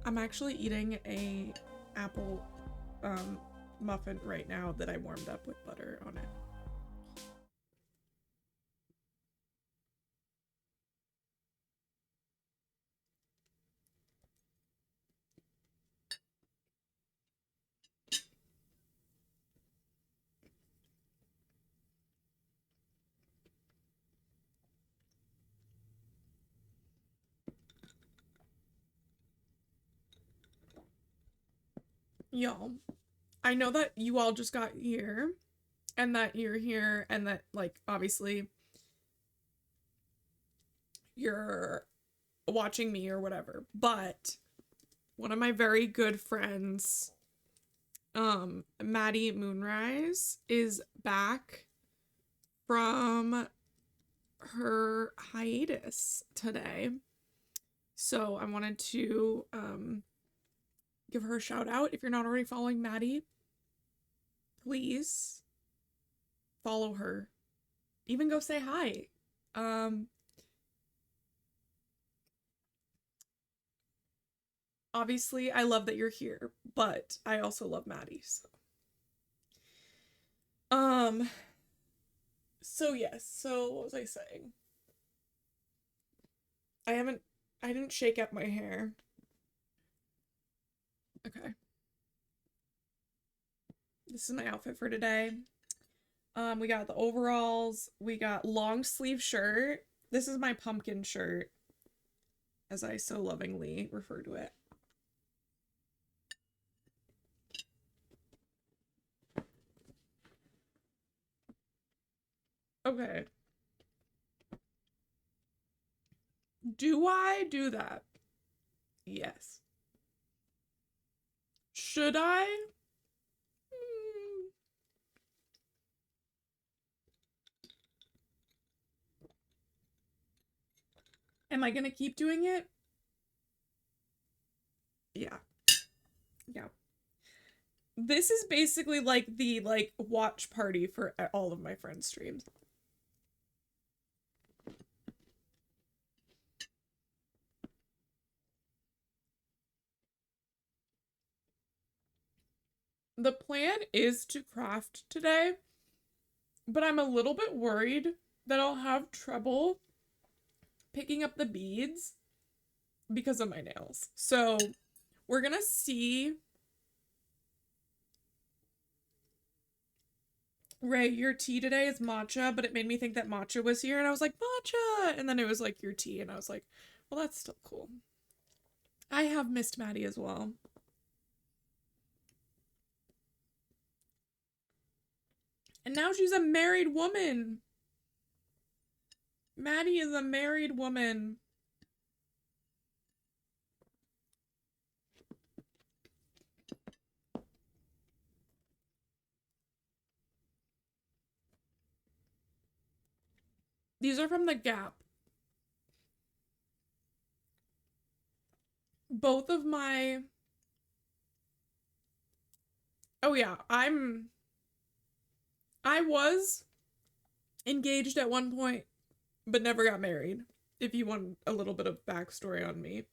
I'm actually eating a apple muffin right now that I warmed up with butter on it. Y'all, I know that you all just got here and that you're here and that, like, obviously you're watching me or whatever, but one of my very good friends, Maddie Moonrise, is back from her hiatus today. So I wanted to give her a shout out. If you're not already following Maddie, please follow her. Even go say hi. Obviously, I love that you're here, but I also love Maddie. So yes. So what was I saying? I didn't shake up my hair. Okay. This is my outfit for today. We got the overalls. We got long sleeve shirt. This is my pumpkin shirt, as I so lovingly refer to it. Okay. Do I do that? Yes. Should I? Am I gonna keep doing it? Yeah. Yeah. This is basically like the watch party for all of my friends' streams. The plan is to craft today, but I'm a little bit worried that I'll have trouble picking up the beads because of my nails. So we're gonna see. Ray, your tea today is matcha, but it made me think that matcha was here, and I was like, matcha! And then it was like your tea, and I was like, well, that's still cool. I have missed Maddie as well. And now she's a married woman. Maddie is a married woman. These are from the Gap. Both of my... Oh yeah, I was engaged at one point, but never got married. If you want a little bit of backstory on me.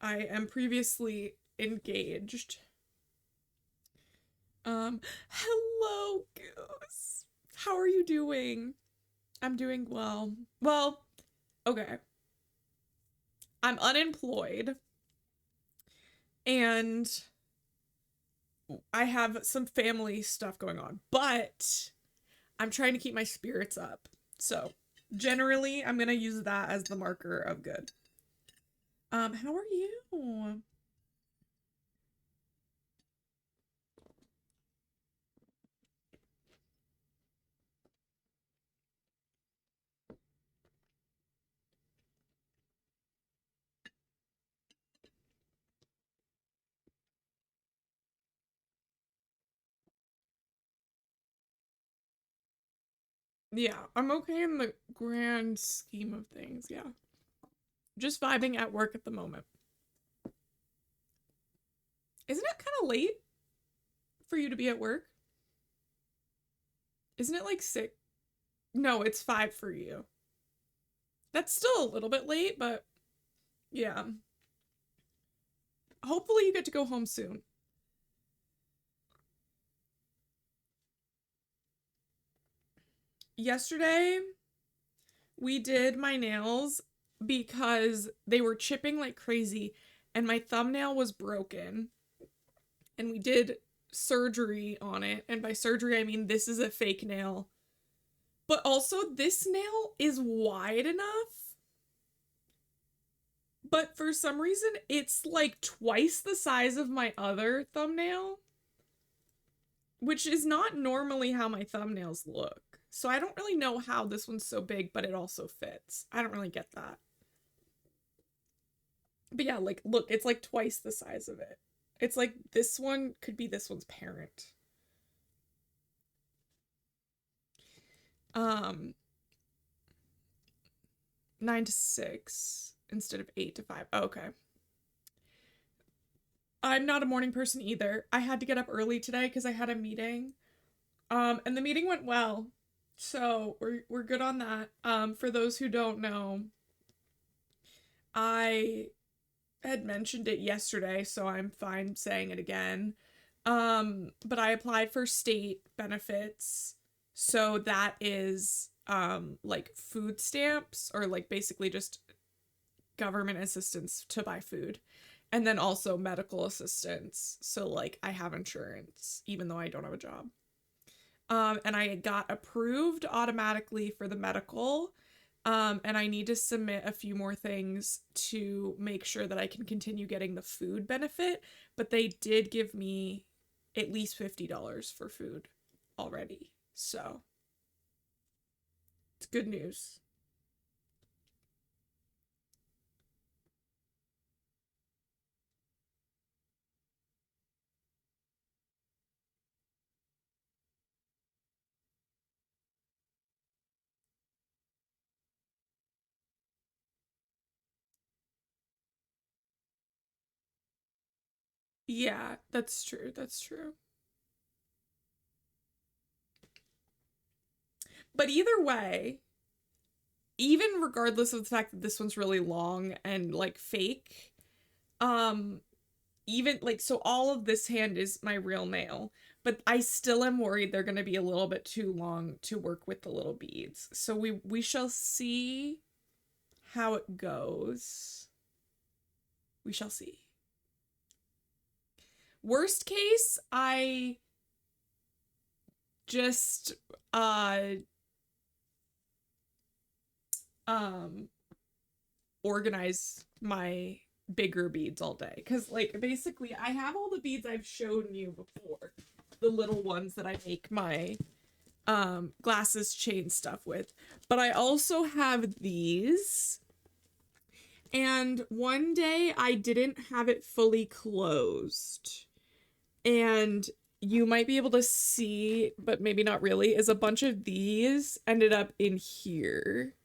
I am previously engaged. Hello, Goose. How are you doing? I'm doing well. Well, okay. I'm unemployed. And I have some family stuff going on. But I'm trying to keep my spirits up. So, generally, I'm going to use that as the marker of good. How are you? Yeah, I'm okay in the grand scheme of things, yeah. Just vibing at work at the moment. Isn't it kind of late for you to be at work? Isn't it like 6? No, it's 5 for you. That's still a little bit late, but yeah. hopefully you get to go home soon. Yesterday, we did my nails because they were chipping like crazy and my thumbnail was broken. And we did surgery on it. And by surgery, I mean this is a fake nail. But also, this nail is wide enough. But for some reason, it's like twice the size of my other thumbnail, which is not normally how my thumbnails look. So I don't really know how this one's so big, but it also fits. I don't really get that. But yeah, like, look, it's like twice the size of it. It's like this one could be this one's parent. 9 to 6 instead of 8 to 5. Oh, okay. I'm not a morning person either. I had to get up early today because I had a meeting. And the meeting went well. So we're good on that. For those who don't know, I had mentioned it yesterday, so I'm fine saying it again. But I applied for state benefits. So that is like food stamps or like basically just government assistance to buy food. And then also medical assistance. So like I have insurance even though I don't have a job. And I got approved automatically for the medical. And I need to submit a few more things to make sure that I can continue getting the food benefit. But they did give me at least $50 for food already. So it's good news. Yeah, that's true. That's true. But either way, even regardless of the fact that this one's really long and like fake, um, even like so all of this hand is my real nail, but I still am worried they're gonna be a little bit too long to work with the little beads. So we shall see how it goes. We shall see. Worst case, I just um organize my bigger beads all day because like basically I have all the beads I've shown you before, the little ones that I make my glasses chain stuff with, but I also have these. And one day I didn't have it fully closed, and you might be able to see but maybe not really, is a bunch of these ended up in here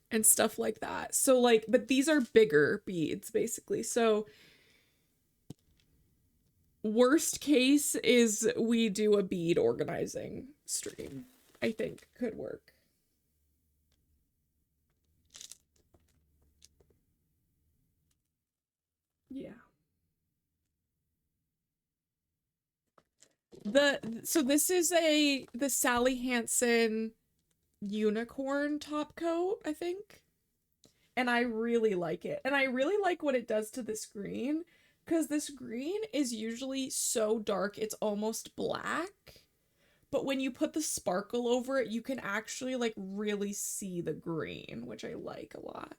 and stuff like that. So like, but these are bigger beads basically. So worst case is we do a bead organizing stream. I think could work. Yeah. So this is the Sally Hansen unicorn top coat, I think. And I really like it. And I really like what it does to this green, because this green is usually so dark it's almost black. But when you put the sparkle over it, you can actually like really see the green, which I like a lot.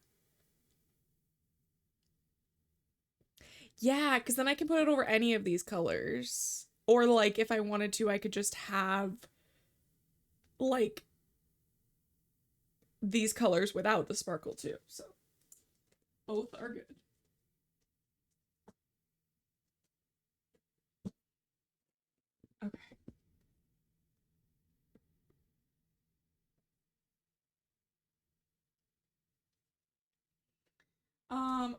Yeah, because then I can put it over any of these colors. Or like if I wanted to, I could just have like these colors without the sparkle too. So both are good. Okay.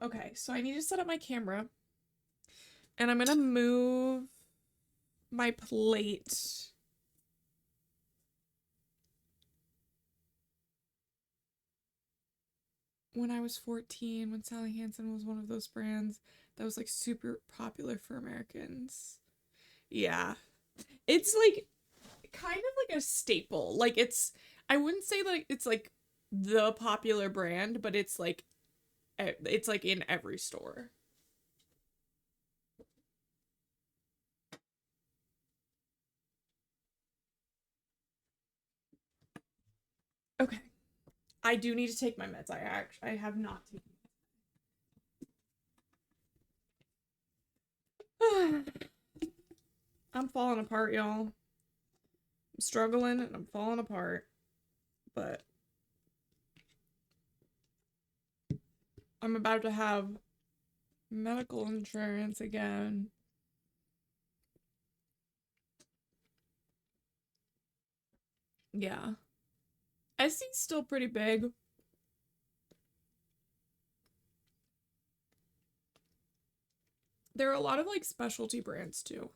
Okay, so I need to set up my camera and I'm gonna move my plate. when I was 14, when Sally Hansen was one of those brands that was like super popular for Americans. Yeah. It's like kind of like a staple. Like I wouldn't say that it's like the popular brand, but it's like in every store. Okay. I do need to take my meds. I have not taken. I'm falling apart, y'all. I'm struggling and I'm falling apart. But I'm about to have medical insurance again. Yeah. Essie's still pretty big. There are a lot of like specialty brands too.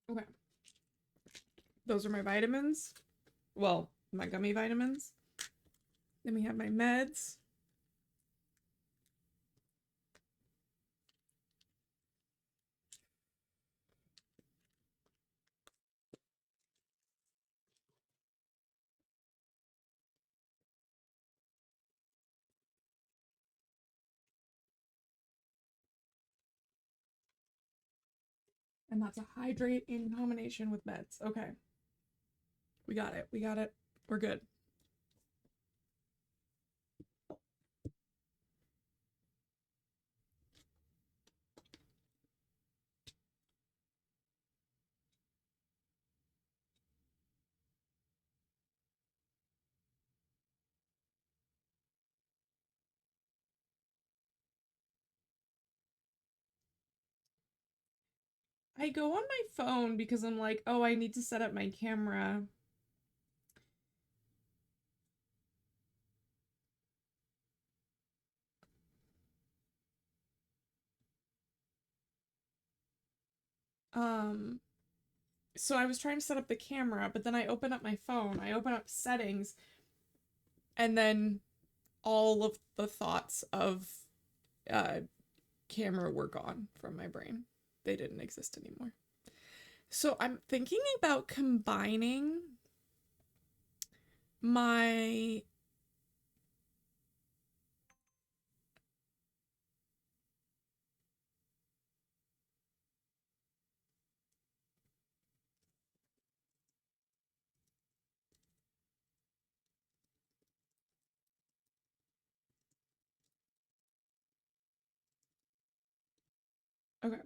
Okay. Those are my vitamins. Well, my gummy vitamins. Then we have my meds. And that's a hydrate in combination with meds. Okay. We got it. We got it. We're good. I go on my phone because I'm like, oh, I need to set up my camera. Um, so I was trying to set up the camera, but then I open up my phone, I open up settings, and then all of the thoughts of uh camera were gone from my brain. They didn't exist anymore. So I'm thinking about combining my okay.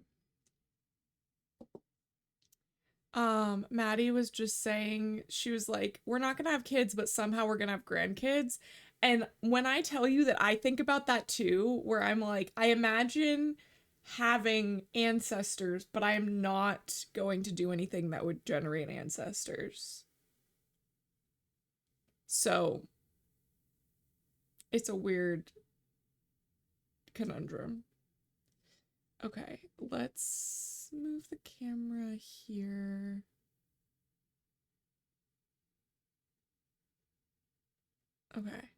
Maddie was just saying, she was like, we're not gonna have kids, but somehow we're gonna have grandkids. And when I tell you that I think about that too, where I'm like, I imagine having ancestors, but I am not going to do anything that would generate ancestors. So it's a weird conundrum. Okay, let's move the camera here. Okay.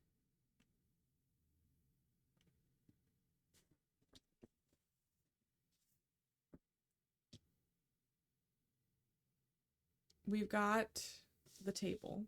We've got the table.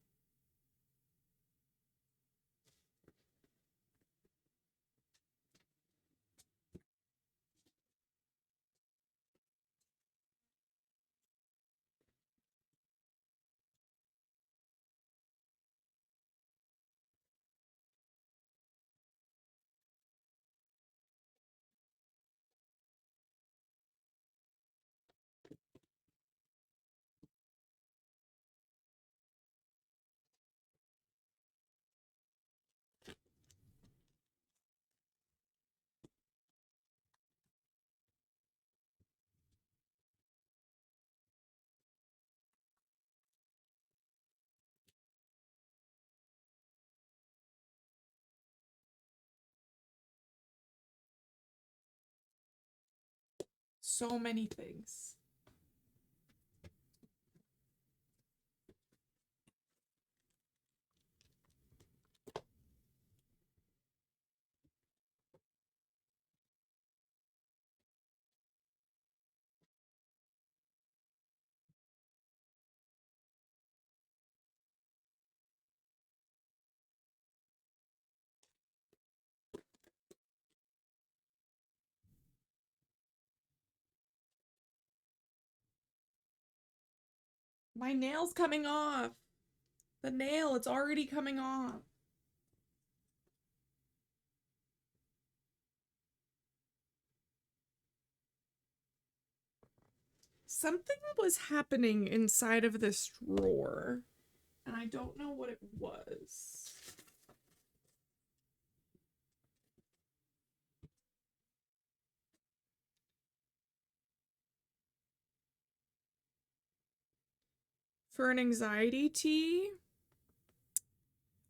So many things. My nail's coming off. The nail, it's already coming off. Something was happening inside of this drawer, and I don't know what it was. For an anxiety tea?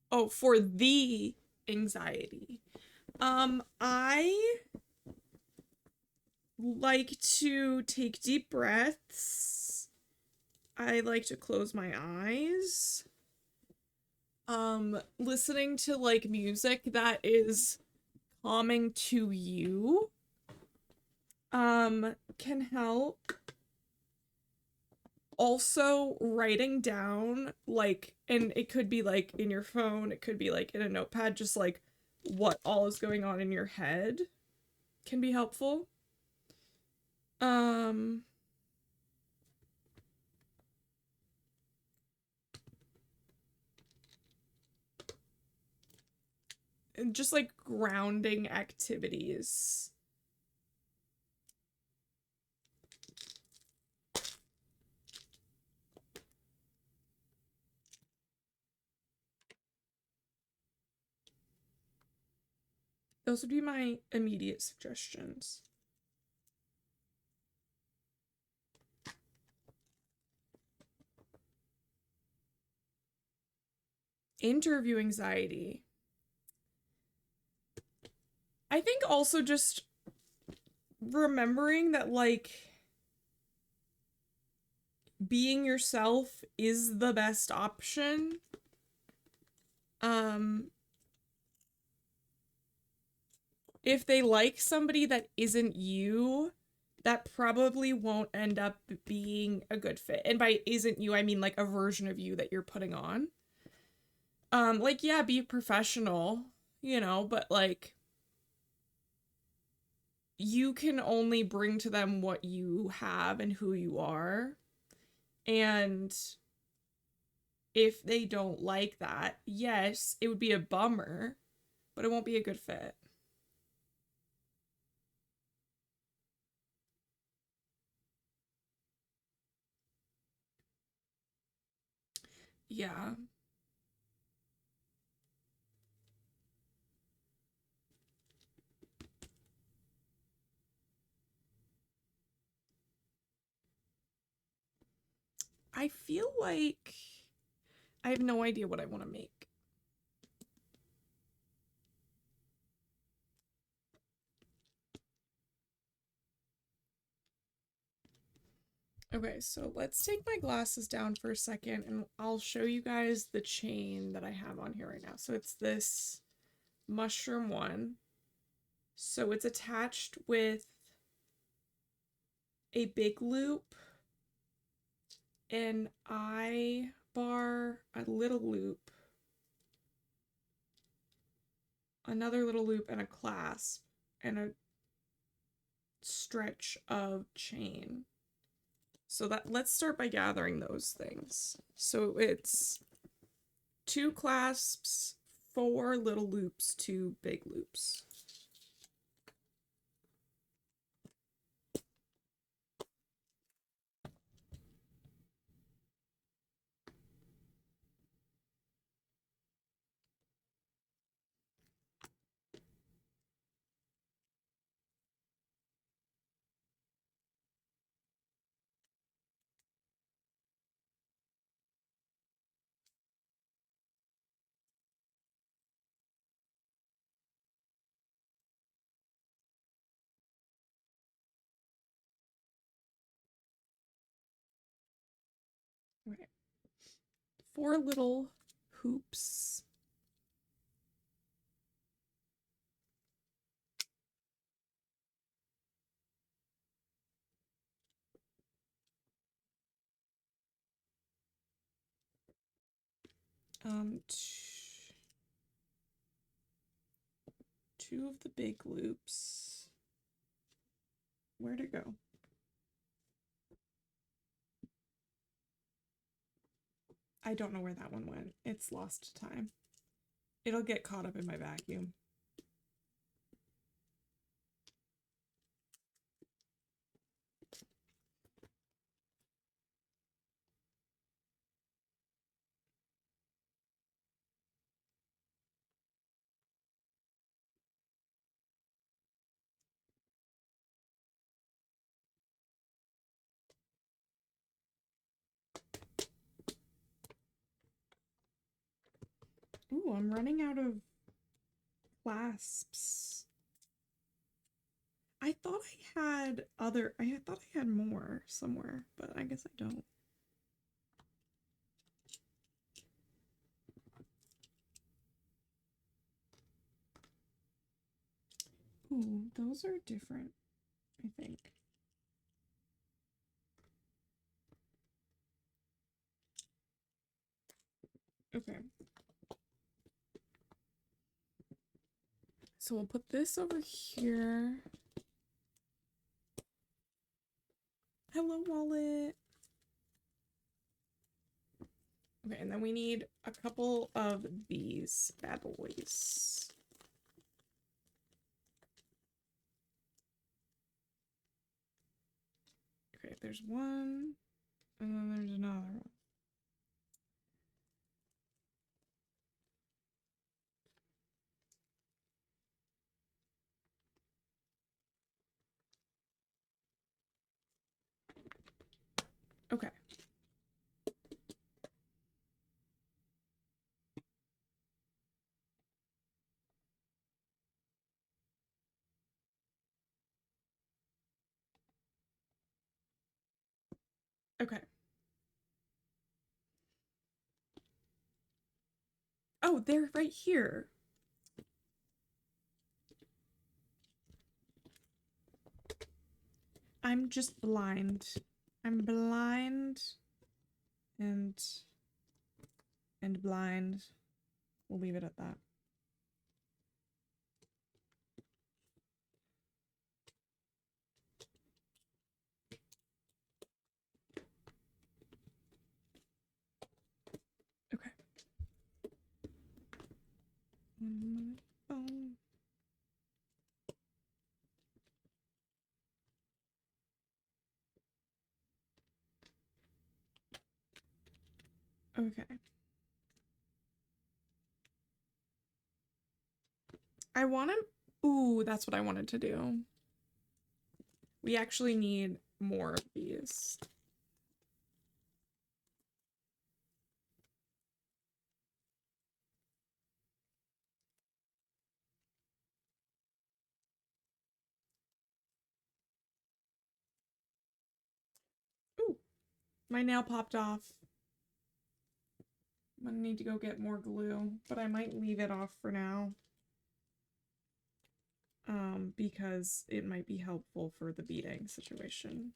Oh, for the anxiety. I like to take deep breaths. I like to close my eyes. Listening to like music that is calming to you can help. Also writing down, like, and it could be like in your phone, it could be like in a notepad, just like what all is going on in your head can be helpful. Um and just like grounding activities. Those would be my immediate suggestions. Interview anxiety. I think also just remembering that, like, being yourself is the best option. Um, if they like somebody that isn't you, that probably won't end up being a good fit. And by isn't you, I mean like a version of you that you're putting on. Like, yeah, be professional, but like you can only bring to them what you have and who you are. And if they don't like that, yes, it would be a bummer, but it won't be a good fit. Yeah. I feel like I have no idea what I want to make. Okay, so let's take my glasses down for a second and I'll show you guys the chain that I have on here right now. So it's this mushroom one. So it's attached with a big loop, an eye bar, a little loop, another little loop, and a clasp, and a stretch of chain. So that let's start by gathering those things. So it's 2 clasps, 4 little loops, 2 big loops. 4 little hoops. Two of the big loops. Where'd it go? I don't know where that one went. It's lost time. It'll get caught up in my vacuum. Ooh, I'm running out of clasps. I thought I thought I had more somewhere, but I guess I don't. Ooh, those are different, I think. Okay. So we'll put this over here. Hello, wallet. Okay, and then we need a couple of these bad boys. Okay, there's one, and then there's another one. Okay. Okay. Oh, they're right here. I'm just blind. I'm blind and blind. We'll leave it at that. Okay. On my phone. Okay. I want to... Ooh, that's what I wanted to do. We actually need more of these. Ooh, my nail popped off. I'm gonna need to go get more glue, but I might leave it off for now. Because it might be helpful for the beading situation.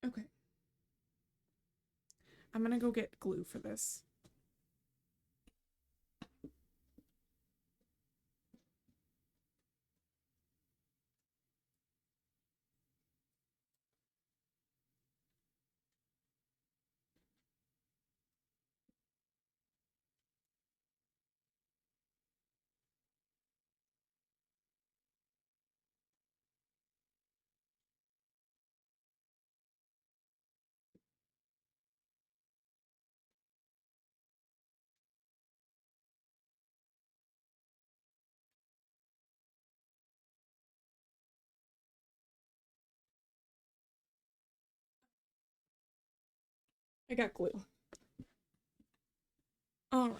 Okay. I'm gonna go get glue for this. I got glue. All right.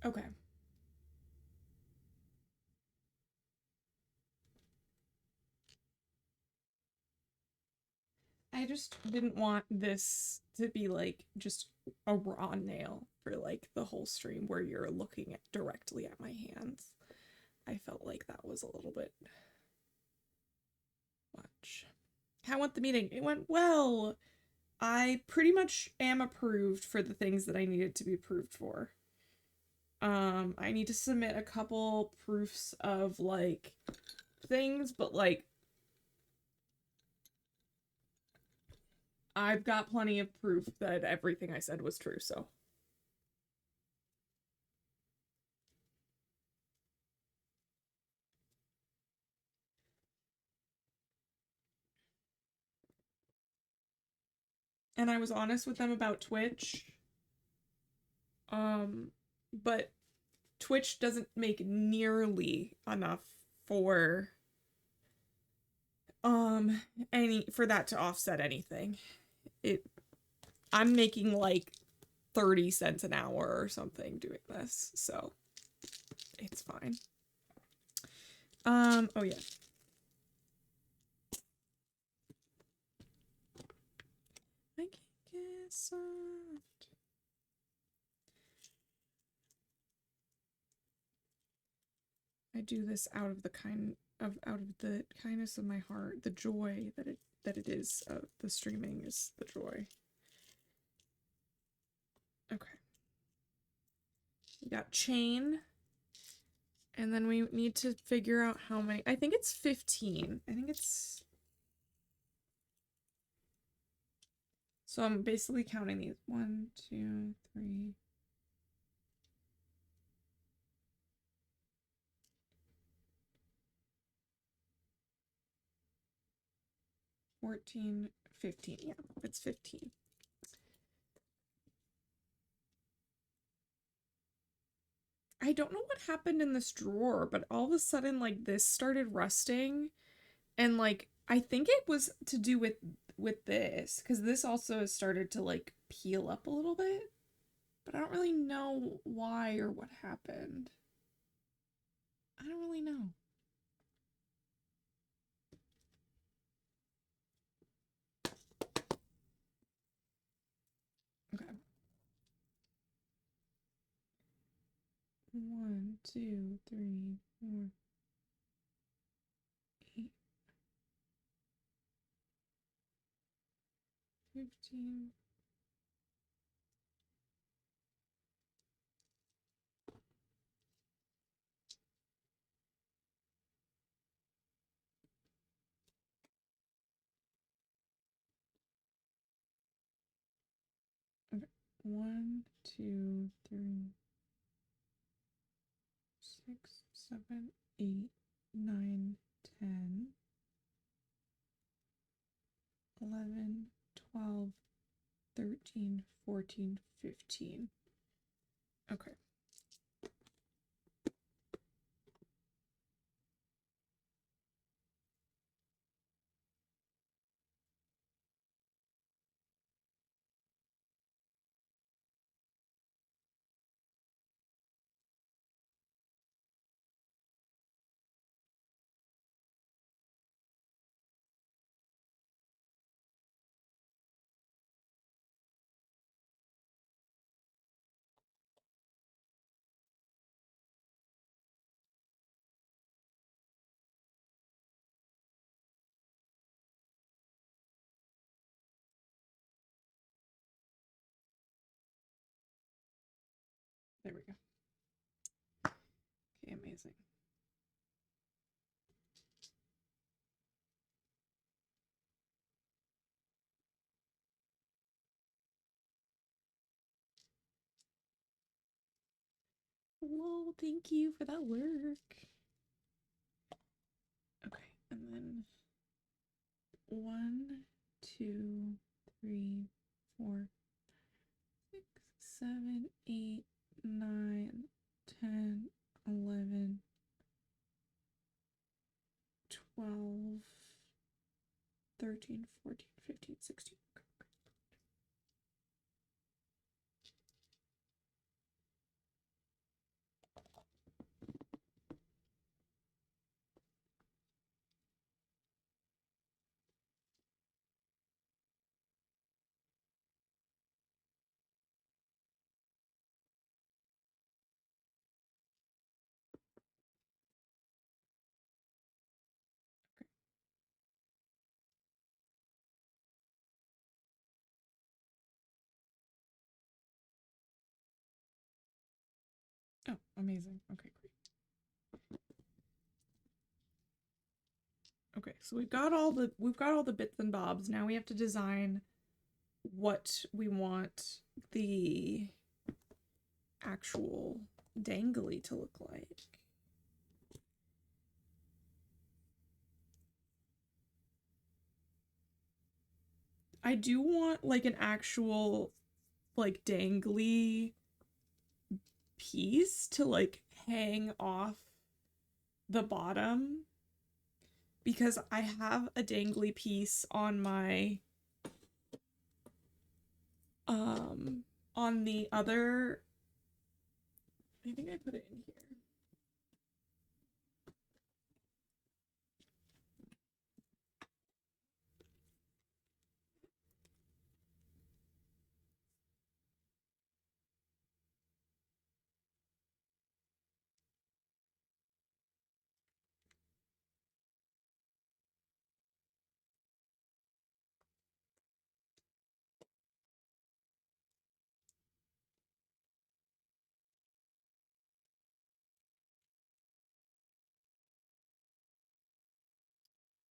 Okay. I just didn't want this to be like just a raw nail for like the whole stream where you're looking at directly at my hands. I felt like that was a little bit much. How went the meeting? It went well. I pretty much am approved for the things that I needed to be approved for. I need to submit a couple proofs of like things, but like I've got plenty of proof that everything I said was true, so. And I was honest with them about Twitch. But Twitch doesn't make nearly enough for any for that to offset anything. It I'm making like 30 cents an hour or something doing this, so it's fine. Oh yeah. I can't get soft. I do this out of the kindness of my heart, the joy that it is. The streaming is the joy. Okay. We got chain. And then we need to figure out how many. I think it's 15. I think it's. So I'm basically counting these. 1, 2, 3. 14, 15. Yeah, it's 15. I don't know what happened in this drawer, but all of a sudden, like, this started rusting. And, like, I think it was to do with this. Because this also has started to, like, peel up a little bit. But I don't really know why or what happened. I don't really know. Okay. 1, 2, 3, 4, 8, 15. Okay. 1, 2, 3, 6, 7, 8, 9, 10, 11, 12, 13, 14, 15. Okay. There we go. Okay, amazing. Lol, thank you for that work. Okay, and then 1, 2, 3, 4, 6, 7, 8, 9, 10, 11, 12, 13, 14, 15, 16. Oh, amazing. Okay, great. Okay, so we've got all the bits and bobs. Now we have to design what we want the actual dangly to look like. I do want like an actual like dangly piece to like hang off the bottom, because I have a dangly piece on my on the other, I think I put it in here.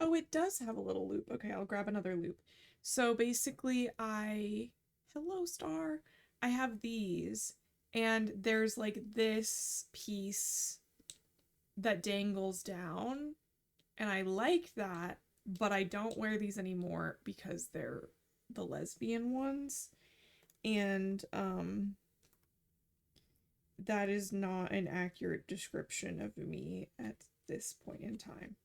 Oh, it does have a little loop. Okay, I'll grab another loop. So basically, hello, star. I have these, and there's like this piece that dangles down, and I like that, but I don't wear these anymore because they're the lesbian ones. And that is not an accurate description of me at this point in time.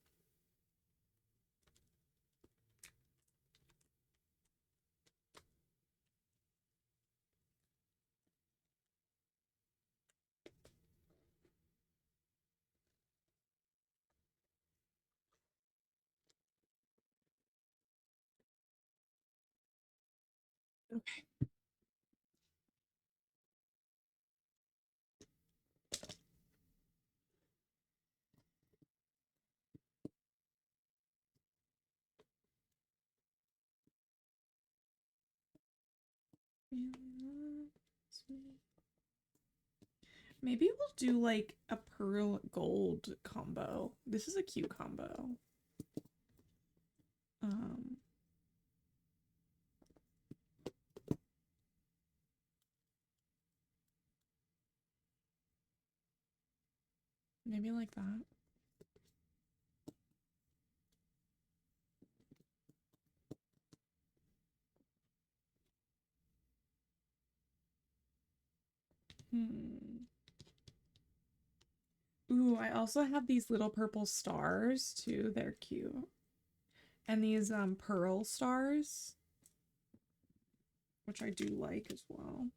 Okay. Maybe we'll do like a pearl gold combo. This is a cute combo. Um, maybe like that. Ooh, I also have these little purple stars too. They're cute. And these pearl stars, which I do like as well.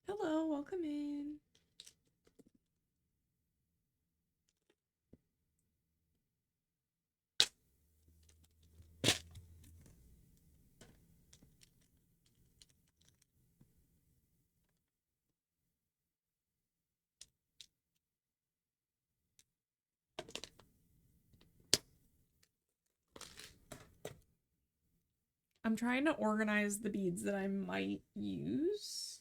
Hello, welcome in. I'm trying to organize the beads that I might use.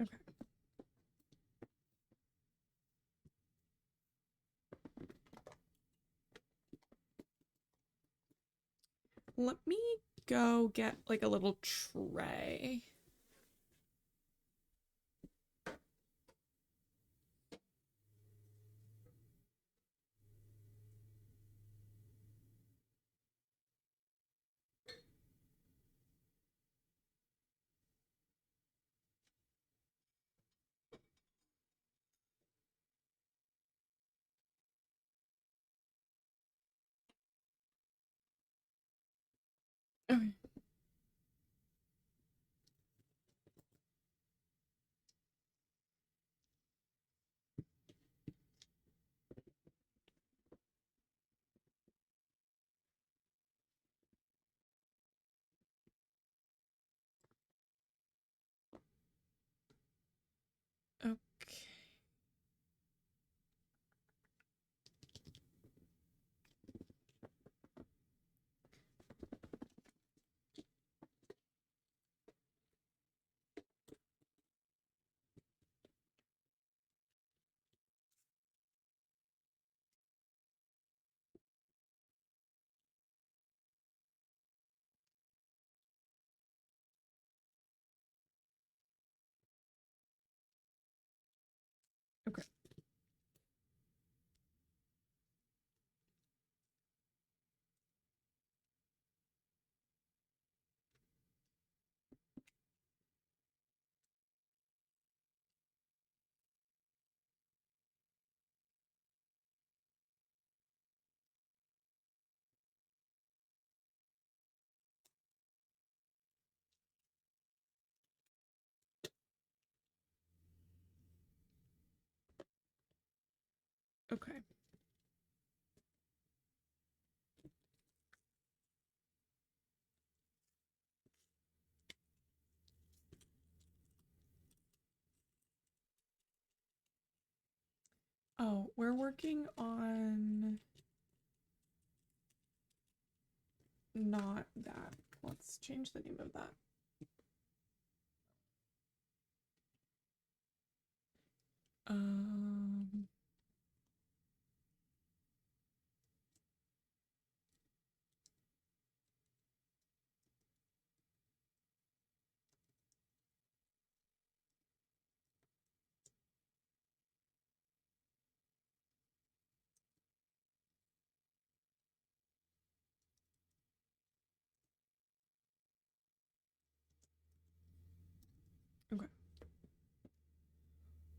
Okay. Let me go get like a little tray. Okay. Okay. Okay. Okay. Oh, we're working on not that. Let's change the name of that. Um, okay.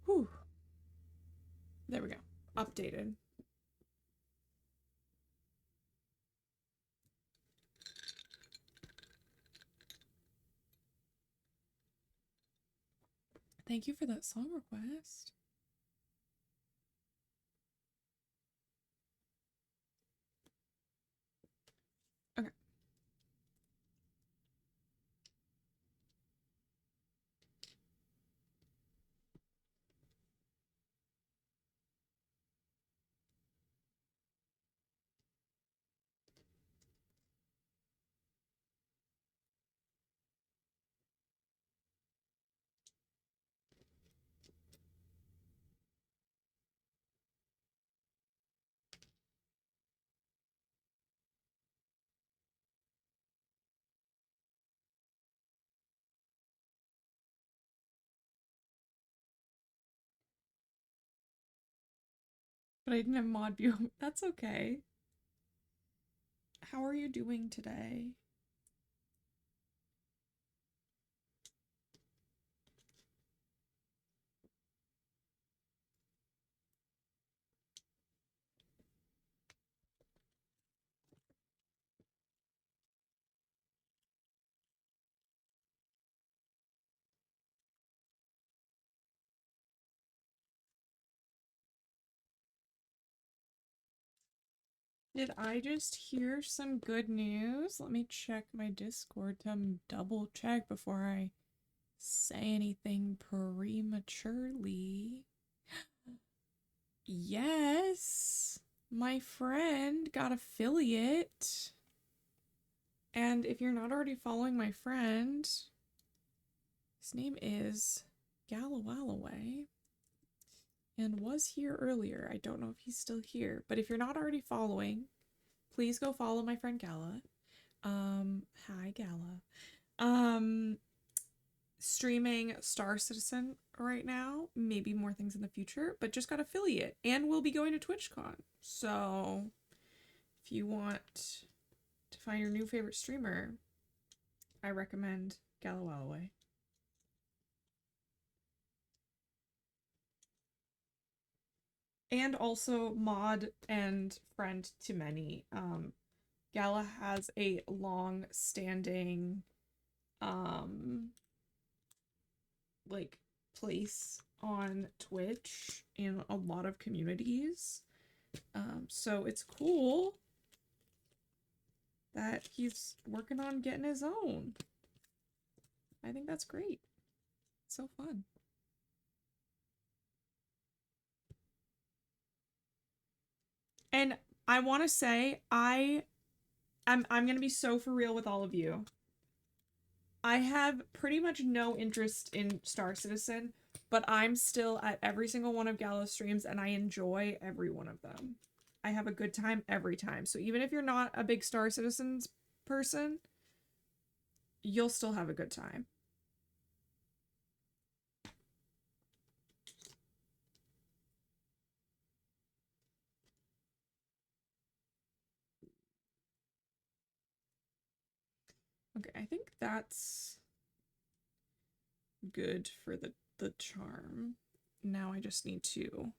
Whew. There we go. Updated. Thank you for that song request. Okay. But I didn't have mod view. That's okay. How are you doing today? Did I just hear some good news? Let me check my Discord to double check before I say anything prematurely. Yes, my friend got affiliate. And if you're not already following my friend, his name is Gallowalloway and was here earlier. I don't know if he's still here, but if you're not already following, please go follow my friend Gala. Hi Gala. Streaming Star Citizen right now, maybe more things in the future, but just got affiliate and we'll be going to TwitchCon. So if you want to find your new favorite streamer, I recommend Gallowalloway. And also mod and friend to many. Gala has a long-standing like place on Twitch in a lot of communities. So it's cool that he's working on getting his own. I think that's great. It's so fun. And I want to say I'm going to be so for real with all of you. I have pretty much no interest in Star Citizen, but I'm still at every single one of Gala's streams and I enjoy every one of them. I have a good time every time. So even if you're not a big Star Citizens person, you'll still have a good time. Okay, I think that's good for the charm. Now I just need to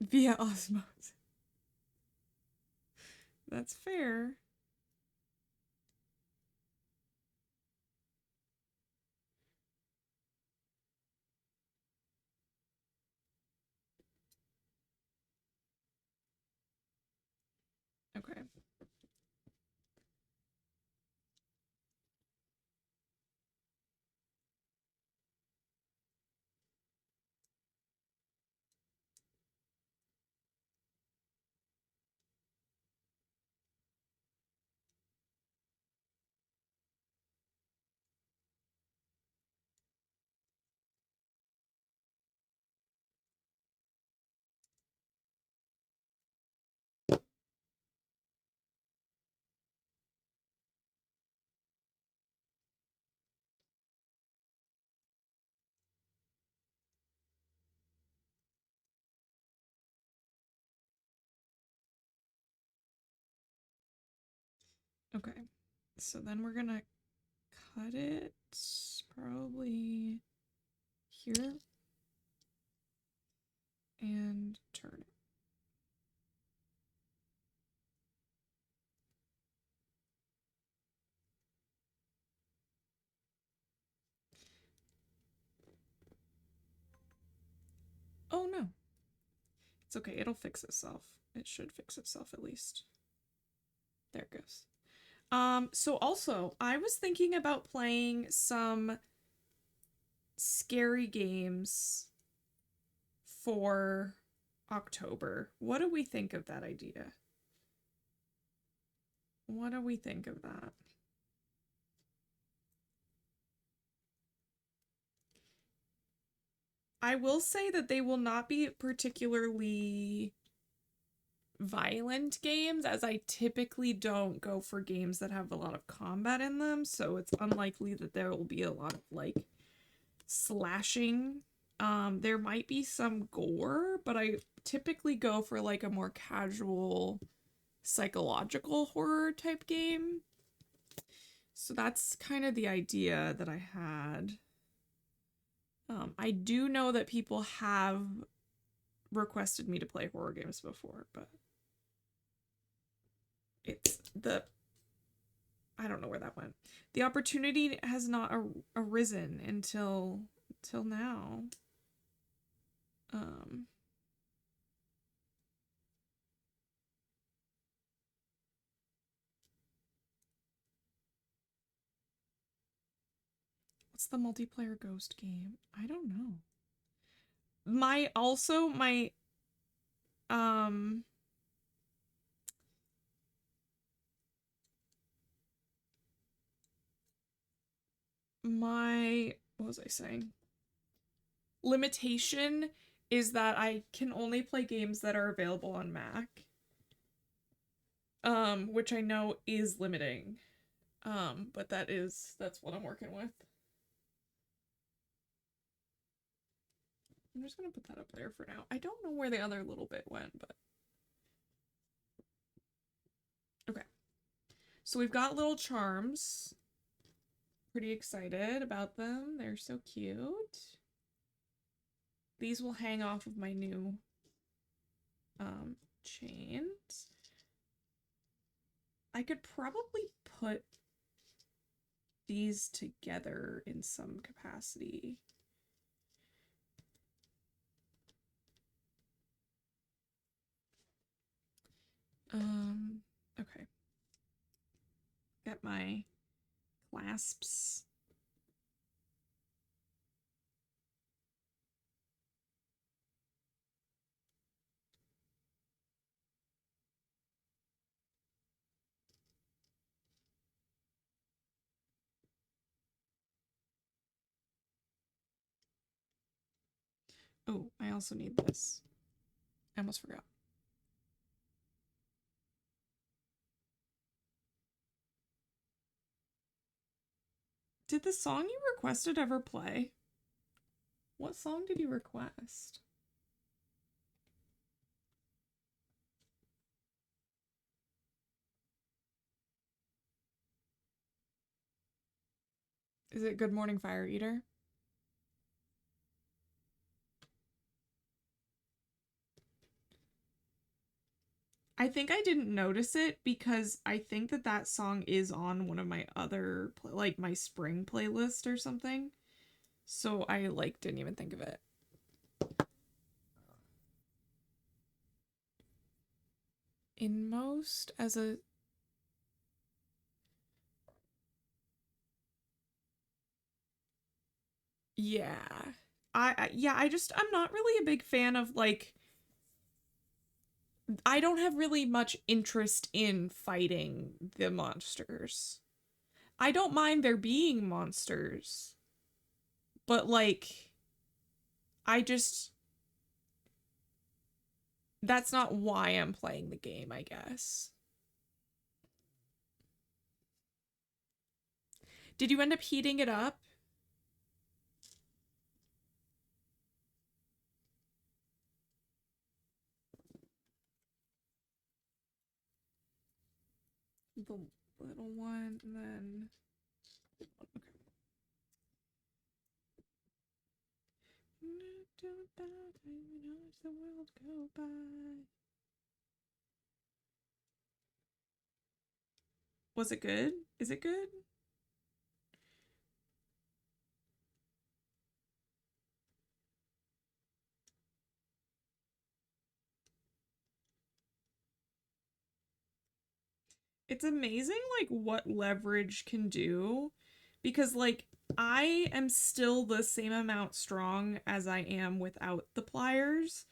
via osmosis. That's fair. Okay. Okay. So then we're gonna cut it probably here and turn it. Oh no. It's okay, it'll fix itself. It should fix itself at least. There it goes. So also, I was thinking about playing some scary games for October. What do we think of that idea? What do we think of that? I will say that they will not be particularly violent games, as I typically don't go for games that have a lot of combat in them, so it's unlikely that there will be a lot of like slashing. There might be some gore, but I typically go for like a more casual psychological horror type game. So that's kind of the idea that I had. I do know that people have requested me to play horror games before, but it's I don't know where that went. The opportunity has not arisen until now. Um, what's the multiplayer ghost game? I don't know. My um my what was I saying? Limitation is that I can only play games that are available on Mac. Which I know is limiting. But that's what I'm working with. I'm just gonna put that up there for now. I don't know where the other little bit went, but okay. So we've got little charms. Pretty excited about them. They're so cute. These will hang off of my new chains. I could probably put these together in some capacity. Okay. Get my clasps. Oh, I also need this. I almost forgot. Did the song you requested ever play? What song did you request? Is it Good Morning Fire Eater? I think I didn't notice it because I think that song is on one of my other, like my spring playlist or something. So I didn't even think of it. Inmost as a yeah. I'm not really a big fan of I don't have really much interest in fighting the monsters. I don't mind there being monsters, but I just that's not why I'm playing the game, I guess. Did you end up heating it up? The little one, and then okay. The world go by. Was it good? Is it good? It's amazing what leverage can do because I am still the same amount strong as I am without the pliers,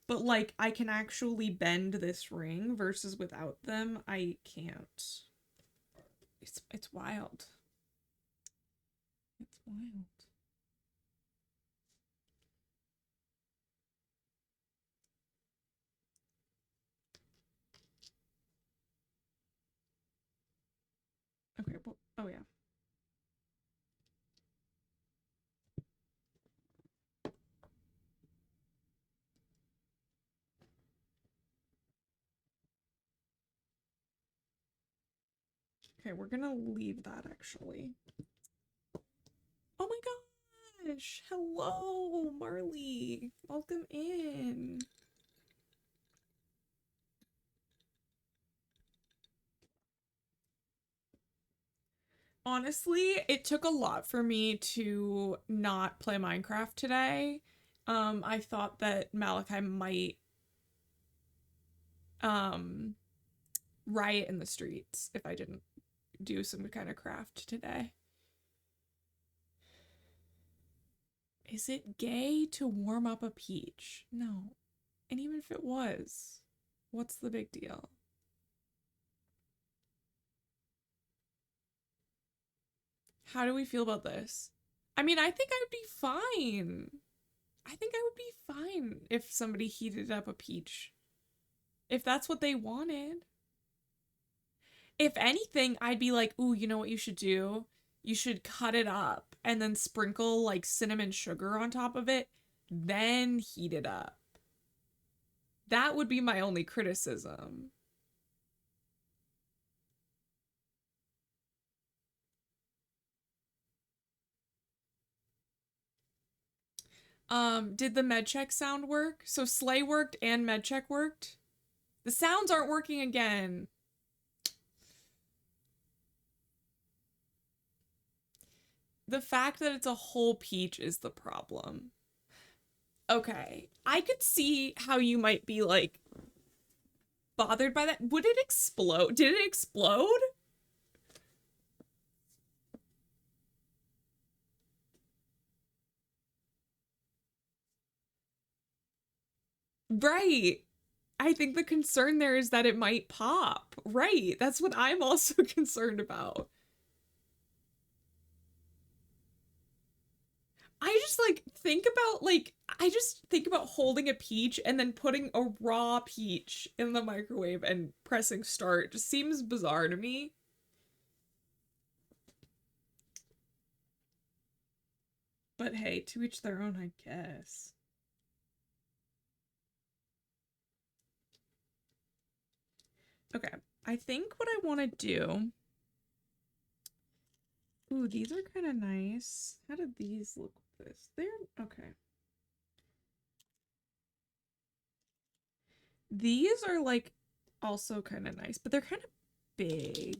but I can actually bend this ring versus without them I can't. It's wild. It's wild. Okay, well, oh yeah. Okay, we're gonna leave that actually. Oh my gosh! Hello, Marley. Welcome in. Honestly, it took a lot for me to not play Minecraft today I thought that Malachi might um riot in the streets if I didn't do some kind of craft today. Is it gay to warm up a peach? No. And even if it was, what's the big deal? How do we feel about this? I mean, I think I would be fine. I think I would be fine if somebody heated up a peach. If that's what they wanted. If anything, I'd be like, ooh, you know what you should do? You should cut it up and then sprinkle like cinnamon sugar on top of it, then heat it up. That would be my only criticism. Did the med check sound work? So Slay worked and med check worked? The sounds aren't working again. The fact that it's a whole peach is the problem. Okay, I could see how you might be like bothered by that. Would it explode? Did it explode? Right. I think the concern there is that it might pop. Right. That's what I'm also concerned about. I just think about holding a peach and then putting a raw peach in the microwave and pressing start. It just seems bizarre to me. But hey, to each their own, I guess. Okay. I think what I want to do. Ooh, these are kind of nice. How did these look with this? They're okay. These are like also kind of nice, but they're kind of big.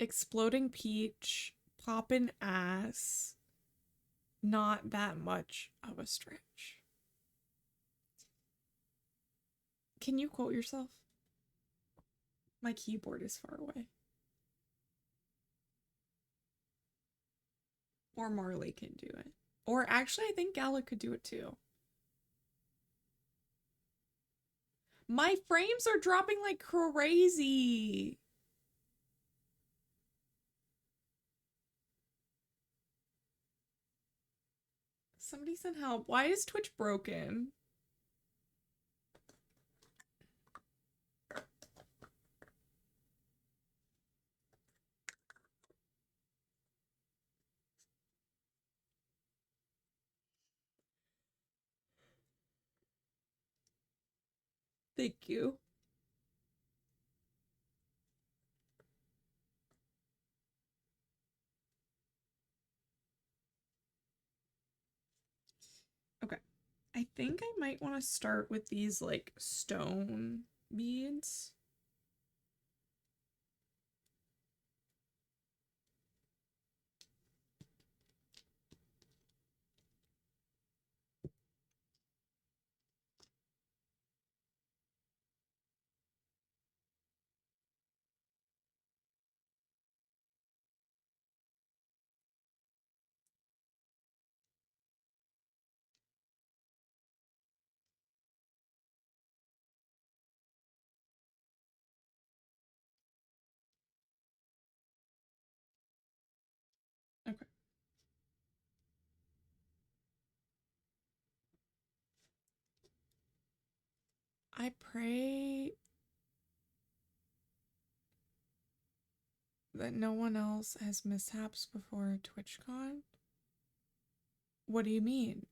Exploding peach, poppin' ass. Not that much of a stretch. Can you quote yourself? My keyboard is far away. Or Marley can do it. Or actually, I think Gala could do it too. My frames are dropping like crazy. Somebody send help. Why is Twitch broken? Thank you. Okay. I think I might want to start with these like stone beads. Okay. I pray that no one else has mishaps before TwitchCon. What do you mean?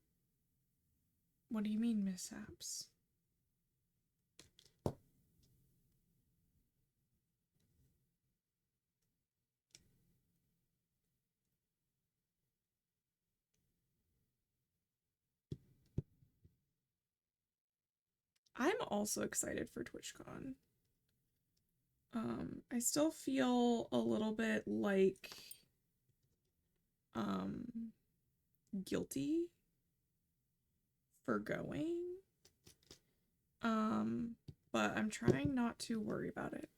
What do you mean mishaps? I'm also excited for TwitchCon. I still feel a little bit like guilty for going. But I'm trying not to worry about it.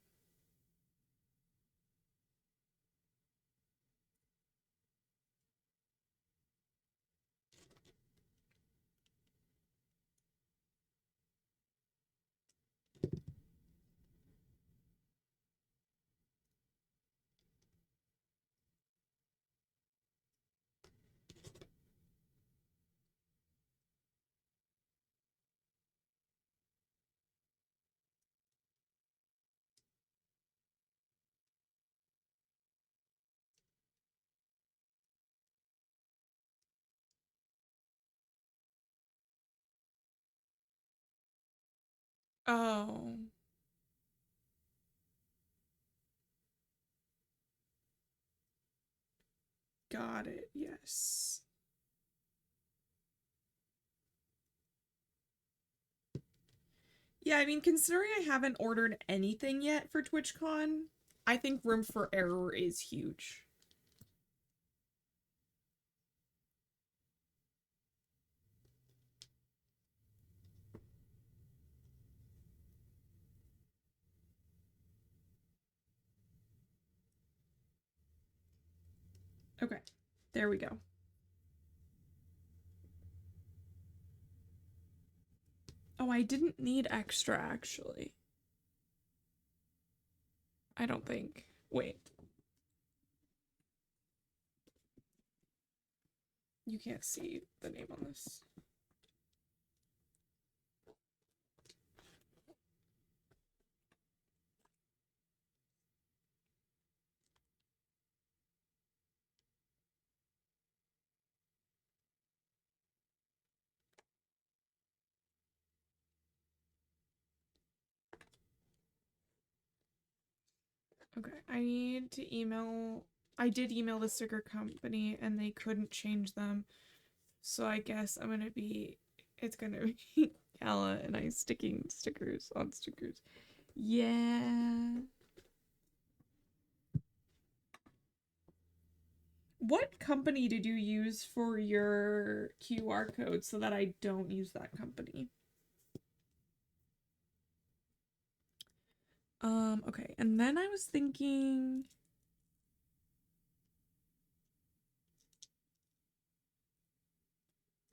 Oh, got it. Yes. Yeah, I mean, considering I haven't ordered anything yet for TwitchCon, I think room for error is huge. Okay, there we go. Oh, I didn't need extra, actually. I don't think. Wait. You can't see the name on this. Okay, I need to email. I did email the sticker company and they couldn't change them. So I guess I'm gonna be. It's gonna be Gala and I sticking stickers on stickers. Yeah. What company did you use for your QR code so that I don't use that company? Okay. And then I was thinking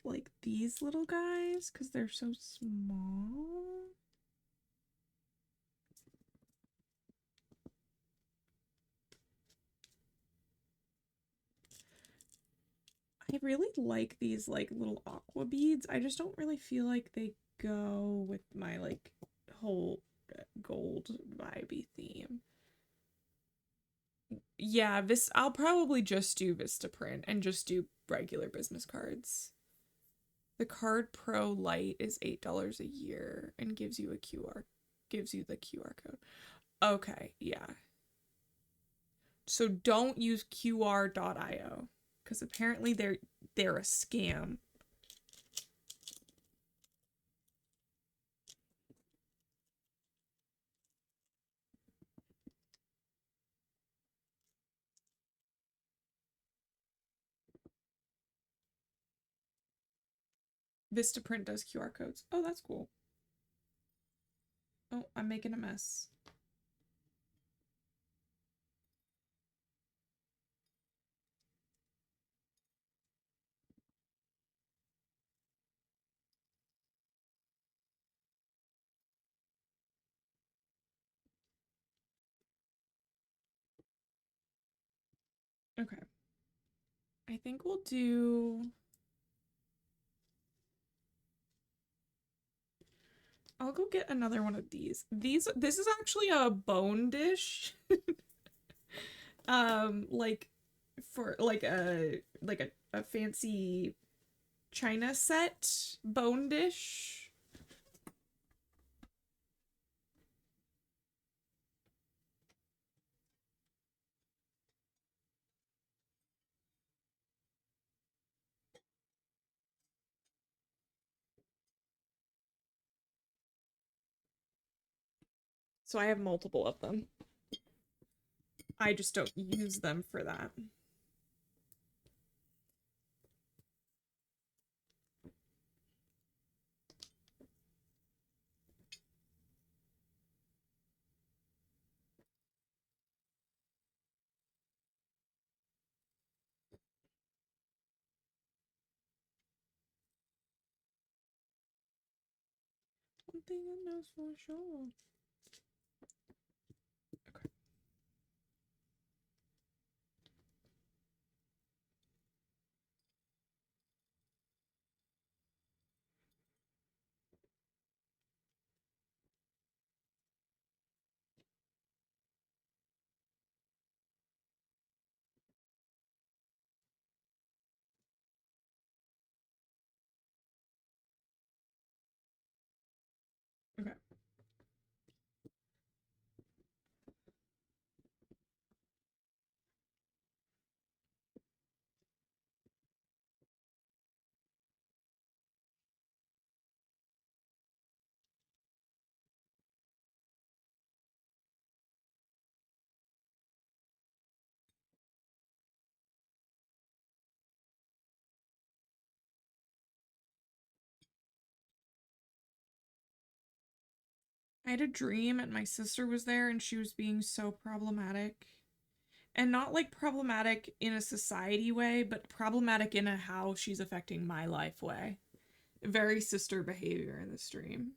like these little guys because they're so small. I really like these like little aqua beads. I just don't really feel like they go with my like whole gold vibey theme. Yeah, this I'll probably just do Vistaprint and just do regular business cards. The Card Pro Lite is $8 a year and gives you the QR code. Okay, yeah. So don't use QR.io because apparently they're a scam. Vistaprint does QR codes. Oh, that's cool. Oh, I'm making a mess. Okay. I think we'll do. I'll go get another one of these. This is actually a bone dish. Like for like a fancy China set bone dish. So I have multiple of them. I just don't use them for that. One thing I know for sure. Okay. Okay. I had a dream and my sister was there and she was being so problematic. And not like problematic in a society way, but problematic in a how she's affecting my life way. Very sister behavior in this dream.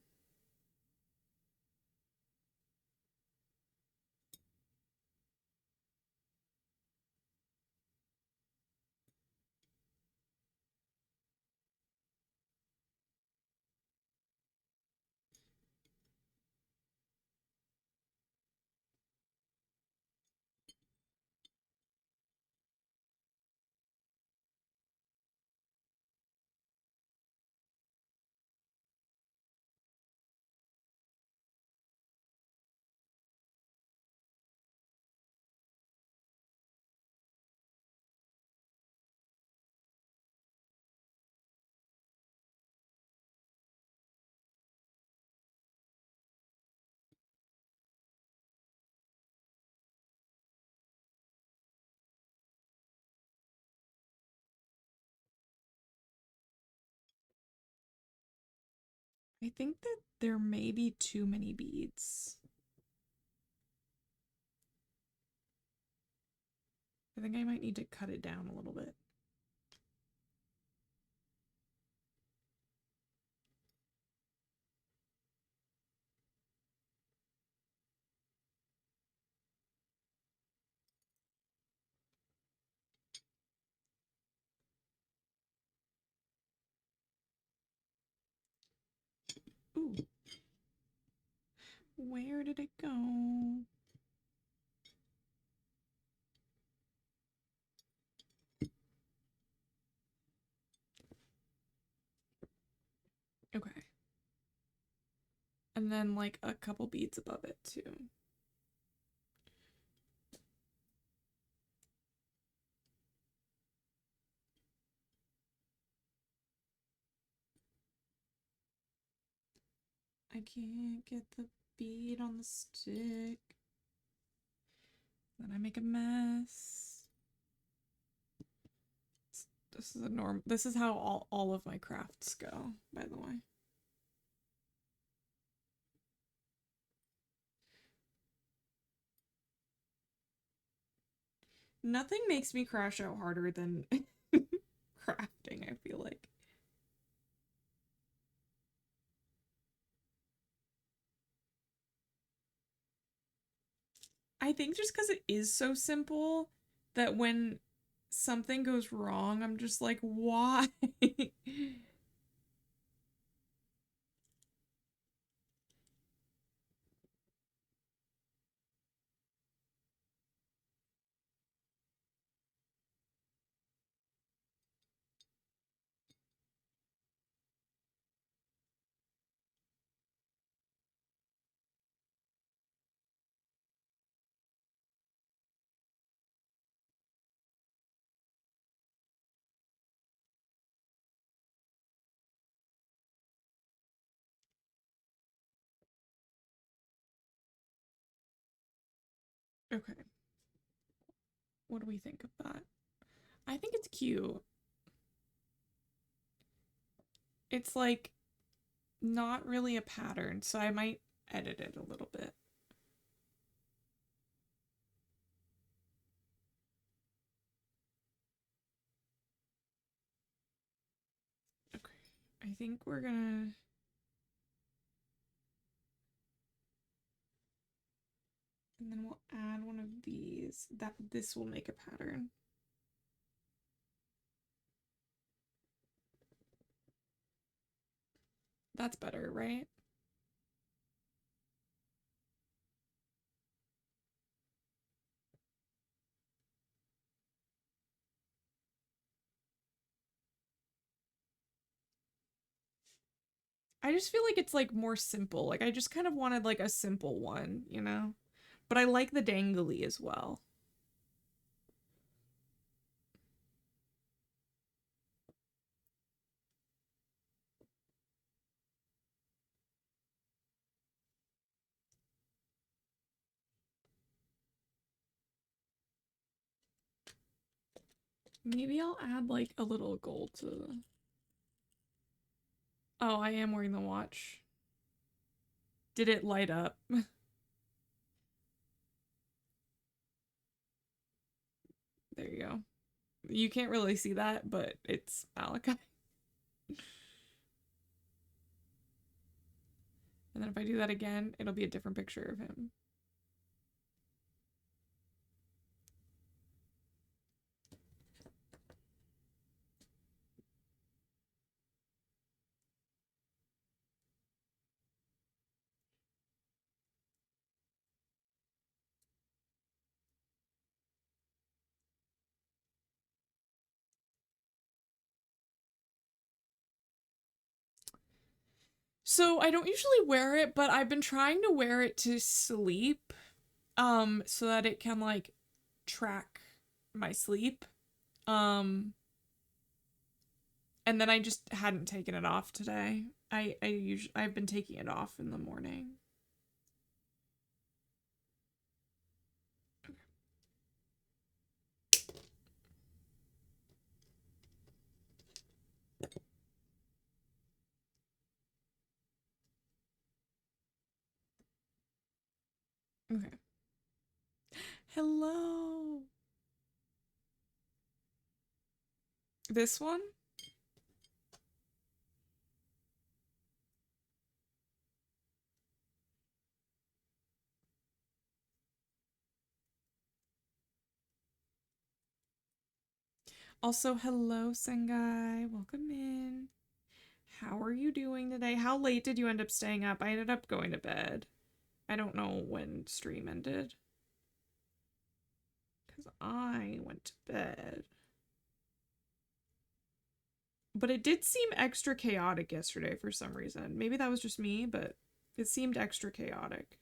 I think that there may be too many beads. I think I might need to cut it down a little bit. Ooh. Where did it go? Okay. And then like a couple beads above it too. I can't get the bead on the stick. Then I make a mess. This is a norm. This is how all of my crafts go, by the way. Nothing makes me crash out harder than crafting, I feel like. I think just because it is so simple that when something goes wrong, I'm just like, why? Okay. What do we think of that? I think it's cute. It's like not really a pattern, so I might edit it a little bit. Okay. I think we're gonna and then we'll add one of these. This will make a pattern. That's better, right? I just feel like it's like more simple. Like I just kind of wanted like a simple one, you know? But I like the dangly as well. Maybe I'll add like a little gold to the... Oh, I am wearing the watch. Did it light up? There you go. You can't really see that, but it's Malachi. And then if I do that again, it'll be a different picture of him. So I don't usually wear it, but I've been trying to wear it to sleep, so that it can like track my sleep. Um, and then I just hadn't taken it off today. I've been taking it off in the morning. Okay. Hello. This one? Also, hello, Sengai. Welcome in. How are you doing today? How late did you end up staying up? I ended up going to bed. I don't know when stream ended. Because I went to bed. But it did seem extra chaotic yesterday for some reason. Maybe that was just me, but it seemed extra chaotic.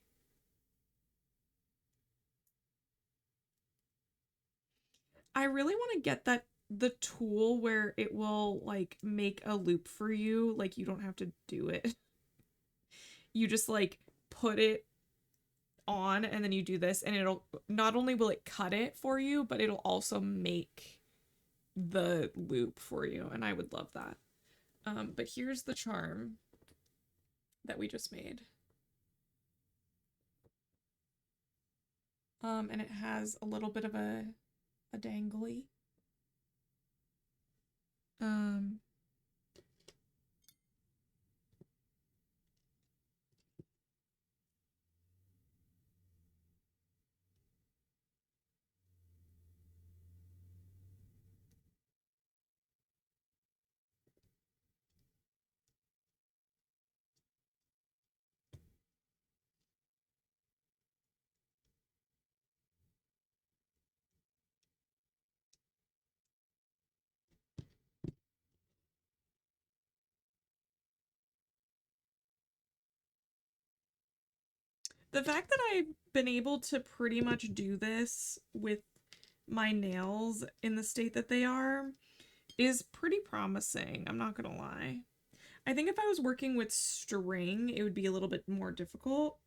I really want to get the tool where it will like make a loop for you, like you don't have to do it. You just like put it on and then you do this and it'll not only will it cut it for you, but it'll also make the loop for you, and I would love that. But here's the charm that we just made. And it has a little bit of a dangly. Um, the fact that I've been able to pretty much do this with my nails in the state that they are is pretty promising. I'm not gonna lie. I think if I was working with string, it would be a little bit more difficult,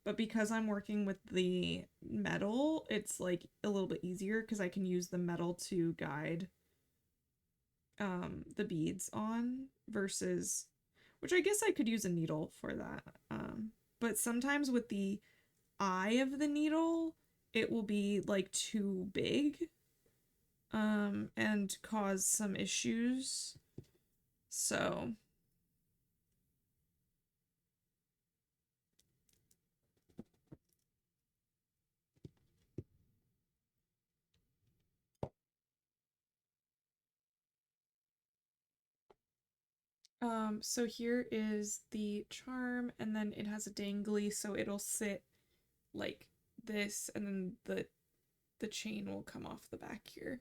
But because I'm working with the metal, it's like a little bit easier because I can use the metal to guide the beads on versus, which I guess I could use a needle for that. But sometimes with the eye of the needle, it will be like too big and cause some issues. So so here is the charm, and then it has a dangly, so it'll sit like this, and then the chain will come off the back here.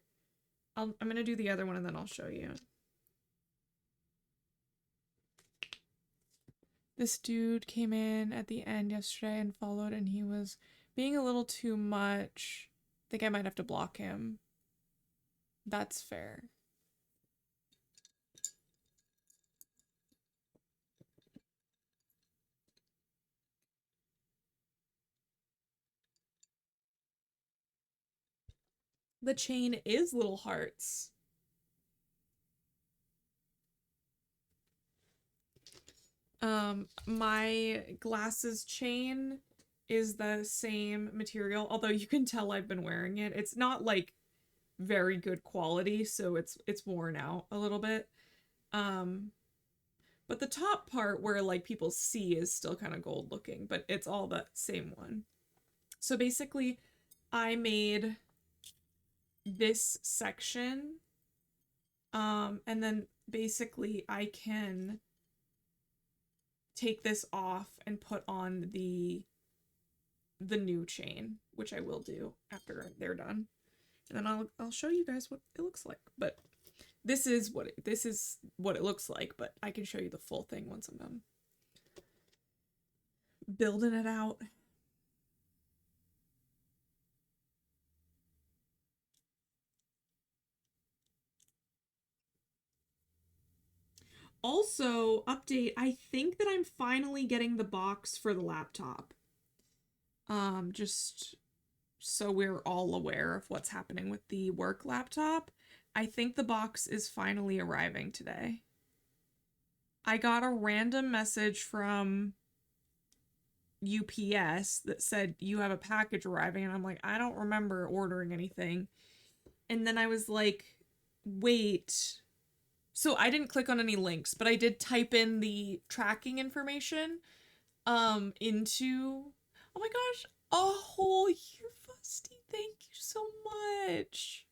I'm gonna do the other one and then I'll show you. This dude came in at the end yesterday and followed, and he was being a little too much. I think I might have to block him. That's fair. The chain is little hearts. My glasses chain is the same material, although you can tell I've been wearing it. It's not like very good quality, so it's worn out a little bit. But the top part where like people see is still kind of gold looking, but it's all the same one. So basically, I made this section, and then basically I can take this off and put on the new chain, which I will do after they're done. And then I'll show you guys what it looks like. But this is what it looks like, but I can show you the full thing once I'm done building it out. Also, update, I think that I'm finally getting the box for the laptop. Just so we're all aware of what's happening with the work laptop. I think the box is finally arriving today. I got a random message from UPS that said you have a package arriving, and I'm like, I don't remember ordering anything. And then I was like, wait. So I didn't click on any links, but I did type in the tracking information into, oh my gosh, a whole year, Fusty. Thank you so much.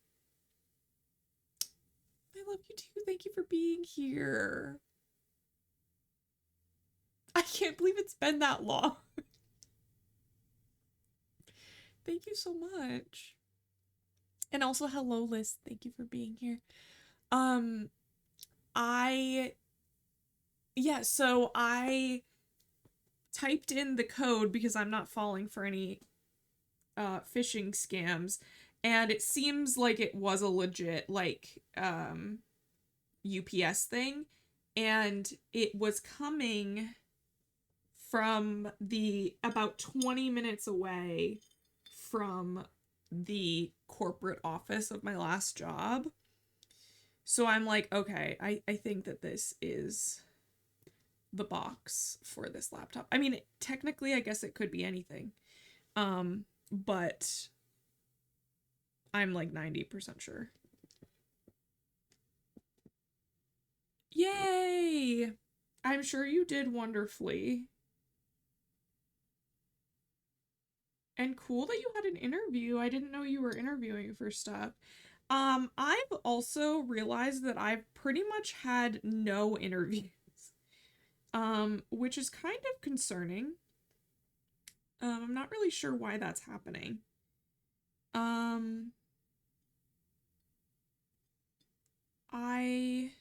I love you too. Thank you for being here. I can't believe it's been that long. Thank you so much. And also, hello, Liz. Thank you for being here. So I typed in the code because I'm not falling for any phishing scams, and it seems like it was a legit like UPS thing, and it was coming from the about 20 minutes away from the corporate office of my last job. So I'm like, okay, I think that this is the box for this laptop. I mean, technically, I guess it could be anything. But I'm like 90% sure. Yay! I'm sure you did wonderfully. And cool that you had an interview. I didn't know you were interviewing for stuff. I've also realized that I've pretty much had no interviews. Which is kind of concerning. I'm not really sure why that's happening. I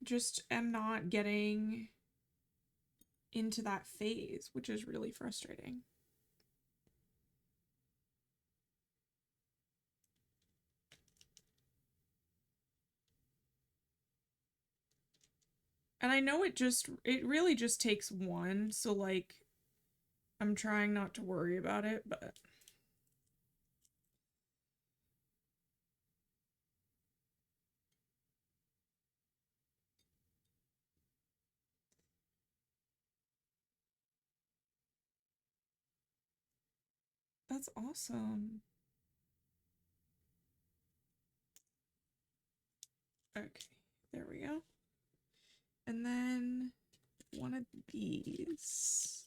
just am not getting into that phase, which is really frustrating. And I know it really just takes one, so like I'm trying not to worry about it, but that's awesome. Okay, there we go. And then one of these.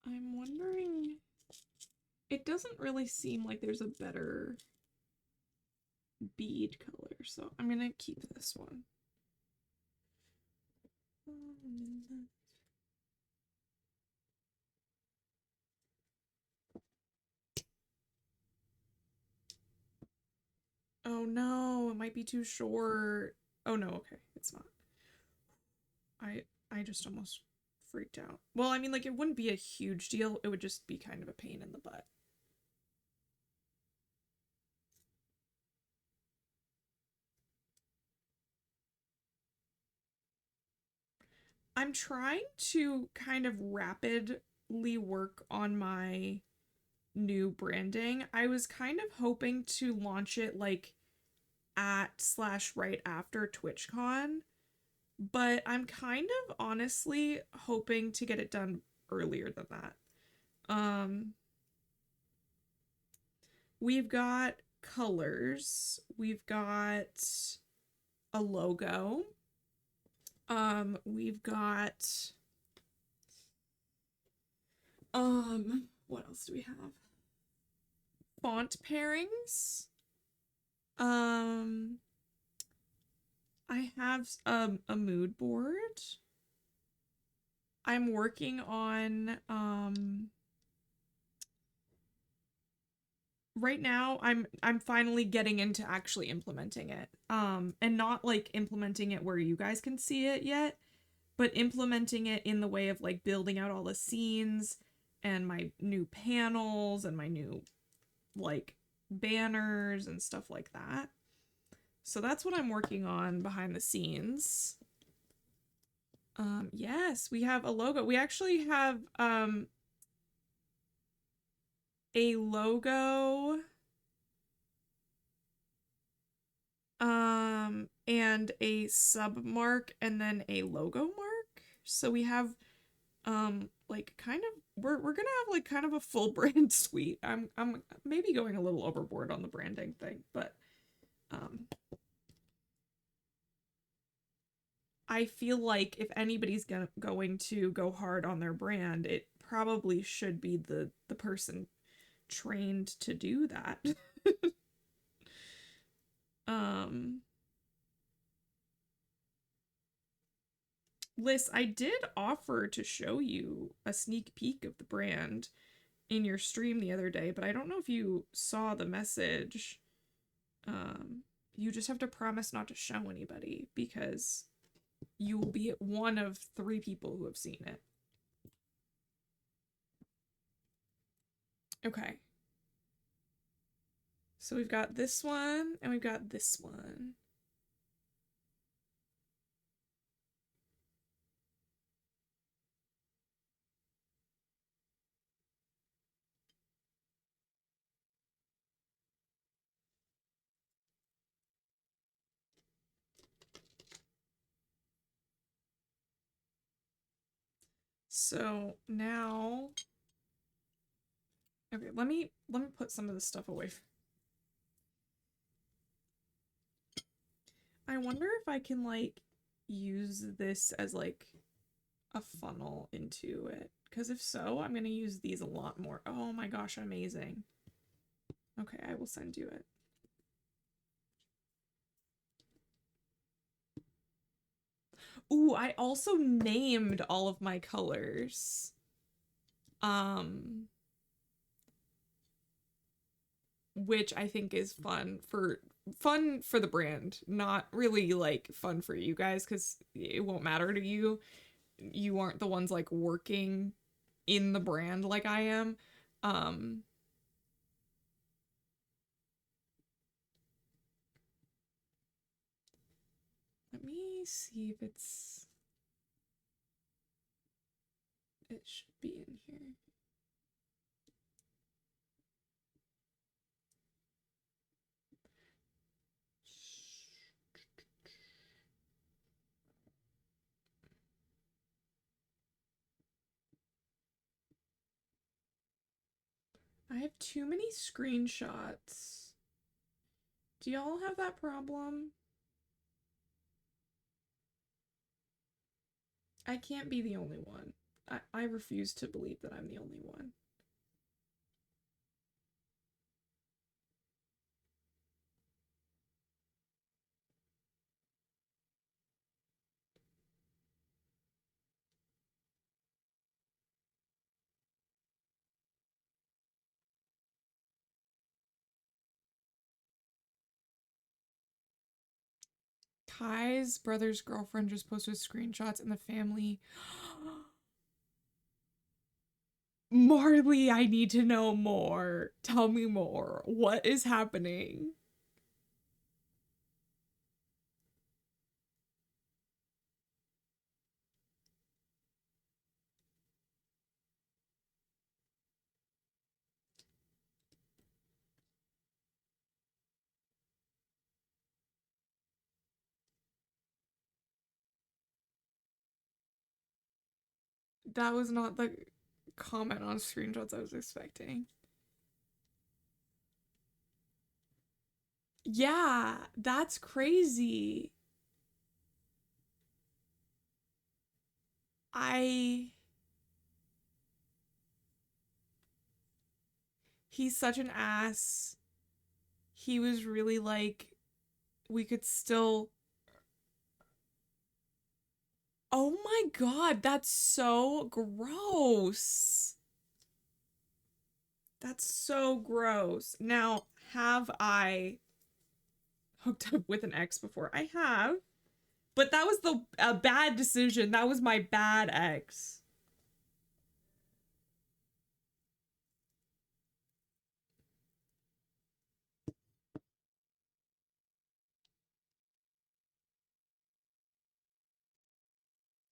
I'm wondering, it doesn't really seem like there's a better bead color, so I'm gonna keep this one. Oh no, it might be too short. Oh no, okay, it's not. I just almost freaked out. Well, I mean, like, it wouldn't be a huge deal. It would just be kind of a pain in the butt. I'm trying to kind of rapidly work on my new branding. I was kind of hoping to launch it like at/right after TwitchCon, but I'm kind of honestly hoping to get it done earlier than that. Um, we've got colors, we've got a logo, we've got what else do we have? Font pairings. Um, I have a mood board. I'm working on right now I'm finally getting into actually implementing it. And not like implementing it where you guys can see it yet, but implementing it in the way of like building out all the scenes and my new panels and my new like banners and stuff like that. So that's what I'm working on behind the scenes. Yes, we have a logo. We actually have a logo and a sub mark and then a logo mark. So we have like kind of we're gonna have like kind of a full brand suite. I'm maybe going a little overboard on the branding thing, but um I feel like if anybody's going to go hard on their brand, it probably should be the person trained to do that. um Liz, I did offer to show you a sneak peek of the brand in your stream the other day, but I don't know if you saw the message. You just have to promise not to show anybody because you will be one of 3 people who have seen it. Okay. So we've got this one and we've got this one. So now, okay, let me put some of this stuff away. I wonder if I can like use this as like a funnel into it. Because if so, I'm going to use these a lot more. Oh my gosh, amazing. Okay, I will send you it. Ooh, I also named all of my colors. Um, which I think is fun for the brand, not really like fun for you guys because it won't matter to you. you aren't the ones like working in the brand like I am. Um, Let me see if it should be in here. I have too many screenshots. Do y'all have that problem? I can't be the only one. I refuse to believe that I'm the only one. Kai's brother's girlfriend just posted screenshots in the family. Marley, I need to know more. Tell me more. What is happening? That was not the comment on screenshots I was expecting. Yeah, that's crazy. I He's such an ass. He was really like we could still. Oh my god, that's so gross. That's so gross. Now, have I hooked up with an ex before? I have. But that was a bad decision. That was my bad ex.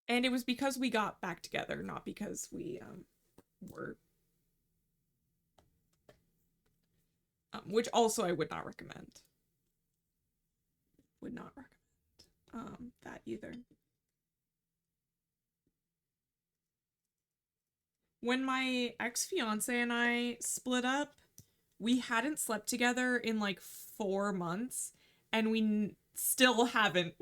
And it was because we got back together, not because we were which also I would not recommend. Would not recommend that either. When my ex-fiance and I split up, we hadn't slept together in like 4 months and we still haven't.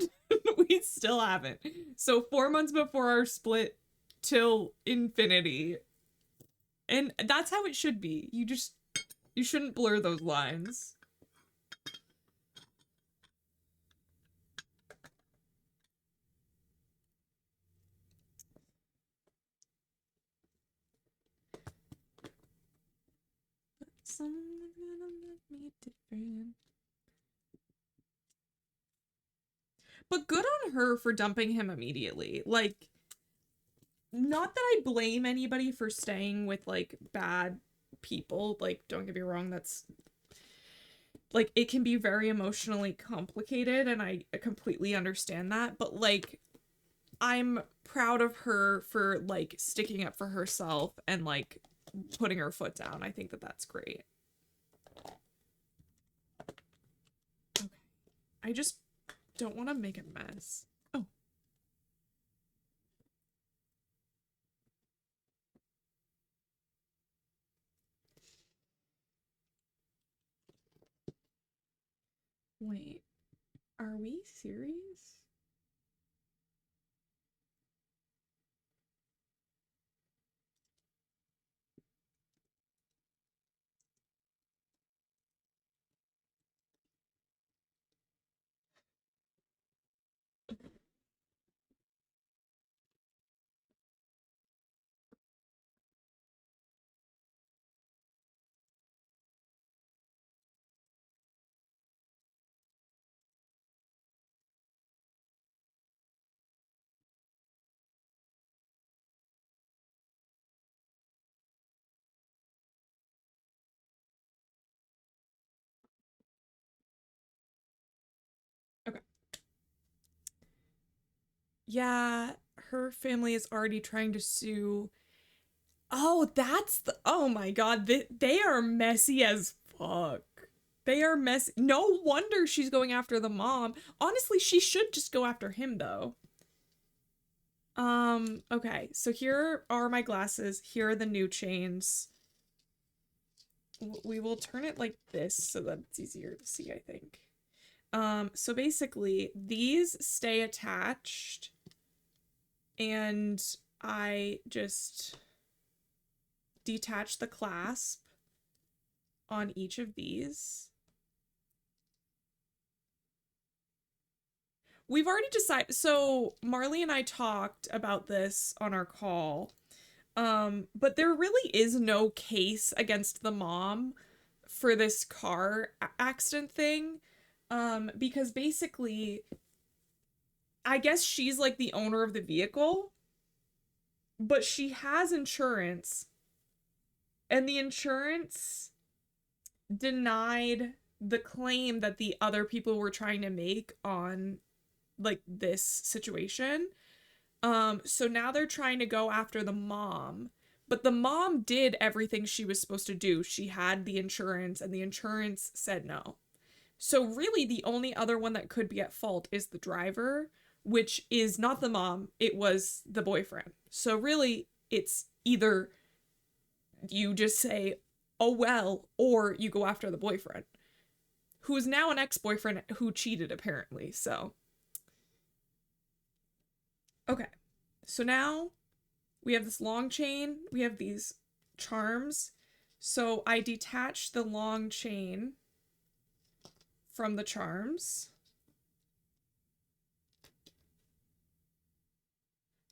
We still haven't. So 4 months before our split till infinity. And that's how it should be. You shouldn't blur those lines. Someone gonna make me different. But good on her for dumping him immediately. Like, not that I blame anybody for staying with like bad people. Like, don't get me wrong, that's like it can be very emotionally complicated and I completely understand that, but like I'm proud of her for like sticking up for herself and like putting her foot down. I think that that's great. Okay. I just don't want to make a mess. Oh, wait. Are we serious? Yeah, her family is already trying to sue. Oh, that's the. Oh my god, they are messy as fuck. They are messy. No wonder she's going after the mom. Honestly, she should just go after him though. Okay, so here are my glasses. Here are the new chains. We will turn it like this so that it's easier to see, I think. So basically, these stay attached, and I just detach the clasp on each of these. We've already decided. So Marley and I talked about this on our call. But there really is no case against the mom for this car accident thing. Because basically, I guess she's like the owner of the vehicle, but she has insurance, and the insurance denied the claim that the other people were trying to make on like this situation. So now they're trying to go after the mom, but the mom did everything she was supposed to do. She had the insurance, and the insurance said no. So really the only other one that could be at fault is the driver, which is not the mom, it was the boyfriend. So really it's either you just say, "Oh well," or you go after the boyfriend, who is now an ex-boyfriend who cheated apparently. So, okay. So now we have this long chain, we have these charms. So I detach the long chain from the charms.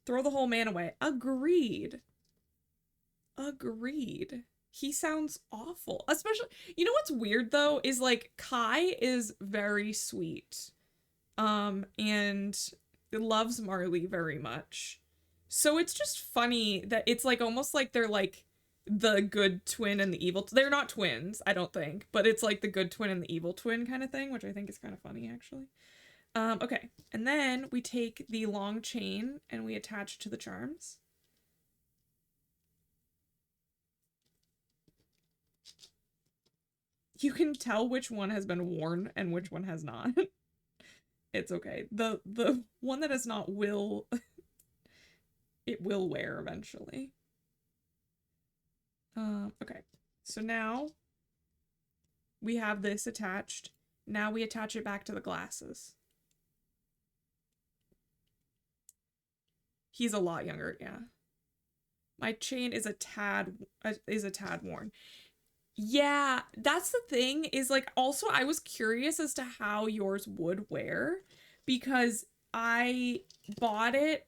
Throw the whole man away. Agreed. Agreed. He sounds awful. Especially, you know what's weird though is like Kai is very sweet. And loves Marley very much. So it's just funny that it's like almost like they're like the good twin and the evil. They're not twins, I don't think, but it's like the good twin and the evil twin kind of thing, which I think is kind of funny actually. Okay, and then we take the long chain and we attach it to the charms. You can tell which one has been worn and which one has not. It's okay. The one that has not will it will wear eventually. Okay. So now we have this attached. Now we attach it back to the glasses. He's a lot younger, yeah. My chain is a tad worn. Yeah, that's the thing is like also I was curious as to how yours would wear because I bought it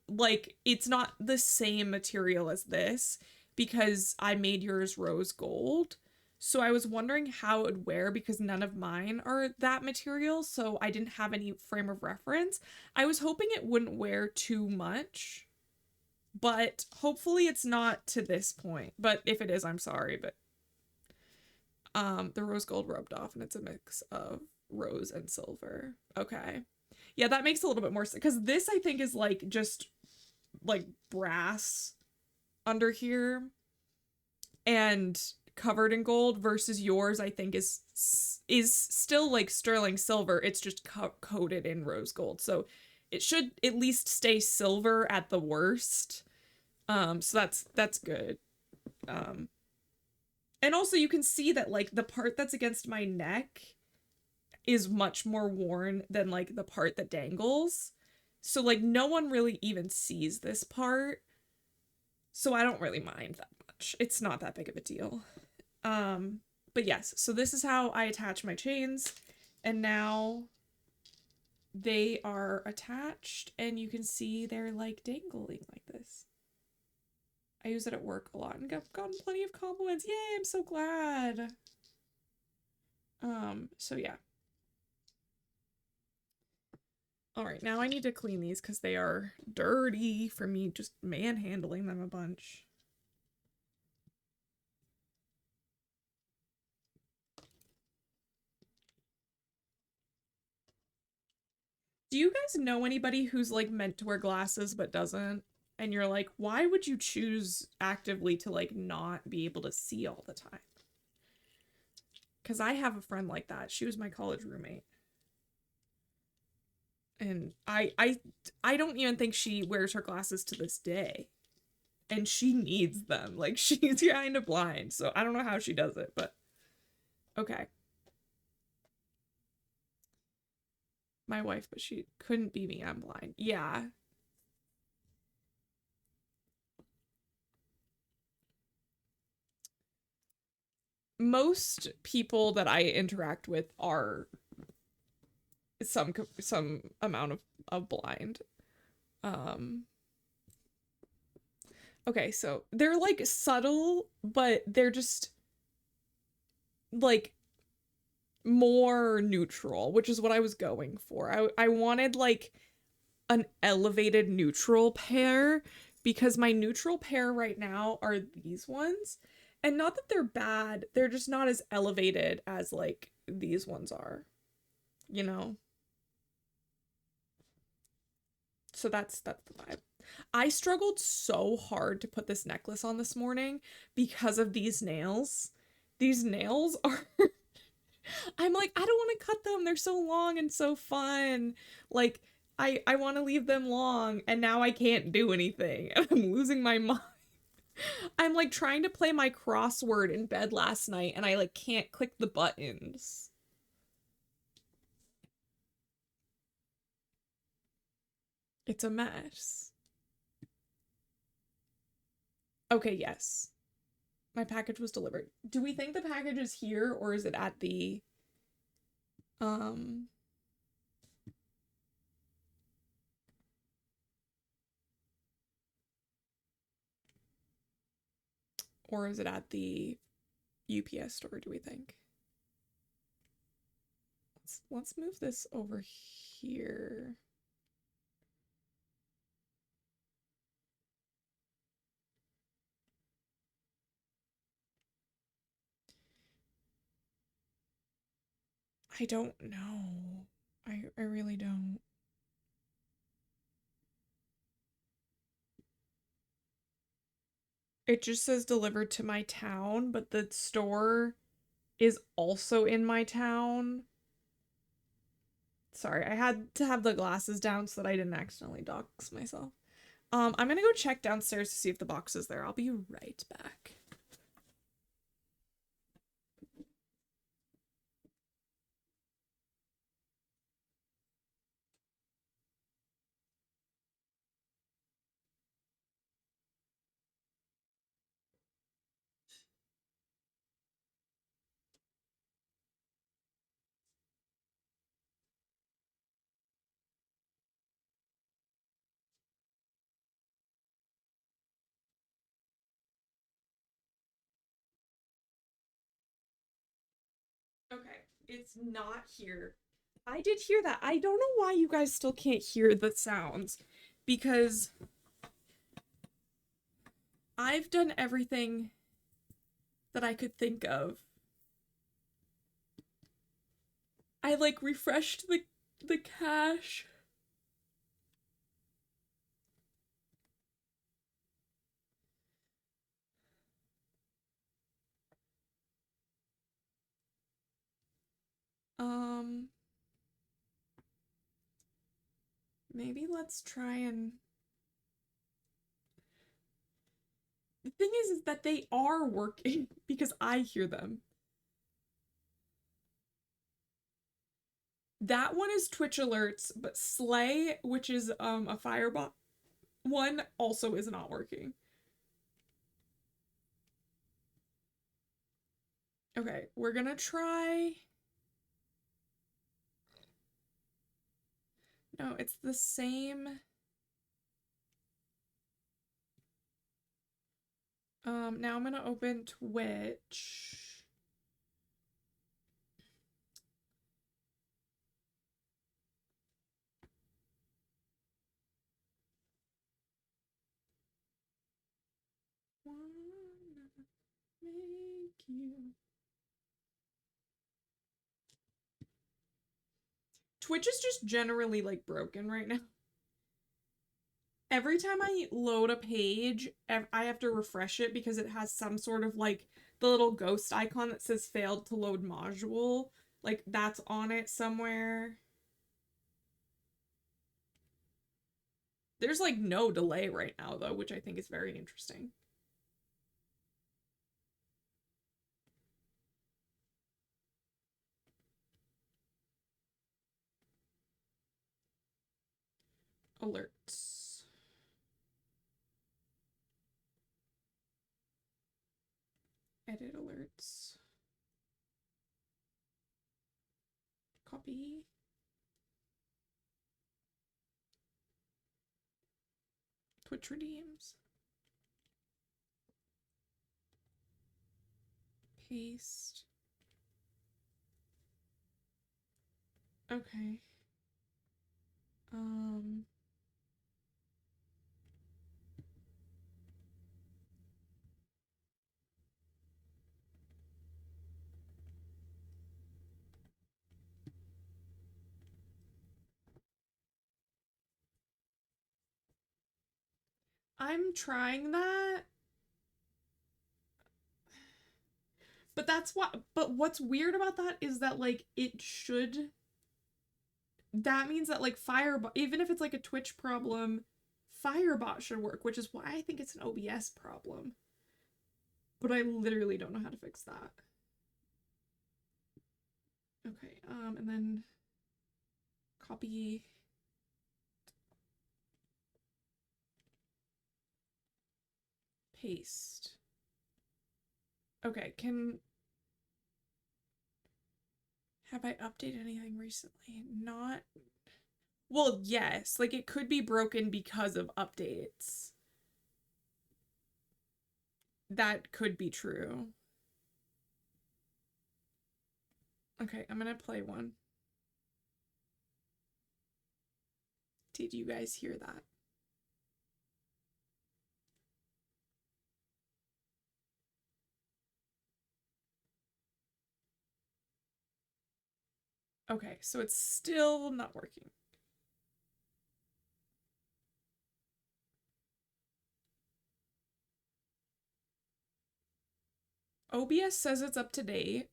like it's not the same material as this because I made yours rose gold. So I was wondering how it would wear because none of mine are that material, so I didn't have any frame of reference. I was hoping it wouldn't wear too much, but hopefully it's not to this point. But if it is, I'm sorry, but the rose gold rubbed off and it's a mix of rose and silver. Okay. Yeah, that makes a little bit more sense because this I think is like just like brass under here and covered in gold versus yours I think is still like sterling silver. It's just coated in rose gold. So it should at least stay silver at the worst. So that's good. And also you can see that like the part that's against my neck is much more worn than like the part that dangles. So like no one really even sees this part. So I don't really mind that much. It's not that big of a deal. But yes, so this is how I attach my chains. And now they are attached and you can see they're like dangling like this. I use it at work a lot and I've gotten plenty of compliments. Yay, I'm so glad. So yeah. All right, now I need to clean these because they are dirty for me just manhandling them a bunch. Do you guys know anybody who's like meant to wear glasses but doesn't? And you're like, why would you choose actively to like not be able to see all the time? Because I have a friend like that. She was my college roommate. And I don't even think she wears her glasses to this day. And she needs them. Like she's kind of blind. So I don't know how she does it, but okay. My wife, but she couldn't be me. I'm blind. Yeah. Most people that I interact with are some amount of blind. Um okay, so they're like subtle, but they're just like more neutral, which is what I was going for. I wanted like an elevated neutral pair because my neutral pair right now are these ones. And not that they're bad, they're just not as elevated as like these ones are, you know? So that's the vibe. I struggled so hard to put this necklace on this morning because of these nails. These nails are I'm like, I don't want to cut them. They're so long and so fun. Like I want to leave them long and now I can't do anything. And I'm losing my mind. I'm like trying to play my crossword in bed last night and I like can't click the buttons. It's a mess. Okay, yes. My package was delivered. Do we think the package is here or is it at the um or is it at the UPS store, do we think? Let's move this over here. I don't know. I really don't. It just says delivered to my town, but the store is also in my town. Sorry, I had to have the glasses down so that I didn't accidentally dox myself. I'm gonna go check downstairs to see if the box is there. I'll be right back. Okay, it's not here. I did hear that. I don't know why you guys still can't hear the sounds because I've done everything that I could think of. I like refreshed the cache. Um maybe let's try and the thing is that they are working because I hear them. That one is Twitch alerts, but Slay, which is a firebot one, also is not working. Okay, we're gonna try. No, it's the same. Now I'm gonna open Twitch. Wanna make you. Twitch is just generally like broken right now. Every time I load a page, I have to refresh it because it has some sort of like the little ghost icon that says failed to load module. Like that's on it somewhere. There's like no delay right now though, which I think is very interesting. Alerts. Edit alerts. Copy. Twitch redeems. Paste. Okay. I'm trying that. But that's what, but what's weird about that is that like that means that like Firebot, even if it's like a Twitch problem, Firebot should work, which is why I think it's an OBS problem. But I literally don't know how to fix that. Okay, and then copy. Paste. Okay, have I updated anything recently? Not. Well, yes, like it could be broken because of updates. That could be true. Okay, I'm gonna play one. Did you guys hear that? Okay, so it's still not working. OBS says it's up to date.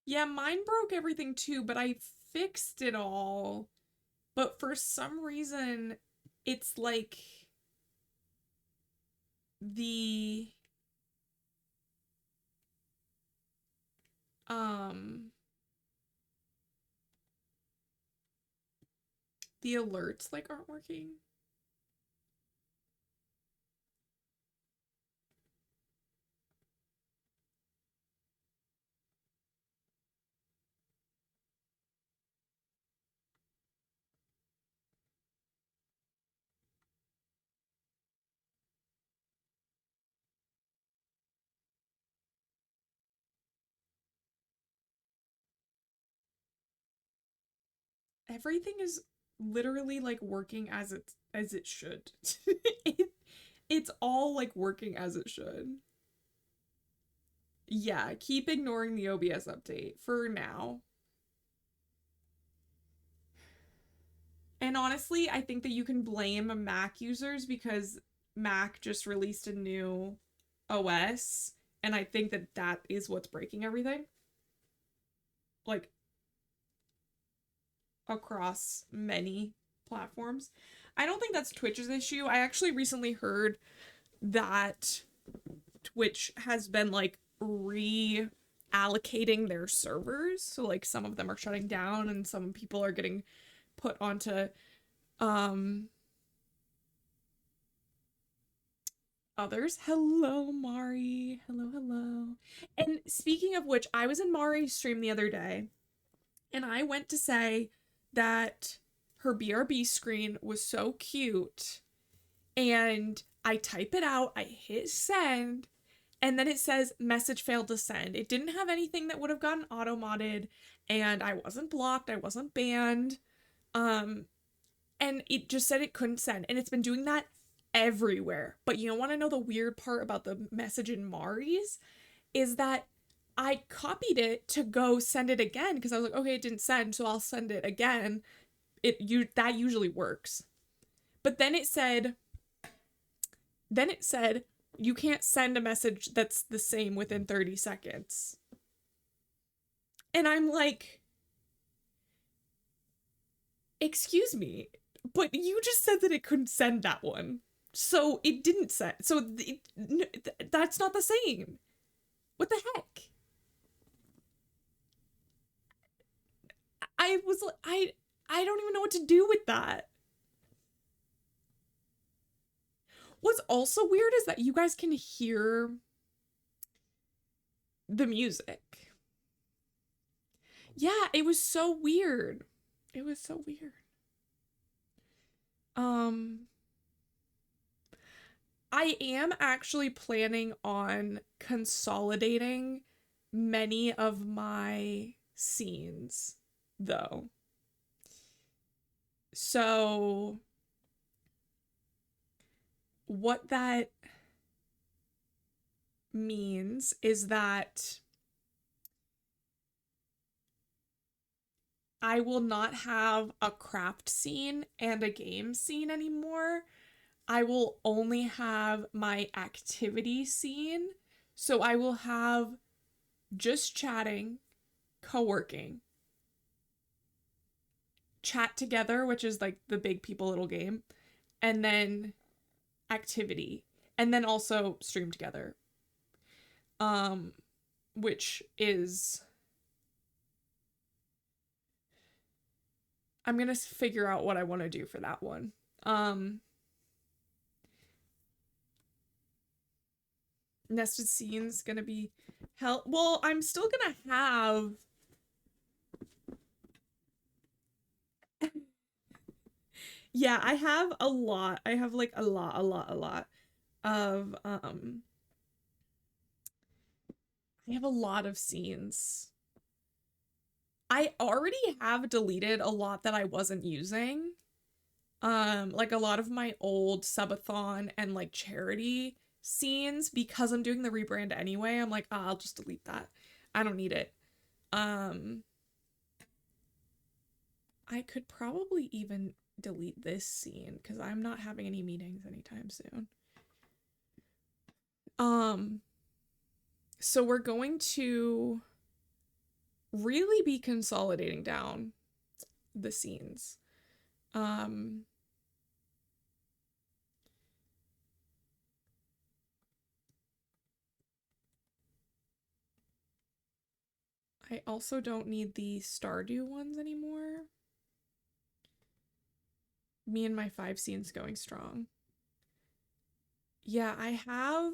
Yeah, mine broke everything too, but I fixed it all. But for some reason, it's like the um the alerts like aren't working. Everything is literally like working as it should. It's all like working as it should. Yeah, keep ignoring the OBS update for now. And honestly, I think that you can blame Mac users because Mac just released a new OS, and I think that that is what's breaking everything. Like across many platforms. I don't think that's Twitch's issue. I actually recently heard that Twitch has been like reallocating their servers. So like some of them are shutting down and some people are getting put onto others. Hello, Mari. Hello, hello. And speaking of which, I was in Mari's stream the other day and I went to say that her BRB screen was so cute. And I type it out, I hit send, and then it says message failed to send. It didn't have anything that would have gotten auto-modded, and I wasn't blocked, I wasn't banned. And it just said it couldn't send. And it's been doing that everywhere. But you want to know the weird part about the message in Mari's? Is that I copied it to go send it again because I was like, okay, it didn't send, so I'll send it again. That usually works. But then it said you can't send a message that's the same within 30 seconds. And I'm like, excuse me, but you just said that it couldn't send that one. So it didn't send. So that's not the same. What the heck? I don't even know what to do with that. What's also weird is that you guys can hear the music. Yeah, it was so weird. It was so weird. I am actually planning on consolidating many of my scenes, though. So what that means is that I will not have a craft scene and a game scene anymore. I will only have my activity scene. So I will have just chatting, co-working, chat together, which is like the big people little game, and then activity, and then also stream together. Which is, I'm gonna figure out what I want to do for that one. Nested scenes gonna be hell. Well, I'm still gonna have yeah, I have a lot. I have like a lot of I have a lot of scenes. I already have deleted a lot that I wasn't using. Like a lot of my old subathon and like charity scenes, because I'm doing the rebrand anyway. I'm like, I'll just delete that. I don't need it. I could probably even delete this scene because I'm not having any meetings anytime soon. So we're going to really be consolidating down the scenes. I also don't need the Stardew ones anymore. Me and my 5 scenes going strong. Yeah, I have,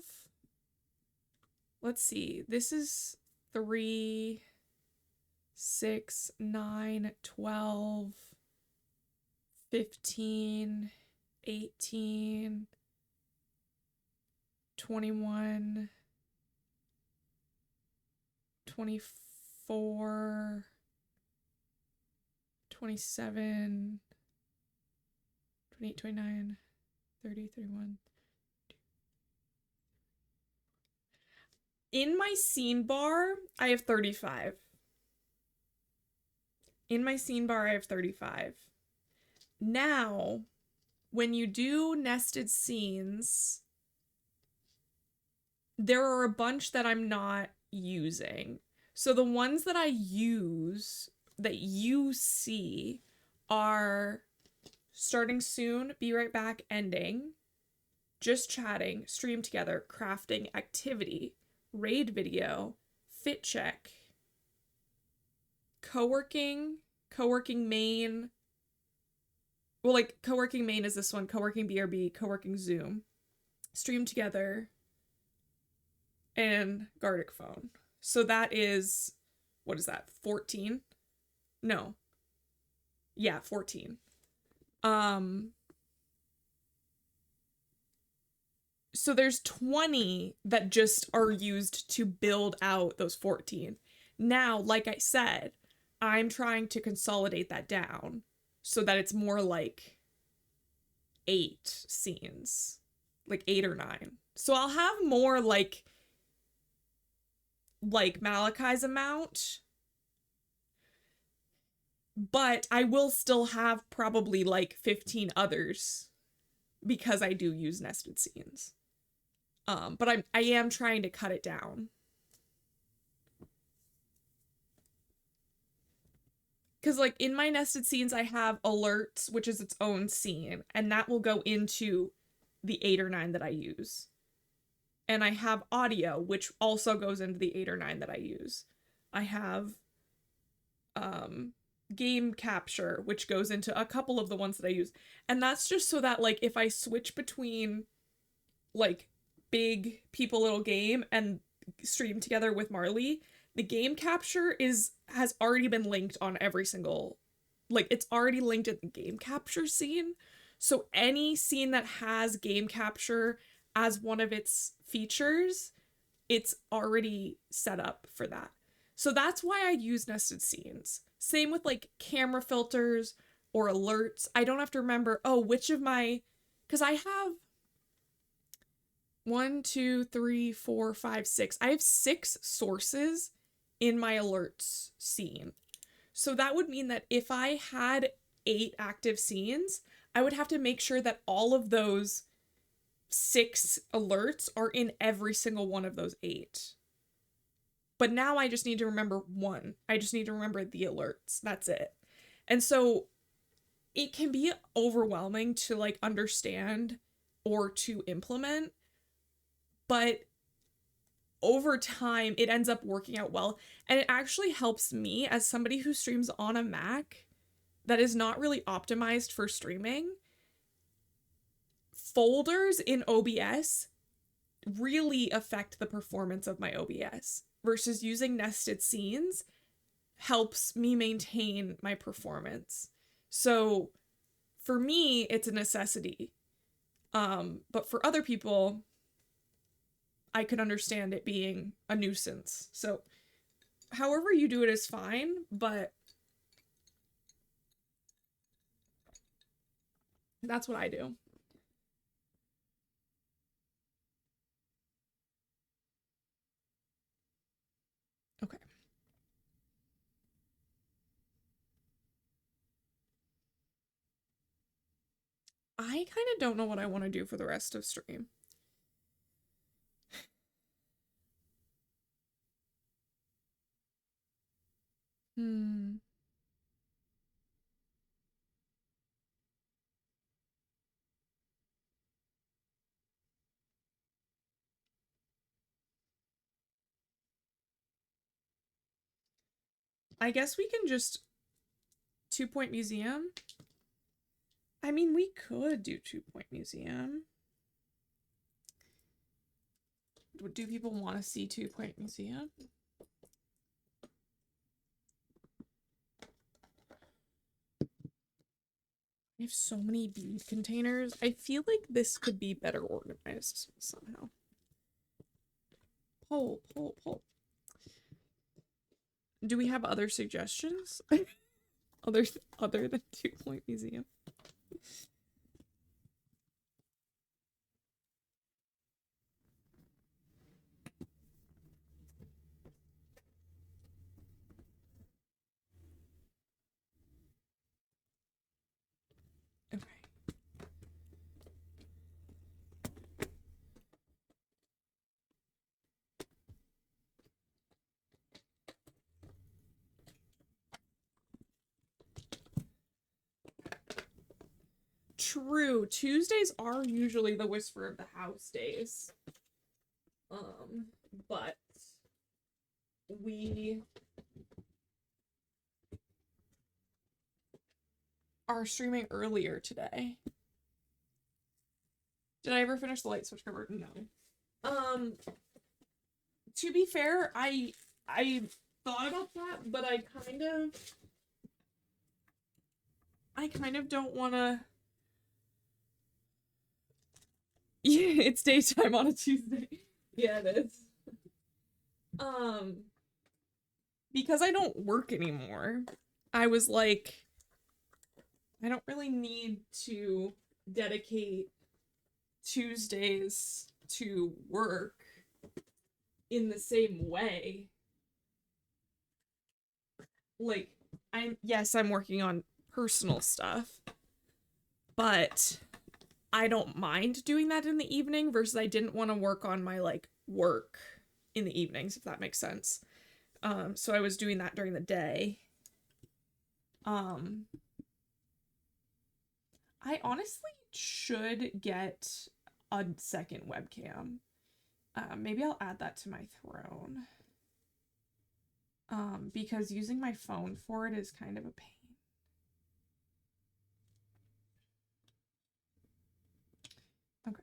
let's see, this is 3, 6, 9, 12, 15, 18, 21, 24, 27, 28, 29, 30, 31. In my scene bar, I have 35. In my scene bar, I have 35. Now, when you do nested scenes, there are a bunch that I'm not using. So the ones that I use, that you see, are starting soon, be right back, ending, just chatting, stream together, crafting, activity, raid video, fit check, co-working main. Well, like co-working main is this one, co-working BRB, co-working Zoom, stream together, and Gartic phone. So that is, what is that, 14? No. Yeah, 14. Um, so there's 20 that just are used to build out those 14. Now, like I said, I'm trying to consolidate that down so that it's more like 8 scenes, like 8 or 9. So I'll have more like Malachi's amount, but I will still have probably like 15 others because I do use nested scenes. But I am trying to cut it down. Because like in my nested scenes, I have alerts, which is its own scene, and that will go into the 8 or 9 that I use. And I have audio, which also goes into the 8 or 9 that I use. I have game capture, which goes into a couple of the ones that I use. And that's just so that like if I switch between like big people little game and stream together with Marley, the game capture has already been linked on every single, like it's already linked in the game capture scene. So any scene that has game capture as one of its features, it's already set up for that. So that's why I use nested scenes. Same with like camera filters or alerts. I don't have to remember, oh, which of my, because I have 1, 2, 3, 4, 5, 6. I have 6 sources in my alerts scene. So that would mean that if I had 8 active scenes, I would have to make sure that all of those 6 alerts are in every single one of those 8. But now I just need to remember 1. I just need to remember the alerts. That's it. And so it can be overwhelming to like understand or to implement, but over time it ends up working out well. And it actually helps me as somebody who streams on a Mac that is not really optimized for streaming. Folders in OBS really affect the performance of my OBS versus using nested scenes helps me maintain my performance. So for me, it's a necessity. But for other people, I could understand it being a nuisance. So however you do it is fine, but that's what I do. Okay. I kind of don't know what I want to do for the rest of stream. I guess we can just 2-point museum. I mean, we could do 2-point museum. Do people want to see 2-point museum? I have so many bead containers. I feel like this could be better organized somehow. Poll. Do we have other suggestions? other than 2-point museum? Okay. True. Tuesdays are usually the Whisper of the House days. But we are streaming earlier today. Did I ever finish the light switch cover? No. To be fair, I thought about that, but I kind of don't want to Yeah, it's daytime on a Tuesday. Yeah, it is. Um, because I don't work anymore, I was like, I don't really need to dedicate Tuesdays to work in the same way. Like, I'm working on personal stuff, but I don't mind doing that in the evening versus I didn't want to work on my like work in the evenings, if that makes sense. So I was doing that during the day. Um, I honestly should get a second webcam. Maybe I'll add that to my throne. Because using my phone for it is kind of a pain. Okay.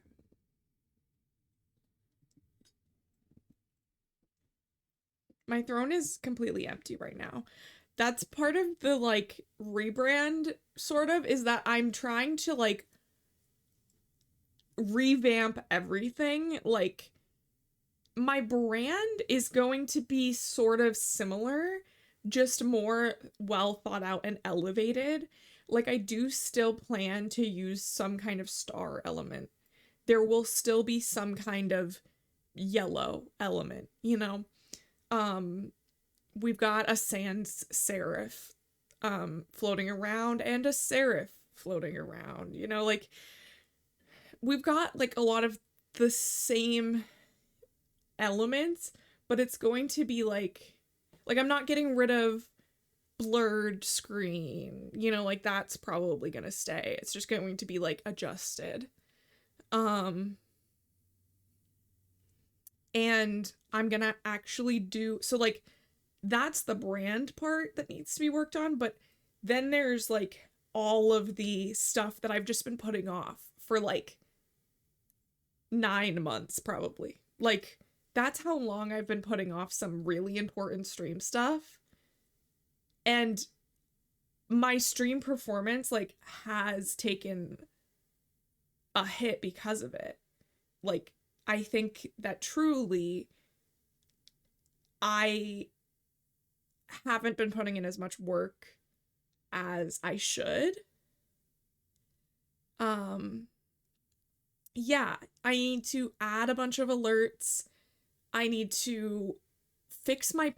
My throne is completely empty right now. That's part of the like rebrand sort of is that I'm trying to like revamp everything. Like my brand is going to be sort of similar, just more well thought out and elevated. Like I do still plan to use some kind of star element. There will still be some kind of yellow element, you know? Um we've got a sans serif floating around and a serif floating around, you know, like we've got like a lot of the same elements, but it's going to be like I'm not getting rid of blurred screen, you know, like that's probably going to stay. It's just going to be like adjusted. Um and I'm going to actually do so like that's the brand part that needs to be worked on, but then there's like all of the stuff that I've just been putting off for like 9 months probably. Like that's how long I've been putting off some really important stream stuff. And my stream performance like has taken a hit because of it. Like I think that truly I haven't been putting in as much work as I should. Um yeah, I need to add a bunch of alerts. I need to fix my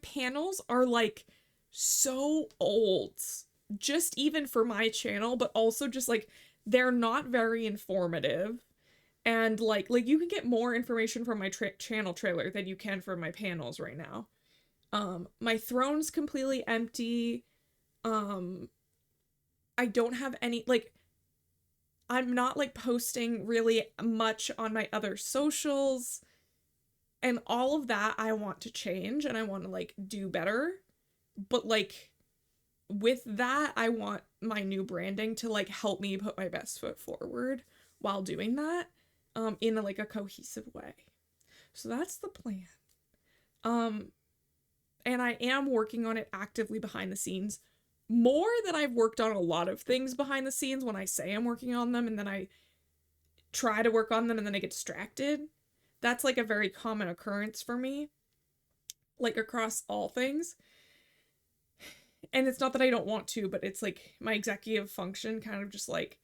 panels are like so old. Just even for my channel, but also just like they're not very informative. And like you can get more information from my channel trailer than you can from my panels right now. My throne's completely empty. Um I don't have any like I'm not like posting really much on my other socials, and all of that I want to change and I want to like do better. But like with that, I want my new branding to like help me put my best foot forward while doing that in like a cohesive way. So that's the plan. Um and I am working on it actively behind the scenes more than I've worked on a lot of things behind the scenes when I say I'm working on them and then I try to work on them and then I get distracted. That's like a very common occurrence for me, like across all things. And it's not that I don't want to, but it's like my executive function kind of just like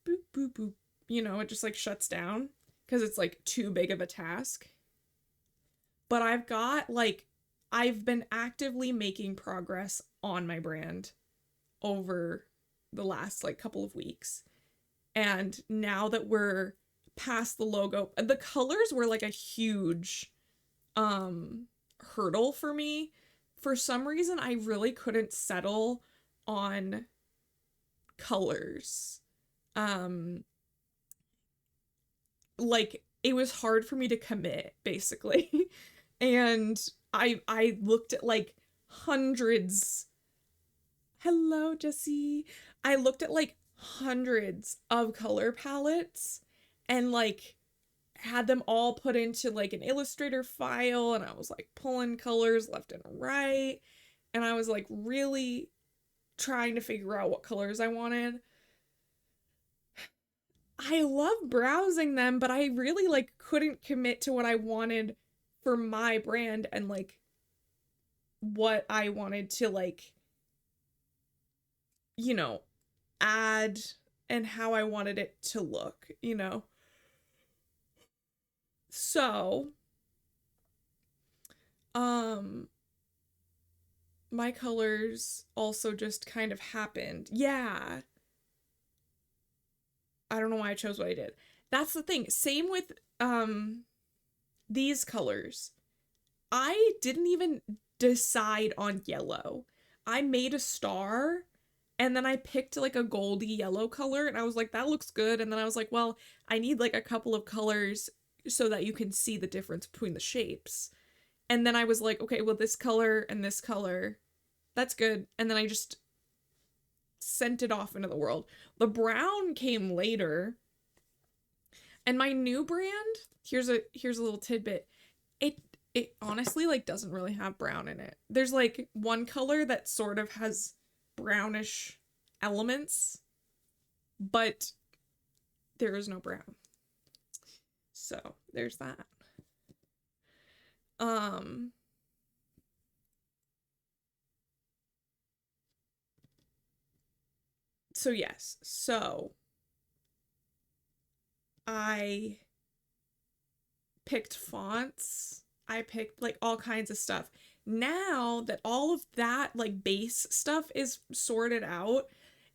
boop, boop, boop. You know, it just like shuts down because it's like too big of a task. But I've been actively making progress on my brand over the last like couple of weeks. And now that we're past the logo, the colors were like a huge hurdle for me. For some reason, I really couldn't settle on colors. Um like it was hard for me to commit basically. And I looked at like hundreds. Hello, Jesse. I looked at like hundreds of color palettes and like had them all put into like an Illustrator file, and I was like pulling colors left and right, and I was like really trying to figure out what colors I wanted. I love browsing them, but I really like couldn't commit to what I wanted for my brand and like what I wanted to like, you know, add and how I wanted it to look, you know. So, um my colors also just kind of happened. Yeah. I don't know why I chose what I did. That's the thing. Same with these colors. I didn't even decide on yellow. I made a star and then I picked like a goldy yellow color and I was like, that looks good. And then I was like, well, I need like a couple of colors so that you can see the difference between the shapes. And then I was like, okay, well, this color and this color, that's good. And then I just sent it off into the world. The brown came later. And my new brand, here's a little tidbit. It honestly like doesn't really have brown in it. There's like one color that sort of has brownish elements, but there is no brown. So, there's that. So yes. So I picked fonts. I picked like all kinds of stuff. Now that all of that like base stuff is sorted out,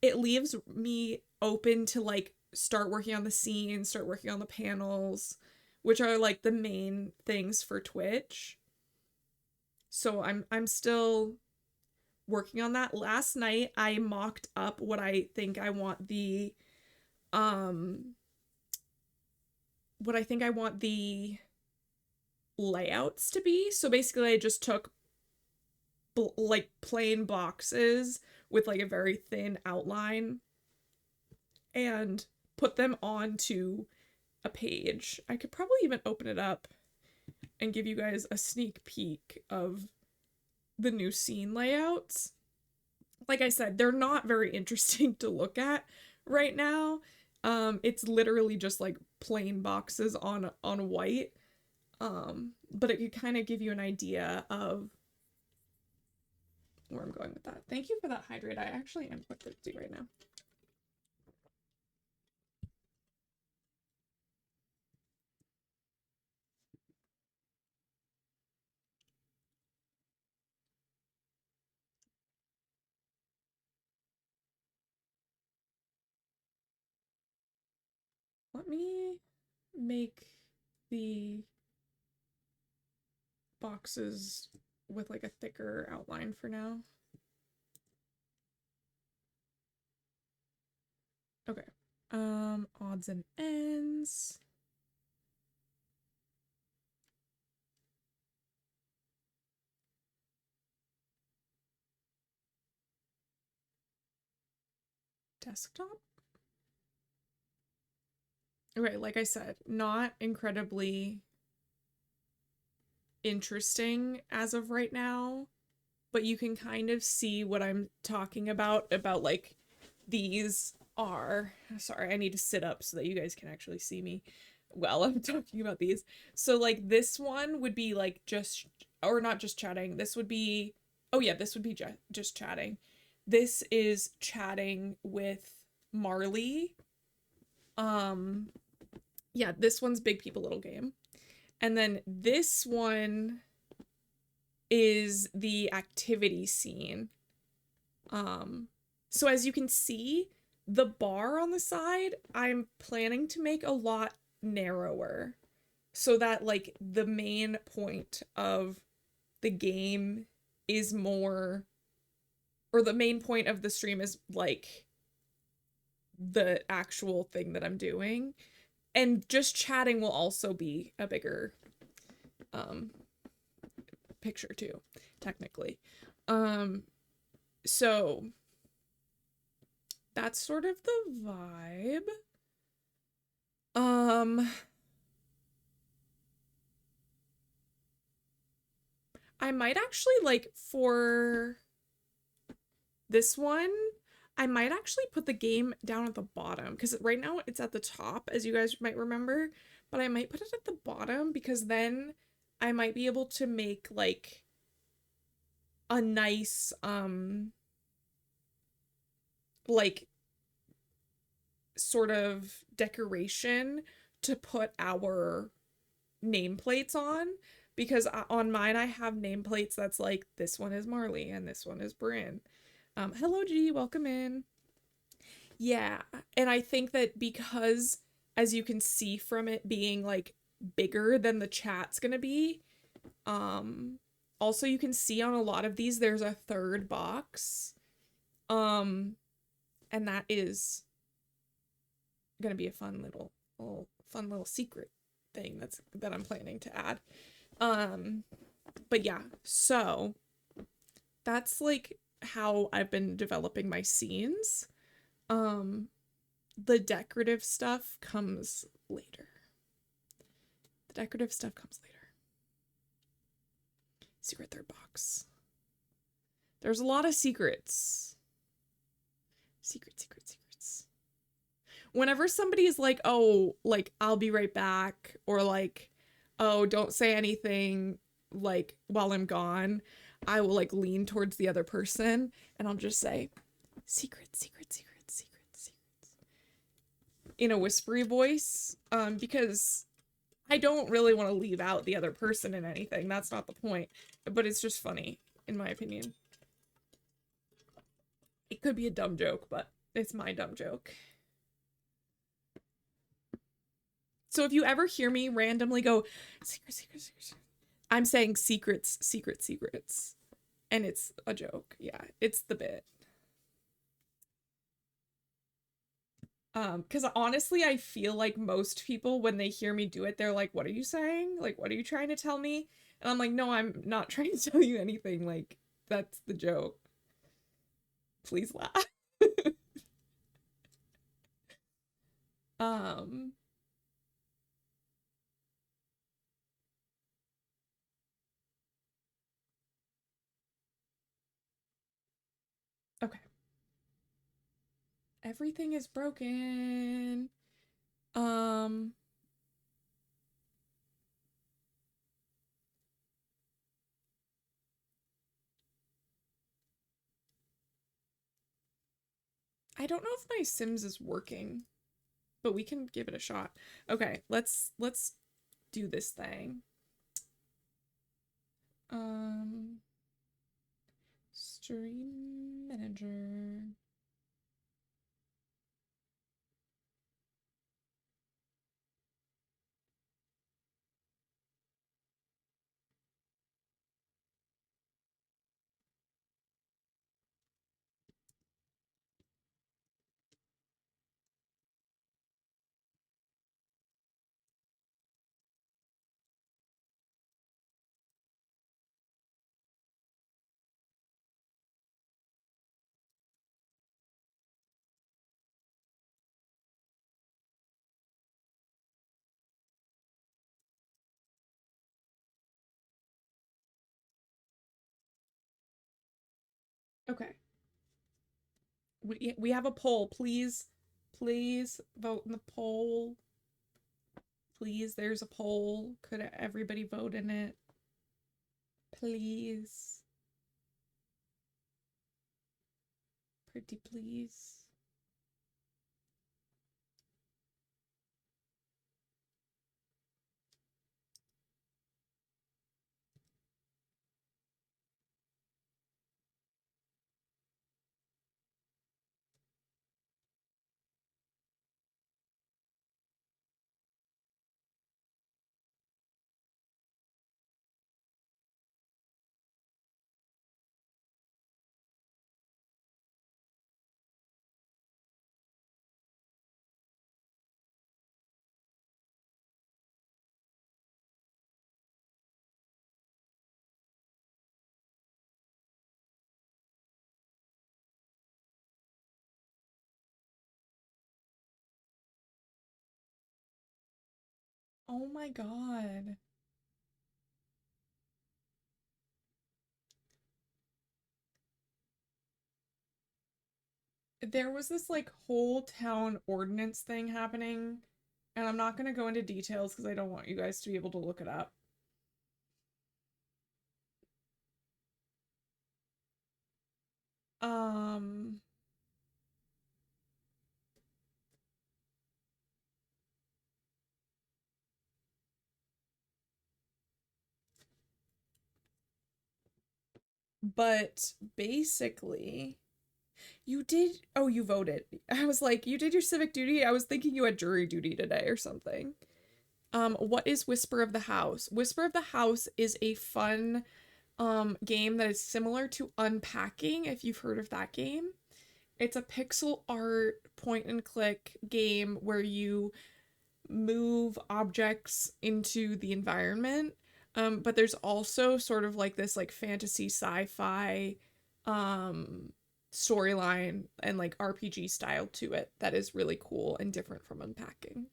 it leaves me open to like start working on the scenes, start working on the panels, which are like the main things for Twitch. So I'm still working on that. Last night I mocked up what I think I want the um what I think I want the layouts to be. So basically I just took like plain boxes with like a very thin outline and put them onto a page. I could probably even open it up and give you guys a sneak peek of the new scene layouts. Like I said, they're not very interesting to look at right now. It's literally just like plain boxes on white. But it could kind of give you an idea of where I'm going with that. Thank you for that hydrate. I actually am quite thirsty right now. Let me make the boxes with like a thicker outline for now. Okay. Odds and ends. Desktop? Okay, like I said, not incredibly interesting as of right now, but you can kind of see what I'm talking about like these are. Sorry, I need to sit up so that you guys can actually see me while I'm talking about these. So like this one would be like just, or not just chatting. This would be, oh yeah, this would be just chatting. This is chatting with Marley. Yeah, this one's Big People Little Game. And then this one is the activity scene. So as you can see, the bar on the side, I'm planning to make a lot narrower so that like the main point of the game is more, or the main point of the stream is like the actual thing that I'm doing. And just chatting will also be a bigger picture too, technically. So that's sort of the vibe. I might actually like for this one, I might actually put the game down at the bottom because right now it's at the top, as you guys might remember, but I might put it at the bottom because then I might be able to make like a nice like sort of decoration to put our nameplates on, because on mine I have nameplates that's like this one is Marley and this one is Bryn. Hello G, welcome in. Yeah, and I think that because, as you can see from it being like bigger than the chat's gonna be, um also you can see on a lot of these there's a third box. Um and that is gonna be a fun little secret thing that I'm planning to add. Um but yeah, so that's like how I've been developing my scenes. Um the decorative stuff comes later. The decorative stuff comes later. Secret third box. There's a lot of secrets. Secrets. Whenever somebody is like, oh, like, I'll be right back, or like, oh, don't say anything, like, while I'm gone, I will like lean towards the other person and I'll just say, secrets, in a whispery voice, because I don't really want to leave out the other person in anything. That's not the point. But it's just funny, in my opinion. It could be a dumb joke, but it's my dumb joke. So if you ever hear me randomly go, secrets, I'm saying secrets. And it's a joke. Yeah, it's the bit. Because honestly, I feel like most people, when they hear me do it, they're like, what are you saying? Like, what are you trying to tell me? And I'm like, no, I'm not trying to tell you anything. Like, that's the joke. Please laugh. Um, okay. Everything is broken. Um, I don't know if my Sims is working, but we can give it a shot. Okay, let's do this thing. Um, Stream manager. Okay. We have a poll. Please vote in the poll. Please, there's a poll. Could everybody vote in it? Please. Pretty please. Oh my god. There was this like whole town ordinance thing happening, and I'm not going to go into details because I don't want you guys to be able to look it up. Um, but basically, you did. Oh, you voted. I was like, you did your civic duty. I was thinking you had jury duty today or something. What is Whisper of the House? Whisper of the House is a fun game that is similar to Unpacking, if you've heard of that game. It's a pixel art point and click game where you move objects into the environment. But there's also sort of like this like fantasy sci-fi um storyline and like RPG style to it that is really cool and different from Unpacking.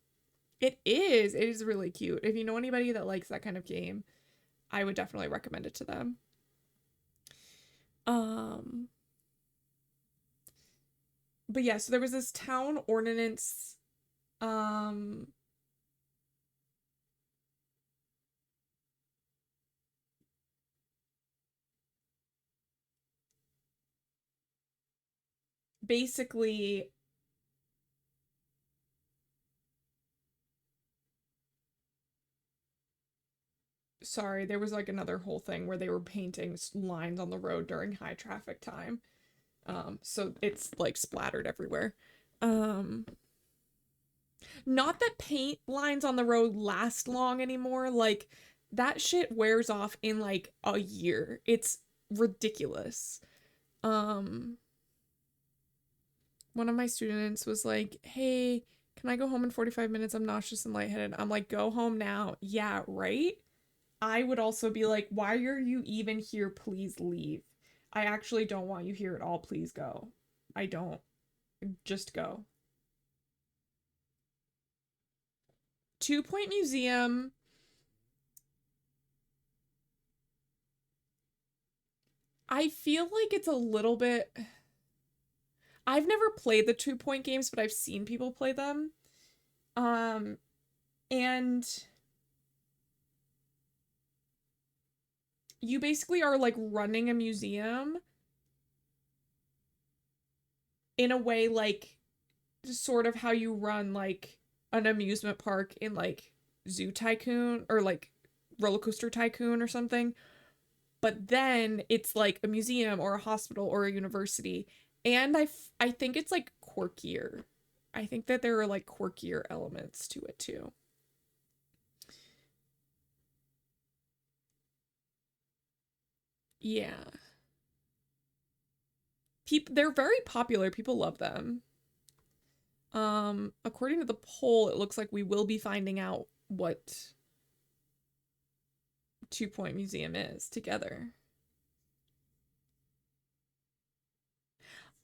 It is. It is really cute. If you know anybody that likes that kind of game, I would definitely recommend it to them. Um but yeah, so there was this town ordinance um basically sorry, there was like another whole thing where they were painting lines on the road during high traffic time. So it's like splattered everywhere. Um, Not that paint lines on the road last long anymore. Like that shit wears off in like a year. It's ridiculous. Um, One of my students was like, "Hey, can I go home in 45 minutes? I'm nauseous and lightheaded." I'm like, "Go home now." Yeah, right? I would also be like, why are you even here? Please leave. I actually don't want you here at all. Please go. I don't. Just go. 2 Point Museum. I feel like it's a little bit. I've never played the 2 Point games, but I've seen people play them. Um, and you basically are like running a museum in a way like sort of how you run like an amusement park in like Zoo Tycoon or like Roller Coaster Tycoon or something. But then it's like a museum or a hospital or a university. And I think it's like quirkier. I think that there are like quirkier elements to it too. Yeah. They're very popular. People love them. According to the poll, it looks like we will be finding out what 2 Point Museum is together.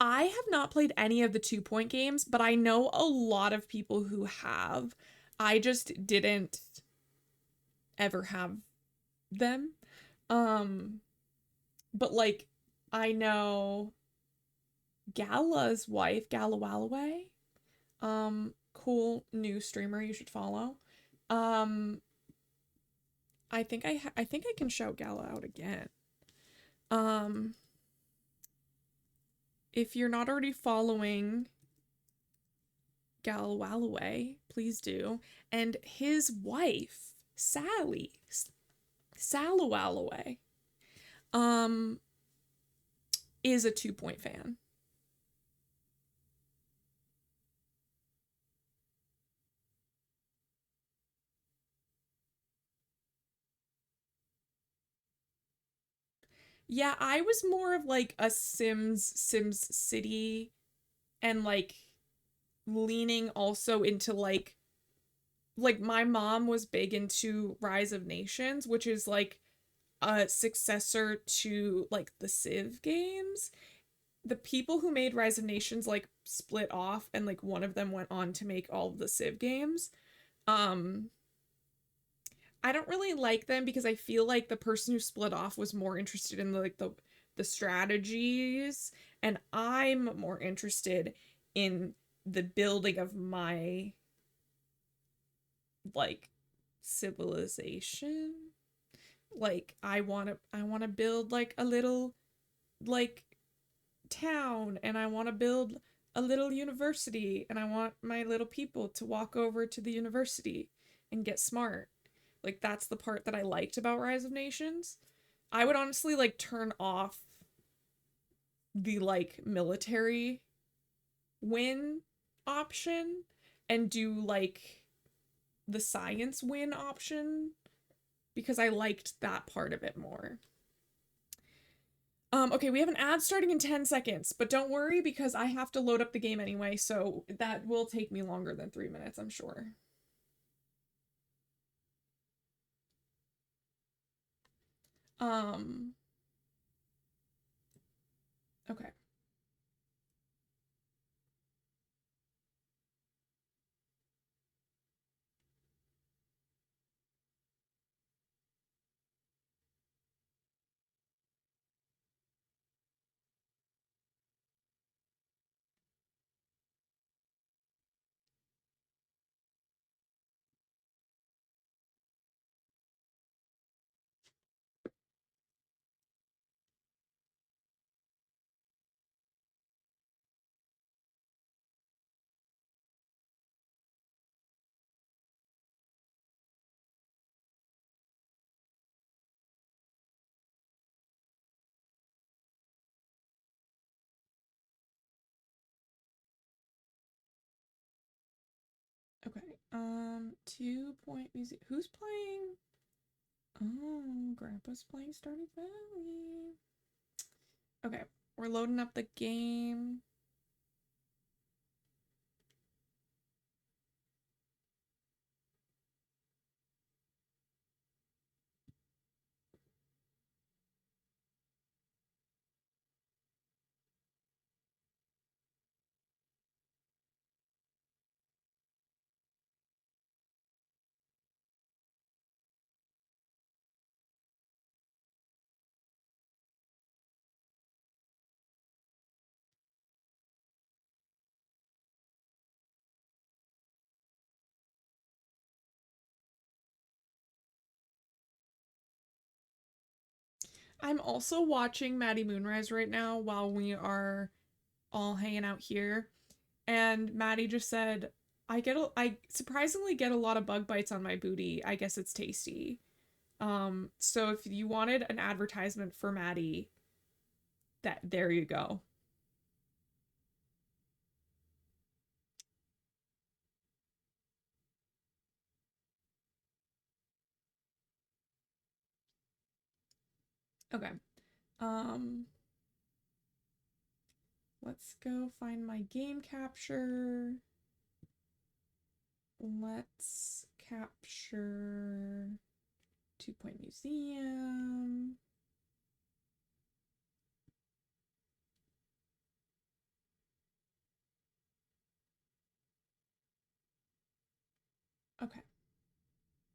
I have not played any of the 2 Point games, but I know a lot of people who have. I just didn't ever have them. Um, but like I know Gala's wife, Gala Walloway, cool new streamer you should follow. Um, I think I can shout Gala out again. Um, if you're not already following Gal Walloway, please do. And his wife, Sally Walloway, um, is a 2 Point fan. Yeah, I was more of like a Sims City and like leaning also into like my mom was big into Rise of Nations, which is like a successor to like the Civ games. The people who made Rise of Nations like split off and like one of them went on to make all of the Civ games. Um I don't really like them because I feel like the person who split off was more interested in the the strategies, and I'm more interested in the building of my like civilization. Like I want to build like a little like town, and I want to build a little university, and I want my little people to walk over to the university and get smart. Like that's the part that I liked about Rise of Nations. I would honestly like turn off the like military win option and do like the science win option because I liked that part of it more. Okay, we have an ad starting in 10 seconds, but don't worry because I have to load up the game anyway, so that will take me longer than 3 minutes, I'm sure. Okay. Okay. 2 Point Music. Who's playing? Oh, Grandpa's playing Stardew Valley. Okay, we're loading up the game. I'm also watching Maddie Moonrise right now while we are all hanging out here. And Maddie just said, I surprisingly get a lot of bug bites on my booty. I guess it's tasty. So if you wanted an advertisement for Maddie, that there you go. Okay. Um let's go find my game capture. Let's capture 2 Point Museum. Okay.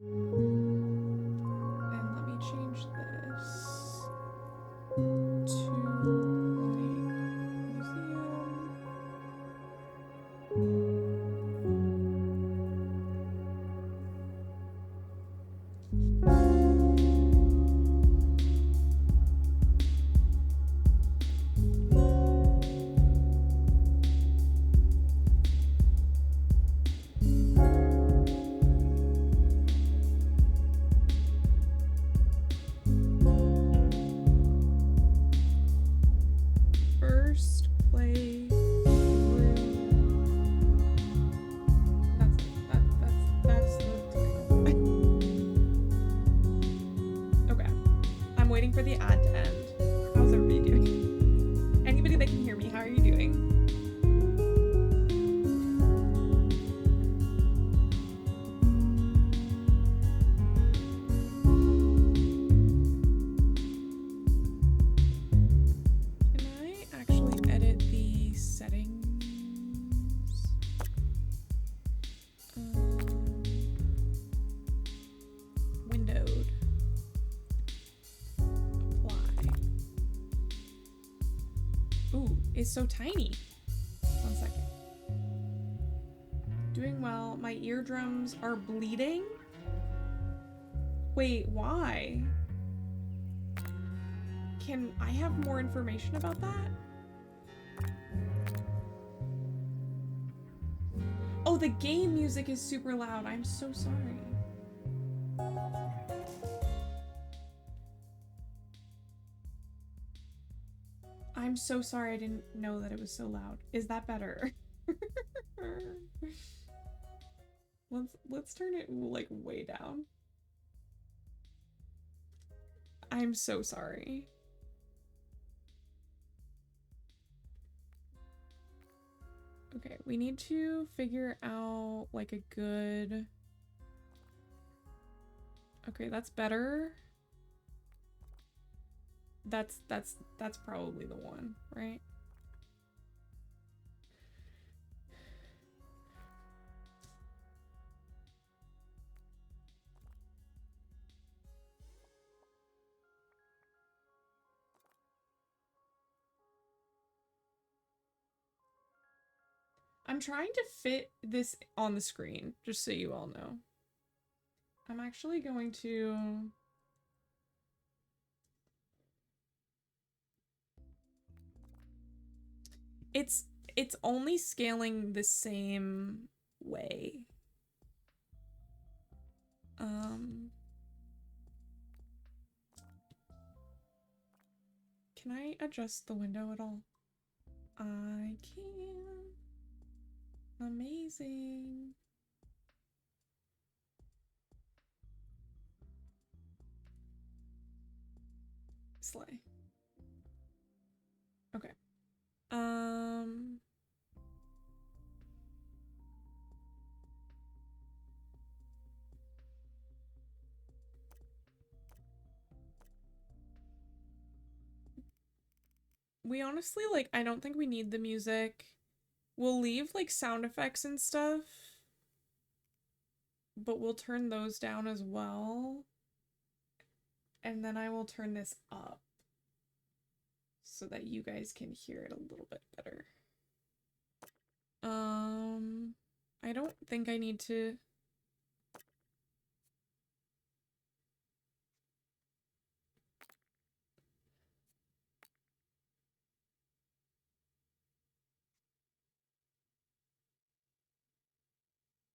And let me change this to like museum. is so tiny. 1 second. Doing well. My eardrums are bleeding. Wait, why? Can I have more information about that? Oh, the game music is super loud. I'm so sorry. I'm so sorry. I didn't know that it was so loud. Is that better? Let's turn it like way down. I'm so sorry. Okay, we need to figure out like a good... Okay, that's better. That's probably the one, right? I'm trying to fit this on the screen, just so you all know. I'm actually going to... It's only scaling the same way. Can I adjust the window at all? I can. Amazing. Slay. Okay. We honestly, like, I don't think we need the music. We'll leave, like, sound effects and stuff. But we'll turn those down as well. And then I will turn this up so that you guys can hear it a little bit better. I don't think I need to...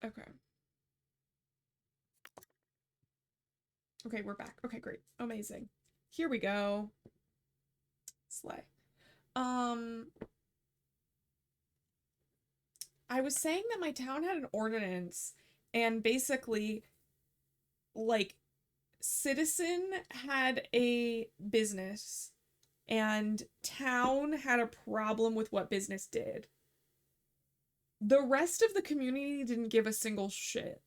Okay. Okay, we're back. Okay, great. Amazing. Here we go. Slay. I was saying that my town had an ordinance, and basically, like, Citizen had a business, and town had a problem with what business did. The rest of the community didn't give a single shit.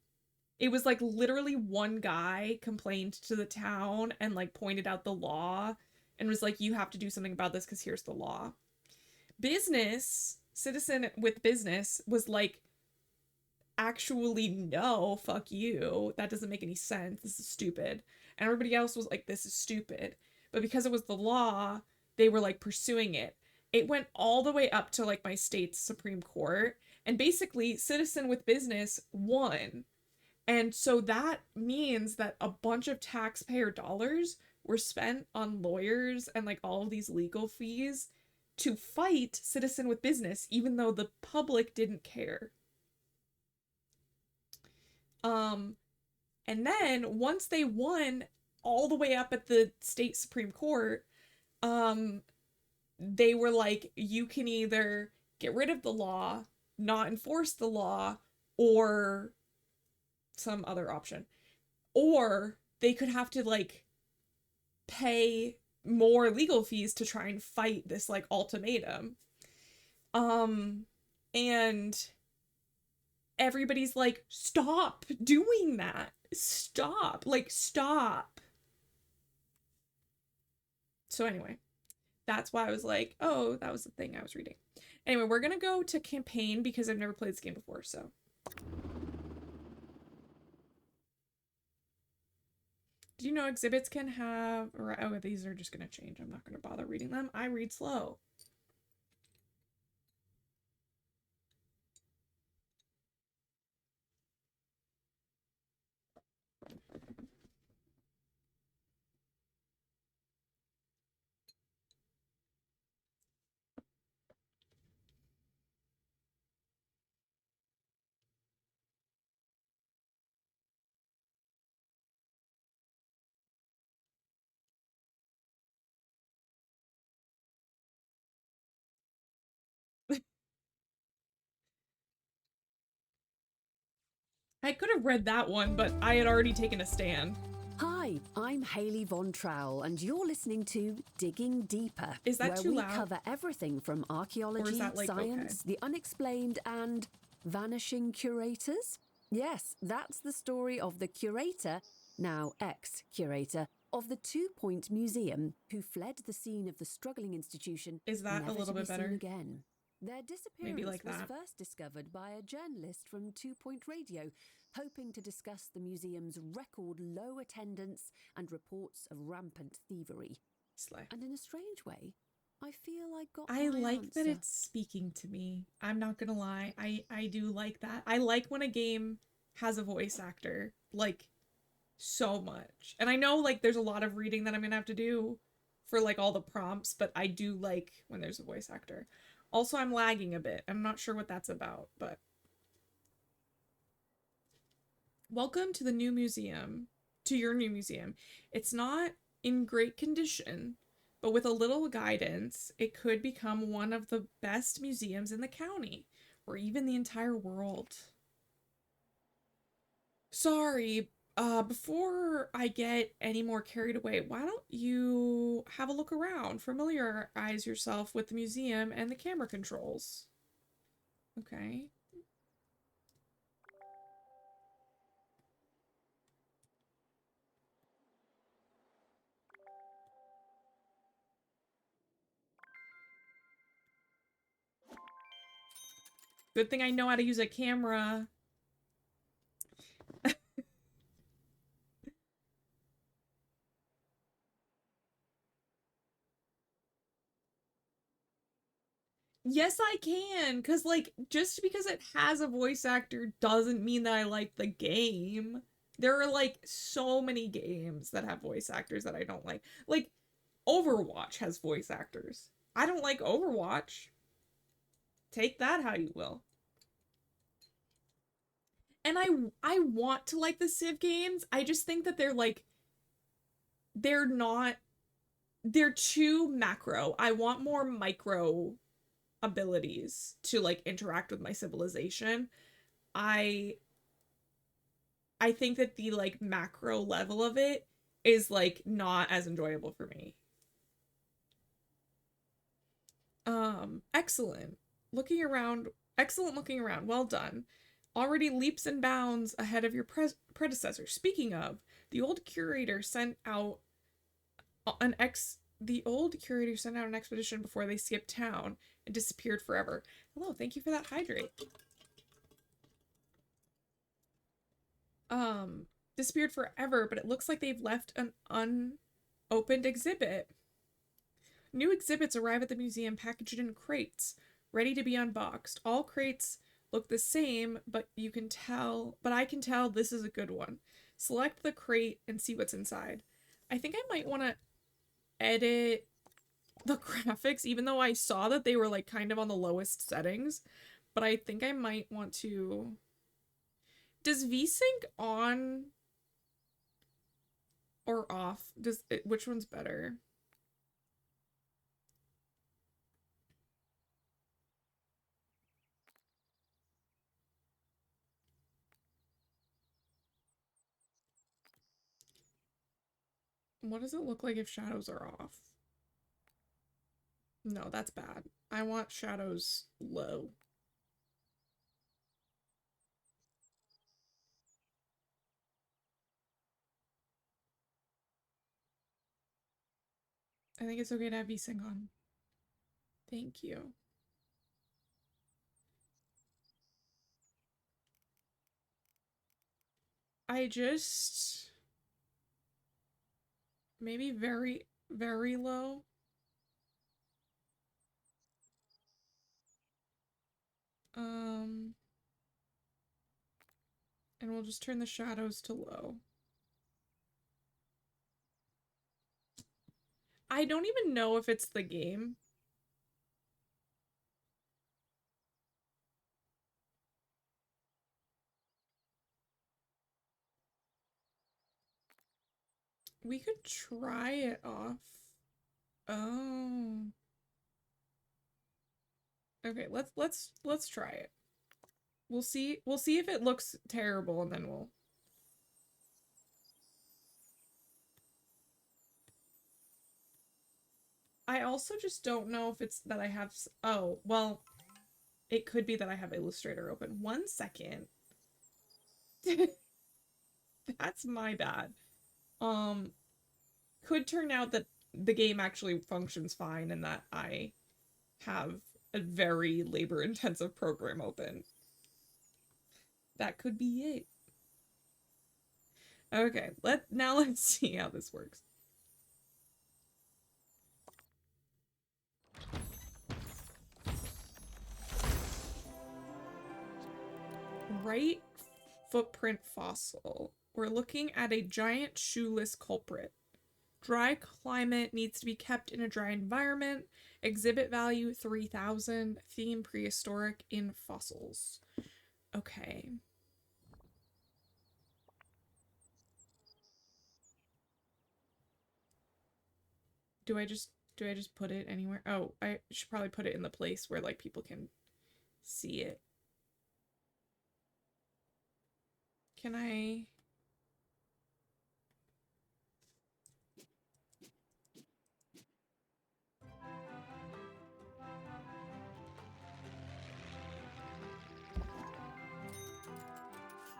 It was like literally one guy complained to the town and like pointed out the law and was like, you have to do something about this because here's the law. Business, Citizen with business was like, actually, no, fuck you. That doesn't make any sense. This is stupid. And everybody else was like, this is stupid. But because it was the law, they were like pursuing it. It went all the way up to like my state's Supreme Court. And basically, Citizen with business won. And so that means that a bunch of taxpayer dollars were spent on lawyers and like all of these legal fees to fight Citizen with business, even though the public didn't care. And then once they won all the way up at the state Supreme Court, they were like, you can either get rid of the law, not enforce the law, or some other option. Or they could have to like pay more legal fees to try and fight this like ultimatum. And everybody's like, stop doing that. Stop. Like, stop. So anyway, that's why I was like, oh, that was the thing I was reading. Anyway, we're gonna go to campaign because I've never played this game before, so. Do you know exhibits can have... Oh, these are just gonna change. I'm not gonna bother reading them. I read slow. I could have read that one, but I had already taken a stand. Hi, I'm Hayley Von Trowell, and you're listening to Digging Deeper, Is that where too we loud? cover everything from archaeology, that, like, science, the unexplained, and vanishing curators. Yes, that's the story of the curator, now ex-curator, of the 2 Point Museum, who fled the scene of the struggling institution, Is that a never little to be bit seen better? again. Their Maybe disappearance like was that. first discovered by a journalist from 2 Point Radio, hoping to discuss the museum's record low attendance and reports of rampant thievery. Slay. And in a strange way, I feel I got I my like answer. that it's speaking to me. I'm not gonna lie. I do like that. I like when a game has a voice actor. Like, so much. And I know, like, there's a lot of reading that I'm gonna have to do for, like, all the prompts, but I do like when there's a voice actor. Also, I'm lagging a bit. I'm not sure what that's about, but welcome to the new museum, to your new museum. It's not in great condition, but with a little guidance, it could become one of the best museums in the county, or even the entire world. Sorry, before I get any more carried away, why don't you have a look around, familiarize yourself with the museum and the camera controls? Okay. Good thing I know how to use a camera. Yes, I can, because, like, just because it has a voice actor doesn't mean that I like the game. There are, like, so many games that have voice actors that I don't like. Like, Overwatch has voice actors. I don't like Overwatch. Take that how you will. And I want to like the Civ games. I just think that they're, like, they're not, they're too macro. I want more micro abilities to, like, interact with my civilization. I I think that the, like, macro level of it is, like, not as enjoyable for me. Excellent. Looking around, excellent looking around. Well done. Already leaps and bounds ahead of your predecessor. Speaking of, the old curator sent out the old curator sent out an expedition before they skipped town and disappeared forever. Hello, thank you for that hydrate. Um, disappeared forever, but it looks like they've left an unopened exhibit. New exhibits arrive at the museum packaged in crates, ready to be unboxed. All crates look the same, but I can tell this is a good one. Select the crate and see what's inside. I think I might want to edit the graphics, even though I saw that they were, like, kind of on the lowest settings, but I think I might want to. Does VSync on or off? Which one's better? What does it look like if shadows are off? No, that's bad. I want shadows low. I think it's okay to have VSync on. Thank you. I just maybe very, very low. Um, and we'll just turn the shadows to low. I don't even know if it's the game. We could try it off. Oh. Okay, let's try it. We'll see if it looks terrible, and then we'll... I also just don't know if it's that I have... Oh, well, it could be that I have Illustrator open. 1 second. That's my bad. Could turn out that the game actually functions fine and that I have a very labor-intensive program open. That could be it. Okay, let's see how this works. Right footprint fossil. We're looking at a giant shoeless culprit. Dry climate needs to be kept in a dry environment. Exhibit value 3000. Theme prehistoric in fossils. Okay. Do I just put it anywhere? Oh, I should probably put it in the place where like people can see it. Can I...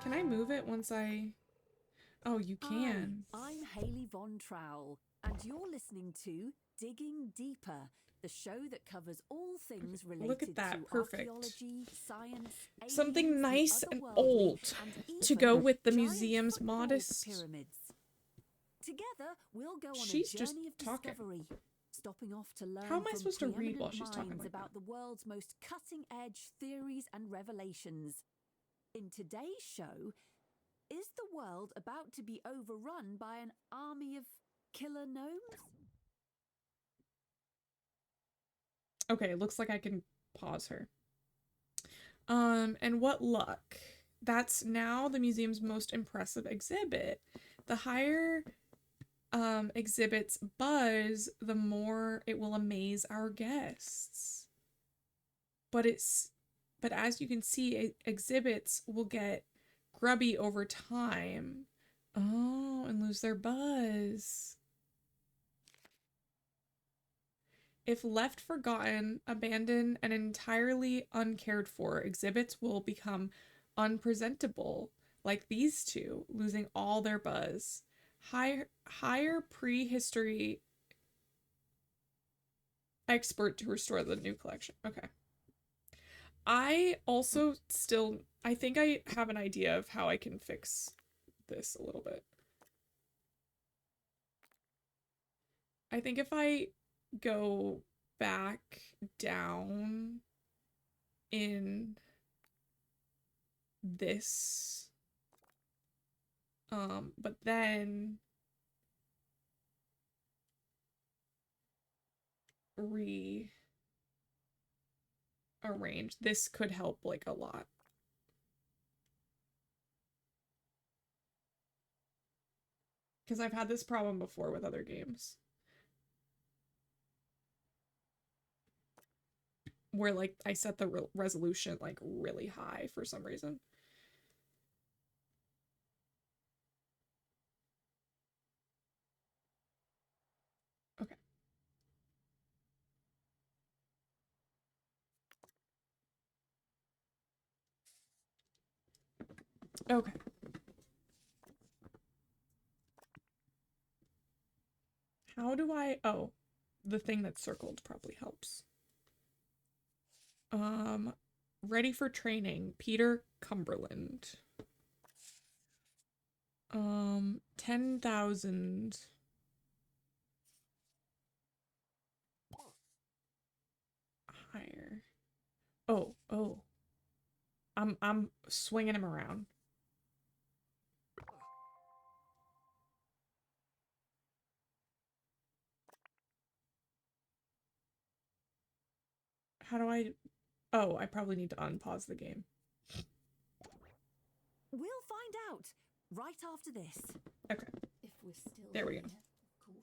Can I move it once I... Oh, you can. Hi, I'm Hayley Von Trowell, and you're listening to Digging Deeper, the show that covers all things related Look at that. to Perfect. archaeology, science, Something aliens, nice the and otherworldly, old and to even go with the giant museum's football modest... pyramids. Together, we'll go on She's a just journey of talking. discovery, stopping off to learn How am I from supposed to read while preeminent she's talking minds like about that? the world's most cutting-edge theories and revelations. In today's show, is the world about to be overrun by an army of killer gnomes? Okay, looks like I can pause her. And what luck. That's now the museum's most impressive exhibit. The higher exhibits buzz, the more it will amaze our guests. But as you can see, exhibits will get grubby over time. Oh, and lose their buzz. If left forgotten, abandoned, and entirely uncared for, exhibits will become unpresentable, like these two, losing all their buzz. Hire prehistory expert to restore the new collection. Okay. I also still, I think I have an idea of how I can fix this a little bit. I think if I go back down in this, but then rearrange, this could help like a lot. Because I've had this problem before with other games. Where like I set the resolution like really high for some reason. Okay. Okay. How do I... Oh, the thing that's circled probably helps. Ready for training. Peter Cumberland. 10,000. Higher. Oh. I'm swinging him around. How do I... Oh, I probably need to unpause the game. We'll find out right after this. Okay. If we're still there we go. Of course.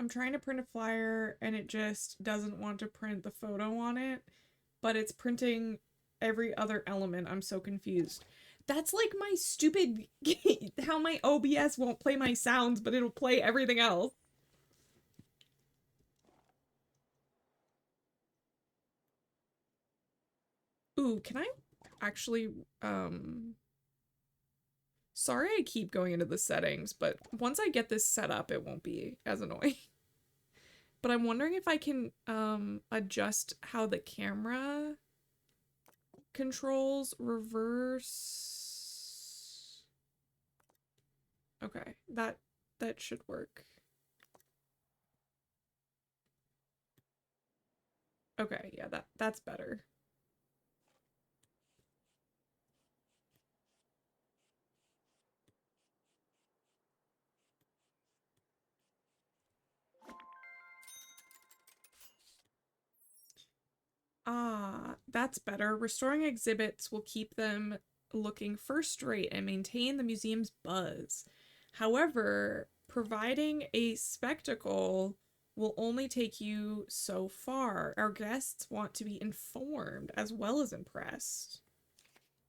I'm trying to print a flyer and it just doesn't want to print the photo on it, but it's printing every other element. I'm so confused. That's like my stupid how my OBS won't play my sounds, but it'll play everything else. Ooh, can I actually, sorry I keep going into the settings, but once I get this set up, it won't be as annoying. But I'm wondering if I can, adjust how the camera controls reverse. Okay, that should work. Okay, yeah, that's better. Ah, that's better. Restoring exhibits will keep them looking first rate and maintain the museum's buzz. However, providing a spectacle will only take you so far. Our guests want to be informed as well as impressed.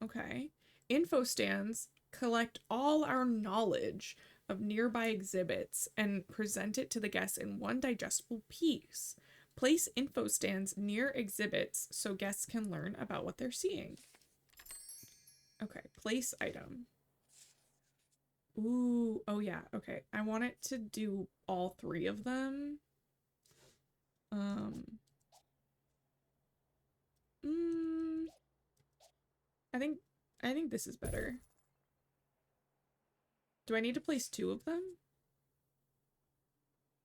Okay. Info stands collect all our knowledge of nearby exhibits and present it to the guests in one digestible piece. Place info stands near exhibits so guests can learn about what they're seeing. Okay, place item. Ooh, oh yeah, okay. I want it to do all three of them. Um, mm, I think this is better. Do I need to place two of them?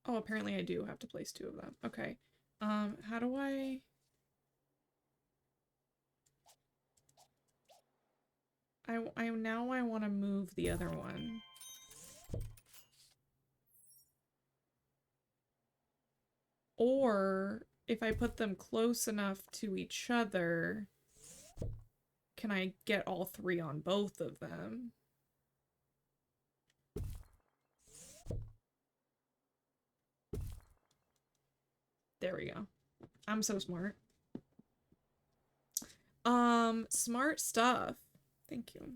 Oh, apparently I do have to place two of them. Okay. How do I now I want to move the other one. Or if I put them close enough to each other, can I get all three on both of them? There we go. I'm so smart. Smart stuff. Thank you.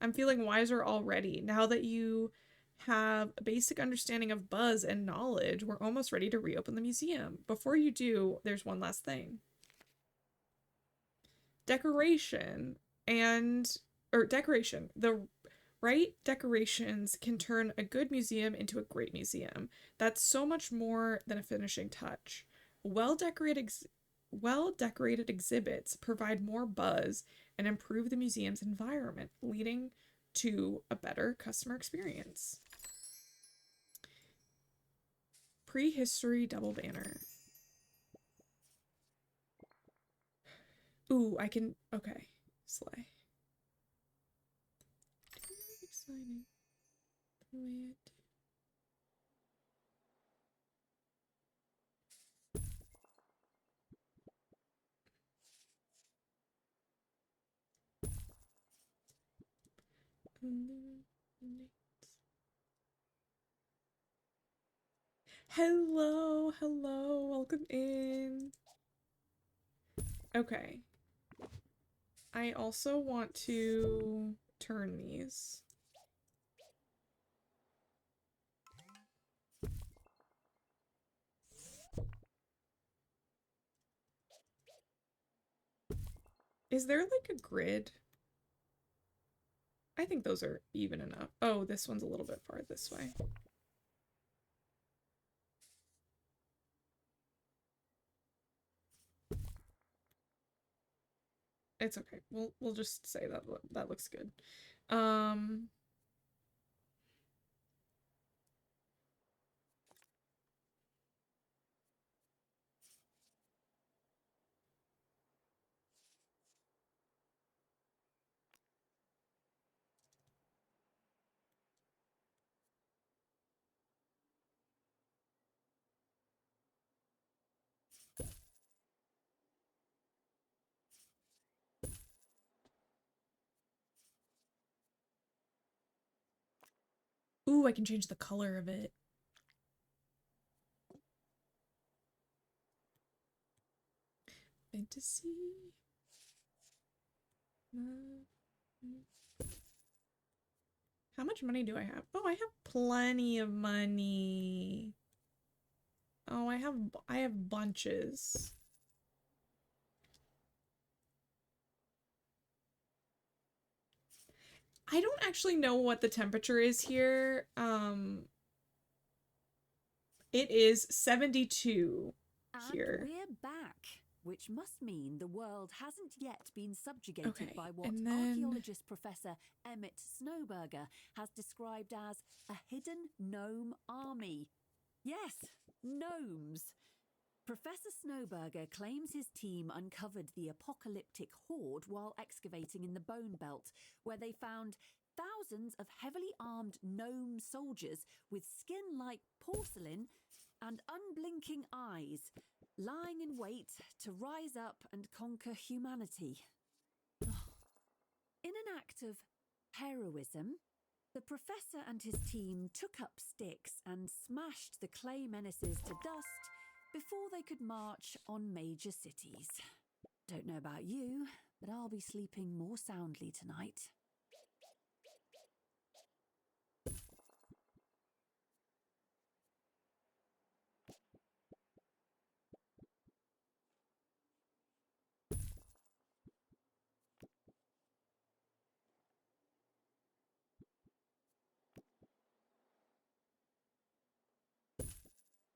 I'm feeling wiser already. Now that you have a basic understanding of buzz and knowledge, we're almost ready to reopen the museum. Before you do, there's one last thing. Decoration decoration. The right decorations can turn a good museum into a great museum. That's so much more than a finishing touch. Well-decorated exhibits provide more buzz and improve the museum's environment, leading to a better customer experience. Prehistory double banner. Ooh, I can. Okay. Slay. Exciting. Hello, hello, welcome in. Okay. I also want to turn these. Is there like a grid? I think those are even enough. Oh, this one's a little bit far this way. It's okay. We'll just say that that looks good. Ooh, I can change the color of it. Fantasy. How much money do I have? Oh, I have plenty of money. Oh, I have bunches. I don't actually know what the temperature is here. It is 72 here. And we're back, which must mean the world hasn't yet been subjugated Okay, by what and then- archaeologist Professor Emmett Snowberger has described as a hidden gnome army. Yes, gnomes. Professor Snowberger claims his team uncovered the apocalyptic horde while excavating in the Bone Belt, where they found thousands of heavily armed gnome soldiers with skin like porcelain and unblinking eyes, lying in wait to rise up and conquer humanity. In an act of heroism, the professor and his team took up sticks and smashed the clay menaces to dust before they could march on major cities. Don't know about you, but I'll be sleeping more soundly tonight.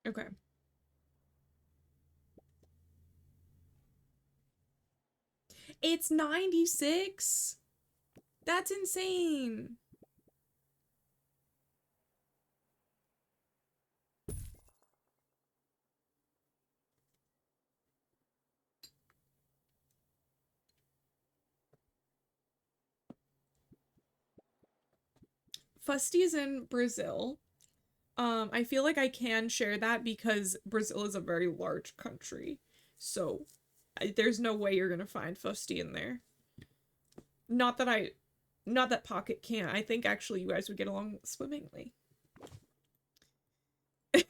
Okay. It's 96? That's insane. Fusty is in Brazil. I feel like I can share that because Brazil is a very large country. So there's no way you're gonna find Fusty in there. Not that Pocket can't. I think actually you guys would get along swimmingly. But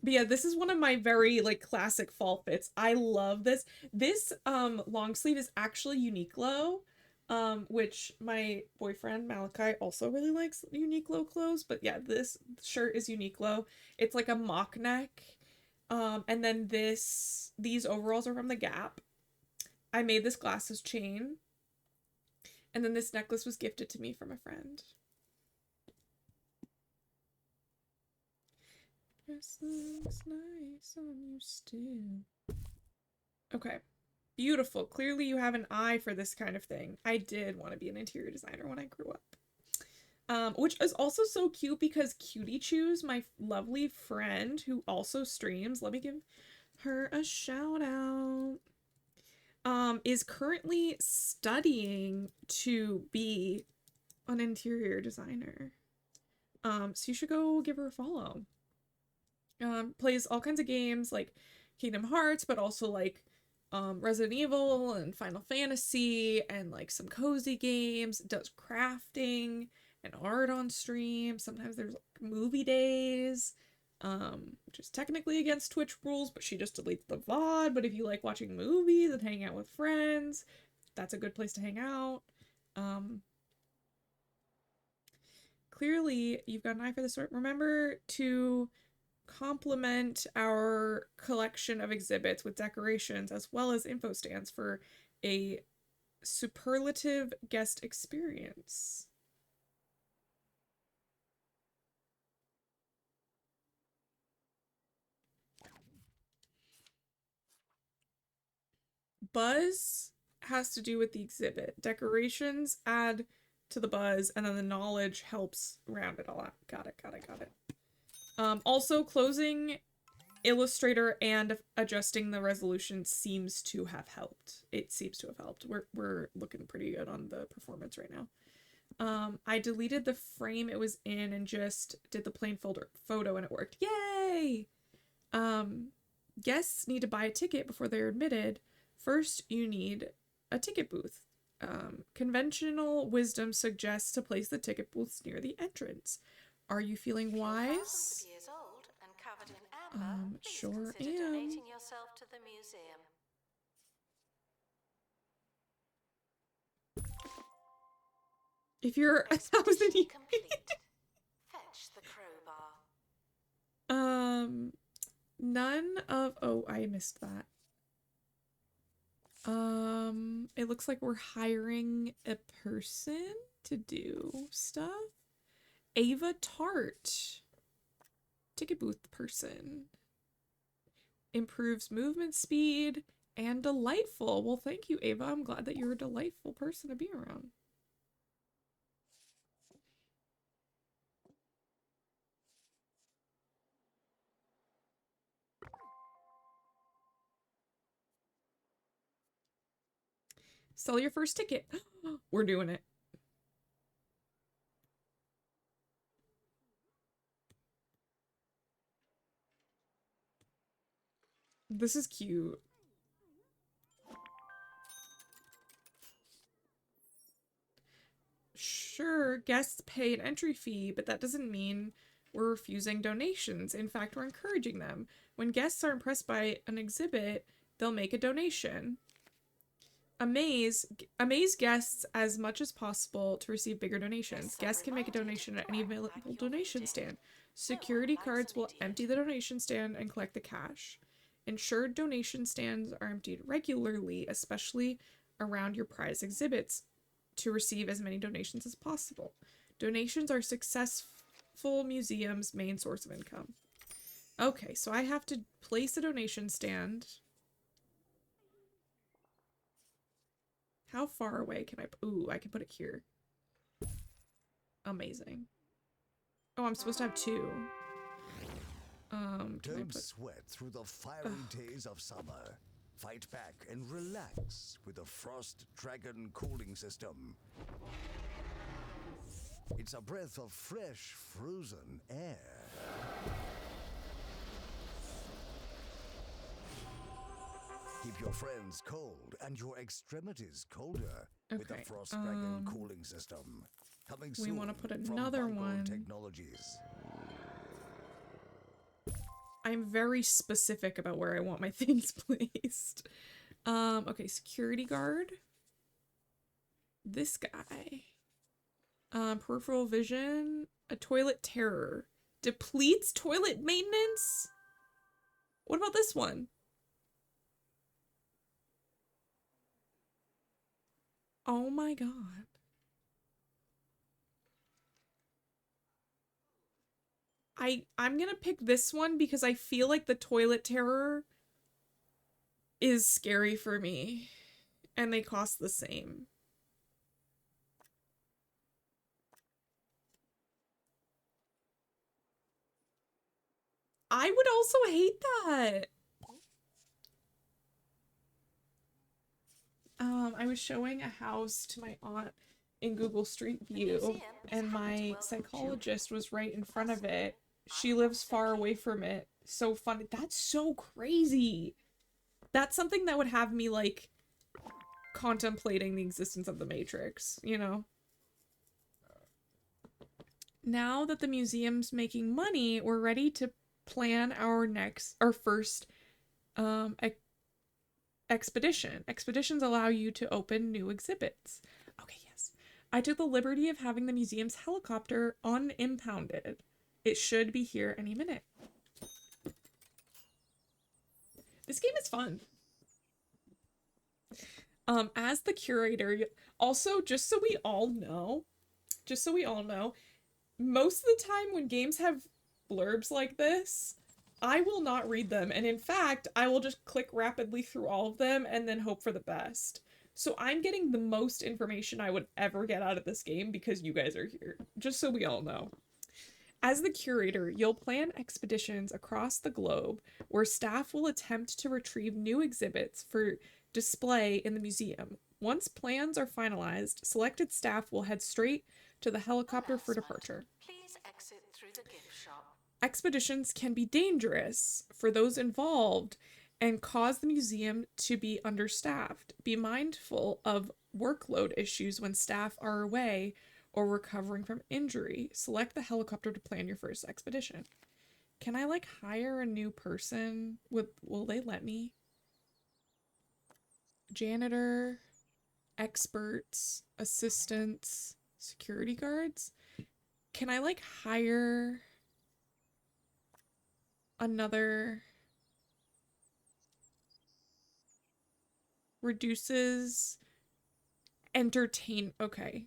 yeah, this is one of my very like classic fall fits. I love this. This long sleeve is actually Uniqlo, which my boyfriend Malachi also really likes Uniqlo clothes. But yeah, this shirt is Uniqlo. It's like a mock neck. And then these overalls are from the Gap. I made this glasses chain. And then this necklace was gifted to me from a friend. This looks nice on you still. Okay. Beautiful. Clearly you have an eye for this kind of thing. I did want to be an interior designer when I grew up. Which is also so cute because Cutie Chews, my lovely friend who also streams, let me give her a shout out, is currently studying to be an interior designer. So you should go give her a follow. Plays all kinds of games like Kingdom Hearts, but also like Resident Evil and Final Fantasy and like some cozy games, does crafting and art on stream. Sometimes there's like movie days, which is technically against Twitch rules, but she just deletes the VOD. But if you like watching movies and hanging out with friends, that's a good place to hang out. Clearly you've got an eye for this sort. Remember to complement our collection of exhibits with decorations as well as info stands for a superlative guest experience. Buzz has to do with the exhibit. Decorations add to the buzz, and then the knowledge helps round it all out. Got it. Also, closing Illustrator and adjusting the resolution seems to have helped. It seems to have helped. We're looking pretty good on the performance right now. I deleted the frame it was in and just did the plain photo and it worked. Yay! Guests need to buy a ticket before they're admitted. First, you need a ticket booth. Conventional wisdom suggests to place the ticket booths near the entrance. Are you feeling wise? Years old and Please Sure consider am. donating yourself to the museum. If you're Expedition complete. Fetch the crowbar. none of, oh, I missed that. It looks like we're hiring a person to do stuff. Ava Tart, ticket booth person. Improves movement speed and delightful. Well, thank you, Ava. I'm glad that you're a delightful person to be around. Sell your first ticket. We're doing it. This is cute. Sure, guests pay an entry fee, but that doesn't mean we're refusing donations. In fact, we're encouraging them. When guests are impressed by an exhibit, they'll make a donation. Amaze guests as much as possible to receive bigger donations. Guests can make a donation at any available donation stand. Security cards will empty the donation stand and collect the cash. Ensured donation stands are emptied regularly, especially around your prize exhibits, to receive as many donations as possible. Donations are successful museum's main source of income. Okay, so I have to place a donation stand. How far away can I... Ooh, I can put it here. Amazing. Oh, I'm supposed to have two. Don't sweat through the fiery days of summer. Fight back and relax with the Frost Dragon cooling system. It's a breath of fresh, frozen air. Keep your friends cold and your extremities colder with the Okay, Frost Dragon cooling system. Coming soon we want to put from another Vigo one. Technologies. I'm very specific about where I want my things placed. Okay, security guard. This guy. Peripheral vision. A toilet terror. Depletes toilet maintenance? What about this one? Oh my god. I'm gonna pick this one because I feel like the toilet terror is scary for me. And they cost the same. I would also hate that. I was showing a house to my aunt in Google Street View, and my psychologist was right in front of it. She lives far away from it. So funny. That's so crazy. That's something that would have me, like, contemplating the existence of the Matrix, you know? Now that the museum's making money, we're ready to plan our first expedition. Expeditions allow you to open new exhibits. Okay, yes. I took the liberty of having the museum's helicopter unimpounded. It should be here any minute. This game is fun. As the curator, also, just so we all know, most of the time when games have blurbs like this, I will not read them, and in fact, I will just click rapidly through all of them and then hope for the best. So I'm getting the most information I would ever get out of this game because you guys are here, just so we all know. As the curator, you'll plan expeditions across the globe where staff will attempt to retrieve new exhibits for display in the museum. Once plans are finalized, selected staff will head straight to the helicopter for departure. Please exit through the gift shop. Expeditions can be dangerous for those involved and cause the museum to be understaffed. Be mindful of workload issues when staff are away or recovering from injury. Select the helicopter to plan your first expedition. Can I like hire a new person? Will they let me? Janitor, experts, assistants, security guards. Can I like hire another? Reduces okay.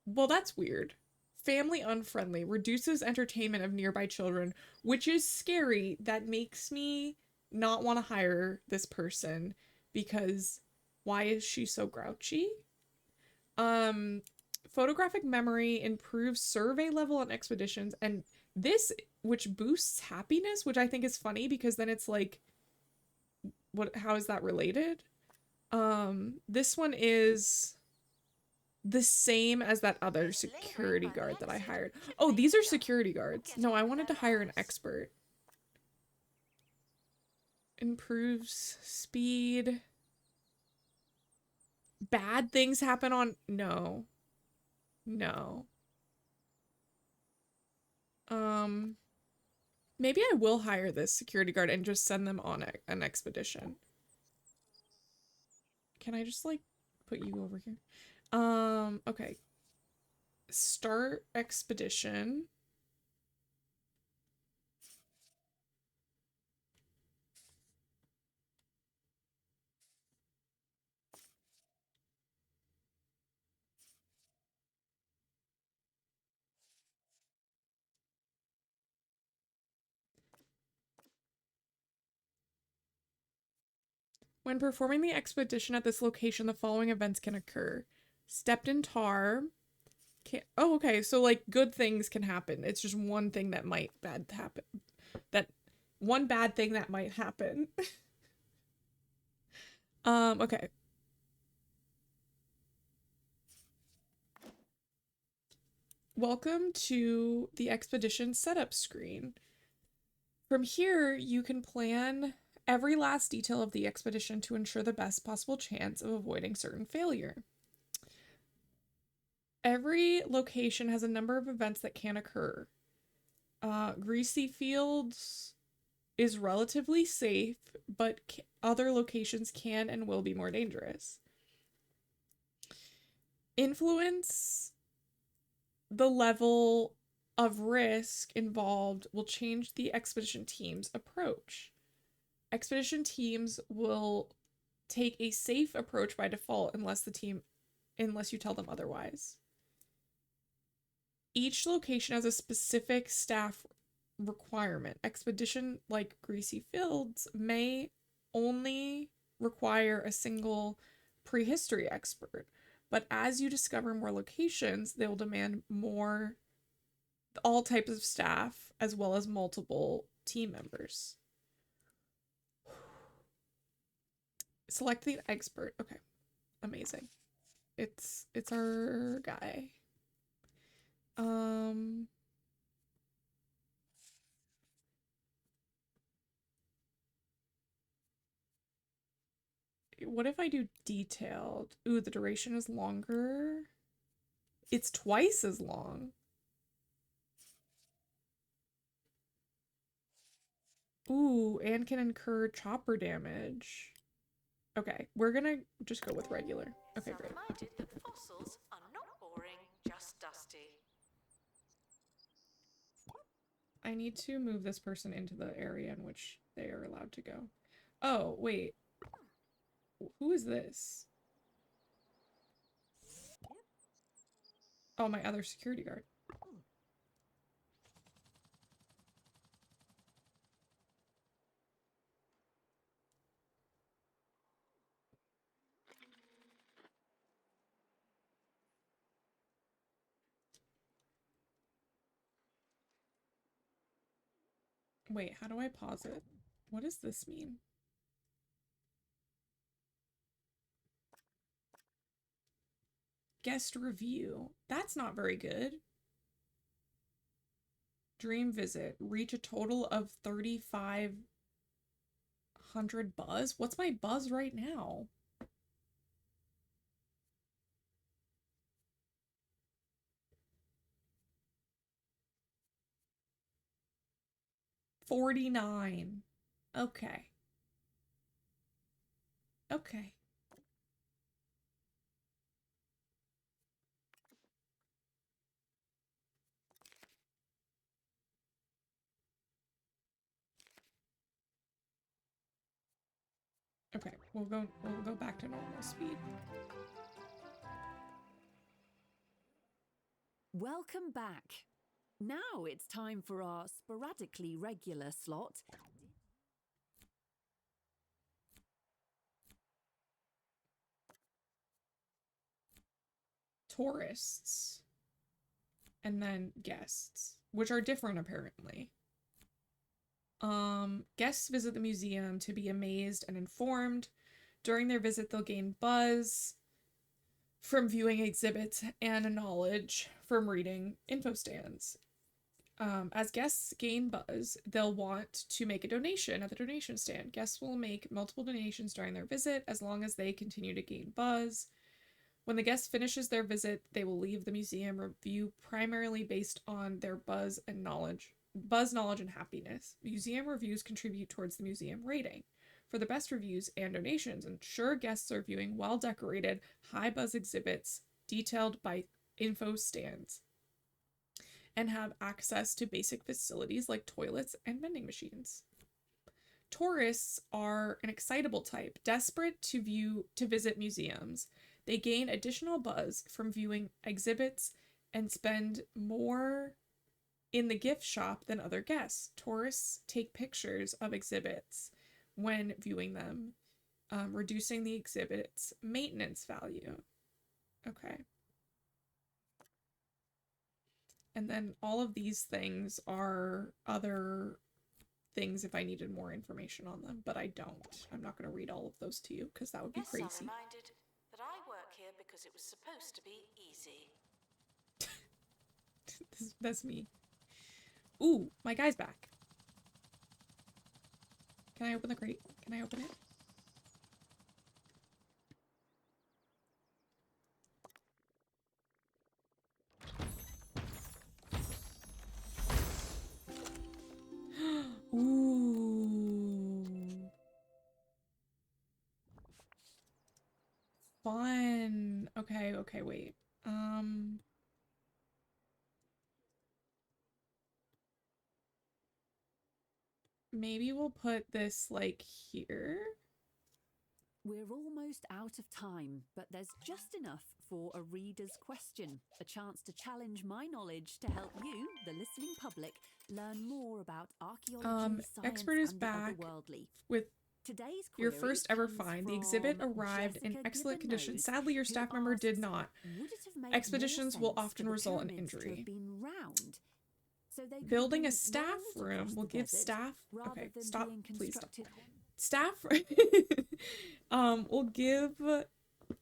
Well, that's weird. Family unfriendly, reduces entertainment of nearby children, which is scary. That makes me not want to hire this person because why is she so grouchy? Photographic memory improves survey level on expeditions, and this, which boosts happiness, which I think is funny because then it's like, how is that related? This one is the same as that other security guard that I hired. Oh, these are security guards. No, I wanted to hire an expert. Improves speed. Bad things happen on... No. No. Maybe I will hire this security guard and just send them on an expedition. Can I just, like, put you over here? Okay. Start expedition. When performing the expedition at this location, the following events can occur. Stepped in tar. Oh, okay. So, like, good things can happen. It's just one thing that might happen. One bad thing that might happen. Okay. Welcome to the expedition setup screen. From here, you can plan every last detail of the expedition to ensure the best possible chance of avoiding certain failure. Every location has a number of events that can occur. Greasy Fields is relatively safe, but other locations can and will be more dangerous. Influence the level of risk involved will change the expedition team's approach. Expedition teams will take a safe approach by default unless you tell them otherwise. Each location has a specific staff requirement. Expedition like Greasy Fields may only require a single prehistory expert, but as you discover more locations, they will demand all types of staff as well as multiple team members. Select the expert. Okay. Amazing. It's our guy. What if I do detailed? Ooh, the duration is longer. It's twice as long. Ooh, and can incur chopper damage. Okay, we're gonna just go with regular. Okay, great. Reminded that fossils are not boring, just dusty. I need to move this person into the area in which they are allowed to go. Oh, wait. Who is this? Oh, my other security guard. Wait, how do I pause it? What does this mean? Guest review. That's not very good. Dream visit. Reach a total of 3,500 buzz. What's my buzz right now? 49. Okay. Okay. Okay, we'll go back to normal speed. Welcome back. Now it's time for our sporadically regular slot. Tourists. And then guests, which are different apparently. Guests visit the museum to be amazed and informed. During their visit, they'll gain buzz from viewing exhibits and knowledge from reading info stands. As guests gain buzz, they'll want to make a donation at the donation stand. Guests will make multiple donations during their visit as long as they continue to gain buzz. When the guest finishes their visit, they will leave the museum review primarily based on their buzz, knowledge, and happiness. Museum reviews contribute towards the museum rating. For the best reviews and donations, ensure guests are viewing well-decorated, high-buzz exhibits detailed by info stands and have access to basic facilities like toilets and vending machines. Tourists are an excitable type, desperate to visit museums. They gain additional buzz from viewing exhibits and spend more in the gift shop than other guests. Tourists take pictures of exhibits when viewing them, reducing the exhibit's maintenance value. Okay. And then all of these things are other things if I needed more information on them, but I don't. I'm not going to read all of those to you because that would be Guests are crazy. reminded that I work here because it was supposed to be easy. That's me. Ooh, my guy's back. Can I open the crate? Can I open it? Ooh. Fun. Okay, wait. Maybe we'll put this like here. We're almost out of time, but there's just enough for a reader's question, a chance to challenge my knowledge to help you, the listening public, learn more about archaeology, science, Expert is and back the otherworldly. with Today's your query first ever comes find. The exhibit from arrived in Jessica excellent condition. Gibbon-Nose, Sadly, your who staff member did asks, not. would it have made Expeditions more will sense often for the result in pyramids to injury. have been round, so they could Building a have been staff rolled room across will the give desert staff. rather Okay, than stop. being Please stop. constructed. Staff will give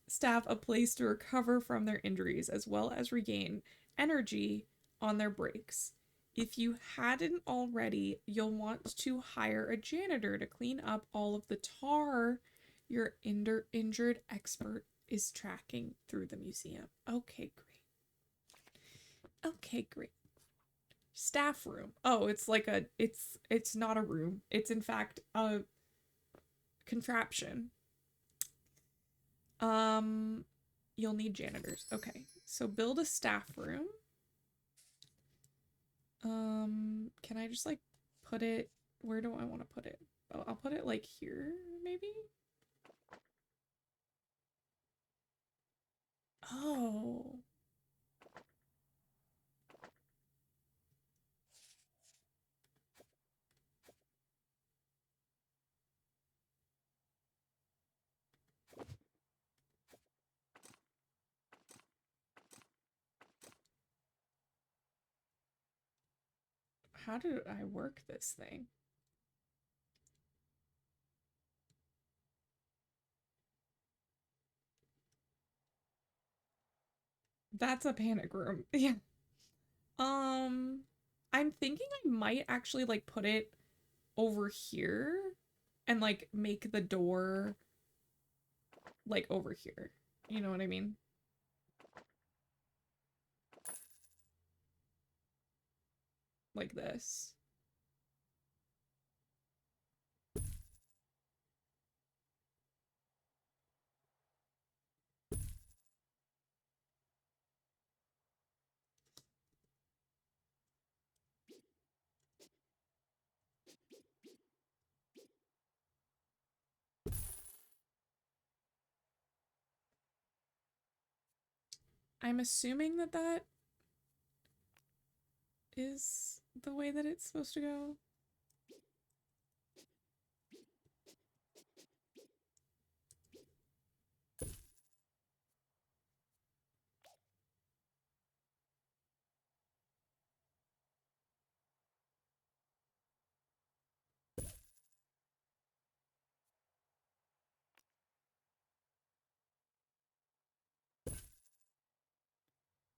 staff a place to recover from their injuries as well as regain energy on their breaks. If you hadn't already, you'll want to hire a janitor to clean up all of the tar your injured expert is tracking through the museum. Okay, great. Staff room. Oh, it's like it's not a room. It's in fact a contraption. You'll need janitors. Okay, so build a staff room. Can I just like put it, where do I want to put it? Oh, I'll put it like here, maybe? Oh. How do I work this thing? That's a panic room. Yeah. I'm thinking I might actually like put it over here and like make the door like over here. You know what I mean? Like this. I'm assuming that that is the way that it's supposed to go.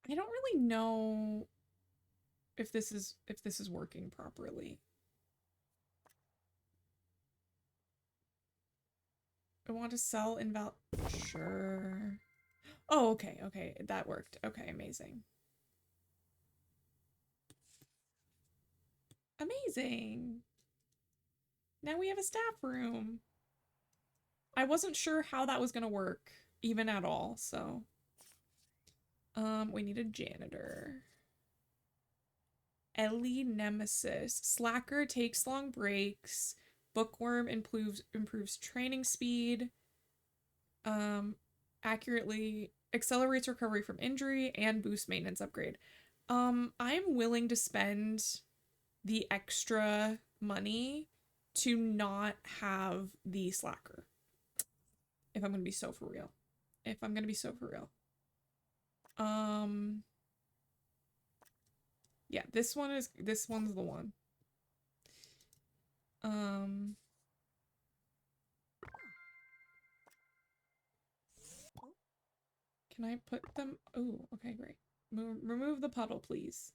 I don't really know if this is working properly. I want to sell inval. Sure. Oh, okay, okay, that worked. Okay, amazing. Amazing. Now we have a staff room. I wasn't sure how that was gonna work, even at all, so. We need a janitor. Ellie Nemesis. Slacker takes long breaks. Bookworm improves training speed. Accurately accelerates recovery from injury and boosts maintenance upgrade. I'm willing to spend the extra money to not have the slacker. If I'm gonna be so for real. If I'm gonna be so for real. Yeah, this one's the one. Can I put them? Oh, okay, great. Remove the puddle, please.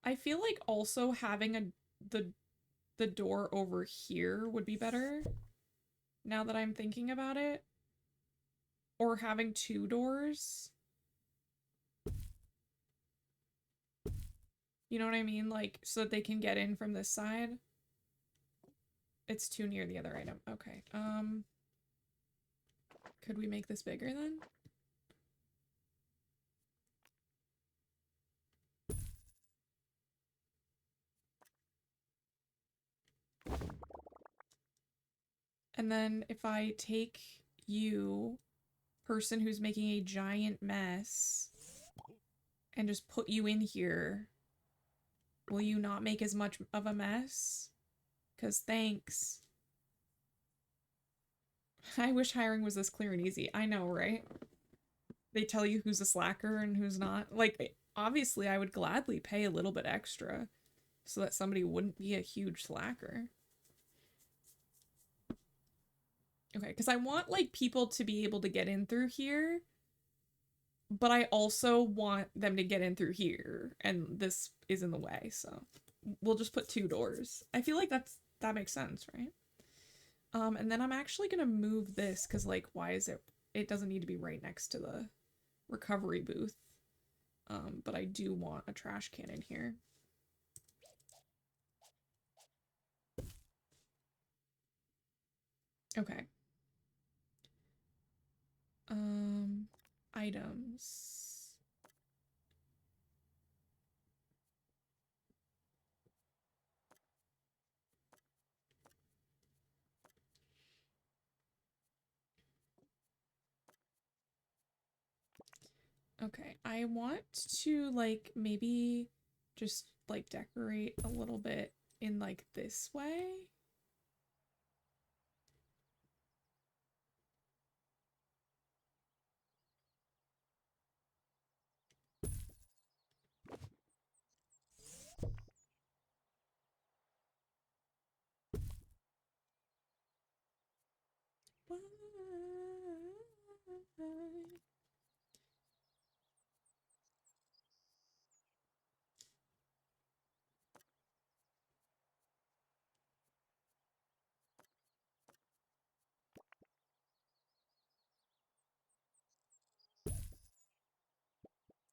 I feel like also having the door over here would be better. Now that I'm thinking about it. Or having two doors. You know what I mean? Like, so that they can get in from this side. It's too near the other item. Okay. Could we make this bigger then? And then if I take you, person who's making a giant mess, and just put you in here, will you not make as much of a mess? 'Cause thanks. I wish hiring was this clear and easy. I know, right? They tell you who's a slacker and who's not. Like, obviously I would gladly pay a little bit extra so that somebody wouldn't be a huge slacker. Okay, because I want, like, people to be able to get in through here, but I also want them to get in through here, and this is in the way, so we'll just put two doors. I feel like that makes sense, right? And then I'm actually gonna move this, because, like, why is it doesn't need to be right next to the recovery booth. But I do want a trash can in here. Okay. Items. Okay, I want to, like, maybe just, like, decorate a little bit in, like, this way.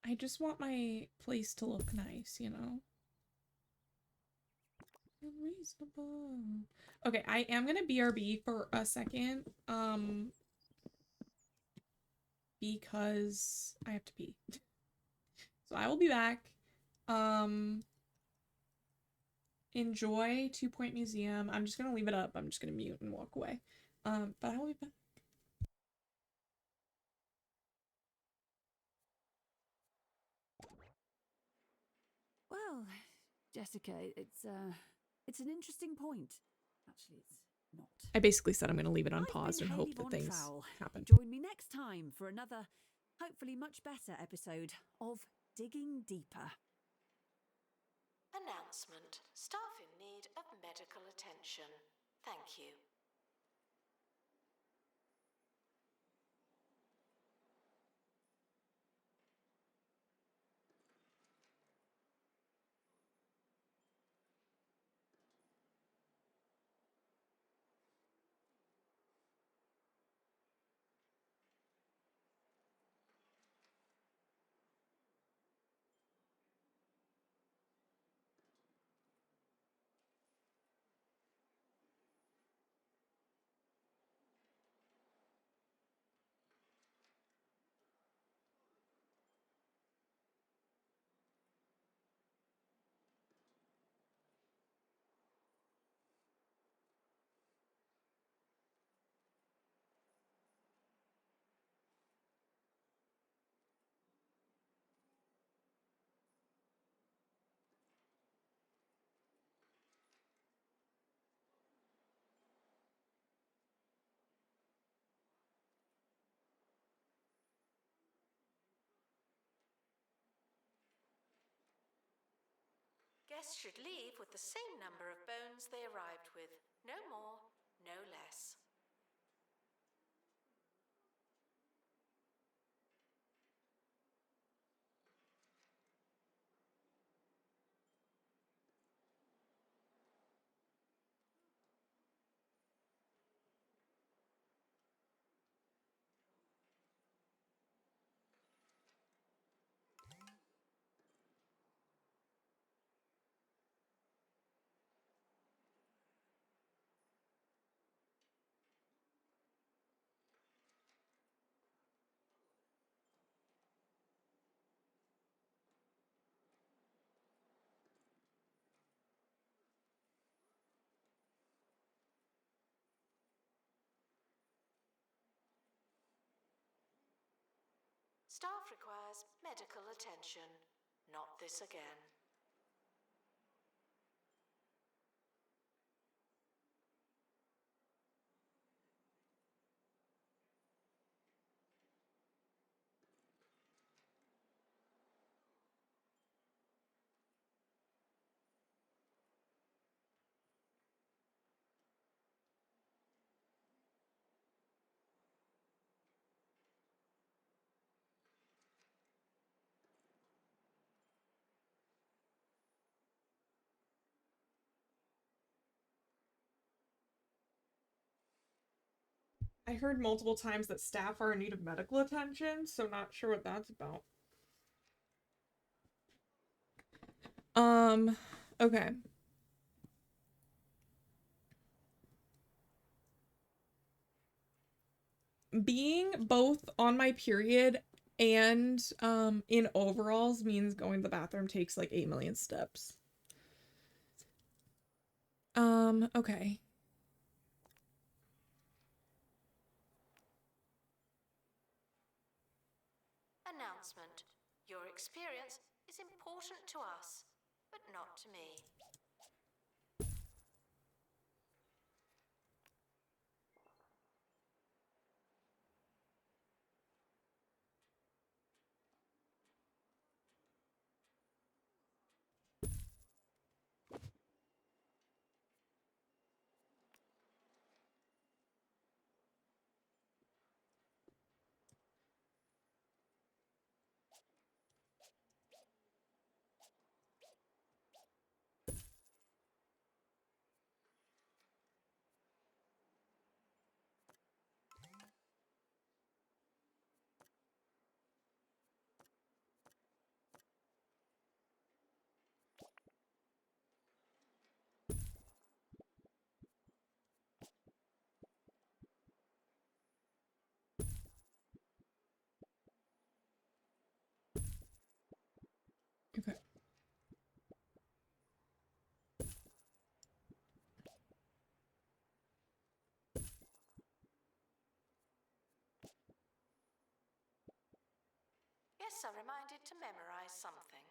I just want my place to look nice, you know? Unreasonable. Okay, I am gonna BRB for a second, because I have to pee. So I will be back. enjoy 2 Point Museum. I'm just gonna leave it up. I'm just gonna mute and walk away. But I will be back. Well, Jessica, it's an interesting point. Actually, it's not. I basically said I'm gonna leave it on I've pause been and Hayley hope that Von things Trowell. happen. Join me next time for another, hopefully much better episode of Digging Deeper. Announcement. Staff in need of medical attention. Thank you. Guests should leave with the same number of bones they arrived with. No more, no less. Staff requires medical attention. Not this again. I heard multiple times that staff are in need of medical attention, so not sure what that's about. Okay. Being both on my period and in overalls means going to the bathroom takes like 8 million steps. Okay. Announcement. Your experience is important to us, but not to me. Okay. guests are reminded to memorize something,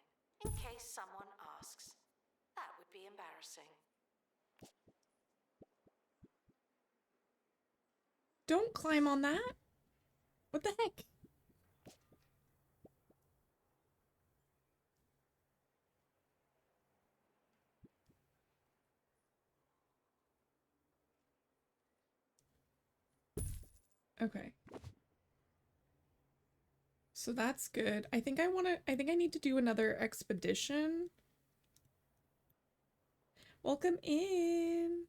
in case someone asks. That would be embarrassing. Don't climb on that. What the heck? Okay. So that's good. I think I need to do another expedition. Welcome in.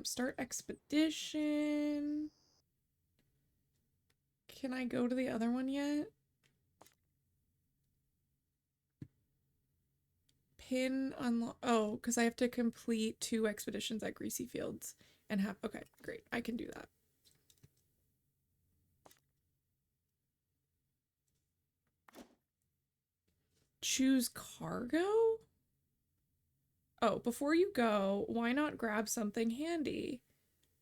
Start expedition. Can I go to the other one yet? Pin unlock. Oh, because I have to complete 2 expeditions at Greasy Fields and have. Okay, great. I can do that. Choose cargo? Oh, before you go, why not grab something handy?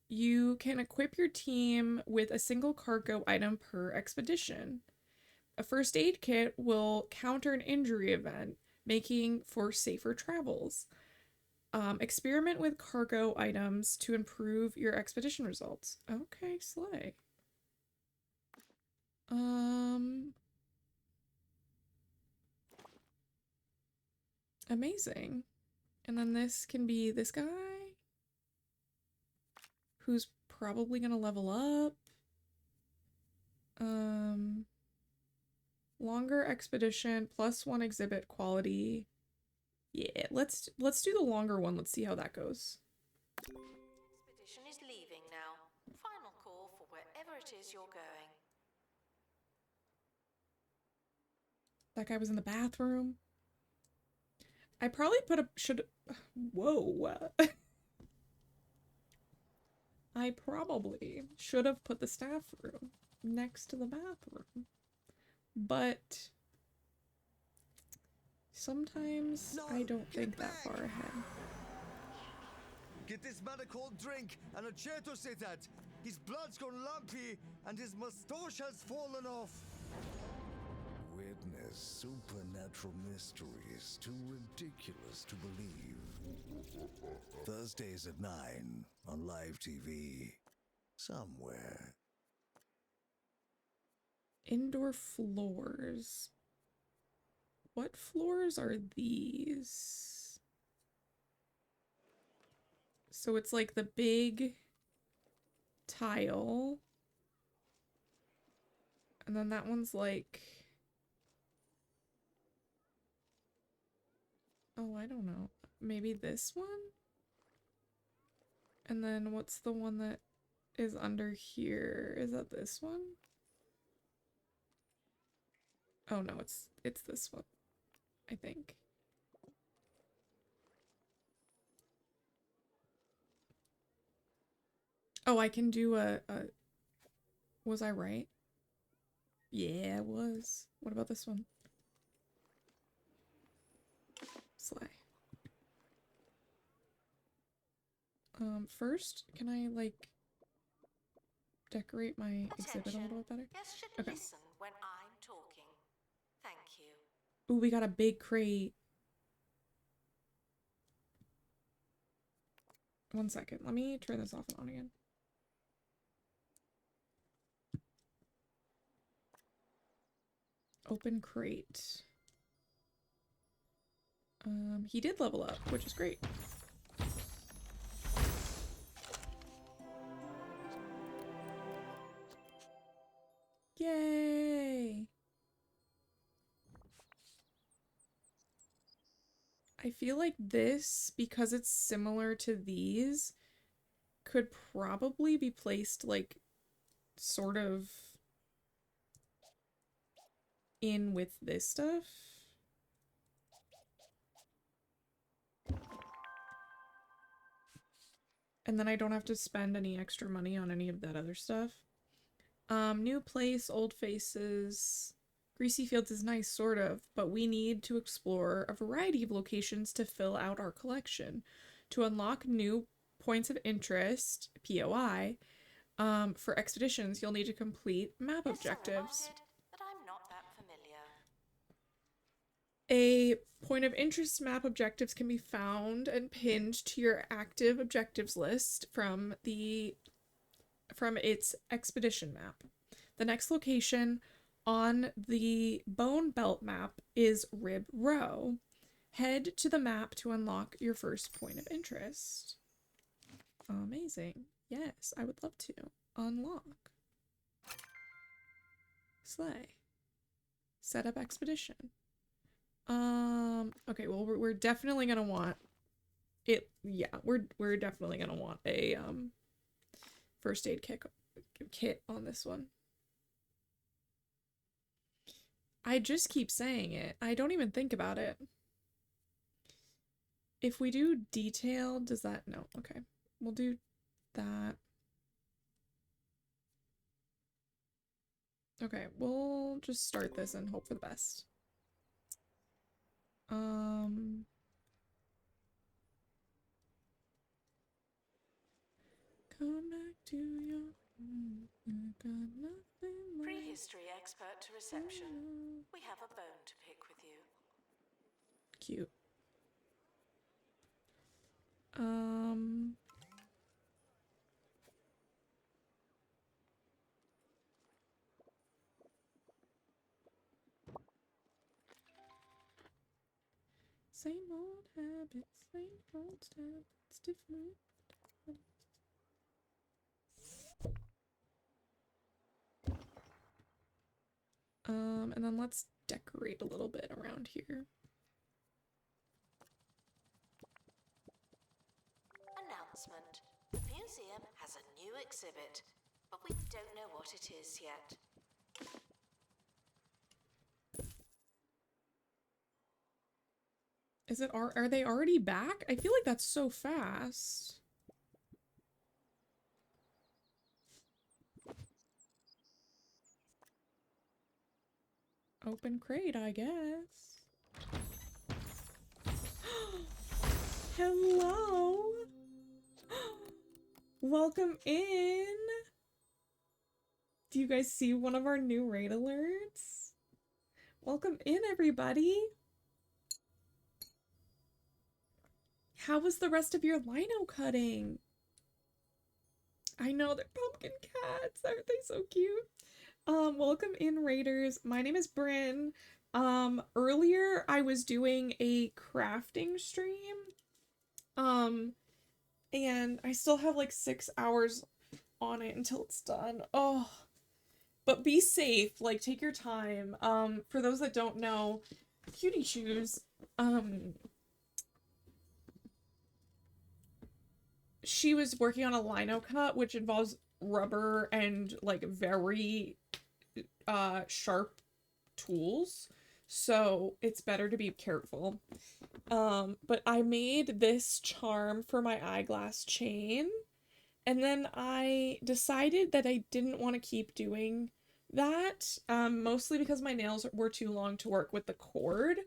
You can equip your team with a single cargo item per expedition. A first aid kit will counter an injury event, making for safer travels. Experiment with cargo items to improve your expedition results. Okay, slay. Amazing. And then this can be this guy, who's probably gonna level up. Longer expedition, +1 exhibit quality. Yeah, let's do the longer one. Let's see how that goes. Expedition is leaving now. Final call for wherever it is you're going. That guy was in the bathroom. I probably whoa. I probably should have put the staff room next to the bathroom. But sometimes No, I don't get think that back. far ahead. Get this man a cold drink and a chair to sit at. His blood's gone lumpy and his moustache has fallen off. Witness supernatural mysteries too ridiculous to believe. Thursdays at 9 on live TV. Somewhere. Indoor floors. What floors are these? So it's like the big tile. And then that one's like... Oh, I don't know. Maybe this one? And then what's the one that is under here? Is that this one? Oh no, it's this one, I think. Oh, I can do a was I right? Yeah, I was. What about this one? Slay. First, can I like decorate my exhibit a little bit better? Guests should Okay. listen when I'm talking. Thank you. Ooh, we got a big crate. One second. Let me turn this off and on again. Open crate. He did level up, which is great. Yay! I feel like this, because it's similar to these, could probably be placed like sort of in with this stuff. And then I don't have to spend any extra money on any of that other stuff. New place, old faces. Greasy Fields is nice, sort of, but we need to explore a variety of locations to fill out our collection. To unlock new points of interest, POI, For expeditions, you'll need to complete map Yes, I'm objectives. reminded that I'm not that familiar. A point of interest map objectives can be found and pinned to your active objectives list from its expedition map. The next location on the Bone Belt map is Rib Row. Head to the map to unlock your first point of interest. Amazing. Yes, I would love to. Unlock. Slay. Set up expedition. Okay, well, we're definitely gonna want it. Yeah, we're definitely gonna want a first aid kit on this one. I just keep saying it. I don't even think about it. If we do detailed, does that? No. Okay. We'll do that. Okay, we'll just start this and hope for the best. Come back to your I got nothing left. Prehistory expert to reception. We have a bone to pick with you. Cute. Same old habits, same old habits, different. And then let's decorate a little bit around here. Announcement. The museum has a new exhibit, but we don't know what it is yet. Are they already back? I feel like that's so fast. Open crate, I guess. Hello. Welcome in. Do you guys see one of our new raid alerts? Welcome in, everybody. How was the rest of your lino cutting? I know, they're pumpkin cats. Aren't they so cute? Welcome in, raiders. My name is Bryn. Earlier I was doing a crafting stream. And I still have like 6 hours on it until it's done. Oh, but be safe. Like, take your time. For those that don't know, Cutie Shoes, she was working on a lino cut, which involves rubber and like very sharp tools, so it's better to be careful. But I made this charm for my eyeglass chain, and then I decided that I didn't want to keep doing that, mostly because my nails were too long to work with the cord.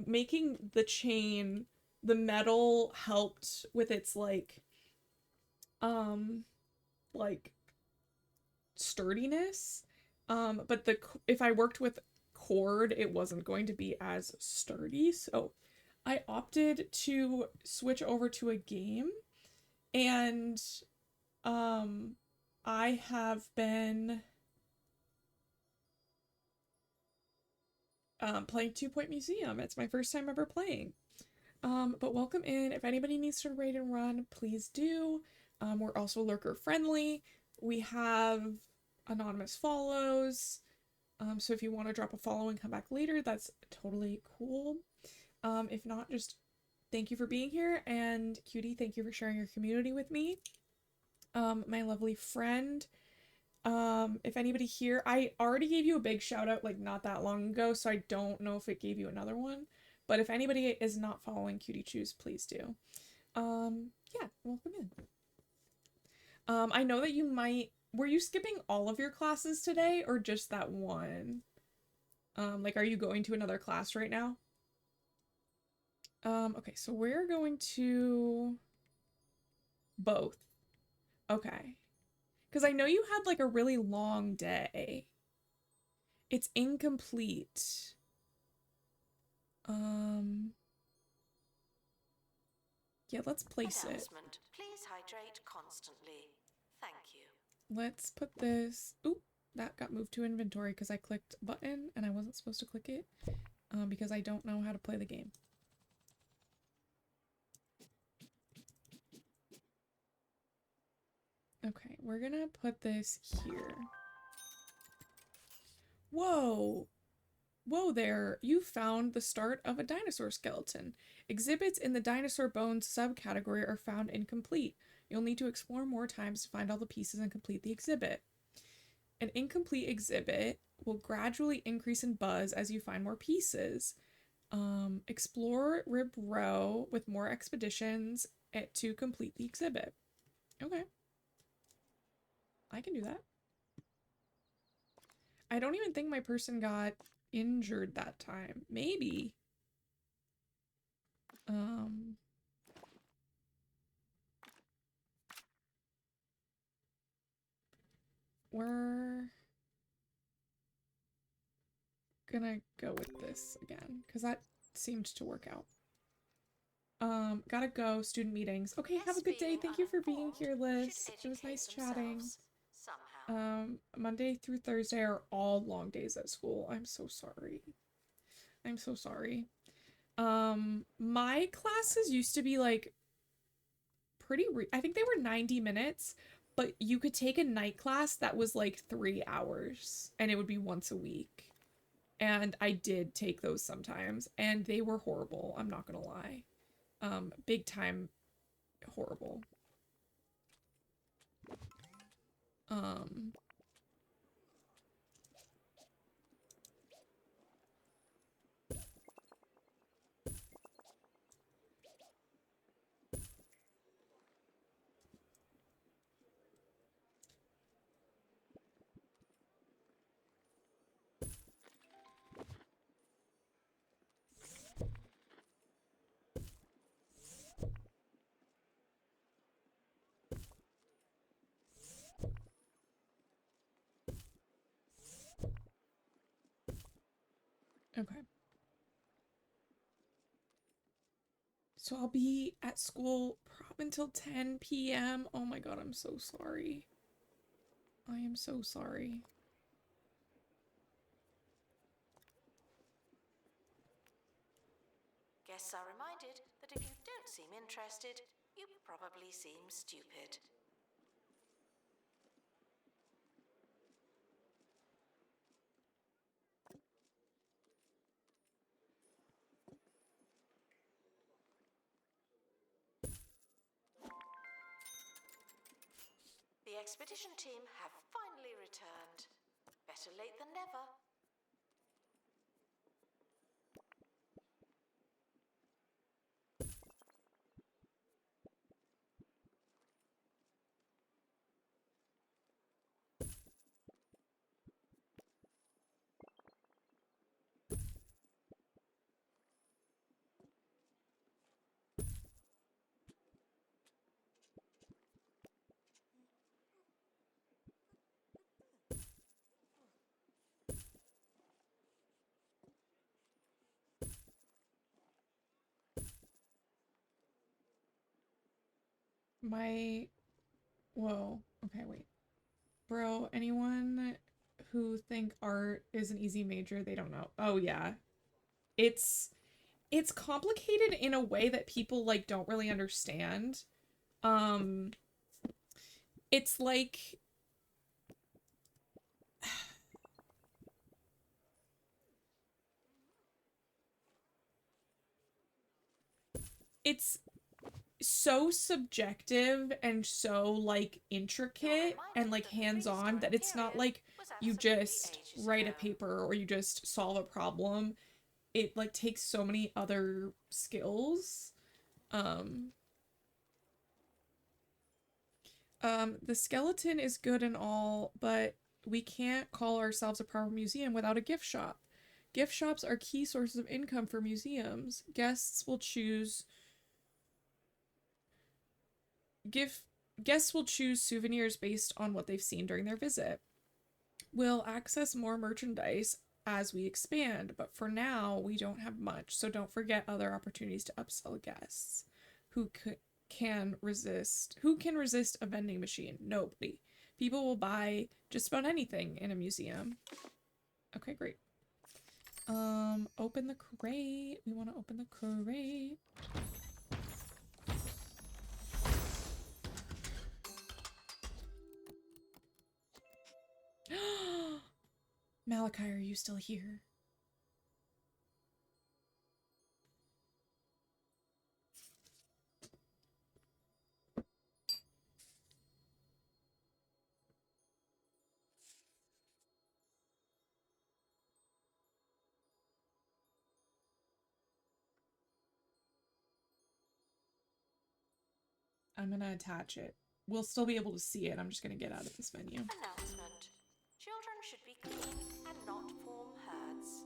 Making the chain, the metal helped with its like sturdiness, but if I worked with cord, it wasn't going to be as sturdy, so I opted to switch over to a game, and I have been playing 2 Point Museum. It's my first time ever playing. But welcome in. If anybody needs to raid and run, please do. We're also lurker friendly. We have anonymous follows. So if you want to drop a follow and come back later, that's totally cool. If not, just thank you for being here. And Cutie, thank you for sharing your community with me. My lovely friend. If anybody here, I already gave you a big shout out like not that long ago, so I don't know if it gave you another one. But if anybody is not following Cutie Choose, please do. Yeah, welcome in. I know that were you skipping all of your classes today or just that one? Like, are you going to another class right now? Okay, so we're going to both. Okay. Because I know you had like a really long day. It's incomplete. Yeah, let's place it. Announcement. Please hydrate constantly. Thank you. Let's put this. Oop, that got moved to inventory because I clicked a button and I wasn't supposed to click it because I don't know how to play the game. Okay, we're gonna put this here. Whoa! Whoa there! You found the start of a dinosaur skeleton. Exhibits in the dinosaur bones subcategory are found incomplete. You'll need to explore more times to find all the pieces and complete the exhibit. An incomplete exhibit will gradually increase in buzz as you find more pieces. Explore Rib Row with more expeditions to complete the exhibit. Okay. I can do that. I don't even think my person got injured that time. Maybe. We're gonna go with this again, because that seemed to work out. Gotta go. Student meetings. Okay, have a good day. Thank you for being here, Liz. It was nice chatting. Somehow. Monday through Thursday are all long days at school. I'm so sorry. I'm so sorry. My classes used to be like pretty I think they were 90 minutes, but you could take a night class that was like 3 hours and it would be once a week. And I did take those sometimes and they were horrible. I'm not gonna lie. Big time horrible. Okay. So I'll be at school probably until 10 p.m. Oh my god, I'm so sorry. I am so sorry. Guests are reminded that if you don't seem interested, you probably seem stupid. The expedition team have finally returned. Better late than never. Whoa. Okay, wait. Bro, anyone who think art is an easy major, they don't know. Oh yeah. It's complicated in a way that people like don't really understand. It's like it's so subjective and so like intricate and like hands-on that it's not like you just write a paper or you just solve a problem. It like takes so many other skills. The skeleton is good and all, but we can't call ourselves a proper museum without a gift shop. Gift shops are key sources of income for museums. Guests will choose Guests will choose souvenirs based on what they've seen during their visit. We'll access more merchandise as we expand, but for now, we don't have much, so don't forget other opportunities to upsell guests. Can resist a vending machine? Nobody. People will buy just about anything in a museum. Okay, great. Open the crate. We want to open the crate. Malachi, are you still here? I'm gonna attach it. We'll still be able to see it. I'm just gonna get out of this menu. Announcement. Children should be clean and not form herds.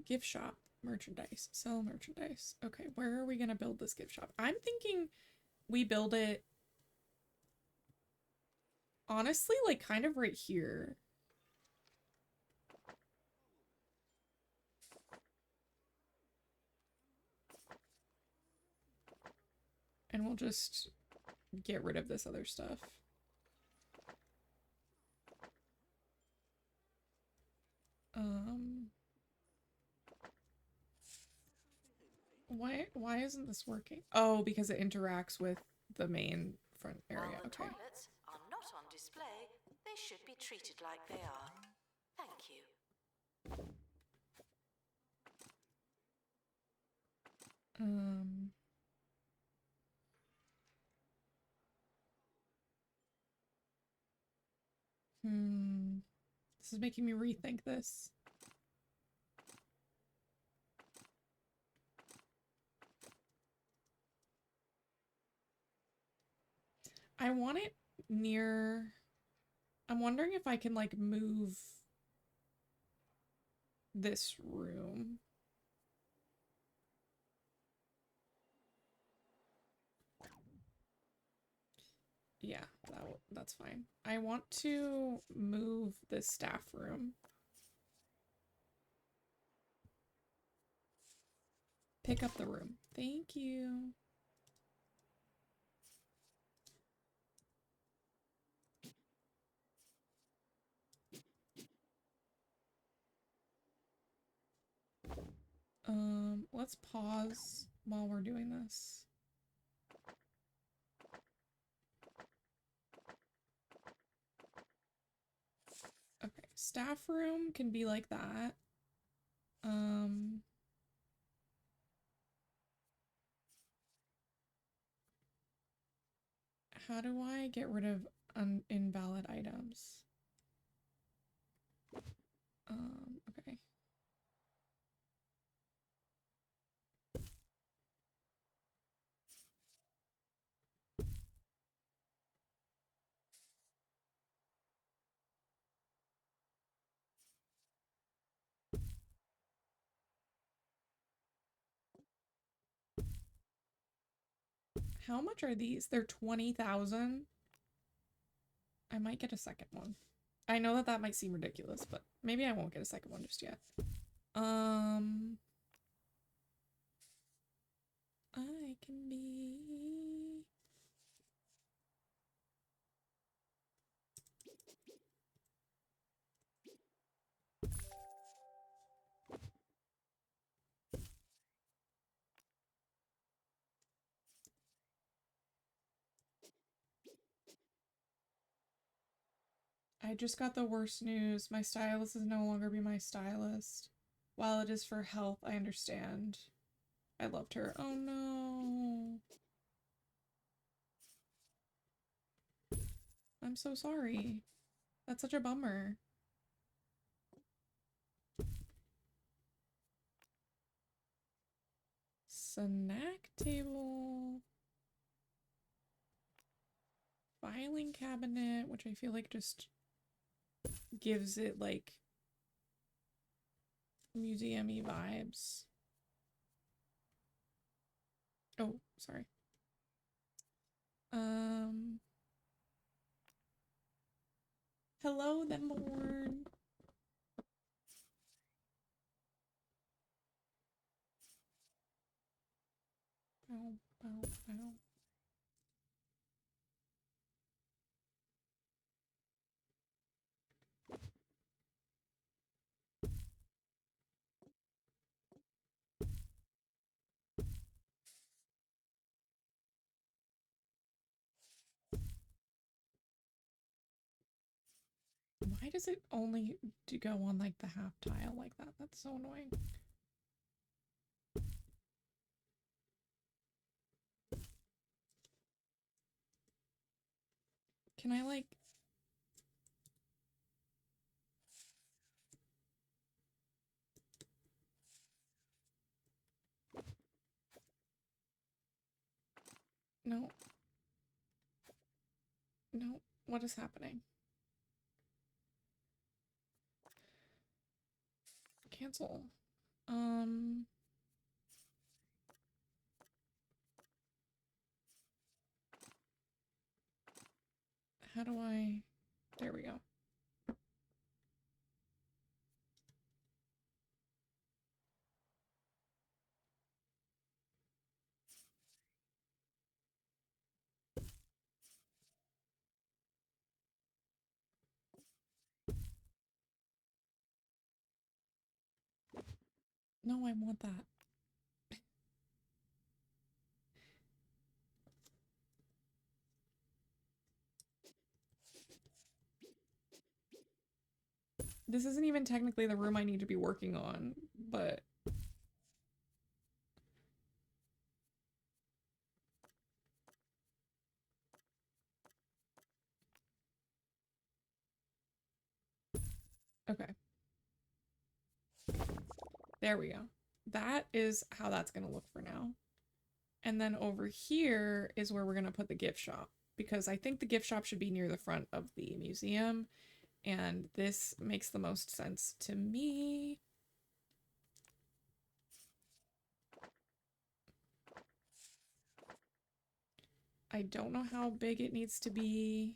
Gift shop. Merchandise. Sell merchandise. Okay, where are we gonna build this gift shop? I'm thinking we build it, honestly, like kind of right here. And we'll just get rid of this other stuff. Why isn't this working? Oh, because it interacts with the main front area. While the Okay. toilets are not on display, they should be treated like they are. Thank you. This is making me rethink this. I want it near... I'm wondering if I can, like, move this room. Yeah, that's fine. I want to move the staff room. Pick up the room. Thank you. Let's pause while we're doing this. Okay, staff room can be like that. How do I get rid of invalid items? Okay. How much are these? They're 20,000. I might get a second one. I know that might seem ridiculous, but maybe I won't get a second one just yet. I can be... I just got the worst news. My stylist is no longer be my stylist. While it is for health, I understand. I loved her. Oh no. I'm so sorry. That's such a bummer. Snack table. Filing cabinet, which I feel like just gives it like museum-y vibes. Oh, sorry. Hello, then born. Bow, bow, bow. Why does it only go on like the half tile like that? That's so annoying. Can I like... No. No. What is happening? Cancel. How do I... There we go. No, I want that. This isn't even technically the room I need to be working on, but... Okay. There we go. That is how that's gonna look for now. And then over here is where we're gonna put the gift shop, because I think the gift shop should be near the front of the museum, and this makes the most sense to me. I don't know how big it needs to be.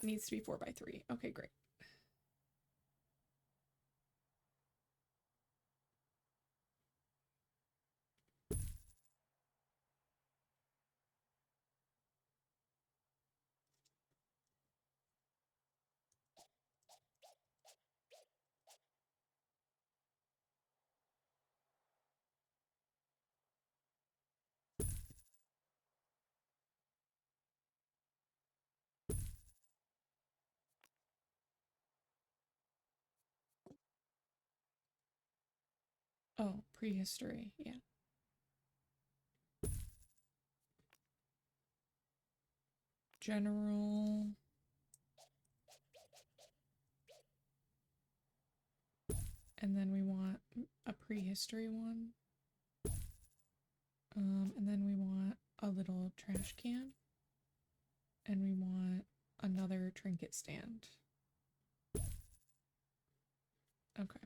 It needs to be 4x3. Okay, great. Oh, prehistory, yeah. General. And then we want a prehistory one. And then we want a little trash can. And we want another trinket stand. Okay.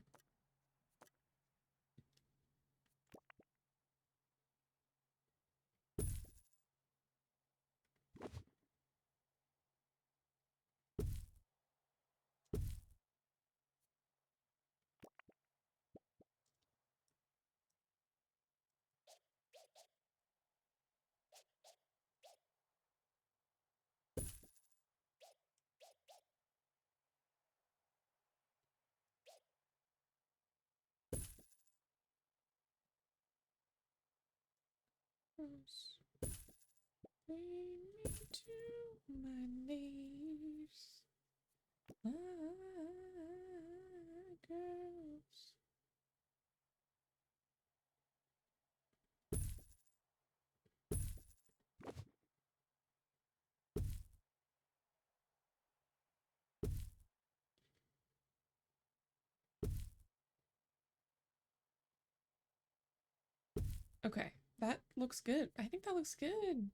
Bring me to my knees. Ah. Okay, that looks good. I think that looks good.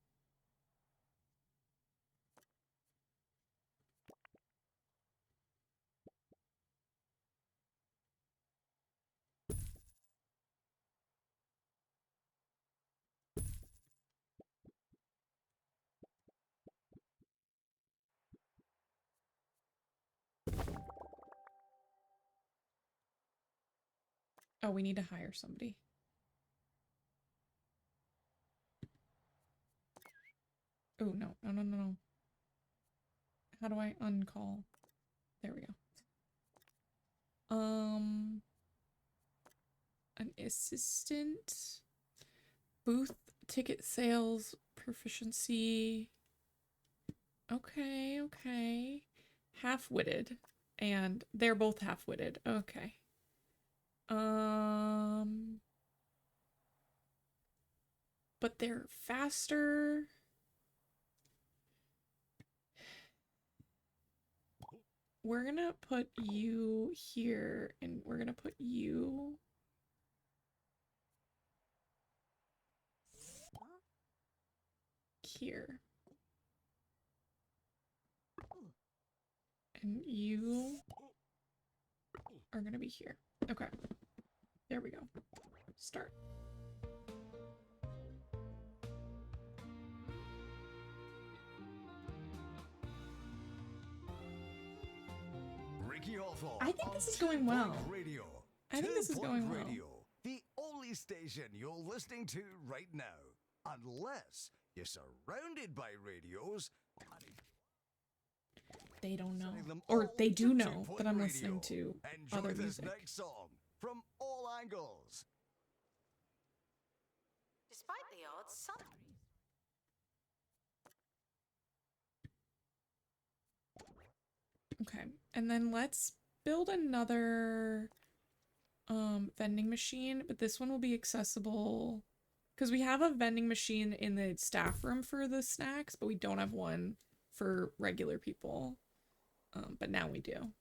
Oh, we need to hire somebody. Oh, no, no, no, no, no. How do I uncall? There we go. An assistant, booth, ticket sales, proficiency. Okay, okay. Half-witted, and they're both half-witted. Okay. But they're faster. We're gonna put you here, and we're gonna put you here. And you are gonna be here. Okay. There we go. Start. Ricky Hawthorne I think on this is going well. Radio. I think this is 10 going Point well. Radio, the only station you're listening to right now. Unless you're surrounded by radios. They don't know. Sending them Or all they to do 2 know Point that I'm Radio. listening to Enjoy other this music. next song from all angles. Despite the odds, some Okay. And then let's build another vending machine, but this one will be accessible because we have a vending machine in the staff room for the snacks, but we don't have one for regular people. But now we do.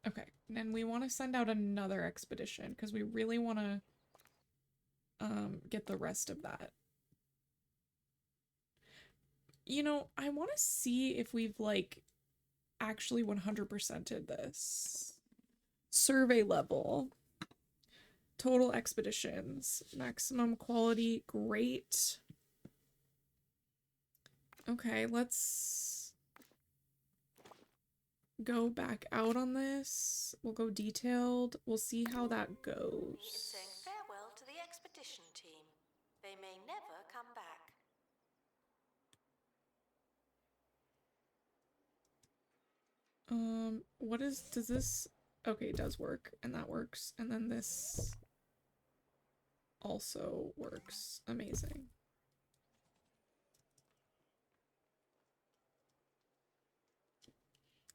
Okay, and then we want to send out another expedition because we really want to get the rest of that. You know, I want to see if we've like actually 100%ed this. Survey level. Total expeditions. Maximum quality. Great. Okay, let's go back out on this. We'll go detailed. We'll see how that it's goes. saying farewell to the expedition team. They may never come back. Does this, okay, it does work, and that works, and then this also works. Amazing.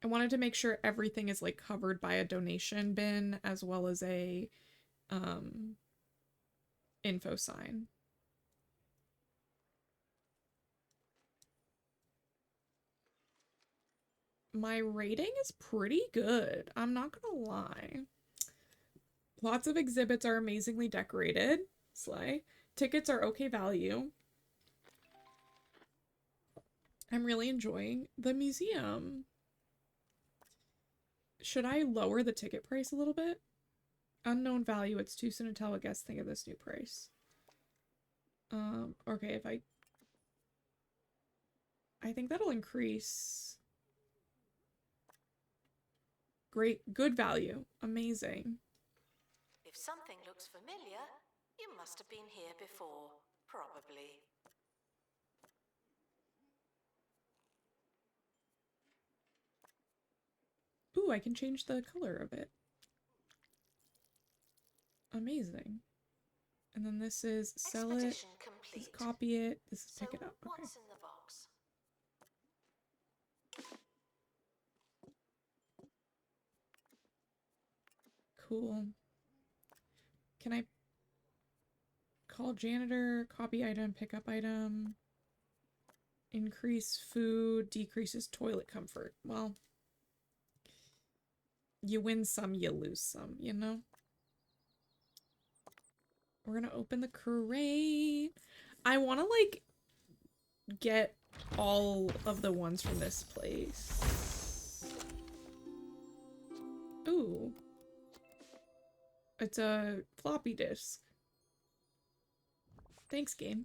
I wanted to make sure everything is like covered by a donation bin as well as a info sign. My rating is pretty good. I'm not gonna lie. Lots of exhibits are amazingly decorated. Slay. Tickets are okay value. I'm really enjoying the museum. Should I lower the ticket price a little bit? Unknown value. It's too soon to tell what guests think of this new price. Okay, if I think that'll increase. Great, good value. Amazing. If something looks familiar, you must have been here before. Probably. Ooh, I can change the color of it. Amazing. And then this is sell it. Expedition This complete. is copy it. This is So pick it up. Okay. what's in the box? Cool. Can I call janitor, copy item, pick up item? Increase food, decreases toilet comfort. Well, you win some, you lose some, you know? We're gonna open the crate. I want to, like, get all of the ones from this place. Ooh. It's a floppy disk. Thanks, game.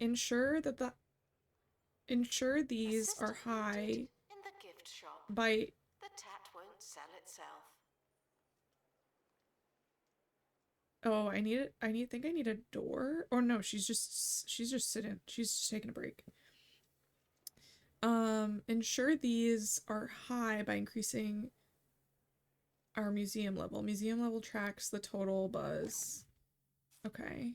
Ensure these are Assistant high needed in the gift shop. by The tat won't sell itself. oh, I think I need a door. Or no, she's just sitting. She's just taking a break. Ensure these are high by increasing our museum level. Museum level tracks the total buzz. Okay.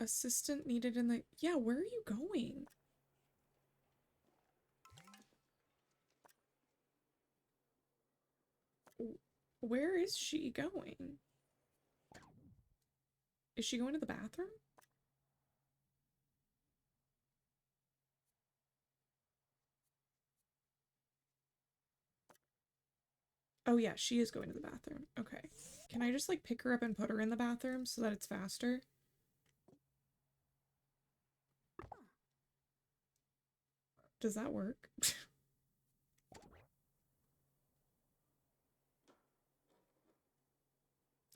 Assistant needed in the... Yeah, where are you going? Where is she going? Is she going to the bathroom? Oh yeah, she is going to the bathroom. Okay. Can I just, like, pick her up and put her in the bathroom so that it's faster? Does that work?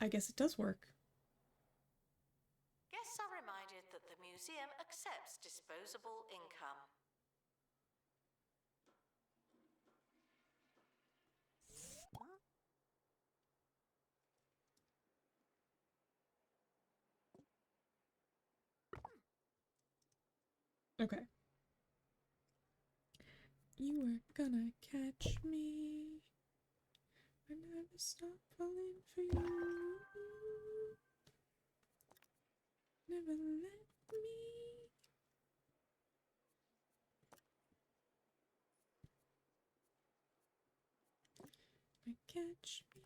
I guess it does work. Guests are reminded that the museum accepts disposable income. Okay. You were gonna catch me. I never stop falling for you. Never let me. I catch me.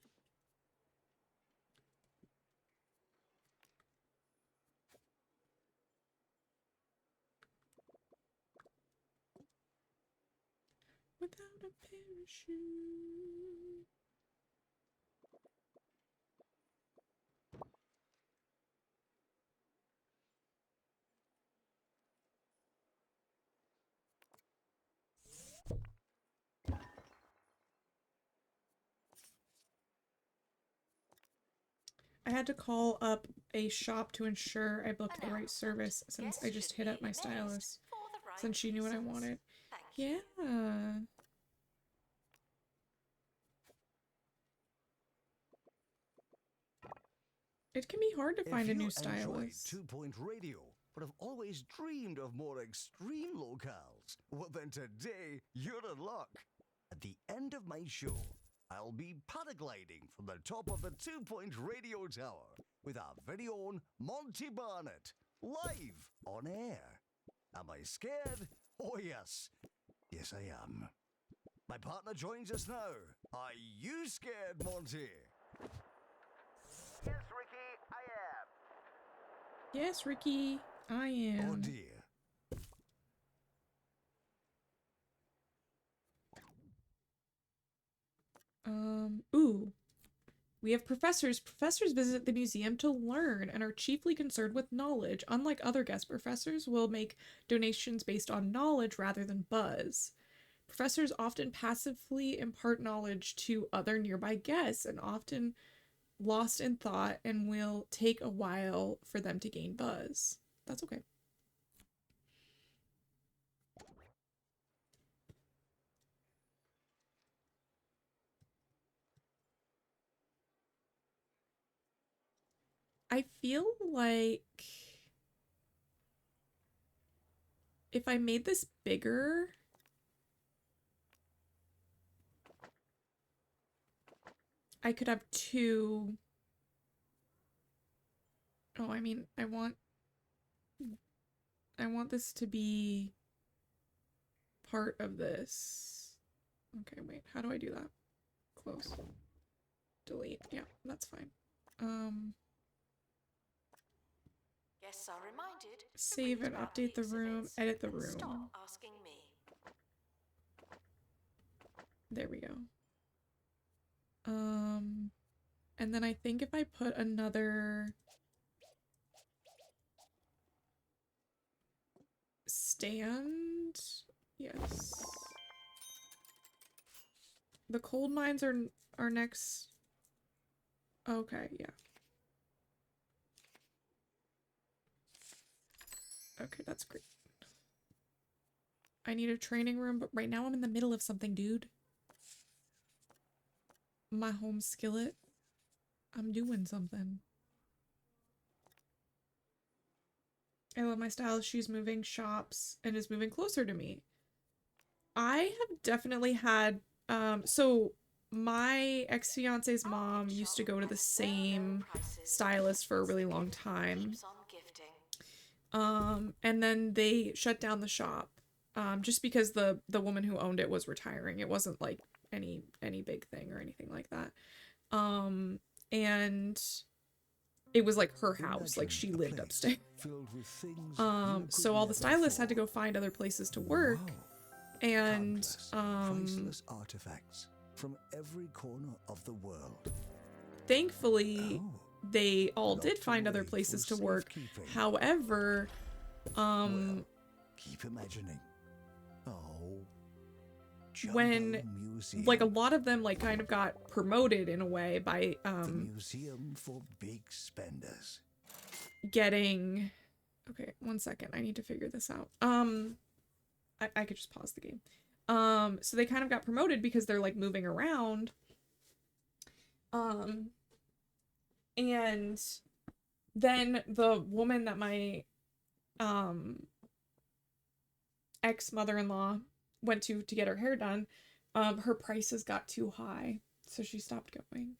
Without a parachute. I had to call up a shop to ensure I booked the right service since I just hit up my stylist since she knew what I wanted. Yeah. It can be hard to find a new stylist. If you enjoy 2 Point Radio, but have always dreamed of more extreme locales, well then today you're in luck. At the end of my show, I'll be paragliding from the top of the 2 Point Radio Tower with our very own Monty Barnett, live on air. Am I scared? Oh yes. Yes, I am. My partner joins us now. Are you scared, Monty? Yes, Ricky, I am. Yes, Ricky, I am. Oh dear. Ooh. We have professors. Professors visit the museum to learn and are chiefly concerned with knowledge. Unlike other guest professors, will make donations based on knowledge rather than buzz. Professors often passively impart knowledge to other nearby guests and often lost in thought and will take a while for them to gain buzz. That's okay. I feel like if I made this bigger, I could have 2. Oh, I mean, I want this to be part of this. Okay, wait, how do I do that? close. Delete. Yeah, that's fine. Guests are reminded to Save read and about update the room, exhibits edit the and room. Stop asking me. There we go. And then I think if I put another stand, yes. The coal mines are next. Okay, yeah. Okay, that's great. I need a training room, but right now I'm in the middle of something, dude. My home skillet. I'm doing something. I love my style. She's moving shops and is moving closer to me. I have definitely had, so my ex-fiance's mom used to go to the same stylist for a really long time. And then they shut down the shop, just because the woman who owned it was retiring. It wasn't like any big thing or anything like that. And it was like her house, like she lived upstairs. So all the stylists had to go find other places to work. And priceless artifacts from every corner of the world. Thankfully, they all did find other places to work. However, well, keep imagining. When Museum, like a lot of them like kind of got promoted in a way by the museum for big spenders. getting, okay, 1 second, I need to figure this out. I could just pause the game. So they kind of got promoted because they're like moving around. And then the woman that my ex-mother-in-law went to get her hair done, her prices got too high, so she stopped going.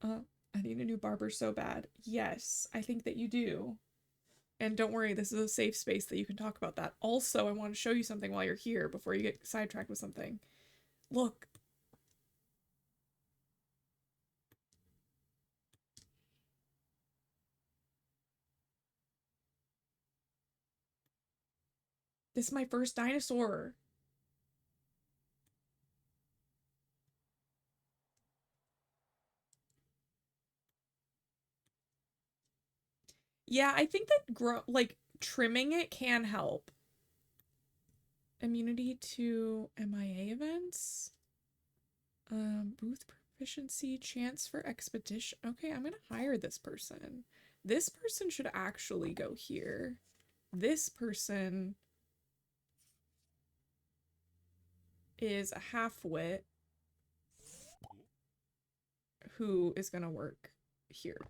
I need a new barber so bad. Yes, I think that you do. And don't worry, this is a safe space that you can talk about that. Also, I want to show you something while you're here before you get sidetracked with something. Look. This is my first dinosaur. Yeah, I think that trimming it can help. Immunity to MIA events. Booth proficiency, chance for expedition. Okay, I'm gonna hire this person. This person should actually go here. This person is a half-wit who is gonna work here.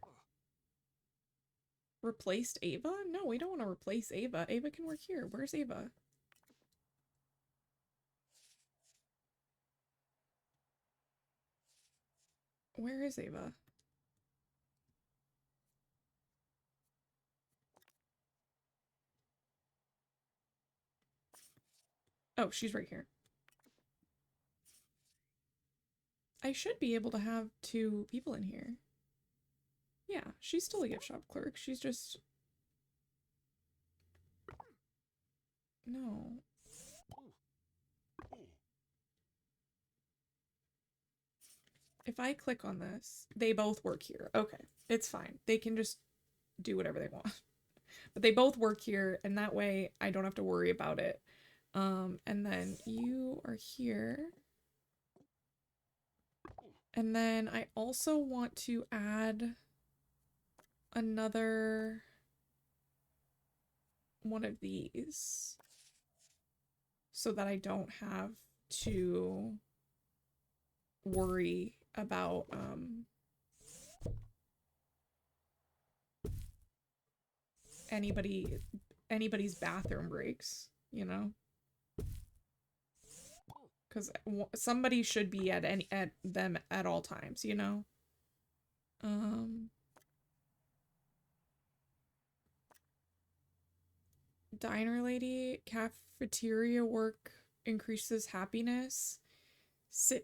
Replaced Ava? No, we don't want to replace Ava. Ava can work here. Where's Ava? Where is Ava? Oh, she's right here. I should be able to have 2 people in here. Yeah, she's still a gift shop clerk. She's just... No. If I click on this, they both work here. Okay, it's fine. They can just do whatever they want. But they both work here, and that way I don't have to worry about it. And then you are here. And then I also want to add another one of these so that I don't have to worry about anybody's bathroom breaks, you know, because somebody should be at them at all times, you know. Diner lady, cafeteria work increases happiness.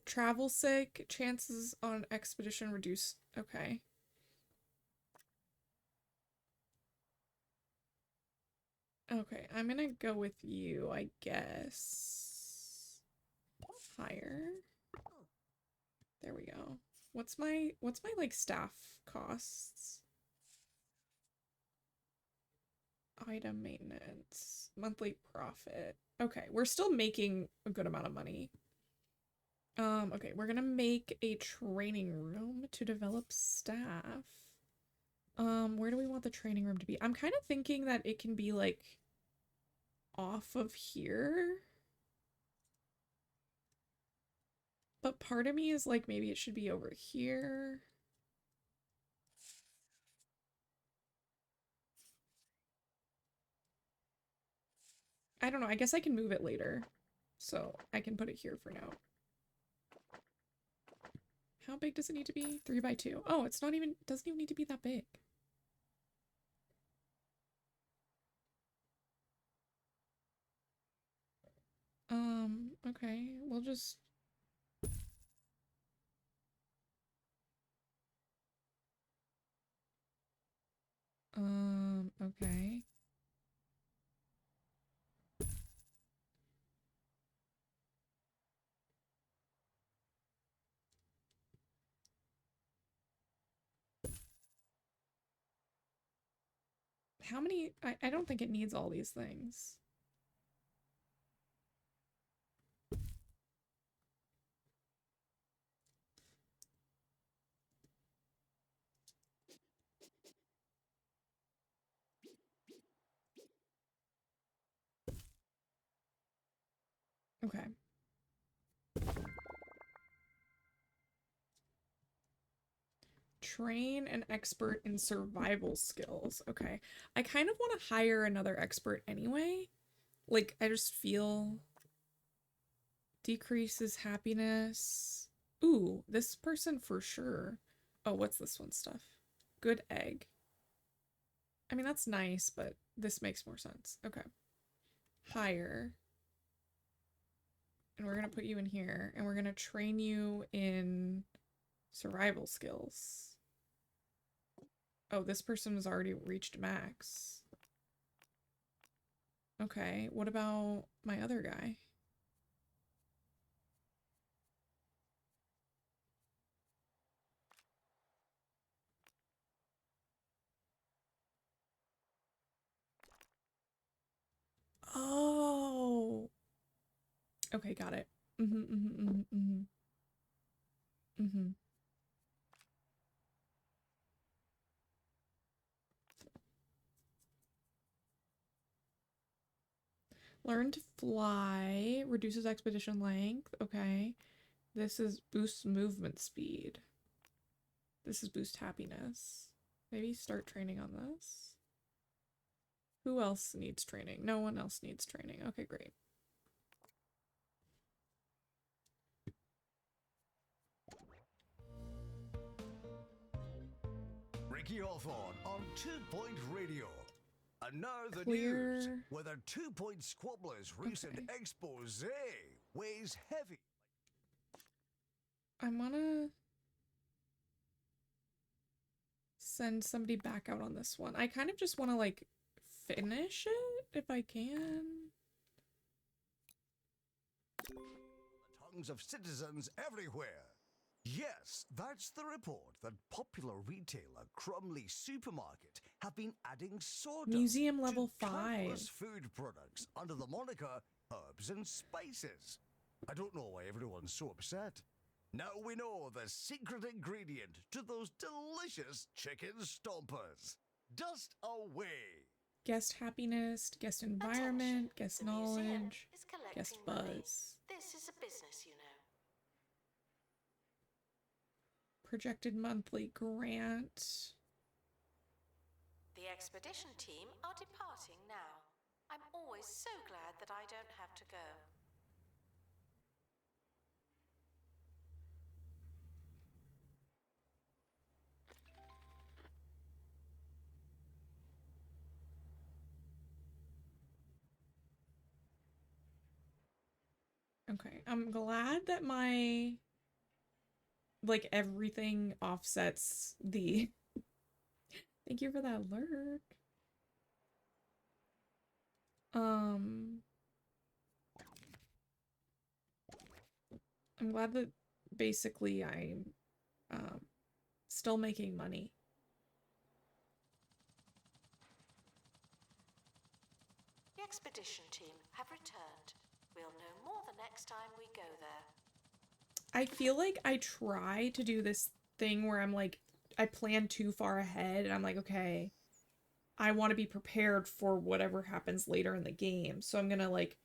travel sick, chances on expedition reduce. Okay. Okay, I'm gonna go with you, I guess. Higher. There we go. What's my like staff costs? Item maintenance, monthly profit. Okay, we're still making a good amount of money. Okay, we're gonna make a training room to develop staff. Where do we want the training room to be? I'm kind of thinking that it can be like off of here. But part of me is like, maybe it should be over here. I don't know. I guess I can move it later. So I can put it here for now. How big does it need to be? 3 by 2. Oh, it's not even, doesn't even need to be that big. Okay, we'll just... Okay. How many? I don't think it needs all these things. Okay. Train an expert in survival skills. Okay. I kind of want to hire another expert anyway. Like, I just feel... Decreases happiness. Ooh, this person for sure. Oh, what's this one stuff? Good egg. I mean, that's nice, but this makes more sense. Okay. Hire. And we're going to put you in here, and we're going to train you in survival skills. Oh, this person has already reached max. Okay, what about my other guy? Oh. Okay, got it. Learn to fly, reduces expedition length. Okay. This is boost movement speed. This is boost happiness. Maybe start training on this. Who else needs training? No one else needs training. Okay, great. Ricky Hawthorne on 2 Point Radio. And now the Clear. news, where the 2 Point Squabbler's recent expose weighs heavy. I wanna send somebody back out on this one. I kind of just want to like finish it if I can. The tongues of citizens everywhere. Yes, that's the report that popular retailer Crumley Supermarket have been adding sawdust Museum level to 5. countless food products under the moniker herbs and spices. I don't know why everyone's so upset. Now we know the secret ingredient to those delicious chicken stompers. Dust away. Guest happiness, guest environment, Attention. guest The museum knowledge, is collecting guest money. buzz. This is a business, you know. Projected monthly grant. The expedition team are departing now. I'm always so glad that I don't have to go. Okay, I'm glad that my, like, everything offsets the... Thank you for that alert. I'm glad that basically I'm still making money. The expedition team have returned. We'll know more the next time we go there. I feel like I try to do this thing where I'm like, I plan too far ahead and I'm like, okay, I want to be prepared for whatever happens later in the game. So I'm gonna like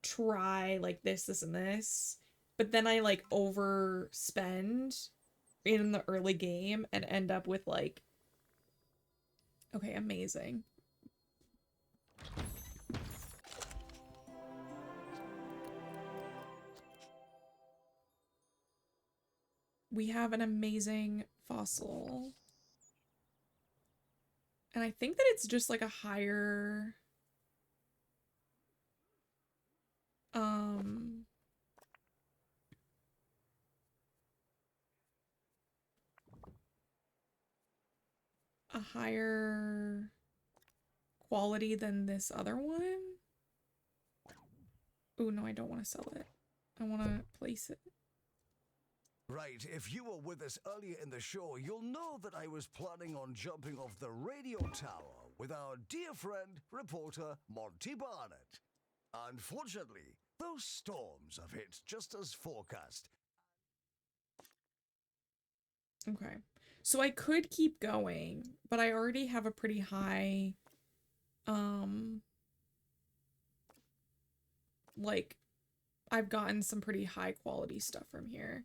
try like this, and this. But then I like overspend in the early game and end up with like, okay, amazing. We have an amazing fossil. And I think that it's just like a higher a higher quality than this other one. Oh no, I don't want to sell it. I want to place it. Right, if you were with us earlier in the show, you'll know that I was planning on jumping off the radio tower with our dear friend, reporter Monty Barnett. Unfortunately, those storms have hit just as forecast. Okay. So I could keep going, but I already have a pretty high, like, I've gotten some pretty high quality stuff from here.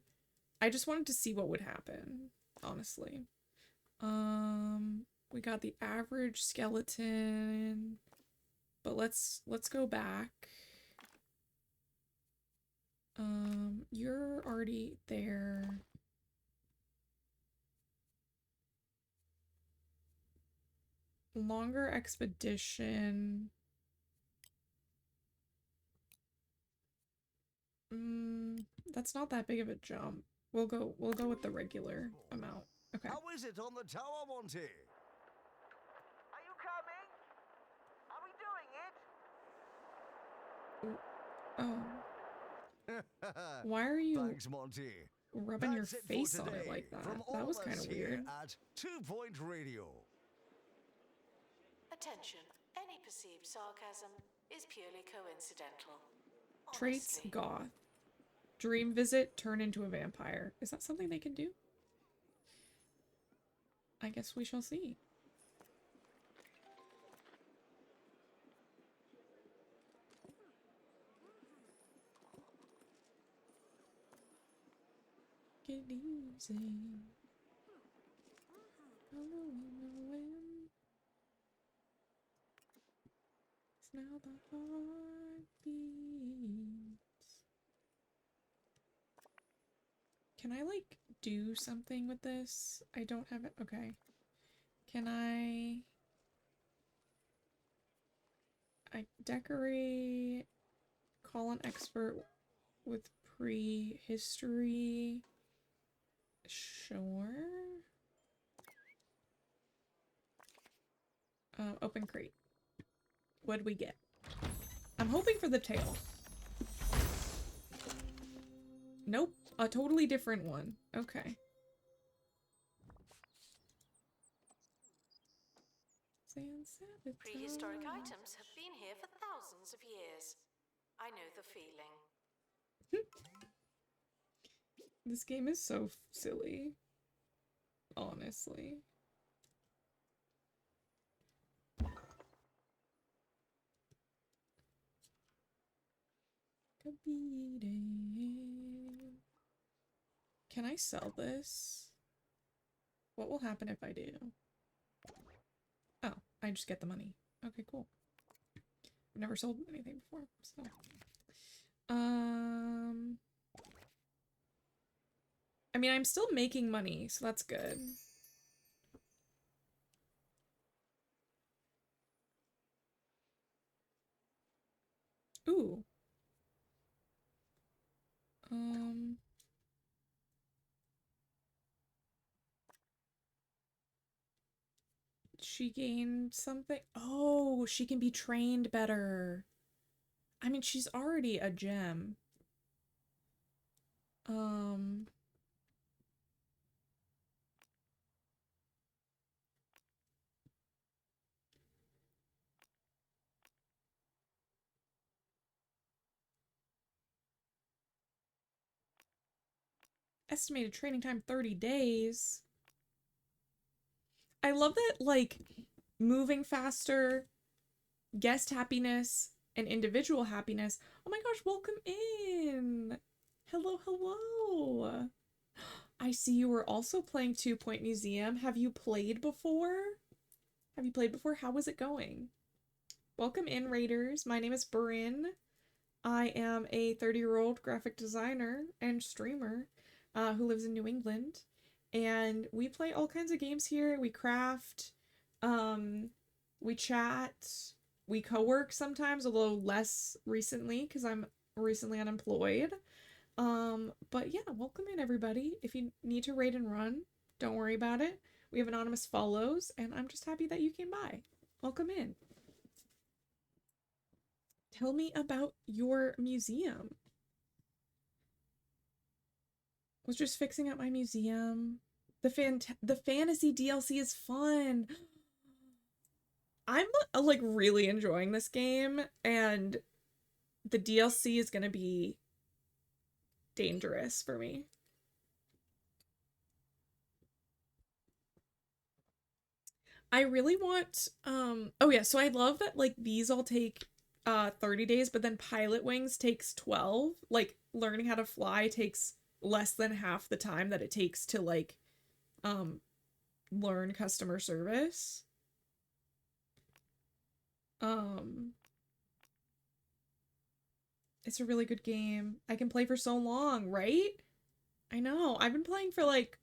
I just wanted to see what would happen, honestly. We got the average skeleton, but let's go back. You're already there. Longer expedition. That's not that big of a jump. We'll go with the regular amount. Okay. How is it on the tower, Monty? Are you coming? Are we doing it? Oh. Why are you Thanks, Monty. rubbing your That's it for face on it today like that? from That all was of kind us of here weird. at 2 Point Radio. Attention, any perceived sarcasm is purely coincidental. Traits Honestly. goth. Dream visit, turn into a vampire. Is that something they can do? I guess we shall see. Get easy. It's now the heart beats. Can I like do something with this? I don't have it. Okay. Can I decorate, call an expert with prehistory? Sure. Open crate. What'd we get? I'm hoping for the tail. Nope. A totally different one. Okay. Prehistoric items have been here for thousands of years. I know the feeling. This game is so silly. Honestly. Can I sell this? What will happen if I do? Oh, I just get the money. Okay, cool. I've never sold anything before, so. I mean, I'm still making money, so that's good. Ooh. Um, she gained something. Oh, she can be trained better. I mean, she's already a gem. Um, estimated training time 30 days. I love that, like, moving faster, guest happiness, and individual happiness. Oh my gosh, welcome in. Hello, hello. I see you were also playing 2 Point Museum. Have you played before? Have you played before? How was it going? Welcome in, Raiders. My name is Bryn. I am a 30-year-old graphic designer and streamer who lives in New England. And we play all kinds of games here. We craft, we chat, we co-work sometimes, although less recently because I'm recently unemployed. But yeah, welcome in, everybody. If you need to raid and run, don't worry about it. We have anonymous follows, and I'm just happy that you came by. Welcome in. Tell me about your museum. Was just fixing up my museum. The fantasy DLC is fun. I'm like really enjoying this game, and the DLC is gonna be dangerous for me. I really want oh yeah, so I love that like these all take 30 days, but then Pilot Wings takes 12. Like learning how to fly takes less than half the time that it takes to like learn customer service. Um it's a really good game. I can play for so long, right? I know. I've been playing for like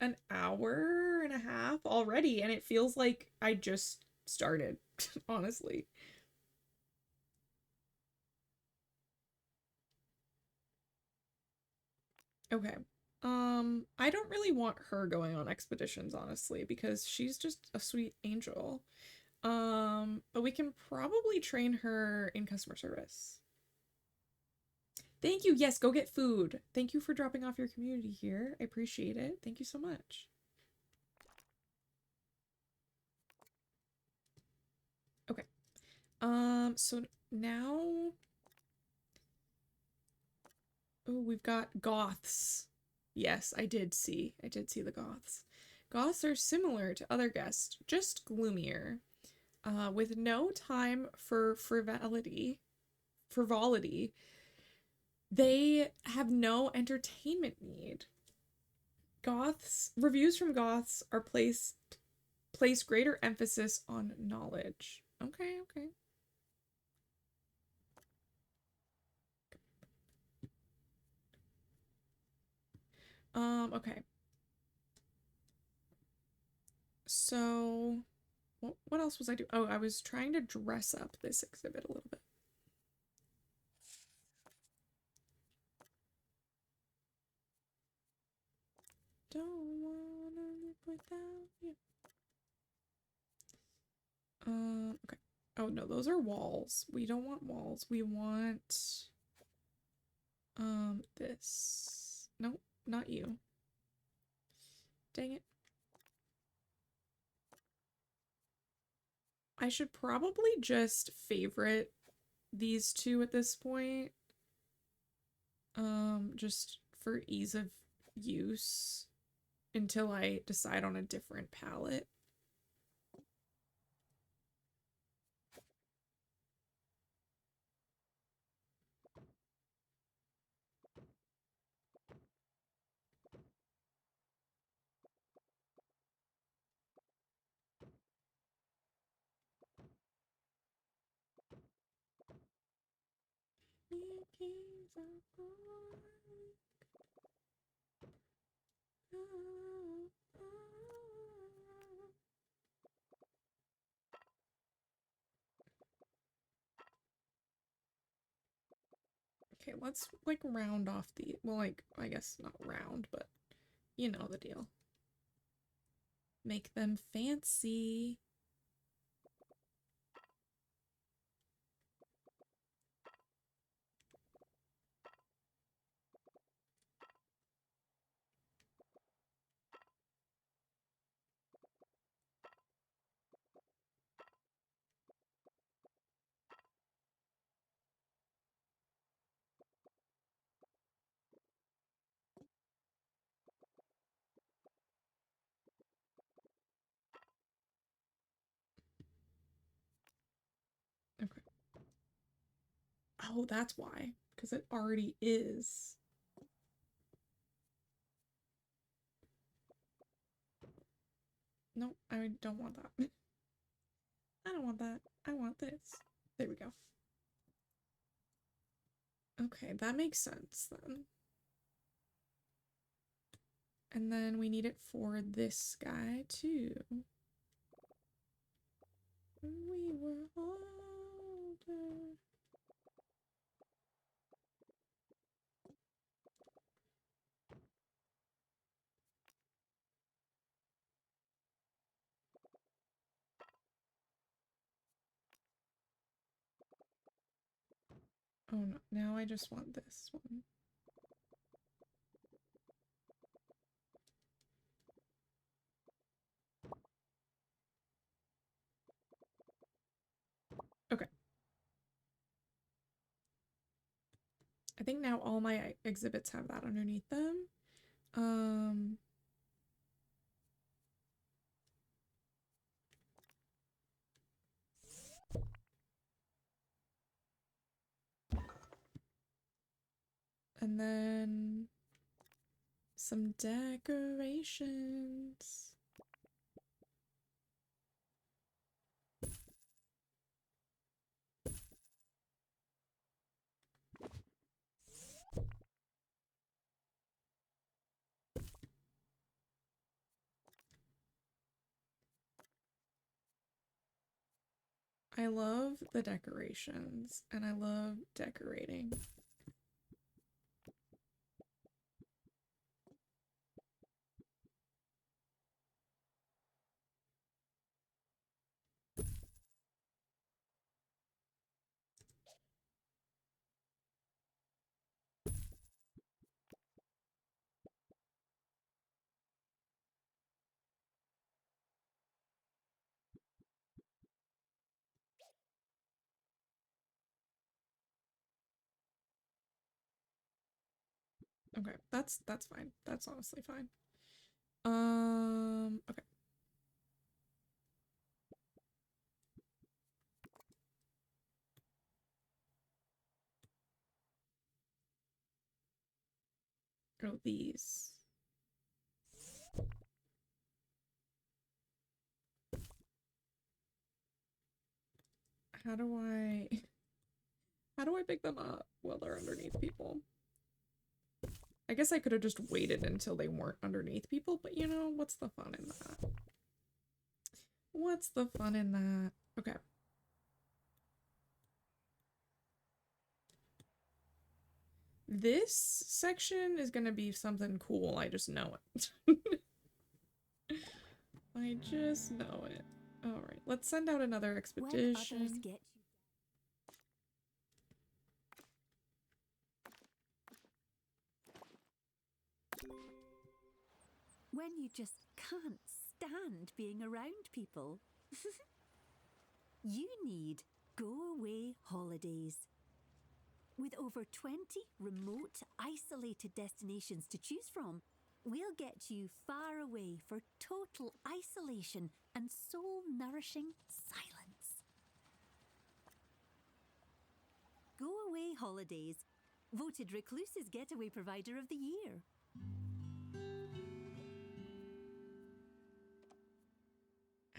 an hour and a half already, and it feels like I just started, honestly. Okay. I don't really want her going on expeditions, honestly, because she's just a sweet angel. But we can probably train her in customer service. Thank you. Yes, go get food. Thank you for dropping off your community here. I appreciate it. Thank you so much. Okay. So now oh, we've got goths. Yes, I did see. I did see the goths. Goths are similar to other guests, just gloomier. With no time for frivolity, they have no entertainment need. Goths reviews from goths are place greater emphasis on knowledge. Okay, okay. Okay. So what else was I doing? Oh, I was trying to dress up this exhibit a little bit. Don't wanna live without you. Okay. Oh no, those are walls. We don't want walls. We want this. Nope, not you. Dang it. I should probably just favorite these two at this point. Just for ease of use until I decide on a different palette. Okay, let's like round off the, well, like, I guess not round, but you know the deal. Make them fancy. Okay. Oh, that's why. Because it already is. Nope, I don't want that. I don't want that. I want this. There we go. Okay, that makes sense then. And then we need it for this guy too. We were older. Oh no, now I just want this one. Okay. I think now all my exhibits have that underneath them. And then some decorations. I love the decorations and I love decorating. Okay, that's fine. That's honestly fine. Okay. Oh, these. How do I pick them up while they're underneath people? I guess I could have just waited until they weren't underneath people, but you know, what's the fun in that? What's the fun in that? Okay. This section is gonna be something cool, I just know it. I just know it. Alright, let's send out another expedition. When others get when you just can't stand being around people. You need Go Away Holidays. With over 20 remote, isolated destinations to choose from, we'll get you far away for total isolation and soul-nourishing silence. Go Away Holidays, voted Recluse's Getaway Provider of the Year.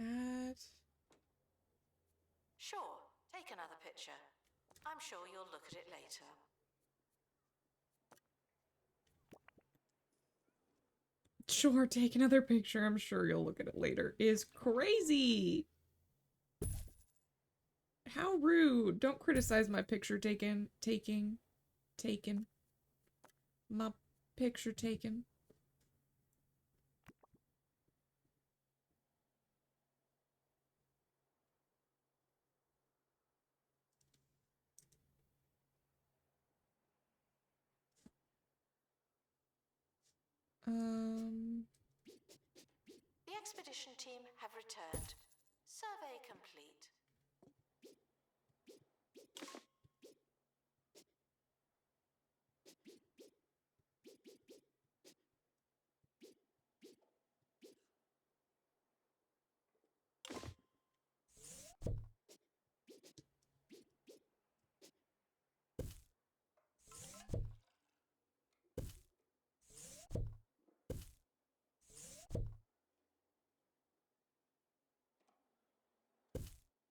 Add. Sure, take another picture. I'm sure you'll look at it later. Sure, take another picture. I'm sure you'll look at it later. Is crazy. How rude. Don't criticize my picture taking. taken. My picture taken. The expedition team have returned. Survey complete.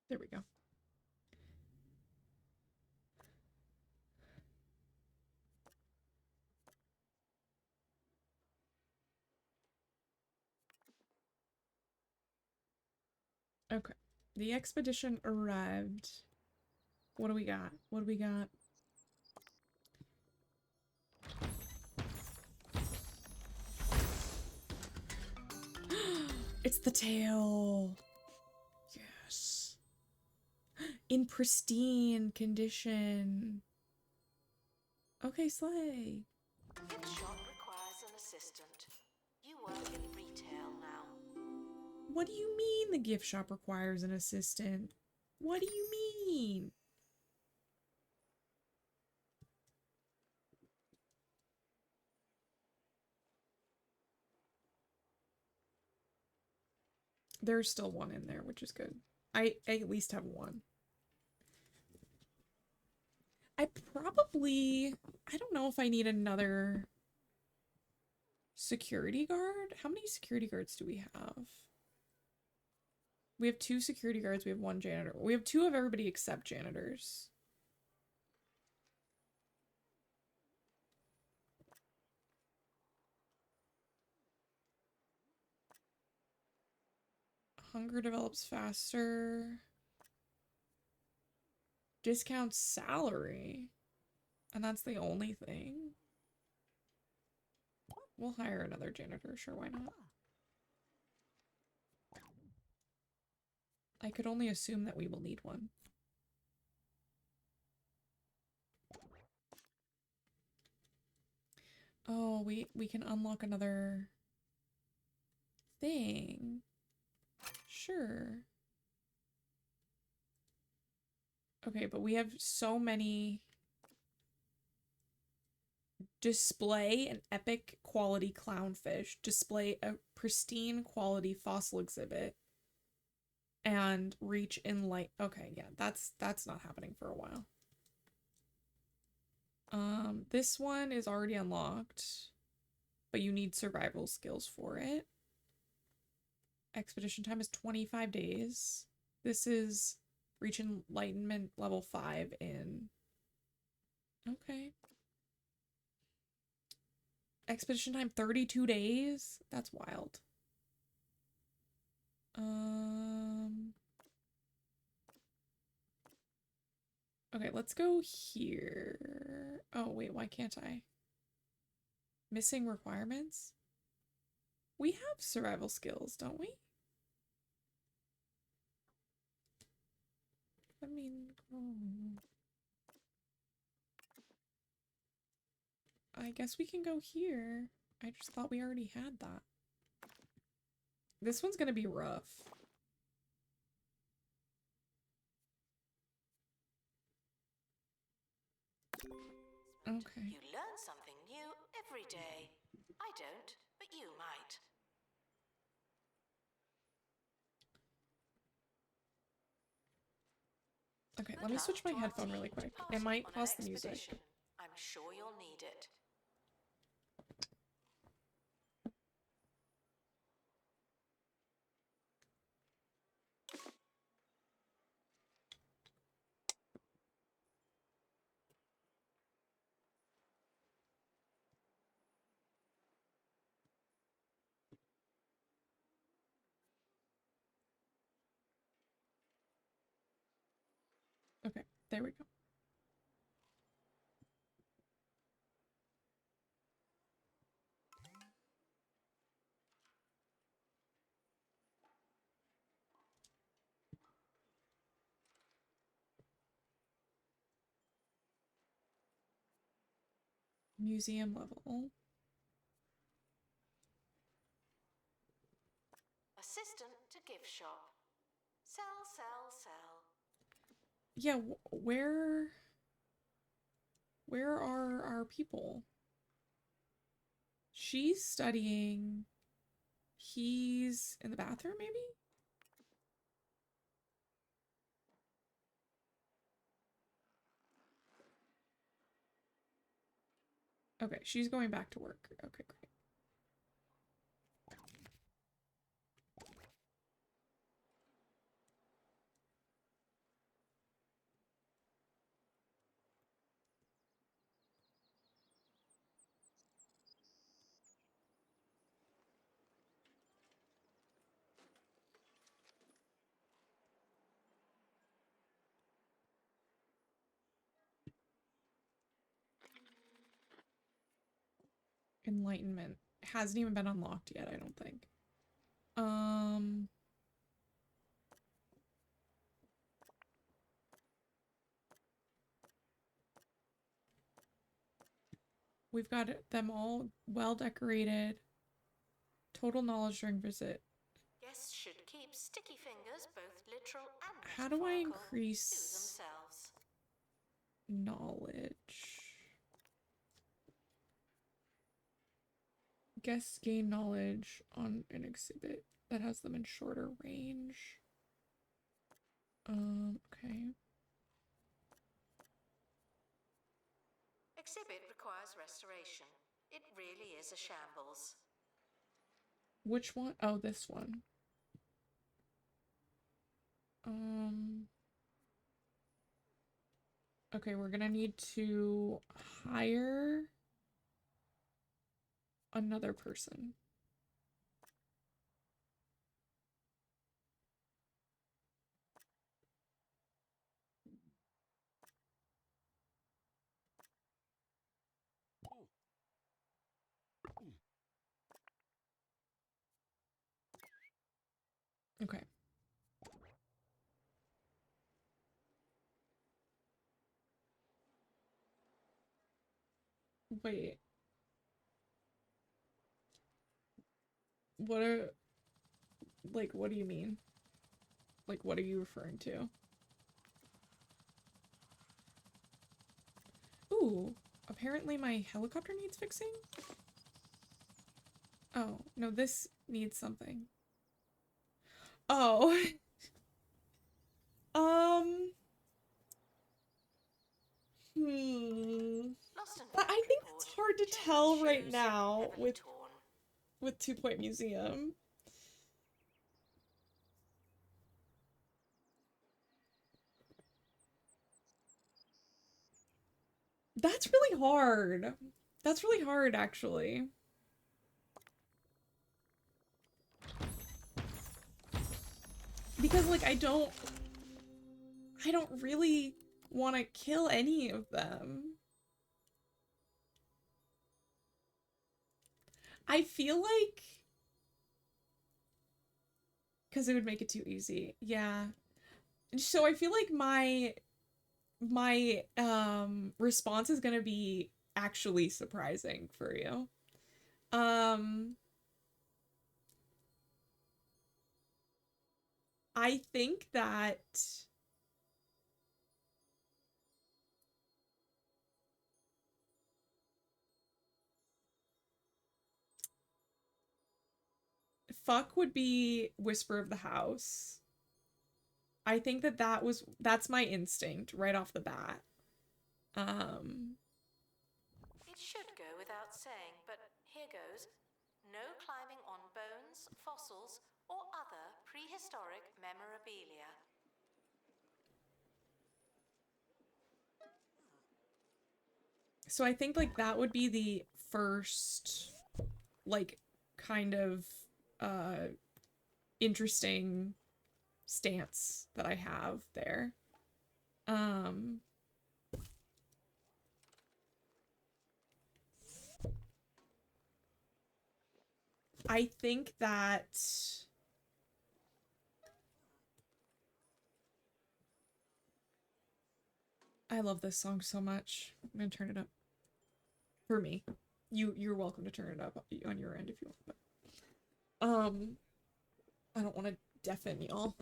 There we go. Okay. The expedition arrived. What do we got? What do we got? It's the tail. Yes. In pristine condition. Okay, slay. Gift shop requires an assistant. You work in retail now. What do you mean the gift shop requires an assistant? What do you mean? There's still one in there, which is good. I at least have one. I don't know if I need another security guard. How many security guards do we have? We have 2 security guards. We have 1 janitor. We have 2 of everybody except janitors. Hunger develops faster. Discounts salary. And that's the only thing. We'll hire another janitor. Sure, why not? I could only assume that we will need one. Oh, we can unlock another thing. Sure. Okay, but we have so many. Display an epic quality clownfish. Display a pristine quality fossil exhibit. And reach in light. Okay, yeah, that's not happening for a while. This one is already unlocked, but you need survival skills for it. Expedition time is 25 days. This is reach enlightenment level 5 in. Okay. Expedition time 32 days? That's wild. Okay, let's go here. Oh, wait, why can't I? Missing requirements? We have survival skills, don't we? I mean, I guess we can go here. I just thought we already had that. This one's gonna be rough. Okay. You learn something new every day. I don't, but you might. Okay, Good let me luck switch my to our headphone team really quick. It departing might on an pause the music. expedition. I'm sure you'll need it. Okay, there we go. museum level. Assistant to gift shop. Sell, sell, sell. Yeah, where are our people? She's studying. He's in the bathroom, maybe? Okay, she's going back to work. Okay, great. Enlightenment hasn't even been unlocked yet, I don't think. We've got them all well decorated. Total knowledge during visit. Guests should keep sticky fingers, both literal and How do I metaphorical, to increase themselves. knowledge? Guests gain knowledge on an exhibit that has them in shorter range. Okay. Exhibit requires restoration. It really is a shambles. Which one? Oh, this one. Okay, we're gonna need to hire another person. Okay. Wait. What are, like, what do you mean? Like, what are you referring to? Ooh, apparently my helicopter needs fixing? Oh, no, this needs something. Oh. I think it's hard to tell right now with 2-Point Museum. That's really hard. That's really hard, actually. Because, like, I don't really want to kill any of them. I feel like... Because it would make it too easy. Yeah. So I feel like my response is gonna be actually surprising for you. I think that fuck would be Whisper of the House. I think that that's my instinct right off the bat. It should go without saying, but here goes. No climbing on bones, fossils, or other prehistoric memorabilia. So I think, like, that would be the first, like, kind of interesting stance that I have there. I think that I love this song so much. I'm gonna turn it up. For me. You're welcome to turn it up on your end if you want, but I don't want to deafen y'all.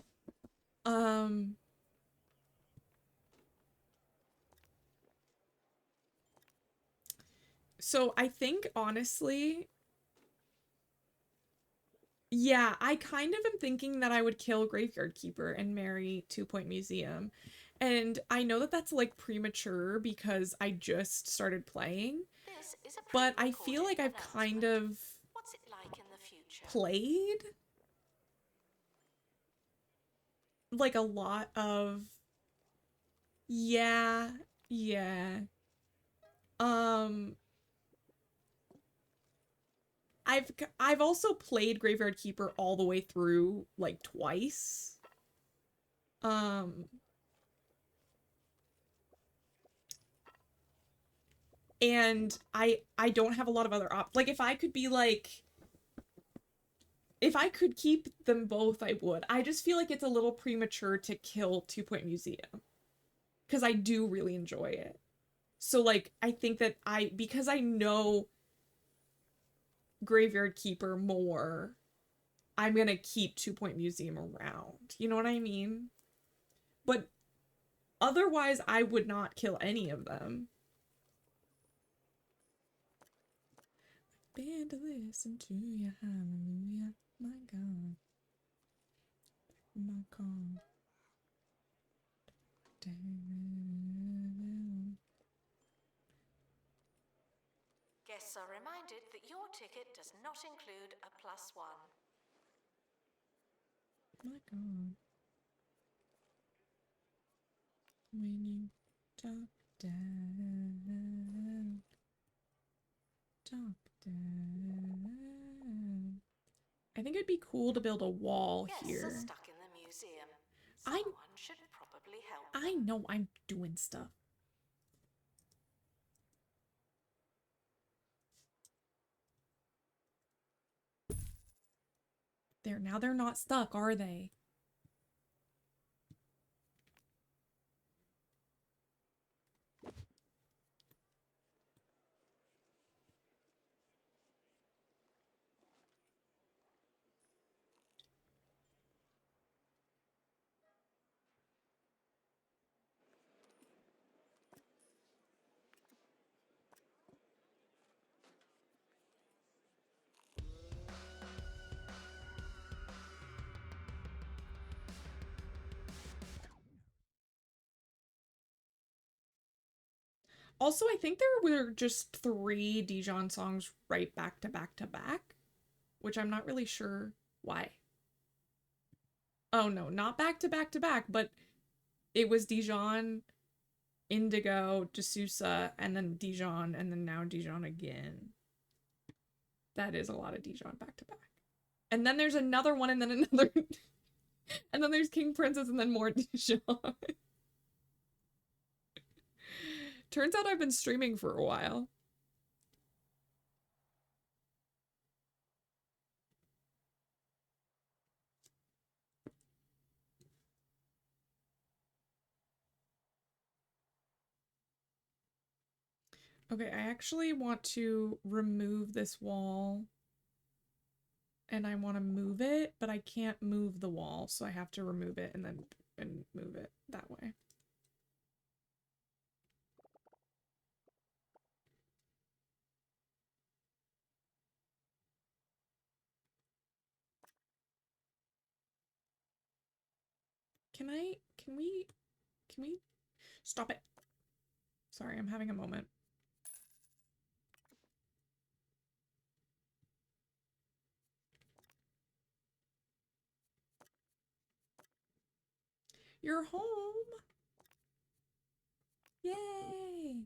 So I think honestly, yeah, I kind of am thinking that I would kill Graveyard Keeper and marry 2 Point Museum. And I know that that's like premature because I just started playing, This is a but I feel like pre-recorded I've kind announcement. of What's it like in the future? played like a lot of yeah, yeah. Um I've also played Graveyard Keeper all the way through like twice. Um and I don't have a lot of other like if I could keep them both I would. I just feel like it's a little premature to kill 2 Point Museum because I do really enjoy it. So like I think that because I know Graveyard Keeper more, I'm going to keep 2 Point Museum around. You know what I mean? But otherwise I would not kill any of them. Band to listen to you, hallelujah, my God, my God. Damn. Guests are reminded that your ticket does not include a +1. My God. When you talk down, talk down. I think it'd be cool to build a wall Guests here. are stuck in the museum. I- Someone should probably help I them. know I'm doing stuff. There, now they're not stuck, are they? Also, I think there were just 3 Dijon songs right back to back to back, which I'm not really sure why. Oh no, not back to back to back, but it was Dijon, Indigo, D'Souza, and then Dijon, and then now Dijon again. That is a lot of Dijon back to back. And then there's another one, and then another. And then there's King Princess, and then more Dijon. Turns out I've been streaming for a while. Okay, I actually want to remove this wall. And I want to move it, but I can't move the wall, so I have to remove it and then move it that way. Can we stop it? Sorry, I'm having a moment. You're home. Yay.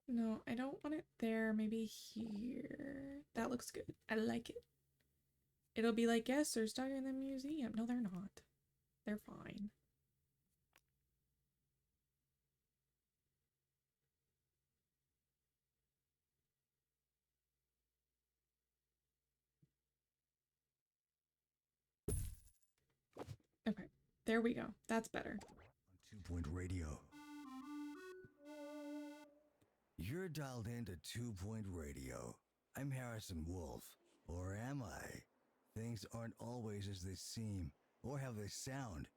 No, I don't want it there. Maybe here. That looks good. I like it. It'll be like, yes, they're stuck in the museum. No, they're not. They're fine. Okay, there we go. That's better. Point Radio. You're dialed into 2 Point Radio. I'm Harrison Wolf. Or am I? Things aren't always as they seem, or how they sound.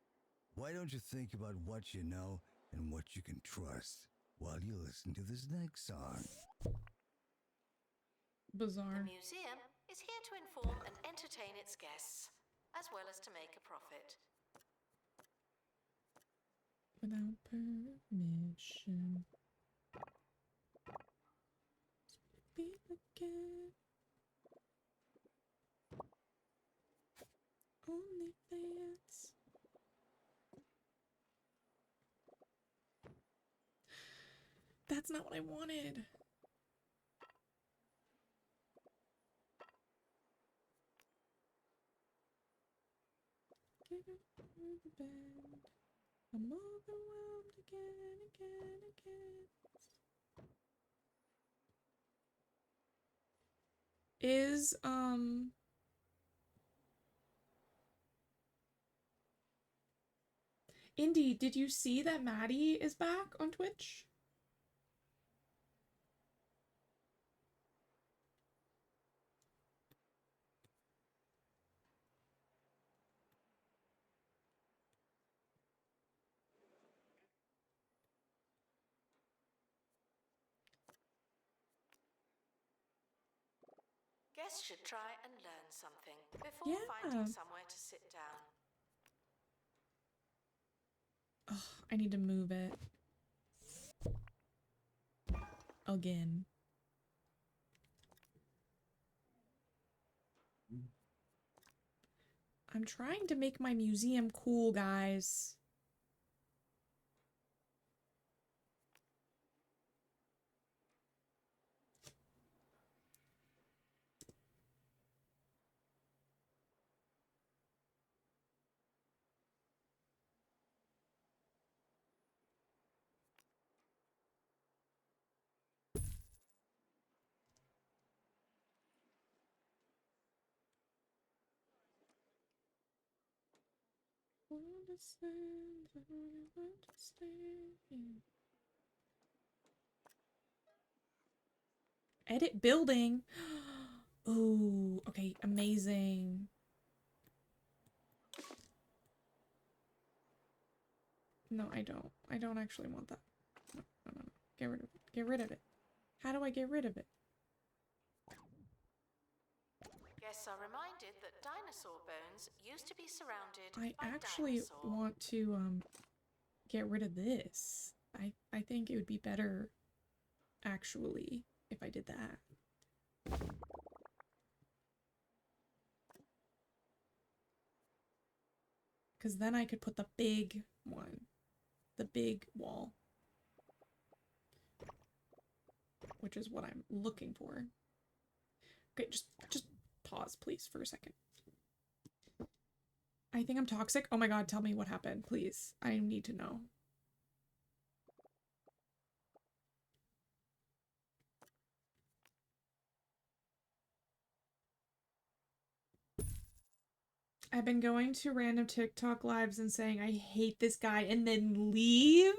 Why don't you think about what you know and what you can trust while you listen to this next song? The Bizarre. museum is here to inform and entertain its guests, as well as to make a profit. Without permission. Be again. Only fans. That's not what I wanted. Get up through the bend. I'm overwhelmed again. Is Indy, did you see that Maddie is back on Twitch? Guests should try and learn something before Yeah. finding somewhere to sit down. Oh, I need to move it. Again. I'm trying to make my museum cool, guys. Edit building. Ooh, okay, amazing. No, I don't. I don't actually want that. No. Get rid of it. Get rid of it. How do I get rid of it? Guests are reminded that dinosaur bones used to be surrounded I by actually dinosaur. want to get rid of this. I think it would be better actually if I did that. Cuz then I could put the big one. The big wall. Which is what I'm looking for. Okay, just pause please for a second. I think I'm toxic. Oh my god, tell me what happened, please. I need to know. I've been going to random TikTok lives and saying I hate this guy and then leave?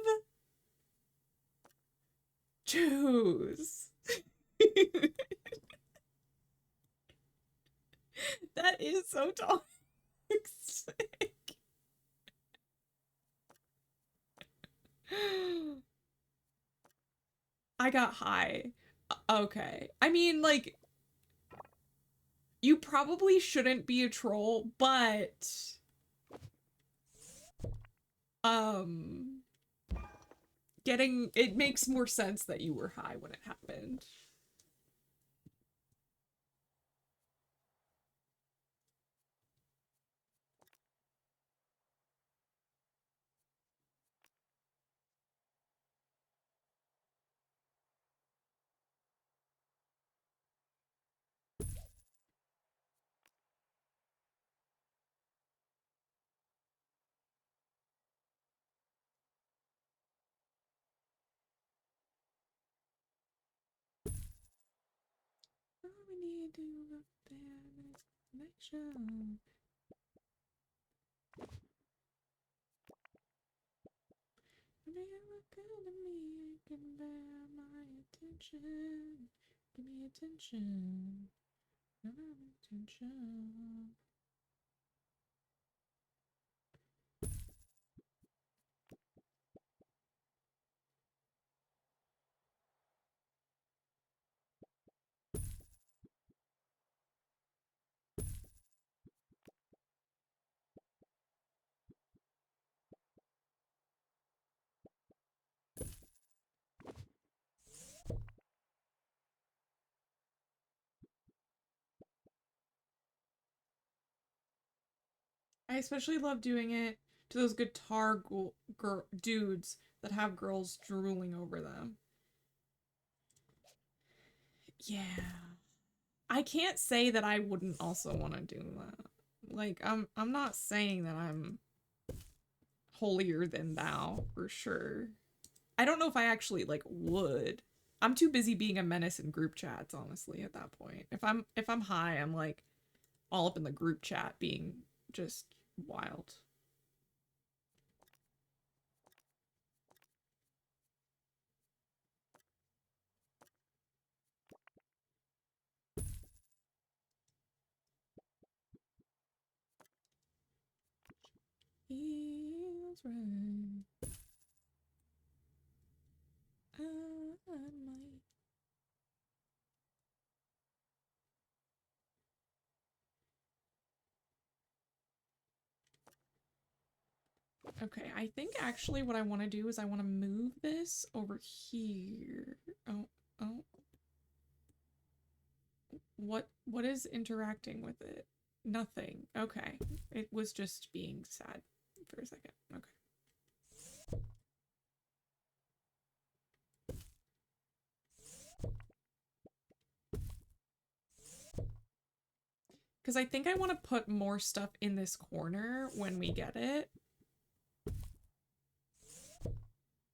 Choose. That is so toxic. I got high. Okay. I mean, like, you probably shouldn't be a troll, but it makes more sense that you were high when it happened. All we need to look there is connection. look good at me, you can bear my attention. Give me attention. Attention. I especially love doing it to those guitar dudes that have girls drooling over them. Yeah. I can't say that I wouldn't also want to do that. Like, I'm not saying that I'm holier than thou, for sure. I don't know if I actually, like, would. I'm too busy being a menace in group chats, honestly, at that point. If I'm high, I'm, like, all up in the group chat being just wild. Feels right. I might. Okay, I think actually what I want to do is I want to move this over here. Oh. What is interacting with it? Nothing. Okay. It was just being sad for a second. Okay. Because I think I want to put more stuff in this corner when we get it.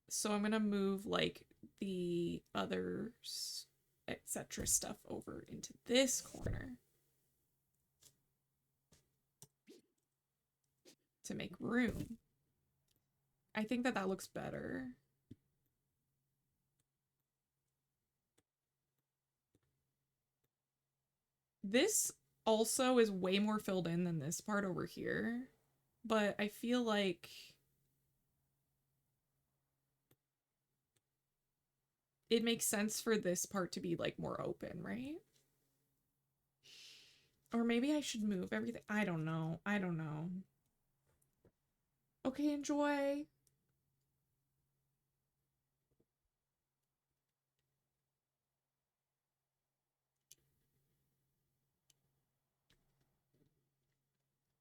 So I'm going to move, like, the other etc. stuff over into this corner. To make room. I think that looks better. This also is way more filled in than this part over here, but I feel like it makes sense for this part to be, like, more open, right? Or maybe I should move everything. I don't know. Okay, enjoy.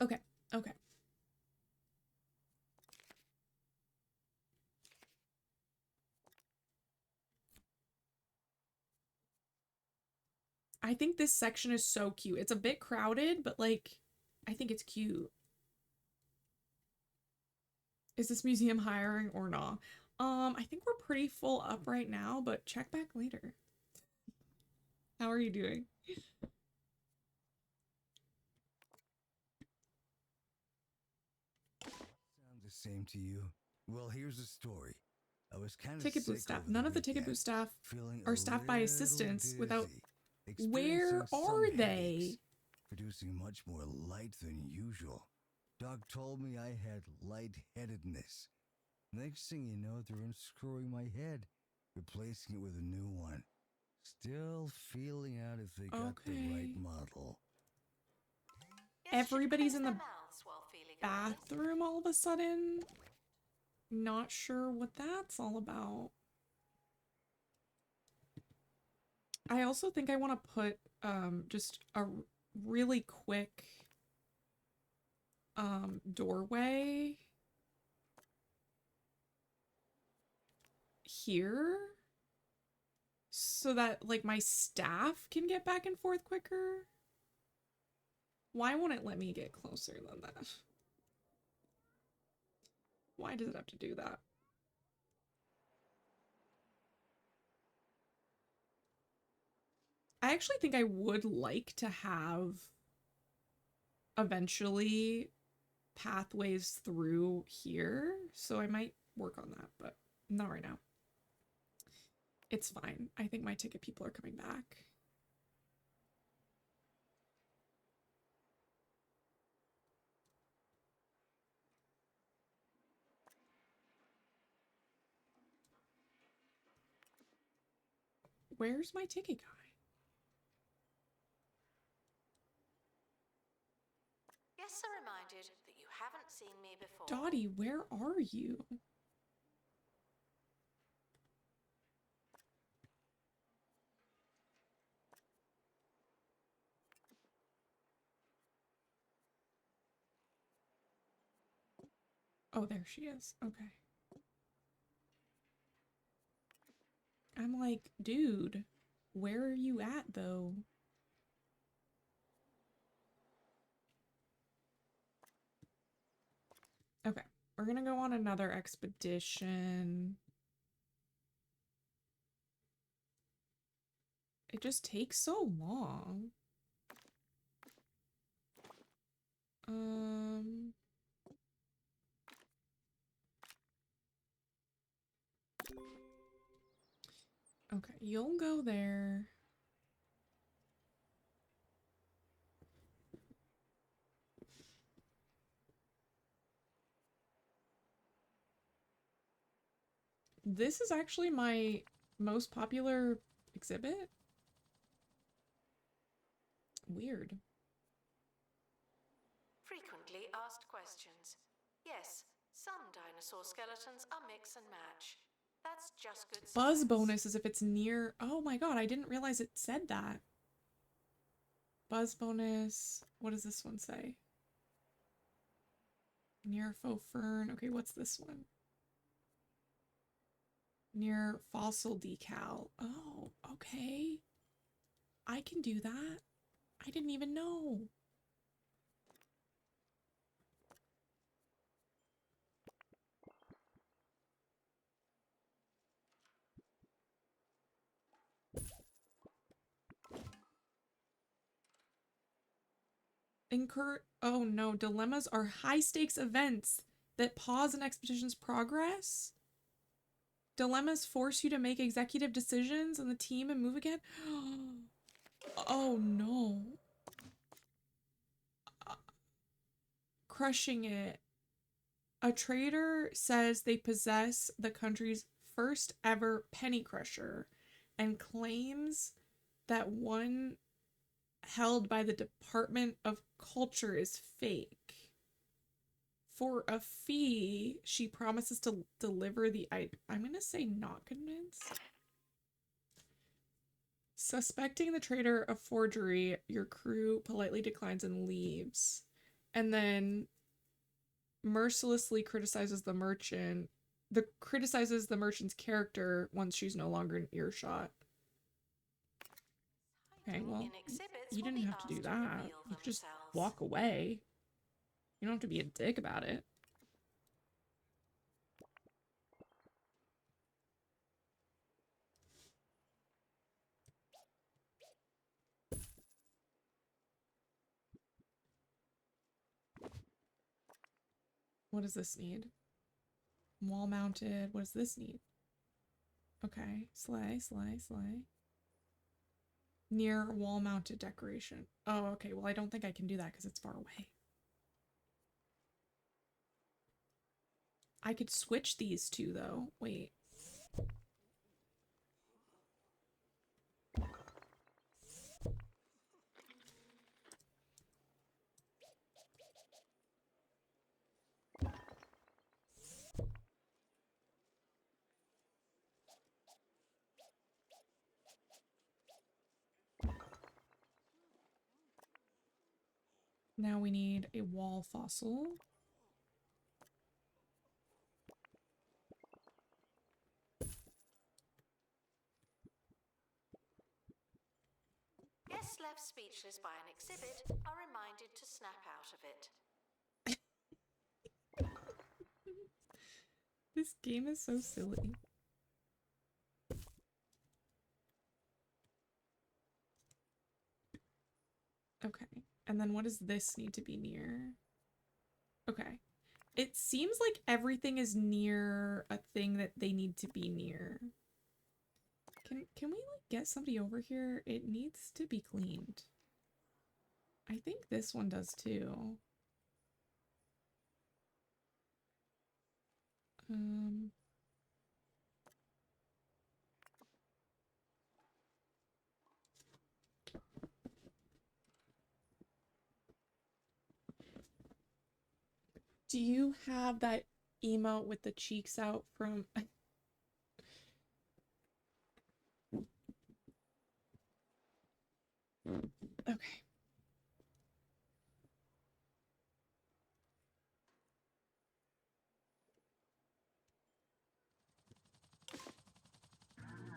Okay. I think this section is so cute. It's a bit crowded, but, like, I think it's cute. Is this museum hiring or not? I think we're pretty full up right now, but check back later. How are you doing? Sound the same to you? Well, here's the story. I was kind of Ticket booth sick staff. over None the of the ticket weekend, booth staff feeling are a staffed by little assistants without. dizzy, Where experiencing are some they? headaches, producing much more light than usual. Doc told me I had lightheadedness. Next thing you know, they're unscrewing my head, replacing it with a new one. Still feeling out if they got the right Okay. model. Guests should Everybody's close in their the mouths while feeling aroused. bathroom all of a sudden. Not sure what that's all about. I also think I want to put just a really quick doorway here so that, like, my staff can get back and forth quicker. Why won't it let me get closer than that? Why does it have to do that? I actually think I would like to have eventually pathways through here, so I might work on that, but Not right now. It's fine. I think my ticket people are coming back. Where's my ticket guy? Guests are reminded that you haven't seen me before. Dottie, where are you? Oh, there she is. Okay. I'm like, dude, where are you at, though? Okay, we're gonna go on another expedition. It just takes so long. Okay, you'll go there. This is actually my most popular exhibit. Weird. Frequently asked questions. Yes, some dinosaur skeletons are mix and match. That's just good Buzz science. bonus is if it's near. Oh my god, I didn't realize it said that. Buzz bonus. What does this one say? Near faux fern. Okay, what's this one? Near fossil decal. Oh, okay. I can do that. I didn't even know. Oh no, dilemmas are high stakes events that pause an expedition's progress. Dilemmas force you to make executive decisions on the team and move again. Oh no. Crushing it. A trader says they possess the country's first ever penny crusher and claims that one held by the Department of Culture is fake. For a fee, she promises to deliver the item. I'm gonna say not convinced. Suspecting the trader of forgery, your crew politely declines and leaves. And then mercilessly criticizes the merchant. Criticizes the merchant's character once she's no longer in earshot. Okay, well, you didn't have to do that. You could just walk away. You don't have to be a dick about it. What does this need? Wall mounted. What does this need? Okay, slay, slay, slay. Near wall mounted decoration. Oh, okay. Well, I don't think I can do that because it's far away. I could switch these two though. Wait. Now we need a wall fossil. Guests left speechless by an exhibit are reminded to snap out of it. This game is so silly. Okay. And then what does this need to be near? Okay. It seems like everything is near a thing that they need to be near. Can we like get somebody over here? It needs to be cleaned. I think this one does too. Do you have that emote with the cheeks out from... Okay.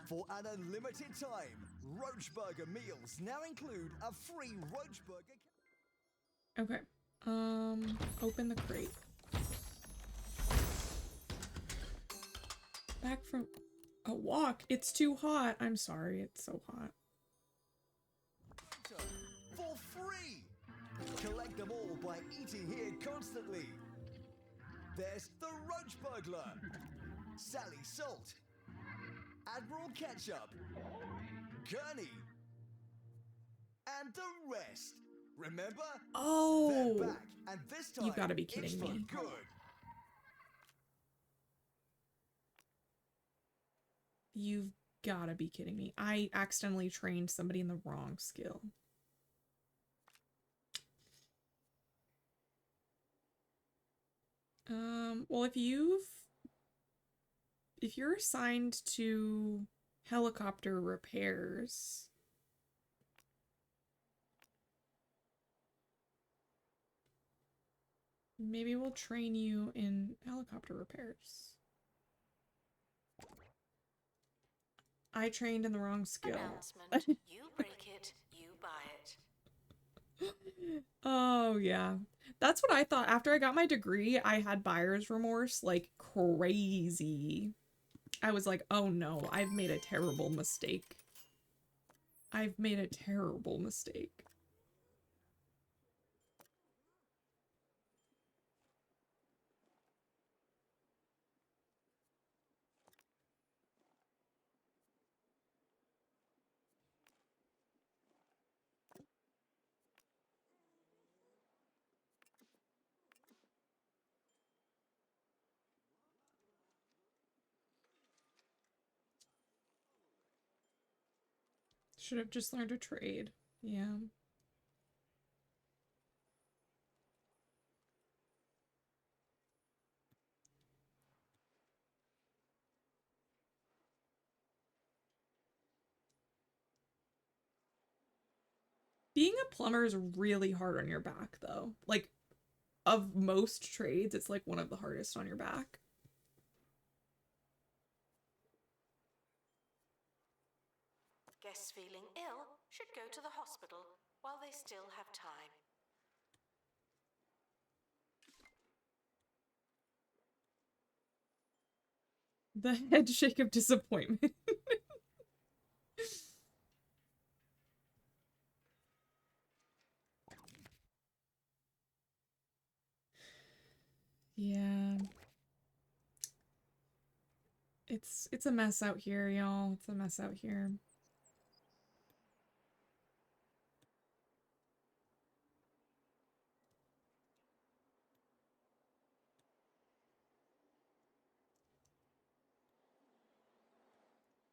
For an unlimited time, Roach Burger meals now include a free Roach Burger. Okay. Open the crate. Back from a walk. It's too hot. I'm sorry. It's so hot. For free! Collect them all by eating here constantly. There's the Roach Burglar, Sally Salt, Admiral Ketchup, Gurney, and the rest. Remember? Oh! They're back, and this time You gotta be it's kidding for me. good. You've gotta be kidding me. I accidentally trained somebody in the wrong skill. Well, if you're assigned to helicopter repairs, maybe we'll train you in helicopter repairs. I trained in the wrong skill. Announcement. You break it, you buy it. Oh, yeah. That's what I thought. After I got my degree, I had buyer's remorse like crazy. I was like, oh no, I've made a terrible mistake. I've made a terrible mistake. Should have just learned a trade. Yeah. Being a plumber is really hard on your back, though. Like, of most trades, it's like one of the hardest on your back. Guests feeling ill should go to the hospital while they still have time. The head shake of disappointment. Yeah. It's a mess out here, y'all. It's a mess out here.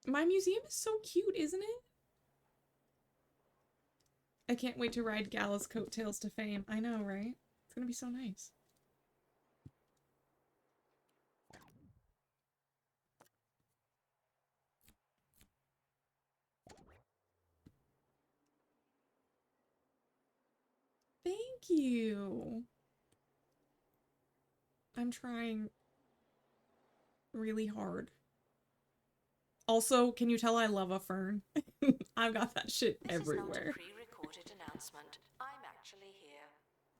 My museum is so cute, isn't it? I can't wait to ride Gala's coattails to fame. I know, right? It's gonna be so nice. Thank you. I'm trying really hard. Also, can you tell I love a fern? I've got that shit This everywhere. is not a pre-recorded announcement. I'm actually here.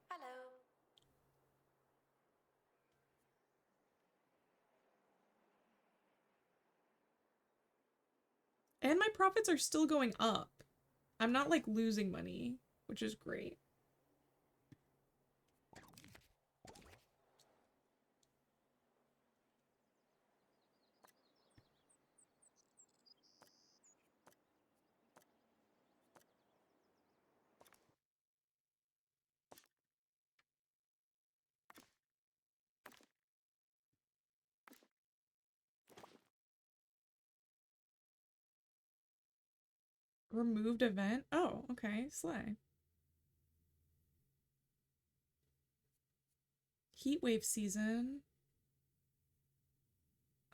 Hello. And my profits are still going up. I'm not like losing money, which is great. Removed event? Oh, okay. Slay. Heat wave season.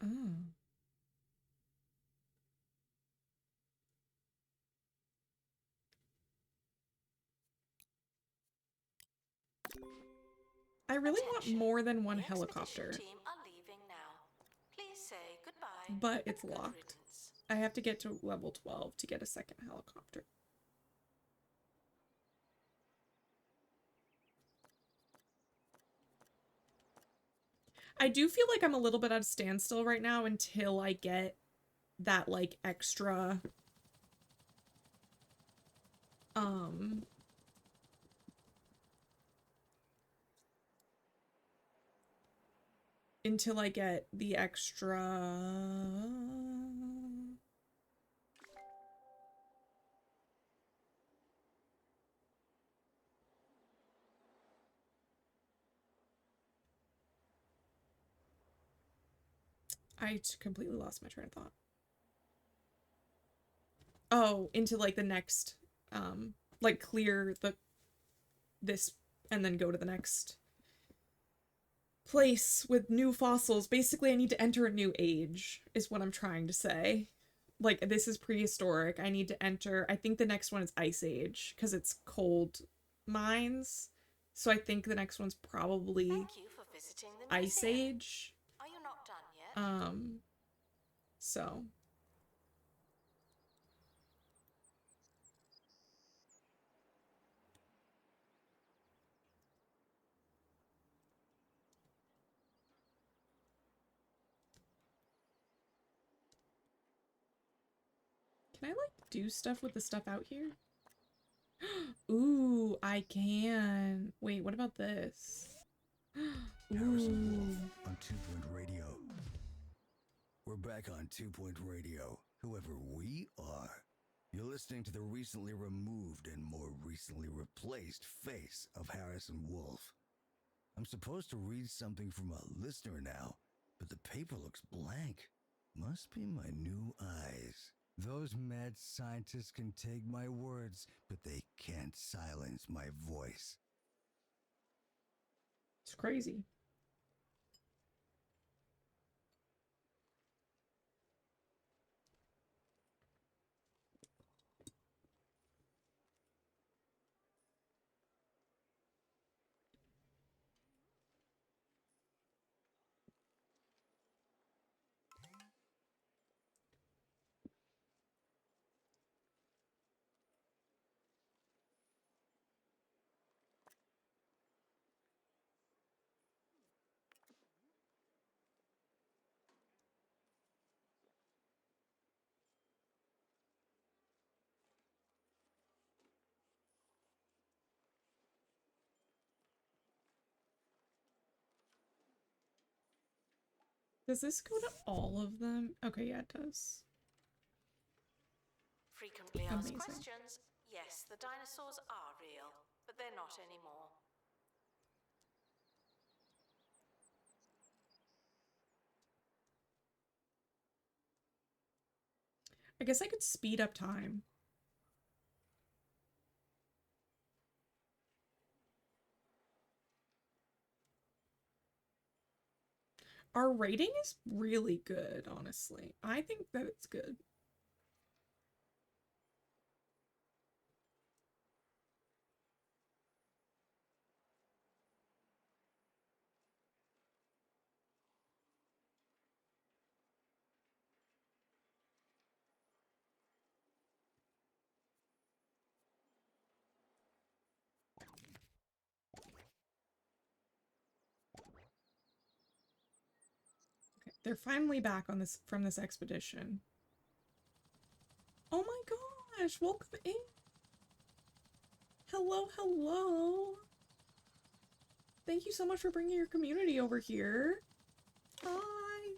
Oh. I really want Attention. more than one The expedition helicopter, team are leaving now. Please say goodbye. but it's and good locked. riddance. I have to get to level 12 to get a second helicopter. I do feel like I'm a little bit at a standstill right now until I get that, like, extra, until I get the extra... I completely lost my train of thought. Oh, into, like, the next, like, clear this and then go to the next place with new fossils. Basically, I need to enter a new age, is what I'm trying to say. Like, this is prehistoric. I need to enter, I think the next one is Ice Age, because it's cold mines. So I think the next one's probably Thank you for visiting the Ice museum. Age. Are you not done yet? So. Can I, like, do stuff with the stuff out here? Ooh, I can. Wait, what about this? Harrison Ooh. Wolf on 2 Point Radio. We're back on 2 Point Radio, whoever we are. You're listening to the recently removed and more recently replaced face of Harrison Wolf. I'm supposed to read something from a listener now, but the paper looks blank. Must be my new eyes. Those mad scientists can take my words, but they can't silence my voice. It's crazy. Does this go to all of them? Okay, yeah, it does. Frequently asked Amazing. questions. Yes, the dinosaurs are real, but they're not anymore. I guess I could speed up time. Our rating is really good, honestly. I think that it's good. Okay, they're finally back on this from this expedition. Oh my gosh, welcome in. Hello, hello. Thank you so much for bringing your community over here. Hi.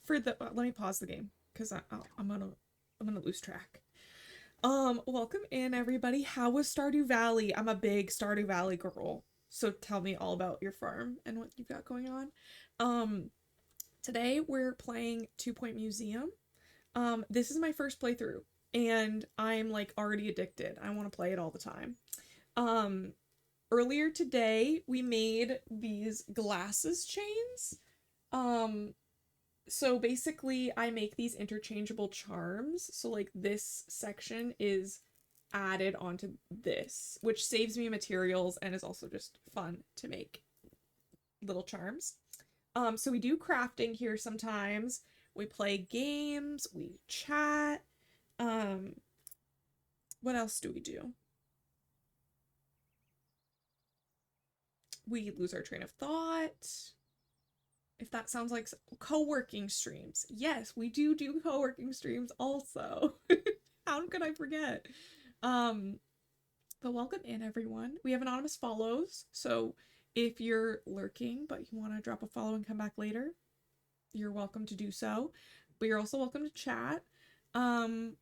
For the let me pause the game because I'm gonna lose track. Welcome in everybody. How was Stardew Valley? I'm a big Stardew Valley girl, so tell me all about your farm and what you've got going on. Today we're playing 2 Point Museum. This is my first playthrough, and I'm like already addicted. I want to play it all the time. Earlier today we made these glasses chains. So basically I make these interchangeable charms. So like this section is added onto this, which saves me materials and is also just fun to make little charms. So we do crafting here sometimes. We play games, we chat. What else do we do? We lose our train of thought. If that sounds like co-working streams. Yes, we do co-working streams also. How could I forget? But welcome in, everyone. We have anonymous follows, so if you're lurking but you want to drop a follow and come back later, you're welcome to do so. But you're also welcome to chat. And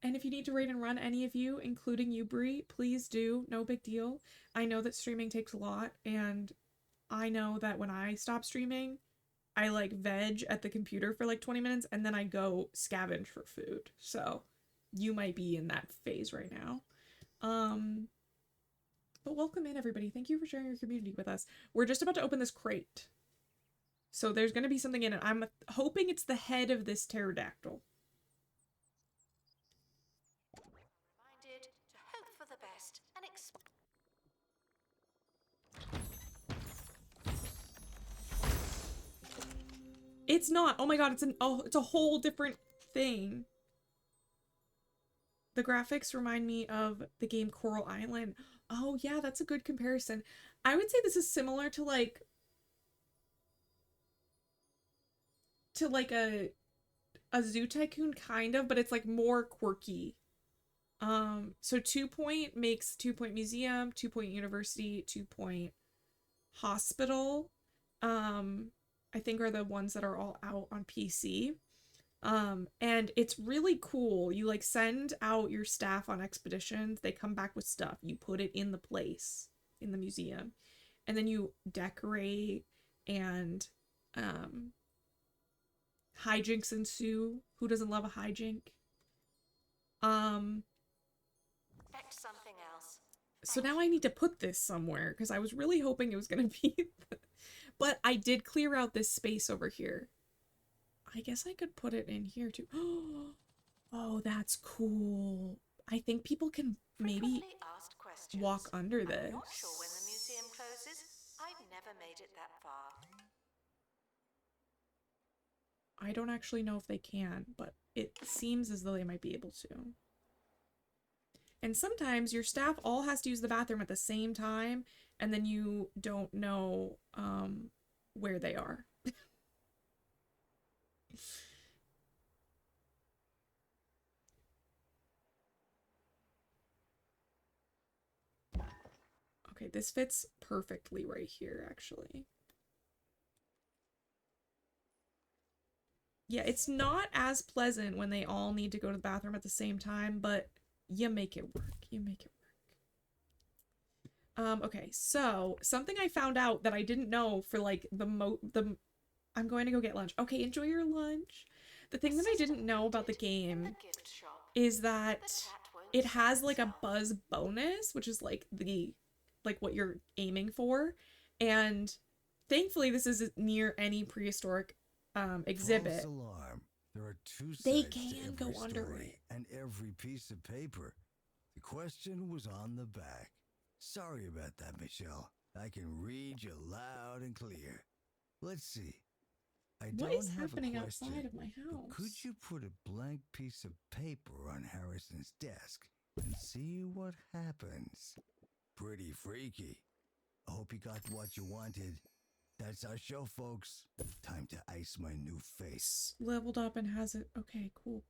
if you need to raid and run, any of you, including you, Brie, please do. No big deal. I know that streaming takes a lot, and I know that when I stop streaming, I like veg at the computer for like 20 minutes and then I go scavenge for food. So you might be in that phase right now. But welcome in, everybody. Thank you for sharing your community with us. We're just about to open this crate. So there's going to be something in it. I'm hoping it's the head of this pterodactyl. Reminded to hope for the best and It's not. Oh my god, it's a whole different thing. The graphics remind me of the game Coral Island. Oh yeah, that's a good comparison. I would say this is similar to like a Zoo Tycoon kind of, but it's like more quirky. So 2 Point makes 2 Point Museum, 2 Point University, 2 Point Hospital. I think are the ones that are all out on PC. And it's really cool. You like send out your staff on expeditions, they come back with stuff. You put it in the place in the museum. And then you decorate and hijinks ensue. Who doesn't love a hijink? expect something else. So now I need to put this somewhere because I was really hoping it was going to be but I did clear out this space over here. I guess I could put it in here too. Oh, that's cool. I think people can maybe Frequently asked questions. walk under this. I'm not sure when the museum closes. I've never made it that far. I don't actually know if they can, but it seems as though they might be able to. And sometimes your staff all has to use the bathroom at the same time, and then you don't know where they are. Okay, this fits perfectly right here, actually. Yeah, it's not as pleasant when they all need to go to the bathroom at the same time, but you make it work. You make it work. Okay, so something I found out that I didn't know for like I'm going to go get lunch. Okay, enjoy your lunch. The thing that I didn't know about the game Gift shop. is that The cat won't it has show like a itself. buzz bonus, which is like what you're aiming for. And thankfully this is near any prehistoric exhibit. False alarm. There are two They sides to can every go under story it. and every piece of paper. The question was on the back. Sorry about that, Michelle. I can read you loud and clear. Let's see. I What don't is have happening a question, outside of my but house? could you put a blank piece of paper on Harrison's desk and see what happens? Pretty freaky. I hope you got what you wanted. That's our show, folks. Time to ice my new face. Leveled up and has it. Okay, cool.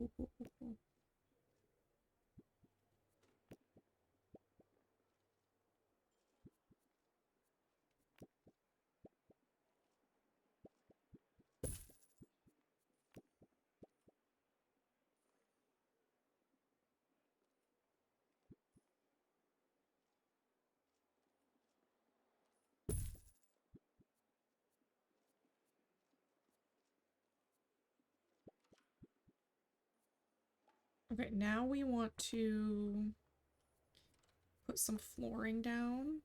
Okay, now we want to put some flooring down.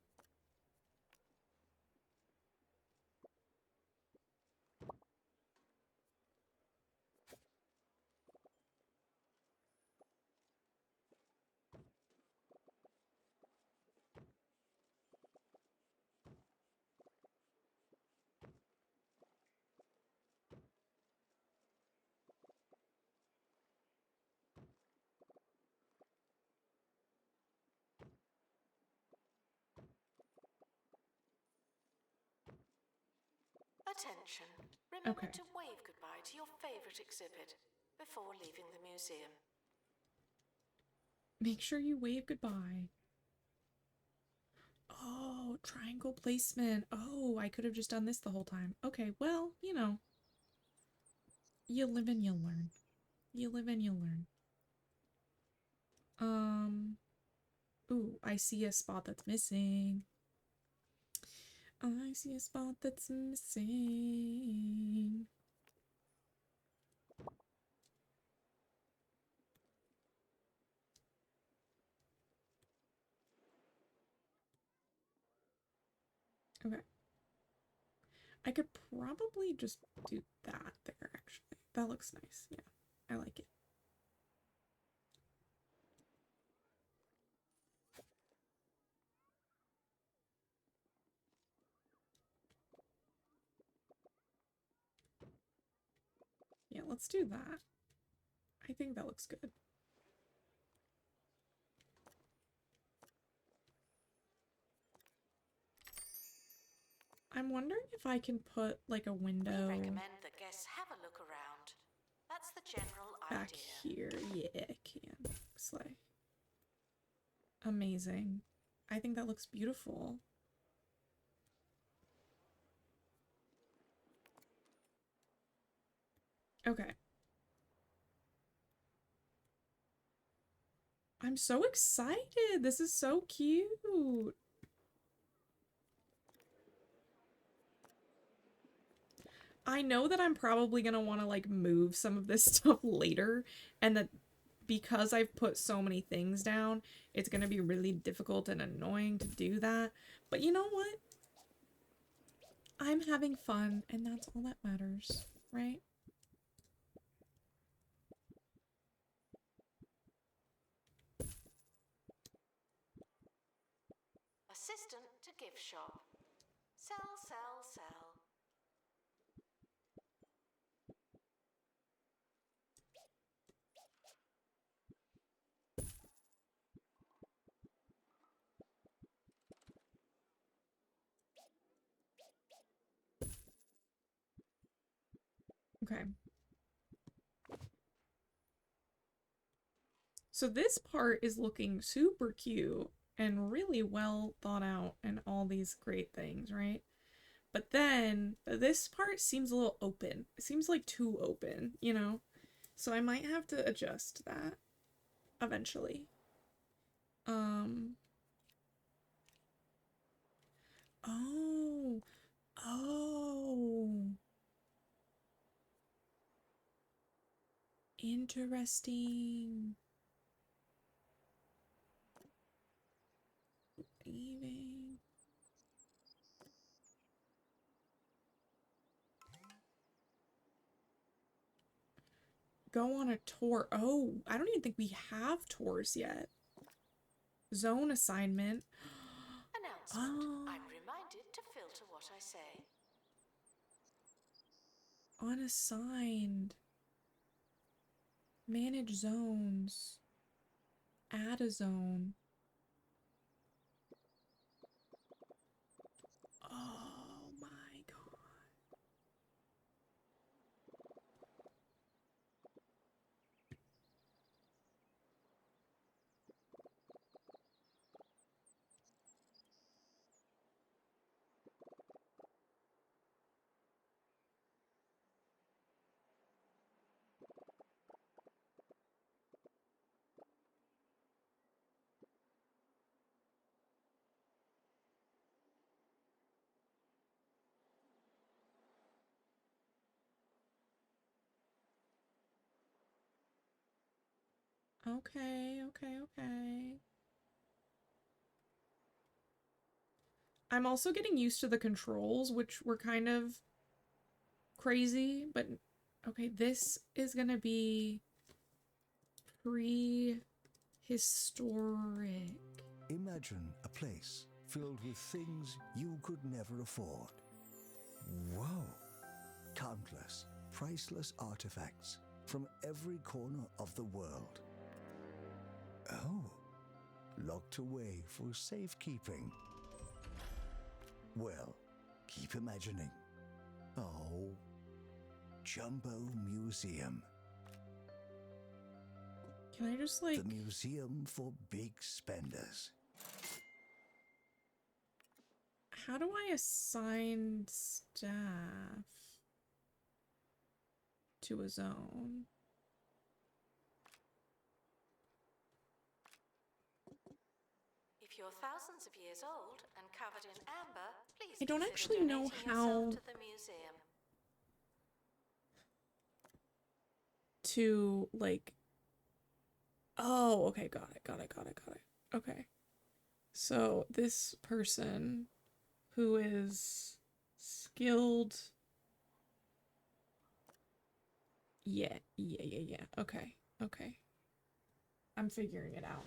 Attention. Remember Okay. to wave goodbye to your favorite exhibit before leaving the museum. Make sure you wave goodbye. Oh, triangle placement. Oh, I could have just done this the whole time. Okay, well, you know. You live and you learn. You live and you learn. Ooh, I see a spot that's missing. I see a spot that's missing. Okay. I could probably just do that there, actually. That looks nice. Yeah, I like it. Yeah, let's do that. I think that looks good. I'm wondering if I can put like a window We recommend that guests have a look around. That's the general back idea. here. Yeah, I can. Slay. Amazing. I think that looks beautiful. Okay. I'm so excited. This is so cute. I know that I'm probably gonna want to like move some of this stuff later, and that because I've put so many things down, it's gonna be really difficult and annoying to do that. But you know what? I'm having fun, and that's all that matters, right? Assistant to gift shop. Sell, sell, sell. Okay. So this part is looking super cute and really well thought out and all these great things, right? But then this part seems a little open. It seems like too open, you know? So I might have to adjust that eventually. Um Oh. Oh. Interesting. Leaving. Go on a tour. Oh, I don't even think we have tours yet. Zone assignment. Announcement. Oh, I'm reminded to filter what I say. unassigned. Manage zones. Add a zone. Oh my god. Okay, okay, okay. I'm also getting used to the controls, which were kind of crazy, but okay, this is gonna be prehistoric. Imagine a place filled with things you could never afford. Whoa! Countless, priceless artifacts from every corner of the world. Oh, locked away for safekeeping. Well, keep imagining. Oh, Jumbo Museum. Can I just like... The museum for big spenders. How do I assign staff to a zone? If you're thousands of years old and covered in amber, please I don't consider actually know donating how yourself to the museum. to like... Oh, okay, got it. Okay. So this person who is skilled... Yeah. Okay. I'm figuring it out.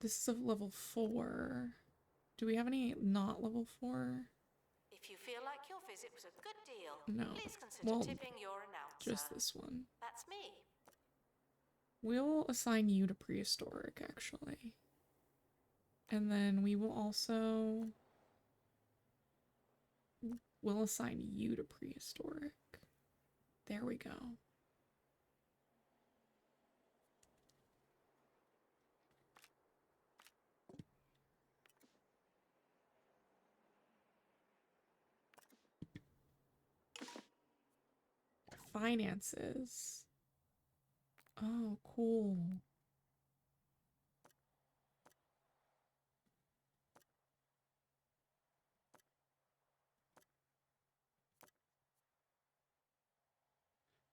This is a level 4. Do we have any not level 4? If you feel like your visit was a good deal, No. please consider Well, tipping your announcer. just this one. That's me. We'll assign you to prehistoric, actually. And then we will also... We'll assign you to prehistoric. There we go. Finances. Oh, cool.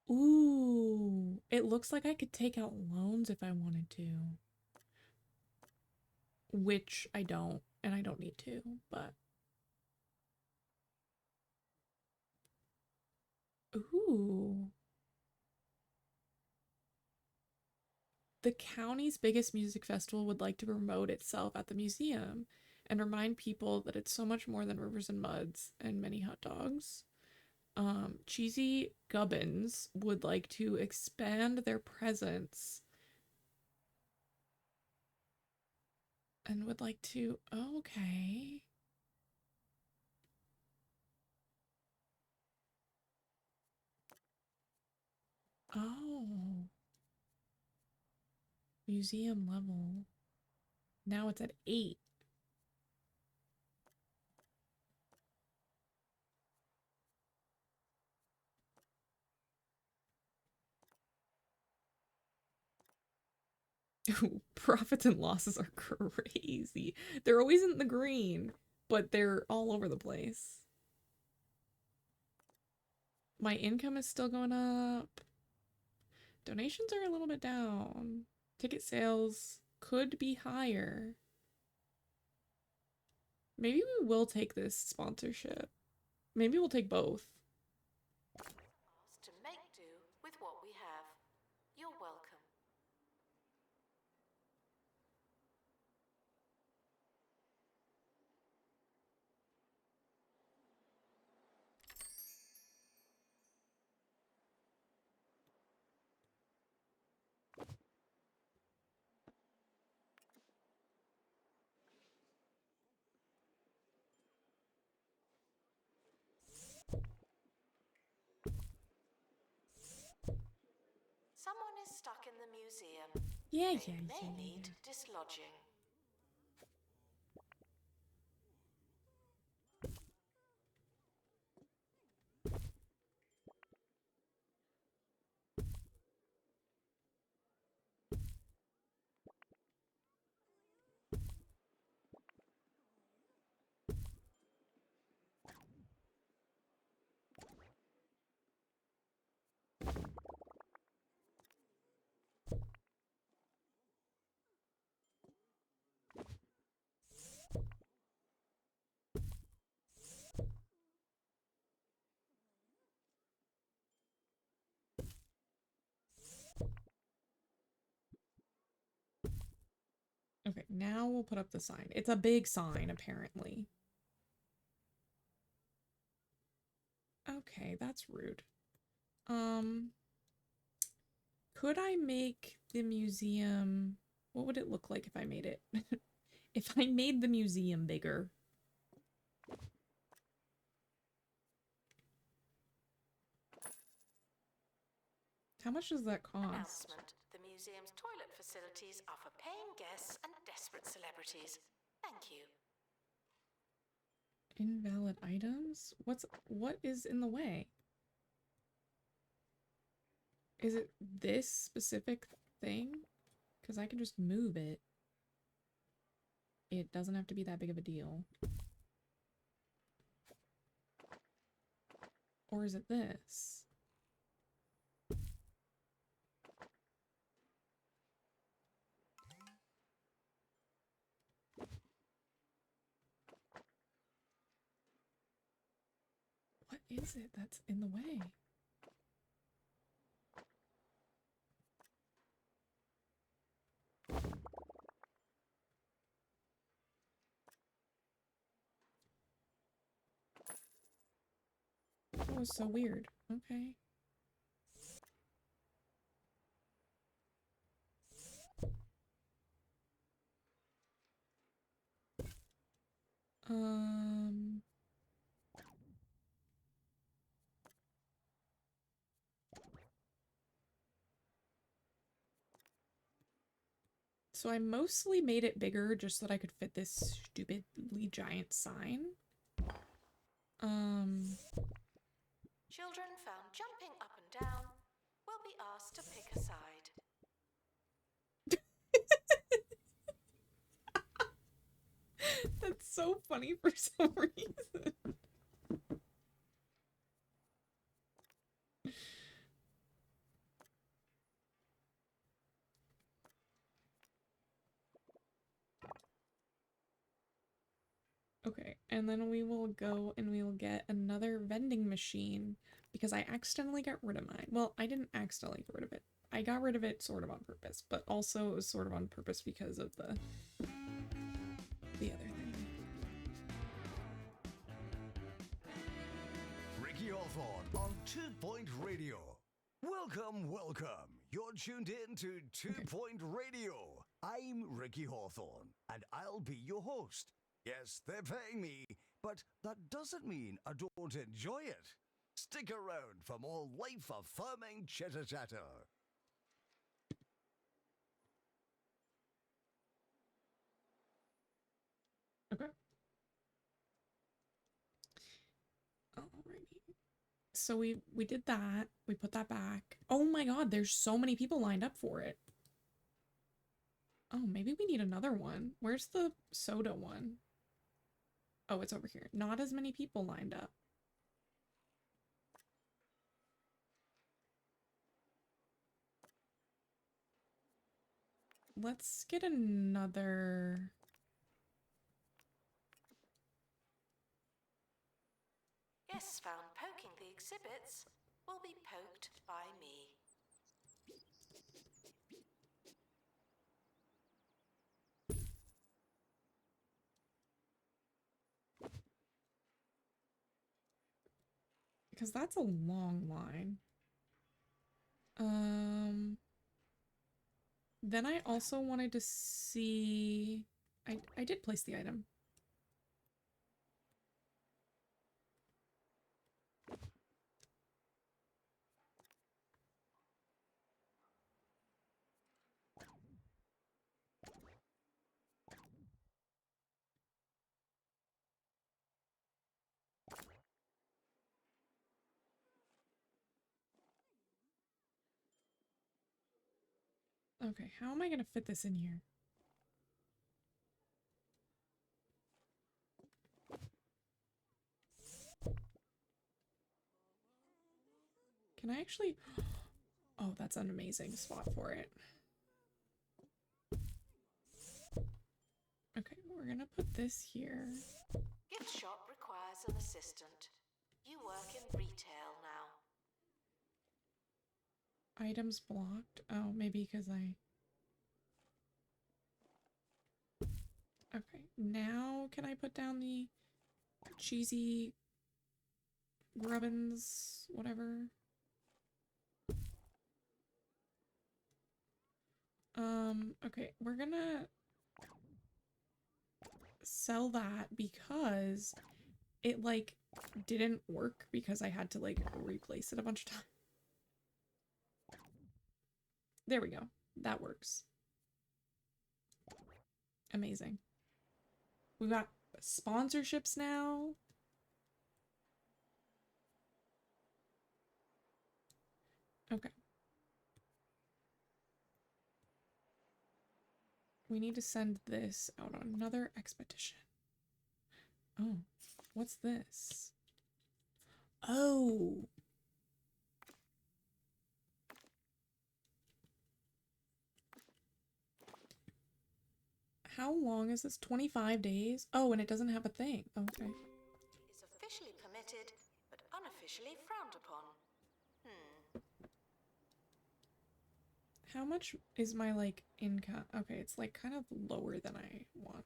Ooh, it looks like I could take out loans if I wanted to. Which I don't, and I don't need to, but... Ooh. The county's biggest music festival would like to promote itself at the museum and remind people that it's so much more than rivers and muds and many hot dogs. Cheesy Gubbins would like to expand their presence and would like to... Oh, okay. Oh. Museum level. Now it's at 8. Ooh, profits and losses are crazy. They're always in the green, but they're all over the place. My income is still going up. Donations are a little bit down. Ticket sales could be higher. Maybe we will take this sponsorship. Maybe we'll take both. Asked to make do with what we have. You're welcome. Someone is stuck in the museum. Yeah. They may need dislodging. now we'll put up the sign. It's a big sign, apparently. Okay, that's rude. Could I make the museum... What would it look like if I made it? If I made the museum bigger? How much does that cost? Announcement. The museum's toilet facilities are for paying guests and desperate celebrities. Thank you. Invalid items? What is in the way? Is it this specific thing? Because I can just move it. It doesn't have to be that big of a deal. Or is it this? What is it that's in the way? That was so weird. Okay. So I mostly made it bigger just so that I could fit this stupidly giant sign. Children found jumping up and down will be asked to pick a side. That's so funny for some reason. Okay, and then we will go and we will get another vending machine because I accidentally got rid of mine. Well, I didn't accidentally get rid of it. I got rid of it sort of on purpose, but also it was sort of on purpose because of the other thing. Ricky Hawthorne on 2 Point Radio. Welcome, welcome. You're tuned in to 2 Point Radio. I'm Ricky Hawthorne, and I'll be your host. Yes, they're paying me, but that doesn't mean I don't enjoy it. Stick around for more life-affirming chitter-chatter. Okay. Alrighty. So we did that. We put that back. Oh my god, there's so many people lined up for it. Oh, maybe we need another one. Where's the soda one? Oh, it's over here. Not as many people lined up. Let's get another... Guests found poking the exhibits will be poked by me. Because that's a long line. Then I also wanted to see... I did place the item. Okay, how am I gonna fit this in here? Can I actually... Oh, that's an amazing spot for it. Okay, we're gonna put this here. Gift shop requires an assistant. You work in retail now. Items blocked. Oh, maybe because I... now can I put down the cheesy grubbins, whatever? Okay, we're gonna sell that because it, like, didn't work because I had to, like, replace it a bunch of times. There we go. That works. Amazing. We've got sponsorships now. Okay. We need to send this out on another expedition. Oh, what's this? Oh. How long is this? 25 days? Oh, and it doesn't have a thing. Okay. Is officially permitted, but unofficially frowned upon. How much is my, like, income? Okay, it's, like, kind of lower than I want.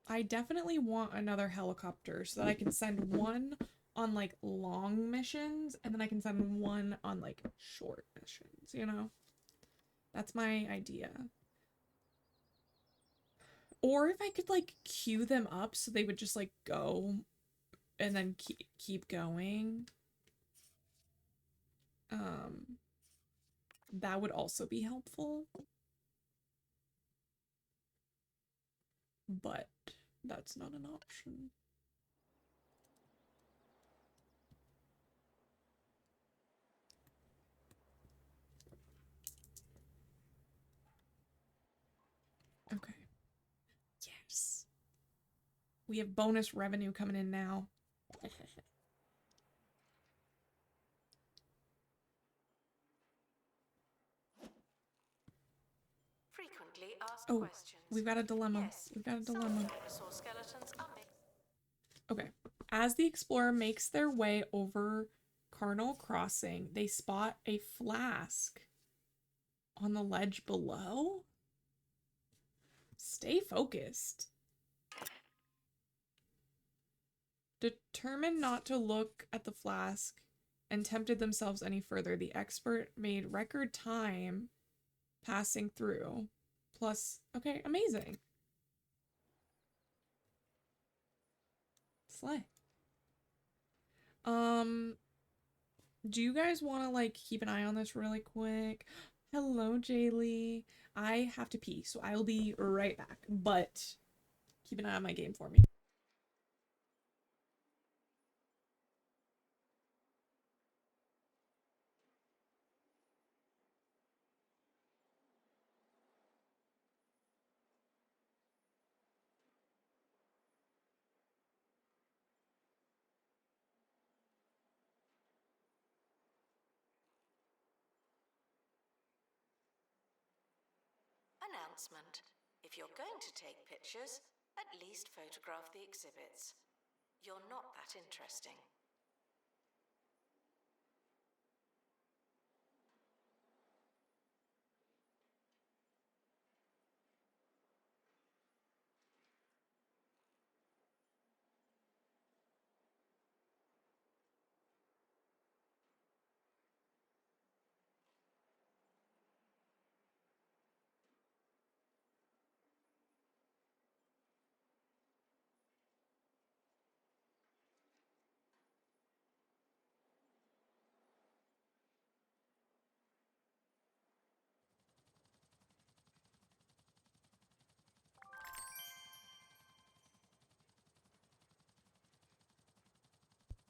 I definitely want another helicopter so that I can send one on, like, long missions, and then I can send one on, like, short missions, you know? That's my idea. Or if I could, like, queue them up so they would just, like, go and then keep going. That would also be helpful. But that's not an option. Okay. Yes. We have bonus revenue coming in now. Frequently asked Oh, questions. we've got a dilemma. Yes, We've got a some dilemma. dinosaur skeletons are mixed. Okay. As the explorer makes their way over Carnal Crossing, they spot a flask on the ledge below. Stay focused. Determined not to look at the flask and tempted themselves any further, the expert made record time passing through. Plus, okay, amazing. Slay. Do you guys want to, like, keep an eye on this really quick? Hello, Jaylee. I have to pee, so I'll be right back, but keep an eye on my game for me. Announcement. If you're going to take pictures, at least photograph the exhibits. You're not that interesting.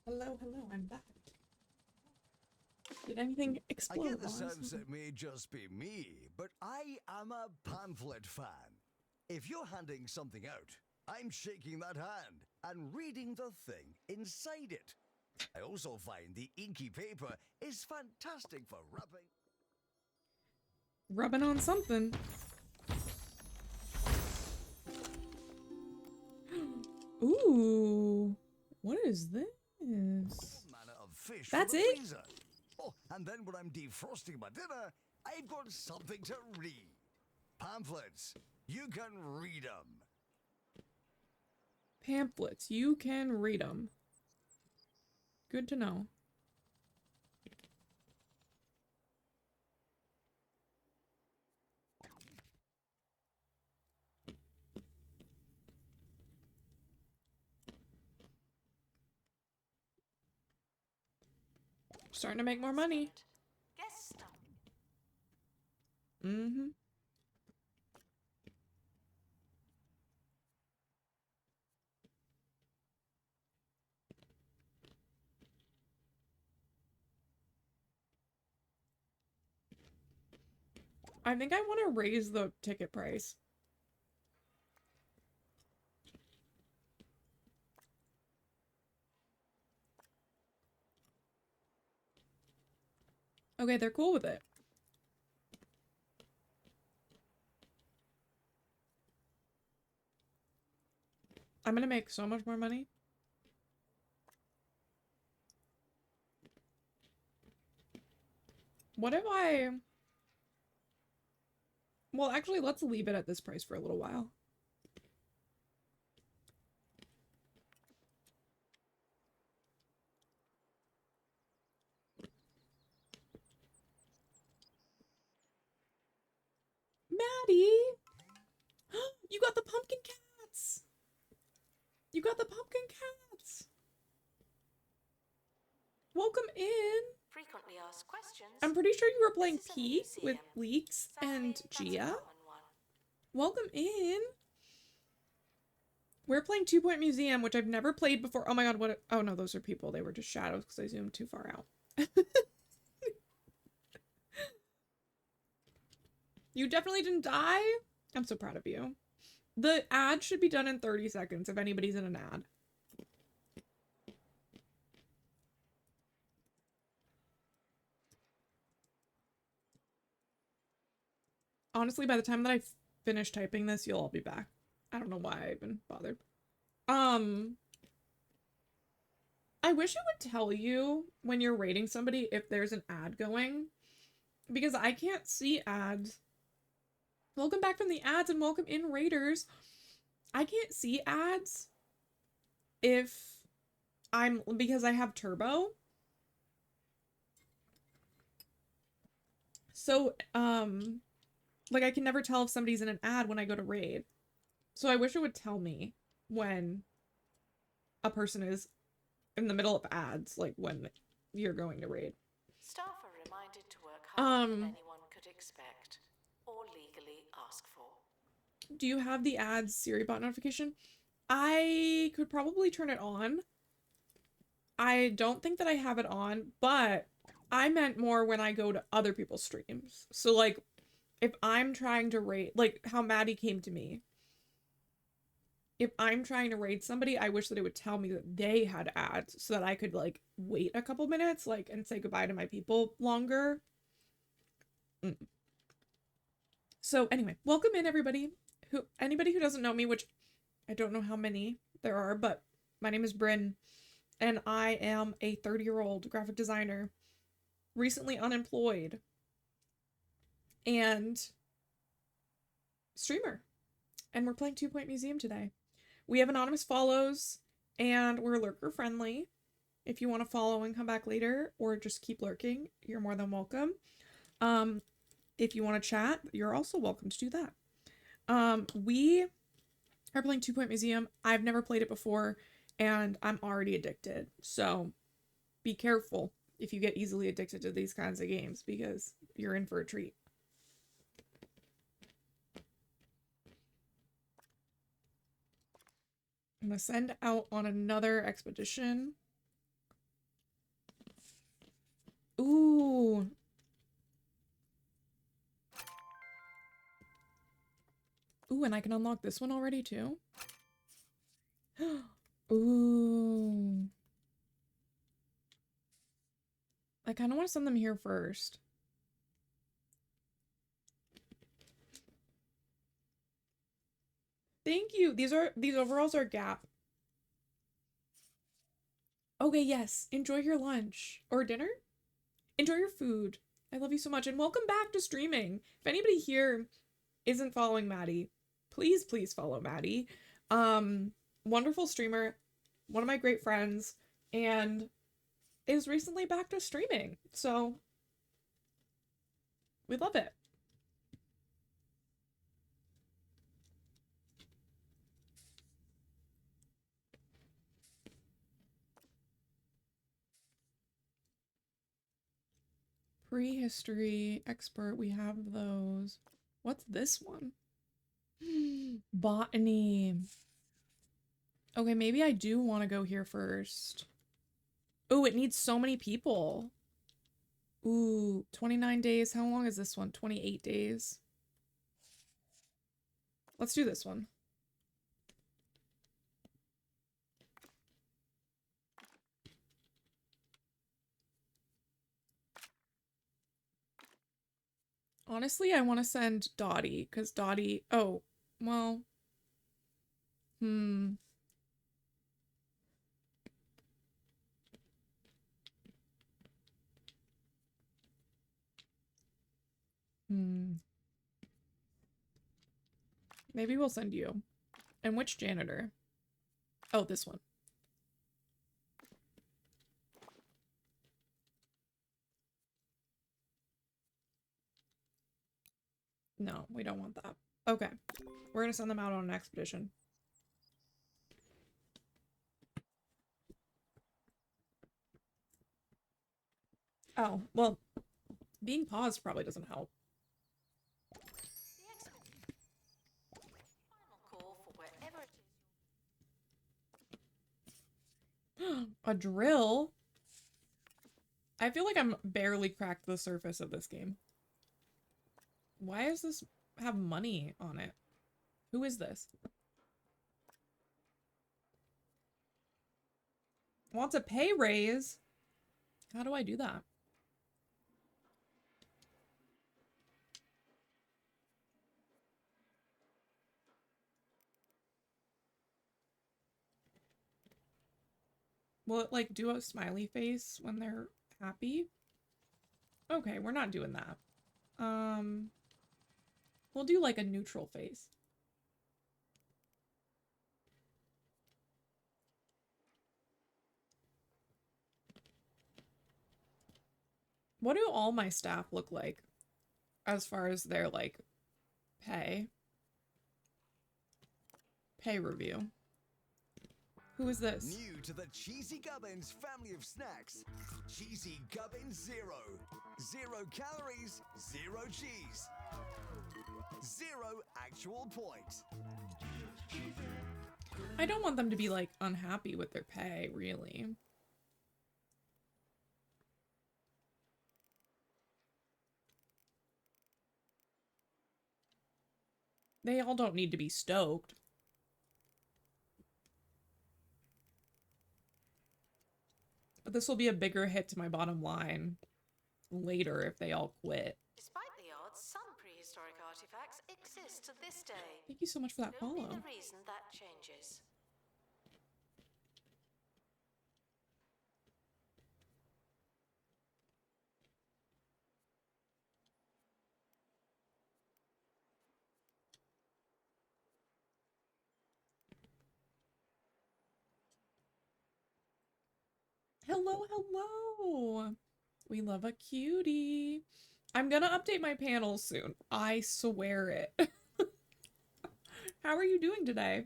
Hello, I'm back. Did anything I explode? get the while I was sense gone? it may just be me, but I am a pamphlet fan. If you're handing something out, I'm shaking that hand and reading the thing inside it. I also find the inky paper is fantastic for Rubbing on something. Ooh, what is this? manner of fish That's for the it? freezer. Oh, and then when I'm defrosting my dinner, I've got something to read. Pamphlets. You can read them. Pamphlets. You can read them. Good to know. Starting to make more money. Guest star. Mm-hmm. I think I want to raise the ticket price. Okay, they're cool with it. I'm gonna make so much more money. What if I... Well, actually, let's leave it at this price for a little while. Maddie! You got the pumpkin cats! You got the pumpkin cats! Welcome in! Frequently asked questions. I'm pretty sure you were playing This is a Pete with museum. Leeks Sadly, and that's a Gia. common one. Welcome in! We're playing 2 Point Museum, which I've never played before. Oh my god, what? Oh no, those are people. They were just shadows because I zoomed too far out. You definitely didn't die? I'm so proud of you. The ad should be done in 30 seconds if anybody's in an ad. Honestly, by the time that I finish typing this, you'll all be back. I don't know why I even bothered. I wish it would tell you when you're rating somebody if there's an ad going, because I can't see ads. Welcome back from the ads and welcome in, raiders. I can't see ads because I have turbo. So, like I can never tell if somebody's in an ad when I go to raid. So I wish it would tell me when a person is in the middle of ads, like when you're going to raid. Staff are reminded to work harder than anyone could expect or legally ask for. Do you have the ads Siri bot notification? I could probably turn it on. I don't think that I have it on, but I meant more when I go to other people's streams. So like if I'm trying to raid, like how Maddie came to me. If I'm trying to raid somebody, I wish that it would tell me that they had ads so that I could like wait a couple minutes, like, and say goodbye to my people longer. So anyway, welcome in everybody. Anybody who doesn't know me, which I don't know how many there are, but my name is Bryn, and I am a 30-year-old graphic designer, recently unemployed, and streamer. And we're playing 2 Point Museum today. We have anonymous follows, and we're lurker friendly. If you want to follow and come back later, or just keep lurking, you're more than welcome. If you want to chat, you're also welcome to do that. We are playing 2 Point Museum. I've never played it before, and I'm already addicted. So be careful if you get easily addicted to these kinds of games, because you're in for a treat. I'm gonna send out on another expedition. Ooh. Ooh, and I can unlock this one already too. Ooh. I kind of want to send them here first. Thank you. These overalls are Gap. Okay, yes. Enjoy your lunch or dinner. Enjoy your food. I love you so much. And welcome back to streaming. If anybody here isn't following Maddie, please, please follow Maddie. Wonderful streamer, one of my great friends, and is recently back to streaming. So we love it. Prehistory expert, we have those. What's this one? Botany. Okay, maybe I do want to go here first. Oh, it needs so many people. Ooh, 29 days. How long is this one? 28 days. Let's do this one. Honestly, I want to send Dottie, because Dottie... Oh, well... Hmm... Maybe we'll send you. And which janitor? Oh, this one. No, we don't want that. Okay. We're gonna send them out on an expedition. Oh, well, being paused probably doesn't help. Final call for wherever it is. A drill? I feel like I'm barely cracked the surface of this game. Why does this have money on it? Who is this? Wants a pay raise? How do I do that? Will it, like, do a smiley face when they're happy? Okay, we're not doing that. We'll do, like, a neutral face. What do all my staff look like as far as their, like, pay? Pay review. Who is this? New to the Cheesy Gubbins family of snacks. Cheesy Gubbins Zero. 0 calories, 0 cheese. 0 actual points. I don't want them to be, like, unhappy with their pay, really. They all don't need to be stoked. But this will be a bigger hit to my bottom line later if they all quit. Despite the odds, some prehistoric artifacts exist to this day. Thank you so much for that Only follow. the reason that changes. Hello, hello. We love a cutie. I'm gonna update my panel soon. I swear it. How are you doing today?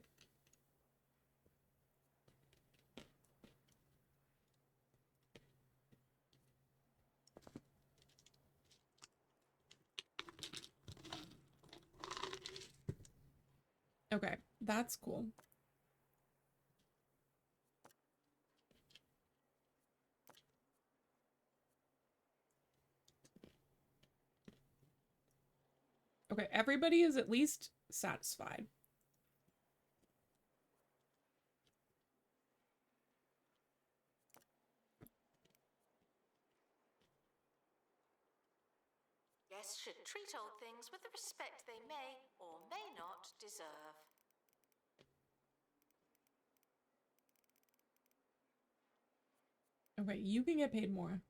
Okay, that's cool. Okay, everybody is at least satisfied. Guests should treat old things with the respect they may or may not deserve. Okay, you can get paid more.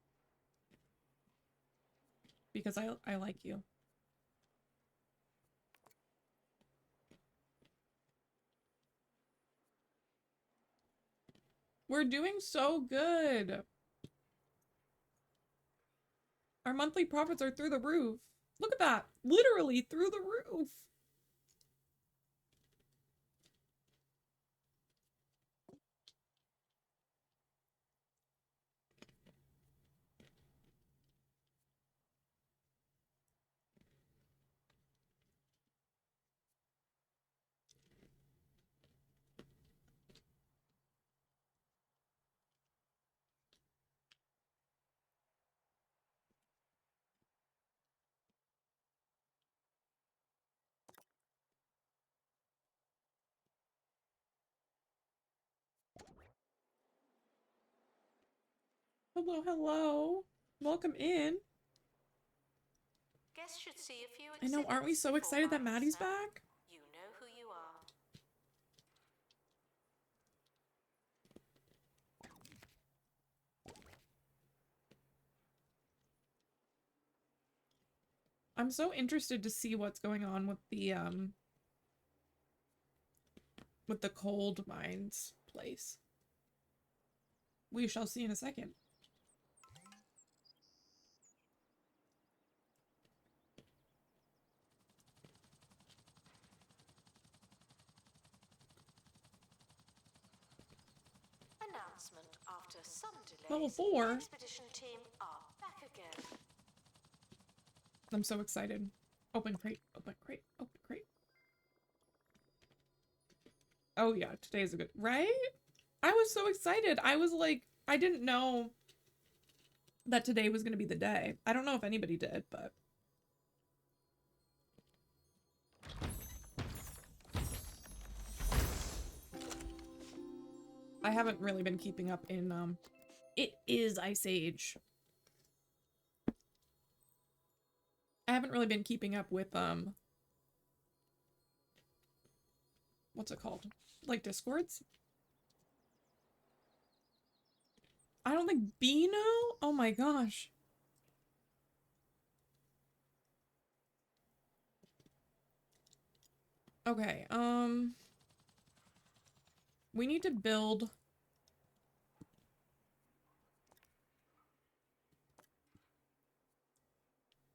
because I like you. We're doing so good. Our monthly profits are through the roof. Look at that. Literally through the roof. Hello, hello. Welcome in. Guests should see a few I know, aren't we exhibits so before excited that buying Maddie's snack. back? You know who you are. I'm so interested to see what's going on with the cold mines place. We shall see in a second. Announcement: after some delays, Level 4? the expedition team are back again. I'm so excited. Open crate, open crate, open crate. Oh yeah, today's a good, right? I was so excited. I was like, I didn't know that today was gonna be the day. I don't know if anybody did, but. I haven't really been keeping up in, it is Ice Age. I haven't really been keeping up with, what's it called? Like Discords? I don't think Beano? Oh my gosh. Okay, we need to build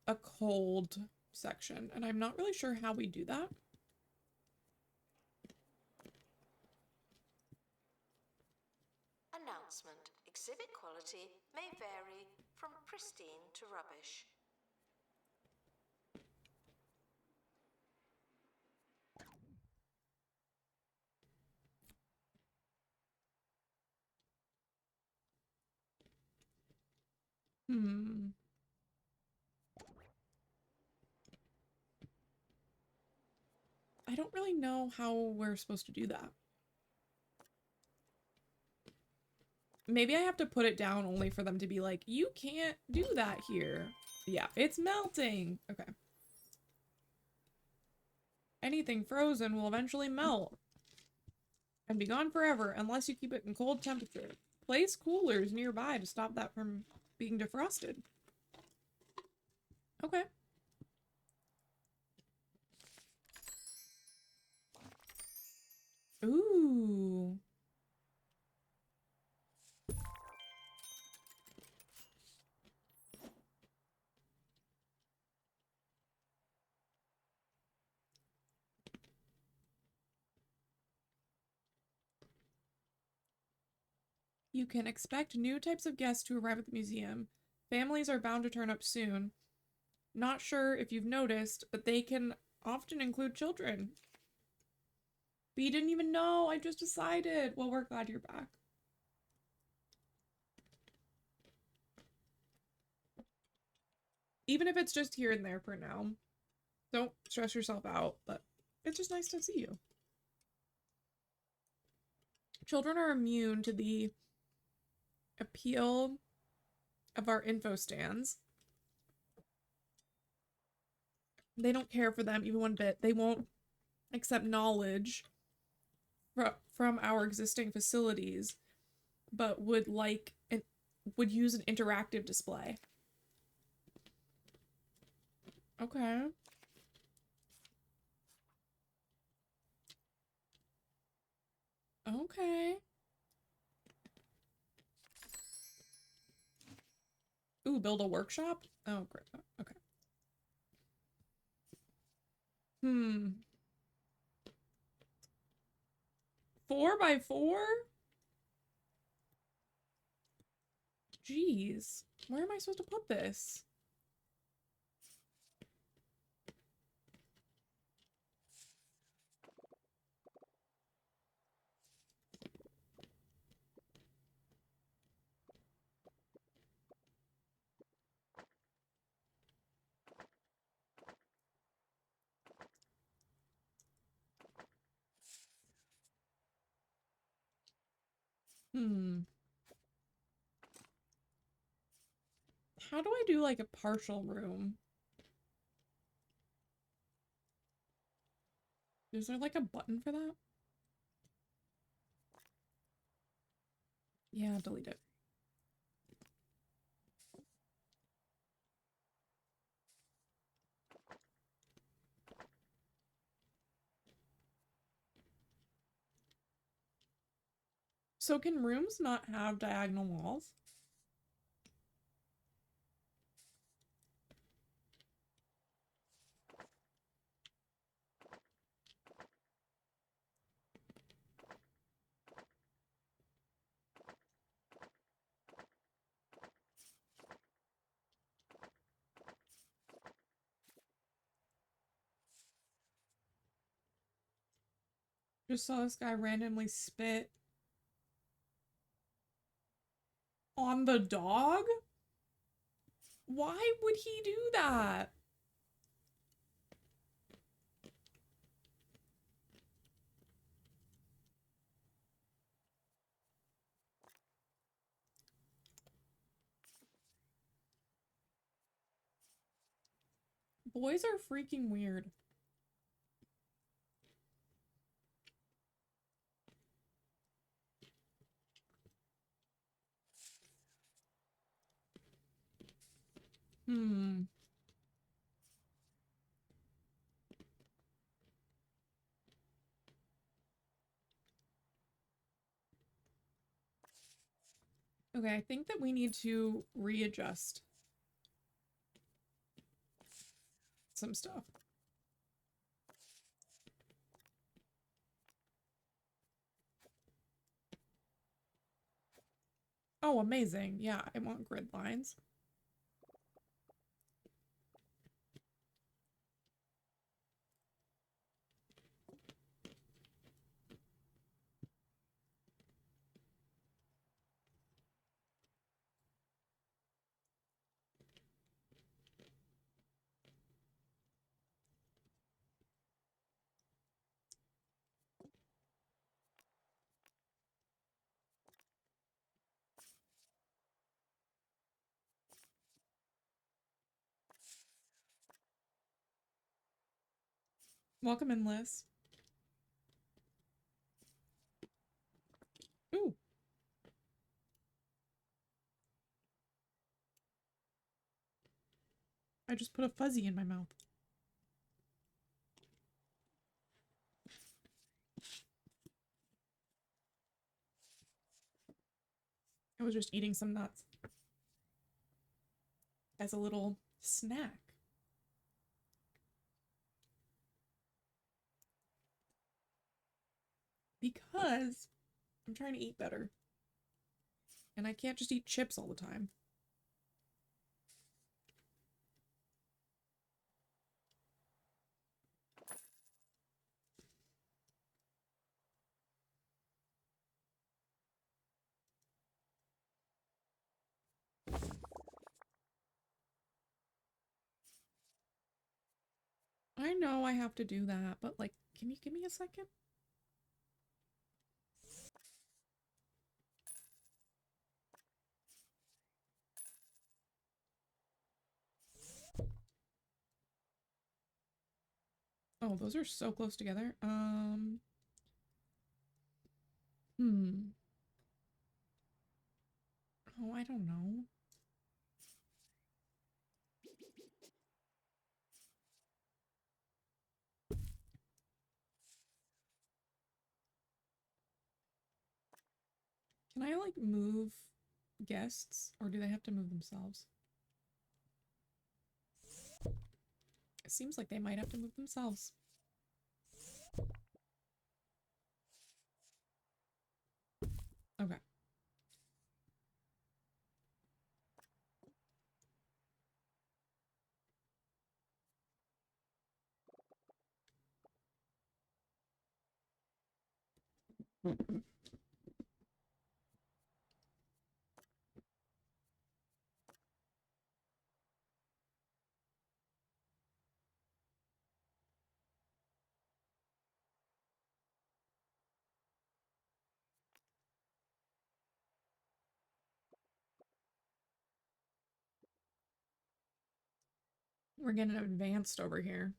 a cold section, and I'm not really sure how we do that. Announcement: exhibit quality may vary from pristine to rubbish. I don't really know how we're supposed to do that. Maybe I have to put it down only for them to be like, you can't do that here. Yeah, it's melting. Okay. Anything frozen will eventually melt and be gone forever unless you keep it in cold temperature. Place coolers nearby to stop that from being defrosted. Okay. Ooh. You can expect new types of guests to arrive at the museum. Families are bound to turn up soon. Not sure if you've noticed, but they can often include children. But you didn't even know. I just decided. Well, we're glad you're back. Even if it's just here and there for now. Don't stress yourself out, but it's just nice to see you. Children are immune to the appeal of our info stands. They don't care for them even one bit. They won't accept knowledge from our existing facilities, but would use an interactive display. Okay. Okay. Ooh, build a workshop? Oh, great. Okay. Hmm. 4x4? Jeez. Where am I supposed to put this? Hmm. How do I do like a partial room? Is there like a button for that? Yeah, delete it. So can rooms not have diagonal walls? Just saw this guy randomly spit on the dog? Why would he do that? Boys are freaking weird. Hmm. Okay, I think that we need to readjust some stuff. Oh, amazing. Yeah, I want grid lines. Welcome in, Liz. Ooh. I just put a fuzzy in my mouth. I was just eating some nuts as a little snack. Because I'm trying to eat better. And I can't just eat chips all the time. I know I have to do that, but like, can you give me a second? Oh, those are so close together. Hmm. Oh, I don't know. Can I like move guests or do they have to move themselves? It seems like they might have to move themselves. Okay. We're getting advanced over here.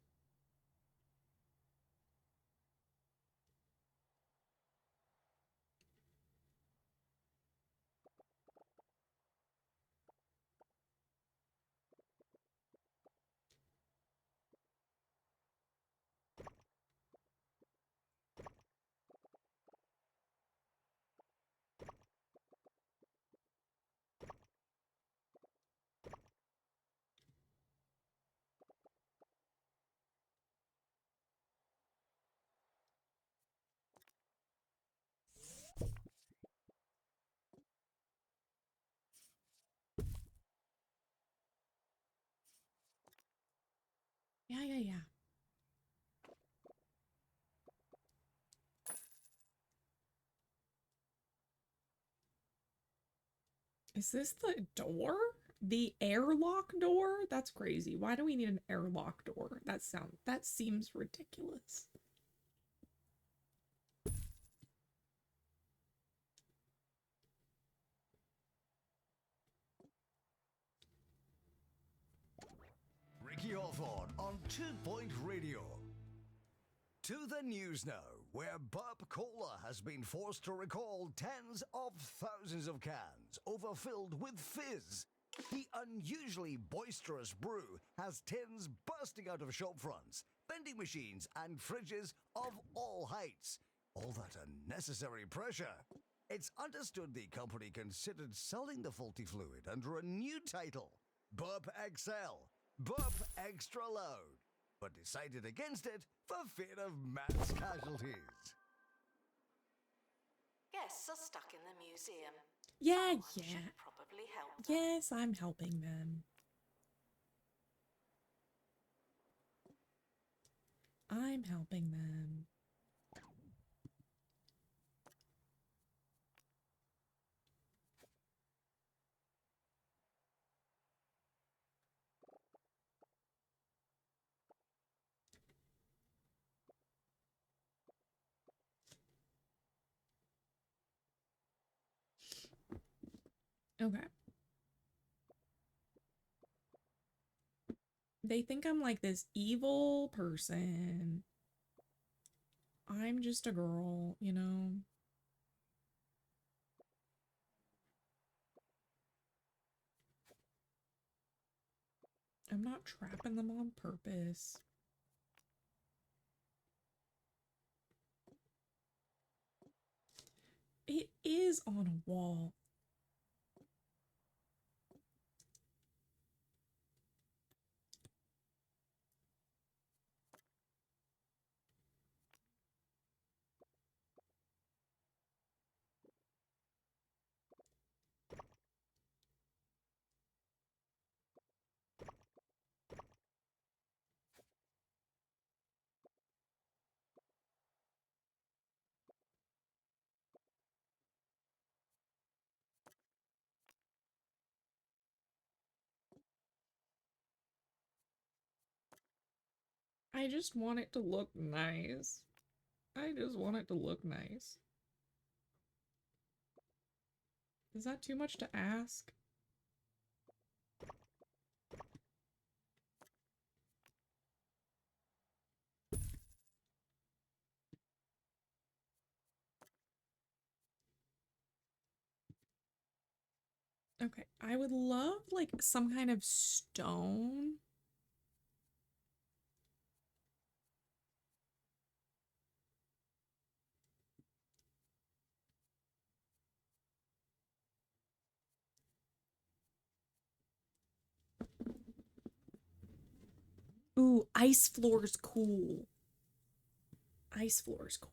Yeah. Is this the door? The airlock door? That's crazy. Why do we need an airlock door? That seems ridiculous. Ricky Hawthorne on 2 Point Radio. To the news now, where Burp Cola has been forced to recall tens of thousands of cans overfilled with fizz. The unusually boisterous brew has tins bursting out of shop fronts, vending machines, and fridges of all heights. All that unnecessary pressure. It's understood the company considered selling the faulty fluid under a new title, Burp XL, Burp Extra Loud, but decided against it for fear of mass casualties. Guests are stuck in the museum. Yeah. Someone should probably help them. Yes, I'm helping them. I'm helping them. Okay. They think I'm like this evil person. I'm just a girl, you know? I'm not trapping them on purpose. It is on a wall. I just want it to look nice. I just want it to look nice. Is that too much to ask? Okay, I would love like some kind of stone. Ooh, ice floor's cool. Ice floor's cool.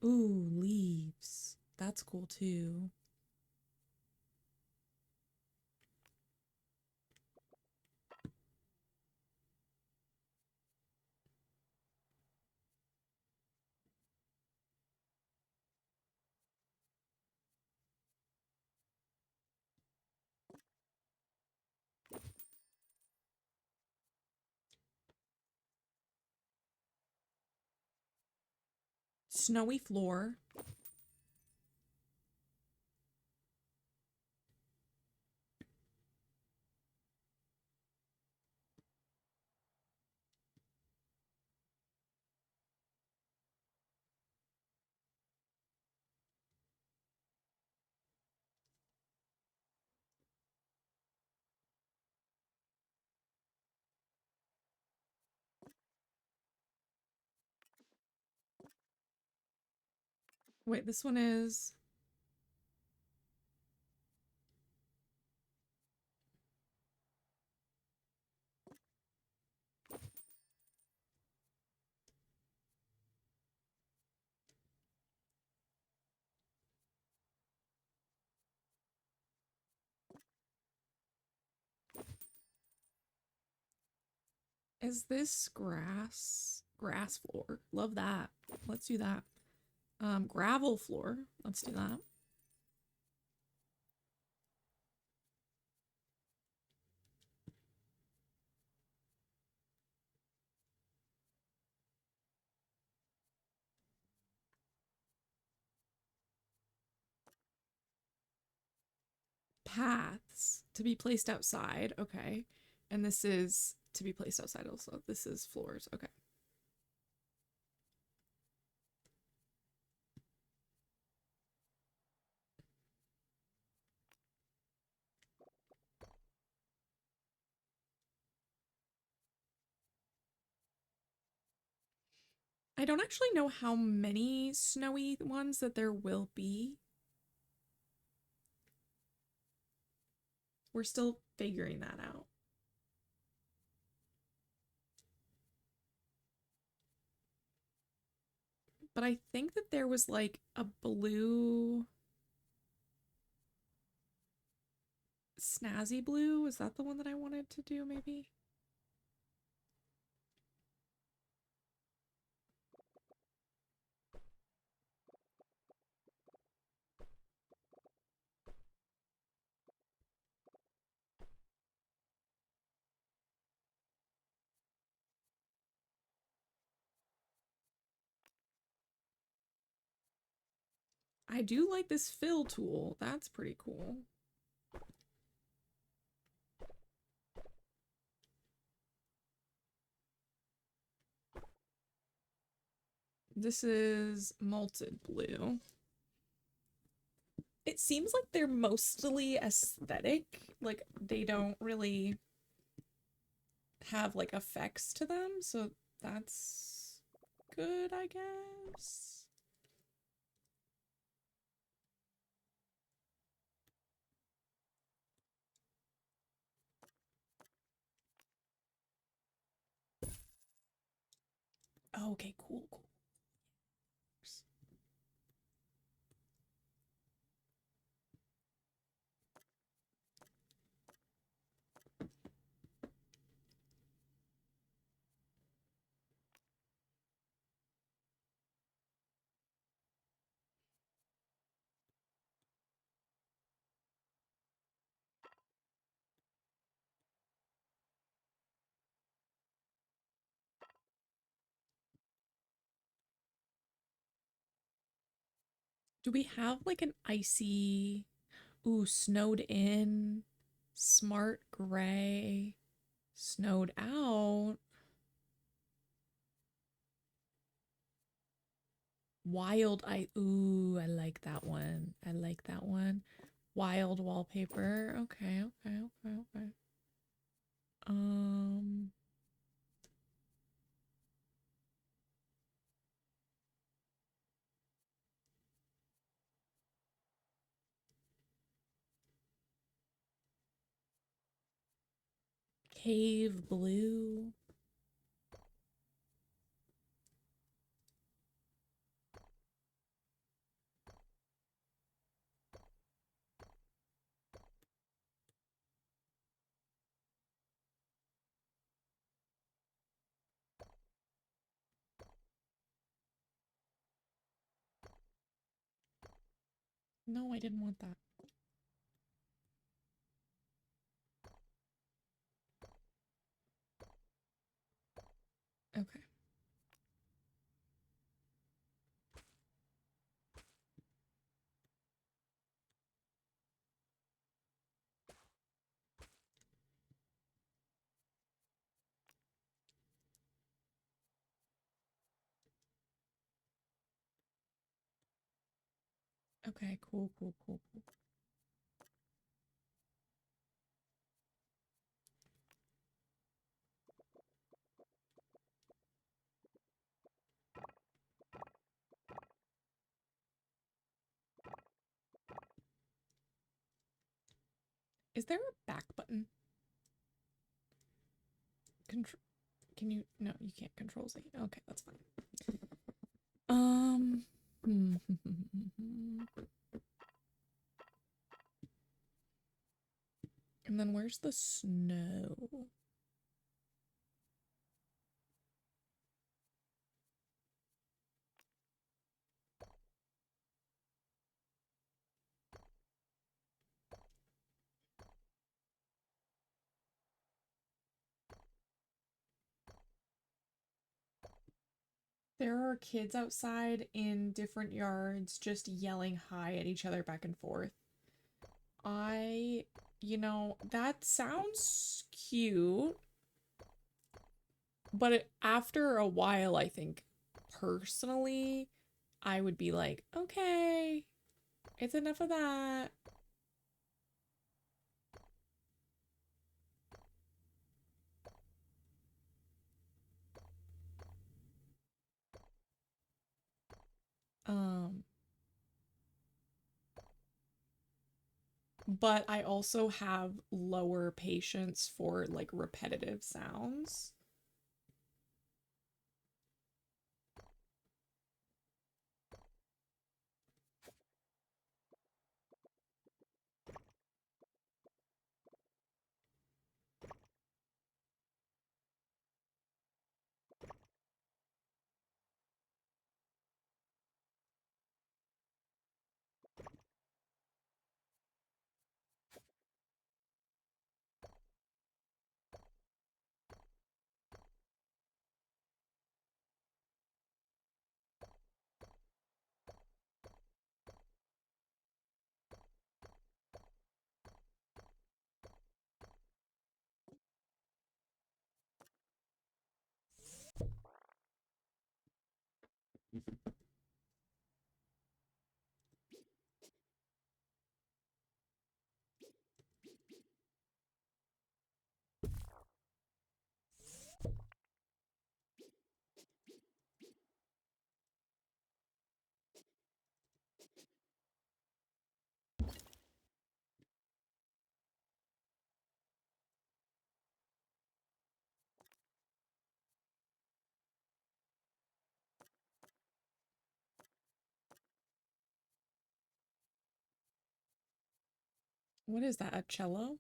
Ooh, leaves. That's cool too. Snowy floor. Wait, this one is... Is this grass? Grass floor. Love that. Let's do that. Gravel floor. Let's do that. Paths to be placed outside. Okay. And this is to be placed outside also. This is floors. Okay. I don't actually know how many snowy ones that there will be. We're still figuring that out. But I think that there was like a blue... Snazzy blue? Is that the one that I wanted to do maybe? I do like this fill tool. That's pretty cool. This is malted blue. It seems like they're mostly aesthetic. Like, they don't really have, like, effects to them. So that's good, I guess. Oh, okay, cool, cool. Do we have like an icy... Ooh, snowed in, smart gray, snowed out, wild. Ooh, I like that one. I like that one. Wild wallpaper. Okay, okay, okay, okay. Cave blue. No, I didn't want that. Okay. Okay, cool, cool, cool, cool. Is there a back button? Control. Can you? No, you can't control Z. Okay, that's fine. Hmm. And then where's the snow? There are kids outside in different yards just yelling hi at each other back and forth. That sounds cute, but after a while, I think personally, I would be like, okay, it's enough of that. Um, but I also have lower patience for like repetitive sounds. What is that? A cello?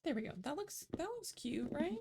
There we go. That looks cute, right?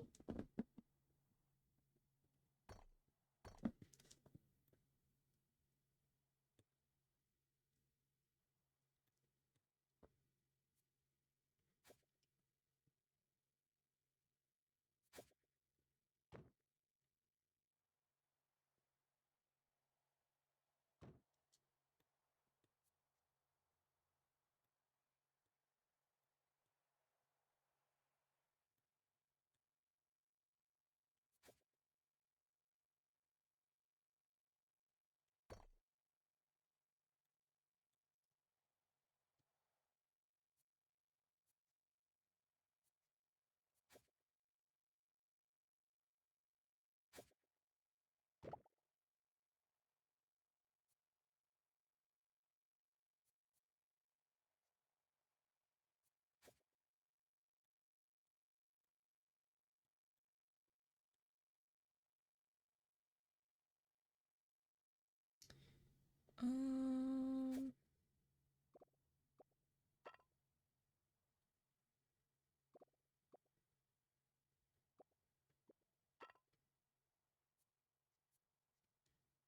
Um,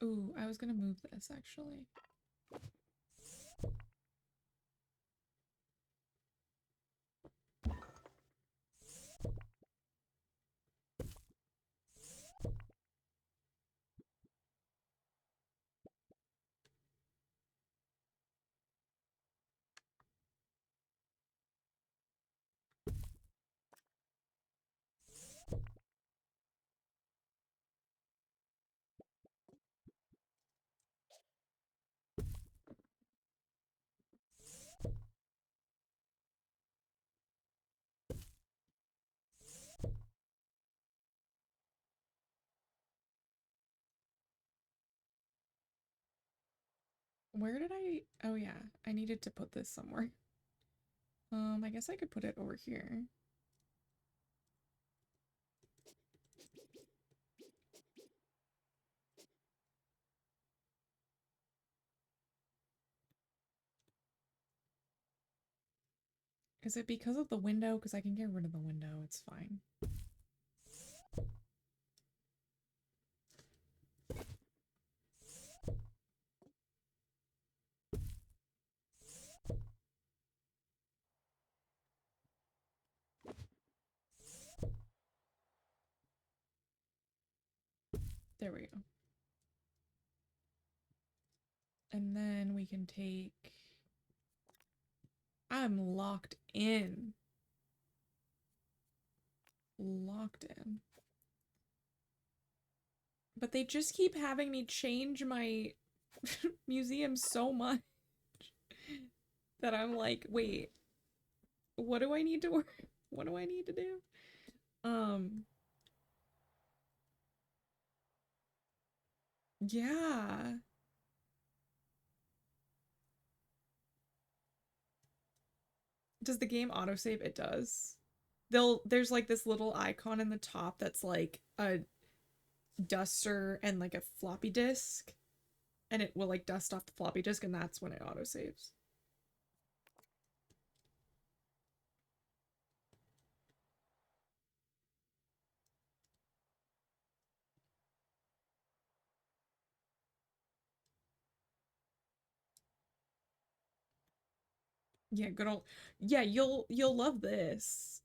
ooh, I was gonna move this actually. Where did I? Oh yeah, I needed to put this somewhere. I guess I could put it over here. Is it because of the window? Because I can get rid of the window, it's fine. There we go. And then we can take... I'm locked in. Locked in. But they just keep having me change my museum so much that I'm like, wait, what do I need to work? What do I need to do? Yeah. Does the game autosave? It does. There's like this little icon in the top that's like a duster and like a floppy disk, and it will like dust off the floppy disk, and that's when it autosaves. Yeah, good old. Yeah, you'll love this.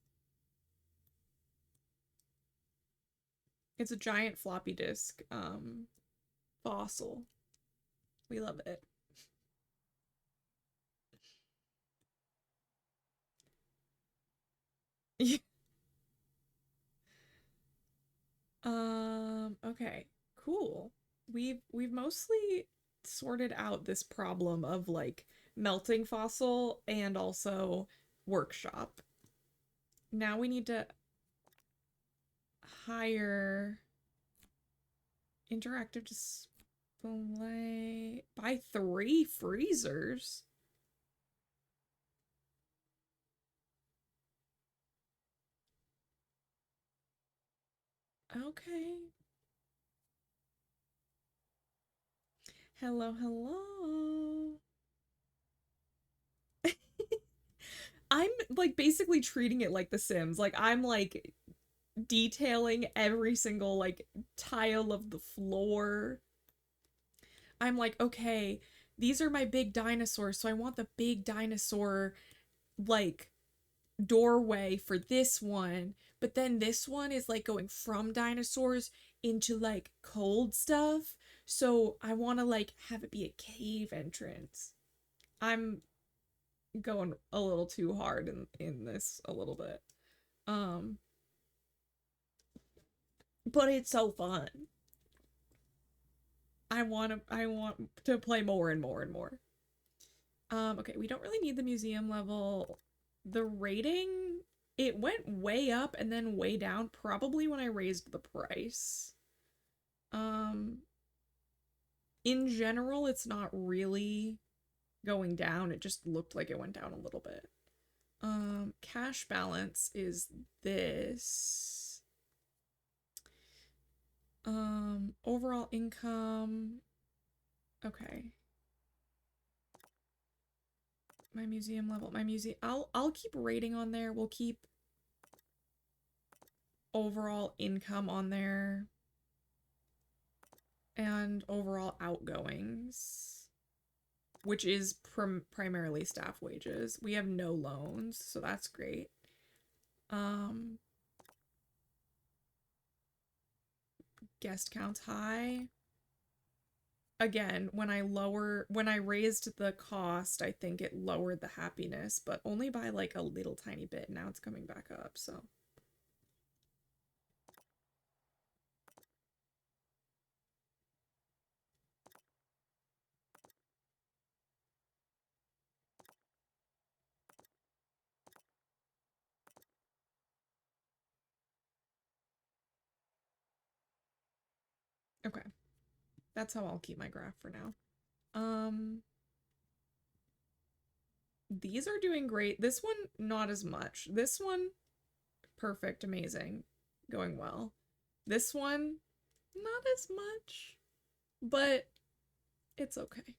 It's a giant floppy disk fossil. We love it. Okay. Cool. We've mostly sorted out this problem of like melting fossil and also workshop. Now we need to hire interactive display. Buy 3 freezers. Okay. Hello, hello. I'm like basically treating it like The Sims. Like I'm like detailing every single like tile of the floor. I'm like, okay, these are my big dinosaurs, so I want the big dinosaur like doorway for this one, but then this one is like going from dinosaurs into like cold stuff, so I want to like have it be a cave entrance. I'm going a little too hard in this a little bit, um but it's so fun. I want to play more and more and more. Okay, we don't really need the museum level. The rating, it went way up and then way down, probably when I raised the price. In general, it's not really going down. It just looked like it went down a little bit. Cash balance is this. Overall income. Okay. My museum level, I'll keep rating on there. We'll keep overall income on there and overall outgoings, which is primarily staff wages. We have no loans, so that's great. Guest counts high. Again, when I raised the cost, I think it lowered the happiness, but only by like a little tiny bit. Now it's coming back up, so. Okay. That's how I'll keep my graph for now. These are doing great. This one, not as much. This one, perfect, amazing, going well. This one, not as much, but it's okay.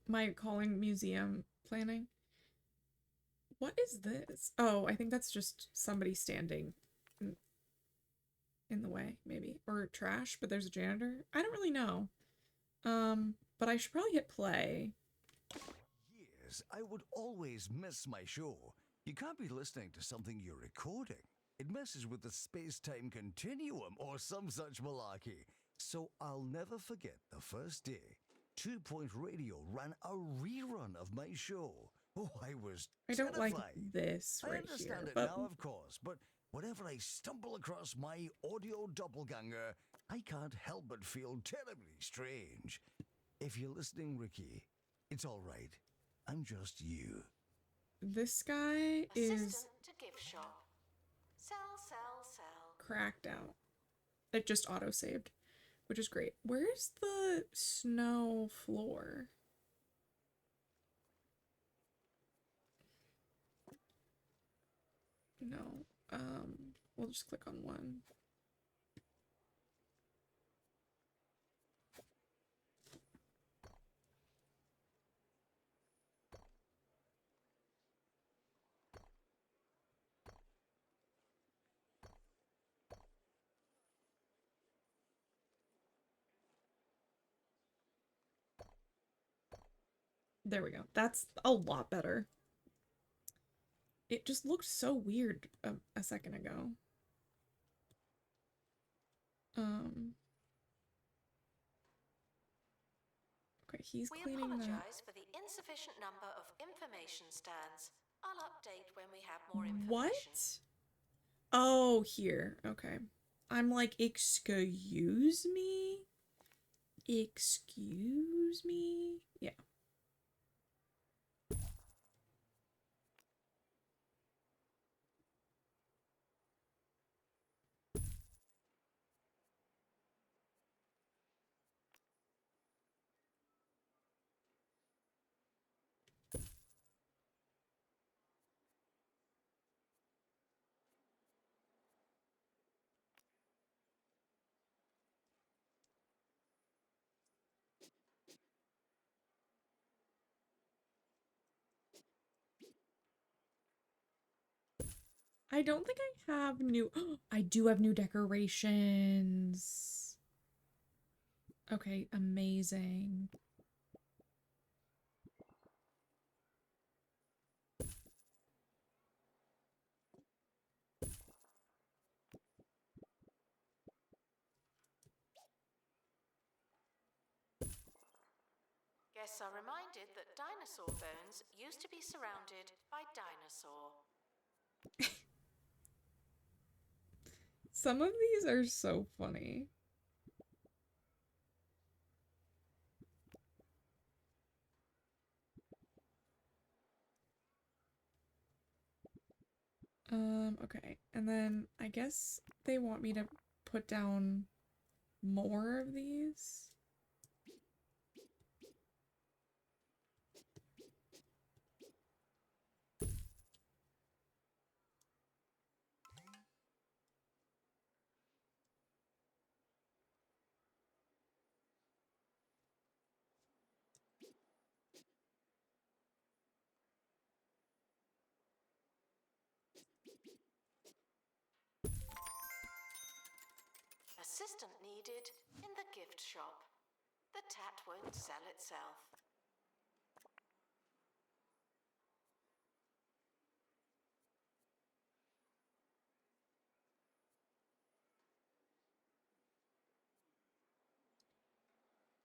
My calling museum planning. What is this? Oh, I think that's just somebody standing in the way, maybe. Or trash, but there's a janitor. I don't really know. But I should probably hit play. Years, I would always miss my show. You can't be listening to something you're recording. It messes with the space-time continuum or some such malarkey. So I'll never forget the first day 2 Point Radio ran a rerun of my show. Oh, I was I don't like terrified. this I right understand here, it but now, of course, but whenever I stumble across my audio doppelganger, I can't help but feel terribly strange. If you're listening, Ricky, it's all right. I'm just you. this guy is Assistant to gift shop. Sell. cracked out. It just auto-saved, which is great. Where's the snow floor? No. We'll just click on one. There we go. That's a lot better. It just looked so weird a second ago. Okay, he's We cleaning that. apologize for the insufficient number of information stands. I'll update when we have more information. What? Oh, here. Okay. I'm like, excuse me? Excuse me? Yeah. I don't think I have new... I do have new decorations. Okay, amazing. Guests are reminded that dinosaur bones used to be surrounded by dinosaur. Some of these are so funny. Okay. And then I guess they want me to put down more of these. Assistant needed in the gift shop. The tat won't sell itself.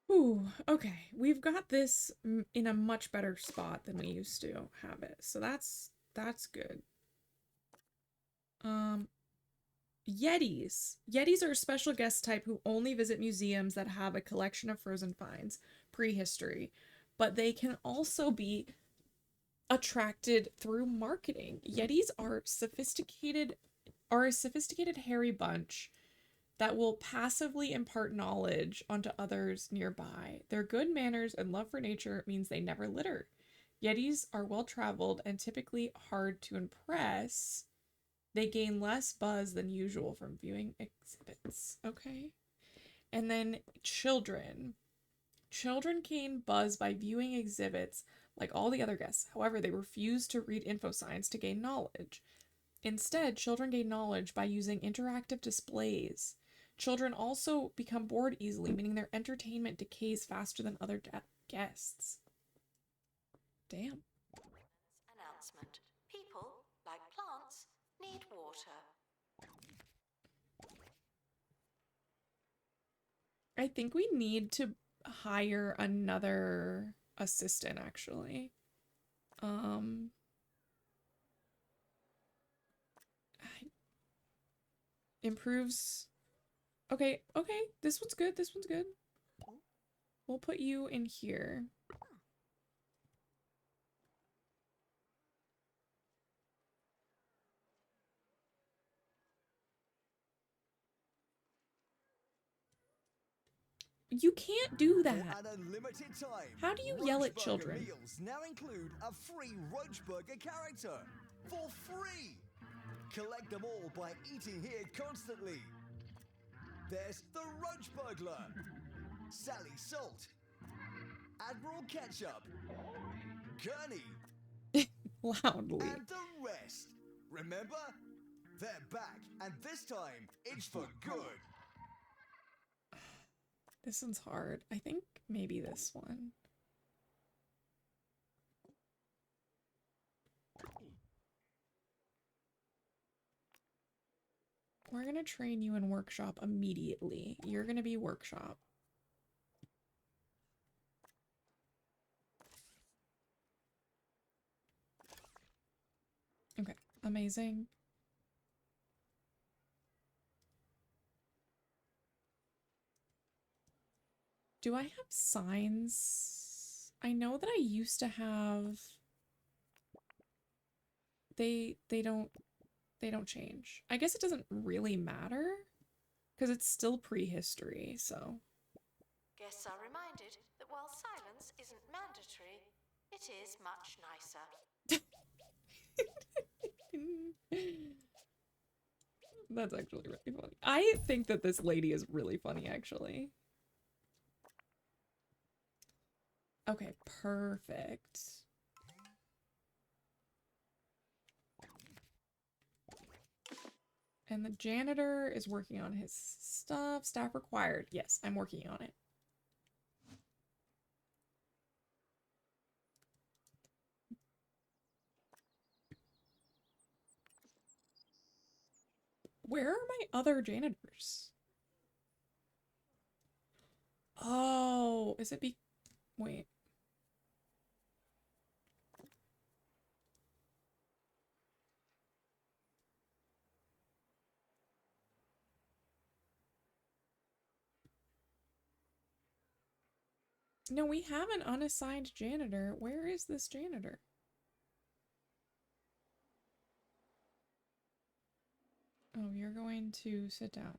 Ooh, okay. We've got this in a much better spot than we used to have it. So that's good. Yetis. Yetis are a special guest type who only visit museums that have a collection of frozen finds, prehistory, but they can also be attracted through marketing. Yetis are a sophisticated hairy bunch that will passively impart knowledge onto others nearby. Their good manners and love for nature means they never litter. Yetis are well-traveled and typically hard to impress. They gain less buzz than usual from viewing exhibits. Okay. And then children. Children gain buzz by viewing exhibits like all the other guests. However, they refuse to read info signs to gain knowledge. Instead, children gain knowledge by using interactive displays. Children also become bored easily, meaning their entertainment decays faster than other guests. Damn. Announcement. People, like plants, need water. I think we need to hire another assistant, actually. Improves. Okay, this one's good, this one's good. We'll put you in here. You can't do that. For an unlimited time, How do you yell at Roachburger children? Meals now include a free Roachburger character for free. Collect them all by eating here constantly. There's the Roach Burglar, Sally Salt, Admiral Ketchup, Gurney, Loudly. and the rest. Remember? They're back, and this time it's for good. This one's hard. I think maybe this one. We're gonna train you in workshop immediately. You're gonna be workshop. Okay, amazing. Do I have signs? I know that I used to have... They don't change. I guess it doesn't really matter because it's still prehistory, so. Guests are reminded that while silence isn't mandatory, it is much nicer. That's actually really funny. I think that this lady is really funny, actually. Okay, perfect. And the janitor is working on his stuff. Staff required. Yes, I'm working on it. Where are my other janitors? Oh, is it wait. No, we have an unassigned janitor. Where is this janitor? Oh, you're going to sit down.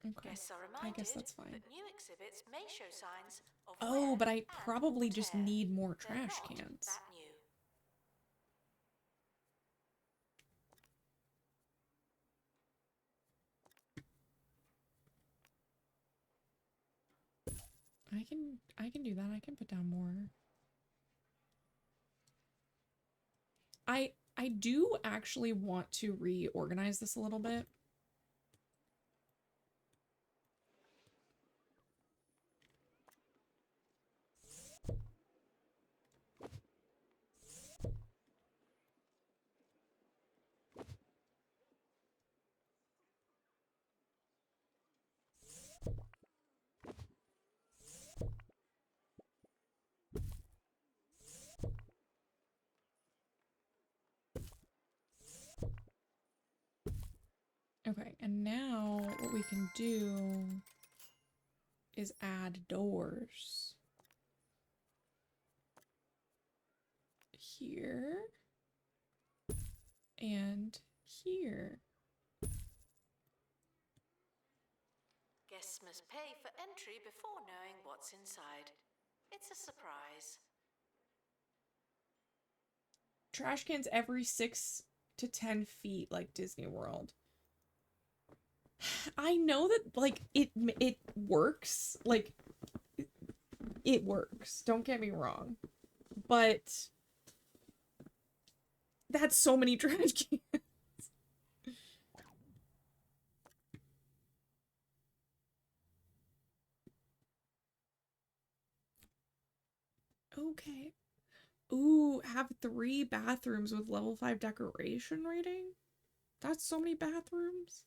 Okay. Guests are I reminded guess that's fine. that new exhibits may show signs of Oh, wear but I and probably or just tear. need more They're trash not cans. that new. I can do that. I can put down more. I do actually want to reorganize this a little bit. Okay, and now what we can do is add doors. Here. And here. Guests must pay for entry before knowing what's inside. It's a surprise. Trash cans every 6 to 10 feet like Disney World. I know that, like, it works. Like, it works. Don't get me wrong. But that's so many trash cans. Okay. Ooh, have 3 bathrooms with level 5 decoration rating? That's so many bathrooms.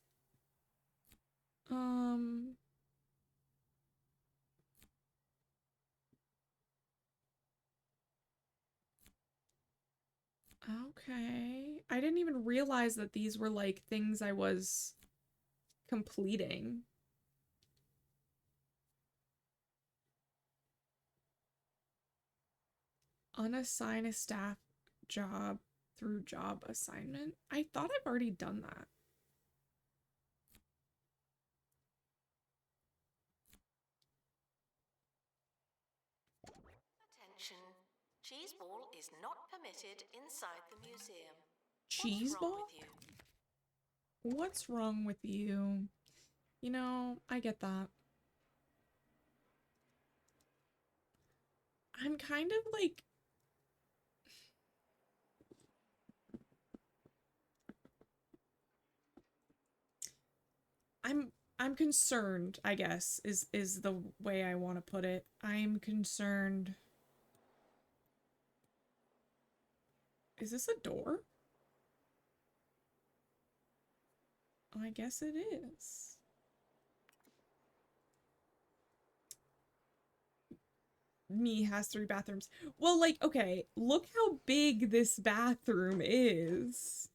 Okay. I didn't even realize that these were like things I was completing. Unassign a staff job through job assignment. I thought I've already done that. Attention. Cheese ball is not permitted inside the museum. Cheese What's wrong ball? with you? What's wrong with you? You know, I get that. I'm kind of like... I'm concerned, I guess, is the way I want to put it. I'm concerned. Is this a door? I guess it is. Me has 3 bathrooms. Well, like, okay, look how big this bathroom is.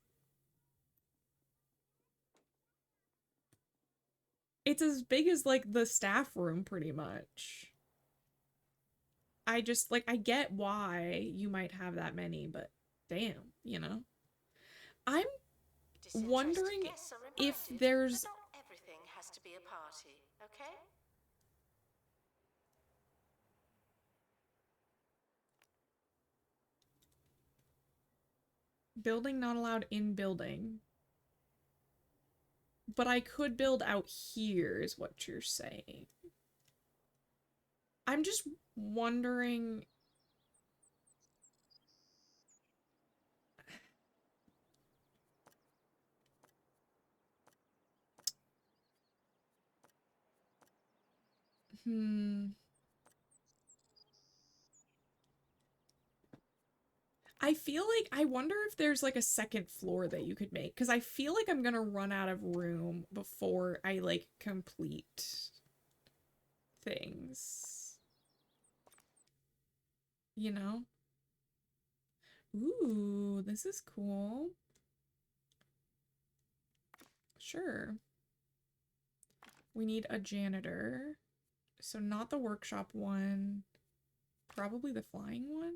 It's as big as, like, the staff room, pretty much. I just, like, I get why you might have that many, but damn, you know? I'm Disinterested wondering guests are if reminded there's... that not everything has to be a party, okay? Building not allowed in building. But I could build out here, is what you're saying. I'm just wondering... I feel like, I wonder if there's like a second floor that you could make, because I feel like I'm gonna run out of room before I like complete things. You know? Ooh, this is cool. Sure. We need a janitor. So not the workshop one. Probably the flying one.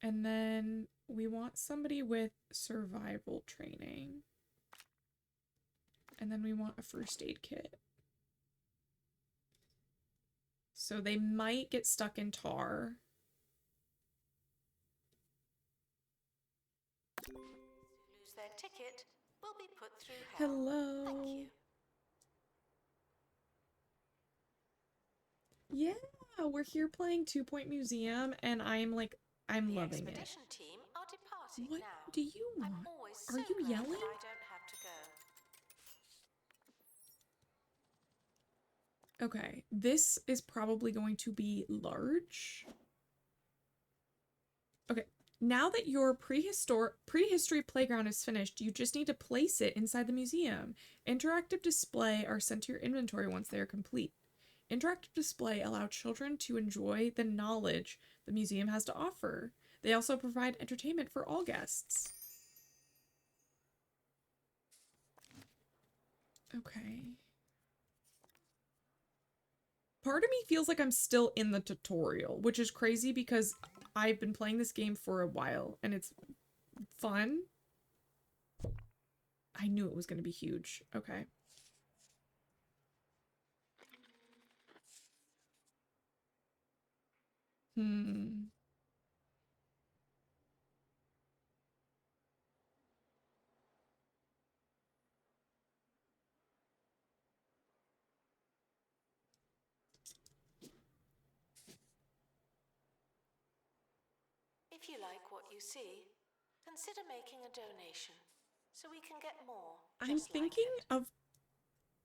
And then we want somebody with survival training. And then we want a first aid kit. So they might get stuck in tar. Lose their ticket will be put through hell. Hello. Thank you. Yeah, we're here playing 2 Point Museum, and I'm The loving it. expedition team are departing What now. do you I'm want? always Are so you glad yelling? that I don't have to go. Okay, this is probably going to be large. Okay, now that your prehistory playground is finished, you just need to place it inside the museum. Interactive display are sent to your inventory once they are complete. Interactive display allow children to enjoy the knowledge the museum has to offer. They also provide entertainment for all guests. Okay. Part of me feels like I'm still in the tutorial, which is crazy because I've been playing this game for a while and it's fun. I knew it was going to be huge. Okay. If you like what you see, consider making a donation so we can get more. I'm just like thinking it. of...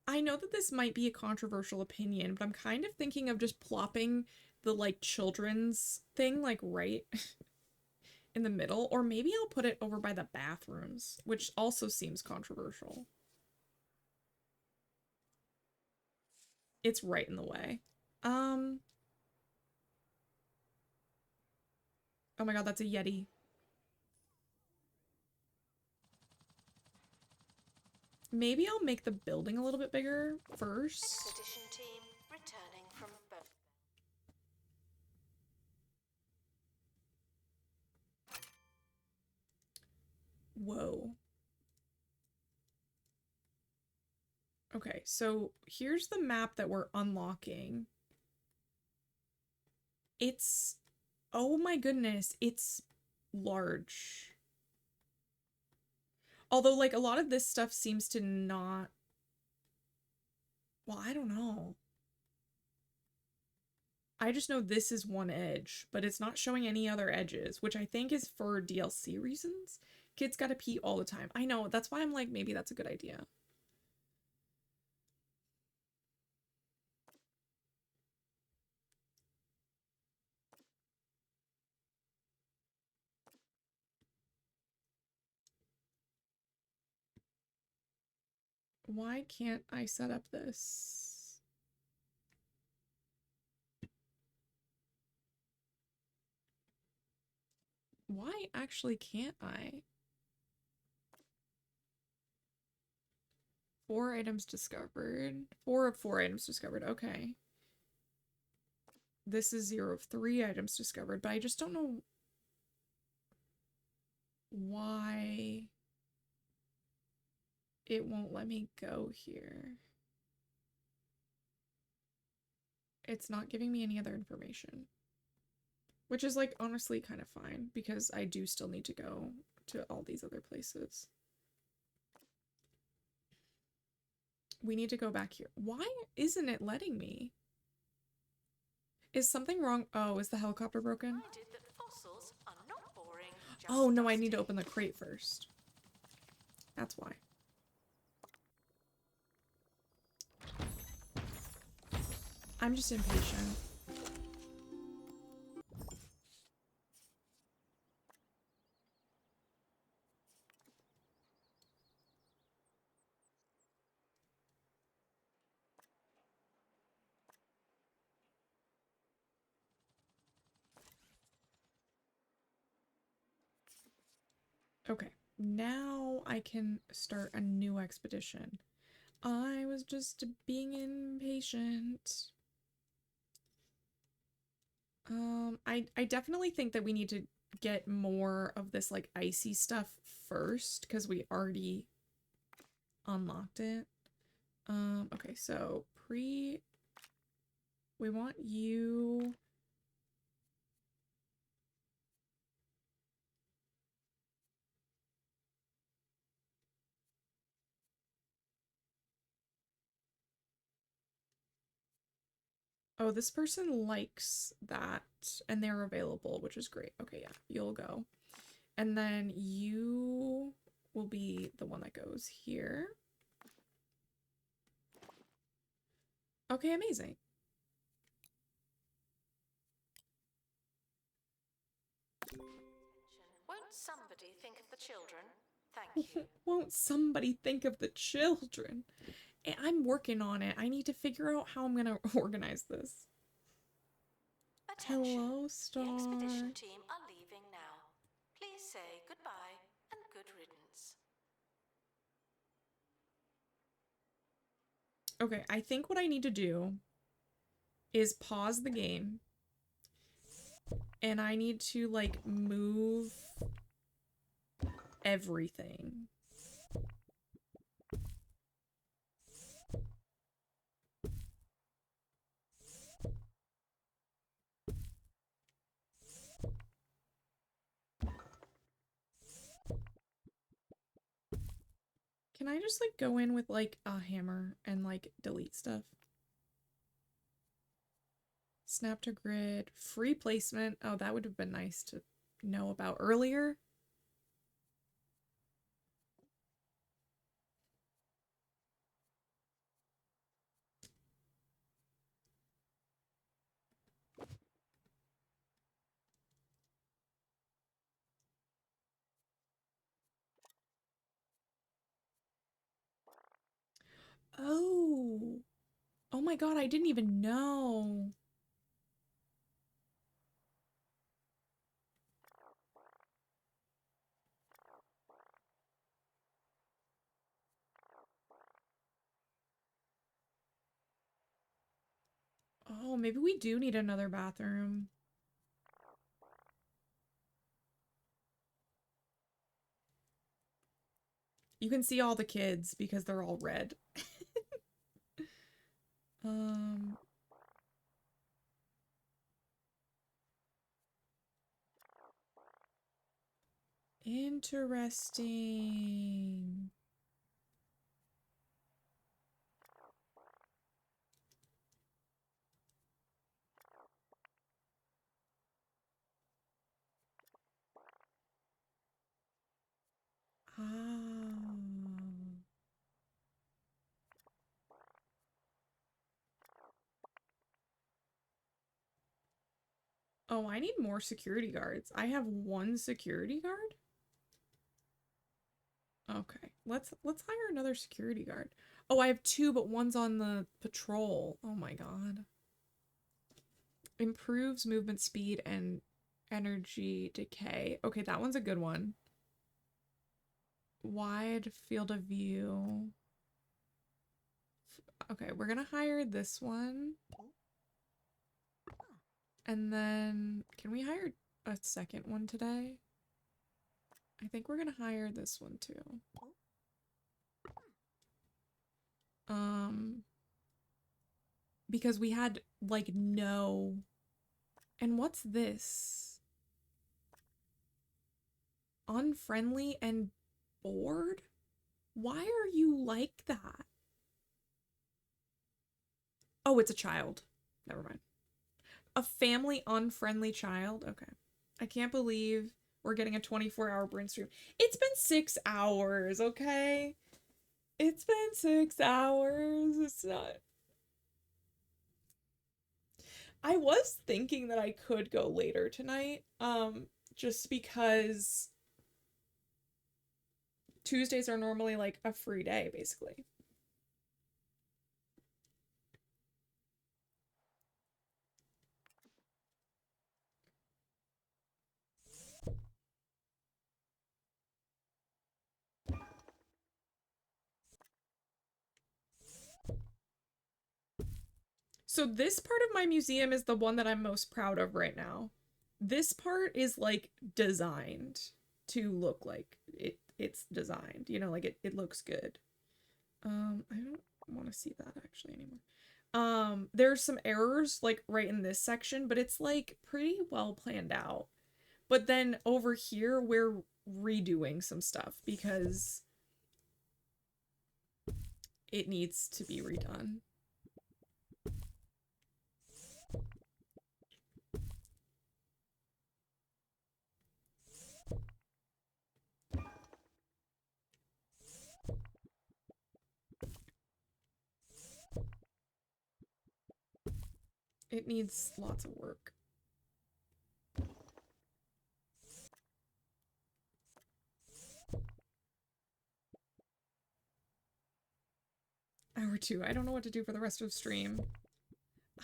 I know that this might be a controversial opinion, but I'm kind of thinking of just plopping the, like, children's thing, like, right in the middle. Or maybe I'll put it over by the bathrooms, which also seems controversial. It's right in the way. Oh my god, that's a Yeti. Maybe I'll make the building a little bit bigger first. Expedition team returning from both. Whoa. Okay, so here's the map that we're unlocking. It's... oh my goodness, it's large. Although, like, a lot of this stuff seems to not... well, I don't know. I just know this is one edge, but it's not showing any other edges, which I think is for DLC reasons. Kids gotta pee all the time. I know, that's why I'm like, maybe that's a good idea. Why can't I set up this? Why actually can't I? 4 items discovered. 4 of 4 items discovered. Okay. This is 0 of 3 items discovered, but I just don't know why it won't let me go here. It's not giving me any other information. Which is, like, honestly kind of fine, because I do still need to go to all these other places. We need to go back here. Why isn't it letting me? Is something wrong? Oh, is the helicopter broken? Reminded that fossils are not boring. Just Oh, no, I need to dusty. open the crate first. That's why. I'm just impatient. Okay, now I can start a new expedition. I was just being impatient. I definitely think that we need to get more of this like icy stuff first because we already unlocked it. Okay, so we want you. Oh, this person likes that and they're available, which is great. Okay, yeah, you'll go. And then you will be the one that goes here. Okay, amazing. Won't somebody think of the children? Thank you. Won't somebody think of the children? I'm working on it. I need to figure out how I'm gonna organize this. Attention. Hello, The Star. expedition team are leaving now. Please say goodbye and good riddance. Okay, I think what I need to do is pause the game. And I need to, like, move everything. Can I just, like, go in with, like, a hammer and, like, delete stuff? Snap to grid. Free placement. Oh, that would have been nice to know about earlier. Oh. Oh my god, I didn't even know. Oh, maybe we do need another bathroom. You can see all the kids because they're all red. Interesting. Ah. Oh, I need more security guards. I have one security guard? Okay. Let's hire another security guard. Oh, I have two, but one's on the patrol. Oh my god. Improves movement speed and energy decay. Okay, that one's a good one. Wide field of view. Okay, we're gonna hire this one. And then, can we hire a second one today? I think we're gonna hire this one too. Because we had, like, no... And what's this? Unfriendly and bored? Why are you like that? Oh, it's a child. Never mind. A family unfriendly child? Okay. I can't believe we're getting a 24-hour brain stream. It's been 6 hours, okay? It's been 6 hours. It's not... I was thinking that I could go later tonight, just because Tuesdays are normally like a free day, basically. So this part of my museum is the one that I'm most proud of right now. This part is like designed to look like it's designed, you know, like it looks good. I don't want to see that actually anymore. There's some errors like right in this section, but it's like pretty well planned out. But then over here we're redoing some stuff because it needs to be redone. It needs lots of work. Hour 2. I don't know what to do for the rest of stream.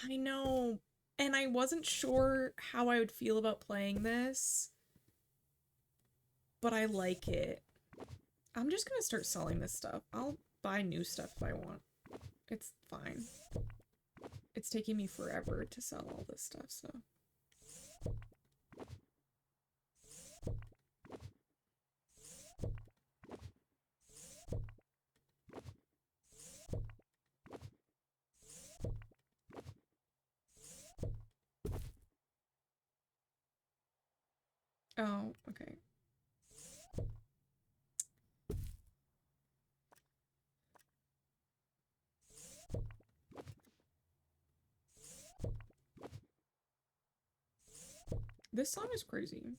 I know. And I wasn't sure how I would feel about playing this. But I like it. I'm just gonna start selling this stuff. I'll buy new stuff if I want. It's fine. It's taking me forever to sell all this stuff, so. Oh, okay. This song is crazy.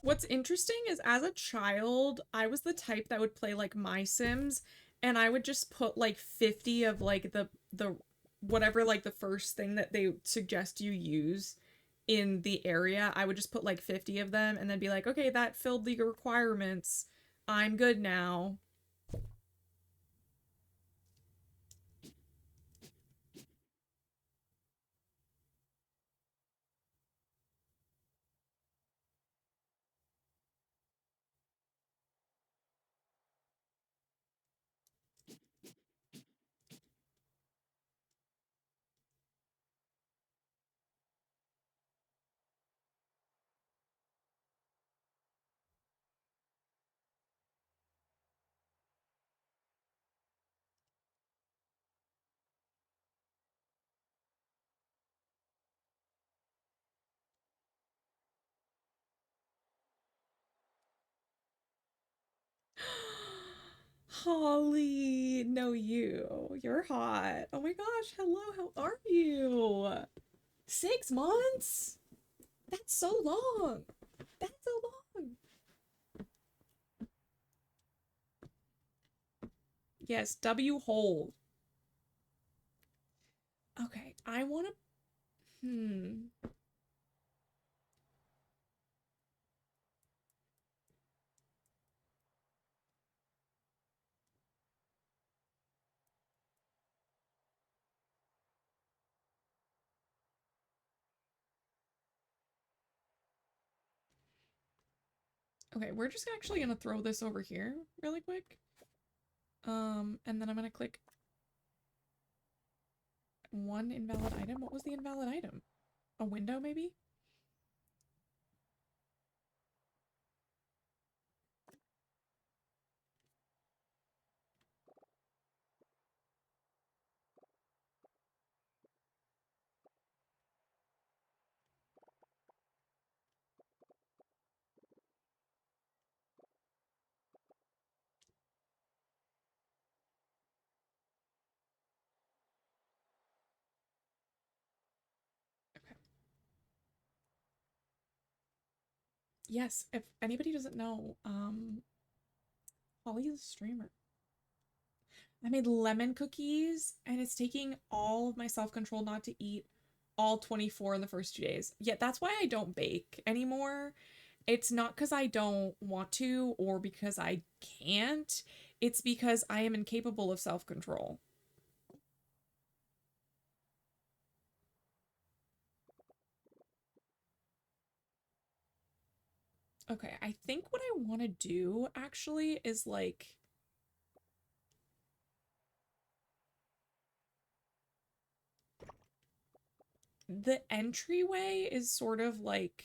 What's interesting is as a child, I was the type that would play like My Sims, and I would just put like 50 of like the whatever like the first thing that they suggest you use in the area. I would just put like 50 of them and then be like, okay, that filled the requirements. I'm good now. Holly, no, you're hot. Oh my gosh, hello, how are you? 6 months? That's so long. That's so long. Yes, W hole. Okay, I want to. Okay, we're just actually gonna throw this over here really quick. And then I'm gonna click one invalid item. What was the invalid item? A window, maybe? Yes, if anybody doesn't know, Holly is a streamer. I made lemon cookies and it's taking all of my self-control not to eat all 24 in the first 2 days. Yet that's why I don't bake anymore. It's not because I don't want to or because I can't. It's because I am incapable of self-control. Okay, I think what I want to do actually is like the entryway is sort of like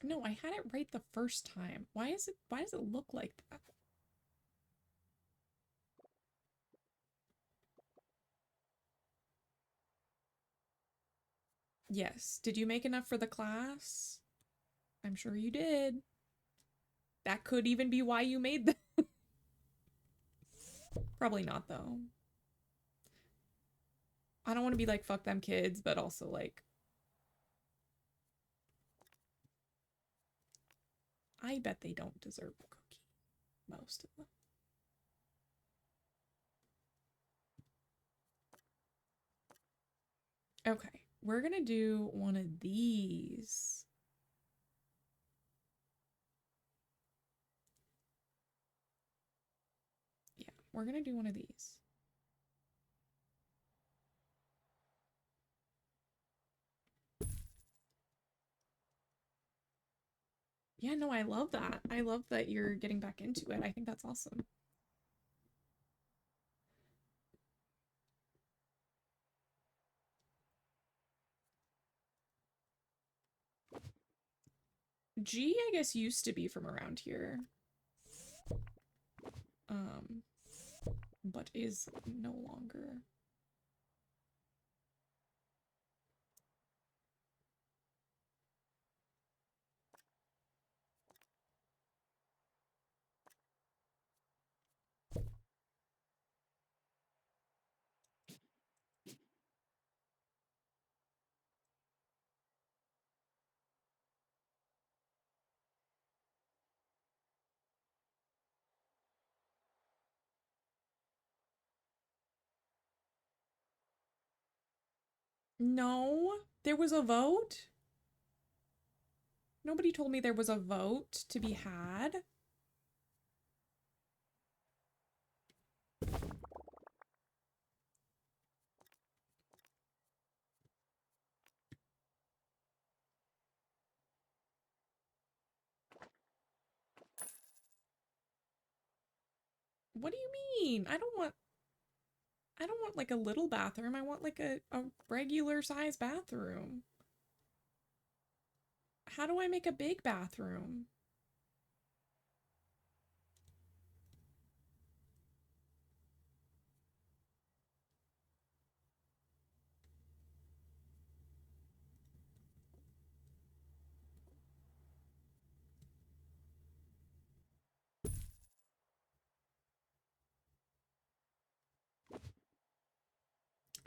no, I had it right the first time. Why does it look like that? Yes. Did you make enough for the class? I'm sure you did. That could even be why you made them. Probably not, though. I don't want to be like, fuck them kids, but also like, I bet they don't deserve a cookie. Most of them. Okay, we're gonna do one of these. Yeah, we're gonna do one of these. Yeah, no, I love that. I love that you're getting back into it. I think that's awesome. G, I guess, used to be from around here. Um, but is no longer. No, there was a vote. Nobody told me there was a vote to be had. What do you mean? I don't want like a little bathroom. I want like a regular size bathroom. How do I make a big bathroom?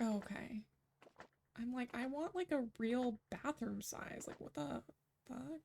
Okay. I'm like, I want like a real bathroom size. Like, what the fuck?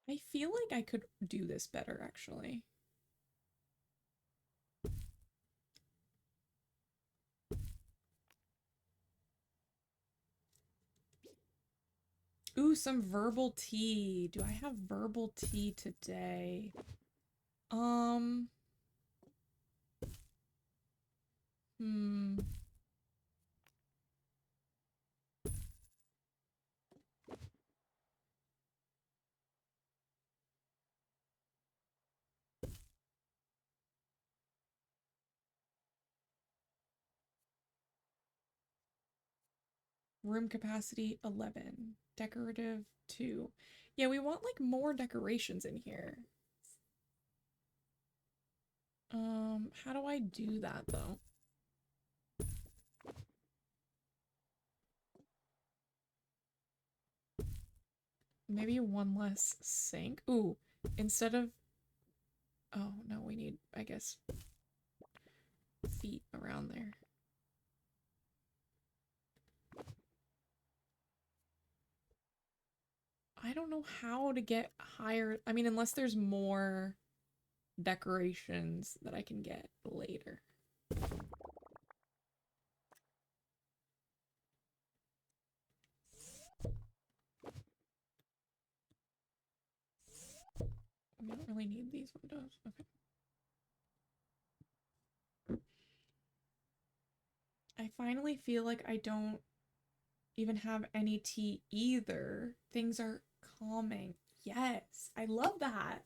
I feel like I could do this better, actually. Ooh, some verbal tea. Do I have verbal tea today? Hmm. Room capacity 11. Decorative 2. Yeah, we want like more decorations in here. How do I do that though? Maybe one less sink. Ooh, instead of... Oh, no, we need, I guess, feet around there. I don't know how to get higher. I mean, unless there's more decorations that I can get later. We don't really need these windows. Okay. I finally feel like I don't even have any tea either. Things are calming. Yes, I love that.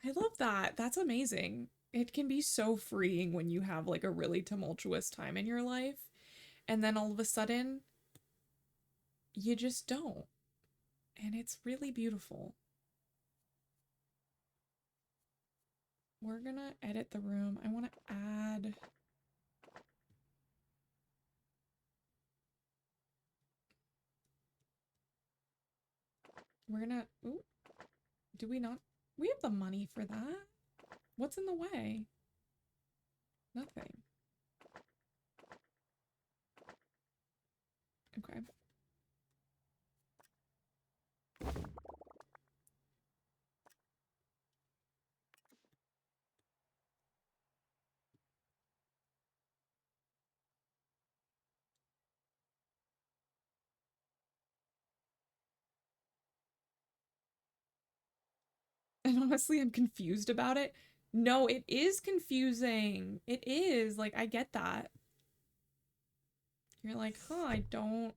I love that. That's amazing. It can be so freeing when you have like a really tumultuous time in your life, and then all of a sudden, you just don't. And it's really beautiful. We're gonna edit the room. I want to add... We're gonna... Ooh, do we not... We have the money for that. What's in the way? Nothing. Okay. And honestly, I'm confused about it. No, it is confusing. It is. Like, I get that. You're like, huh, I don't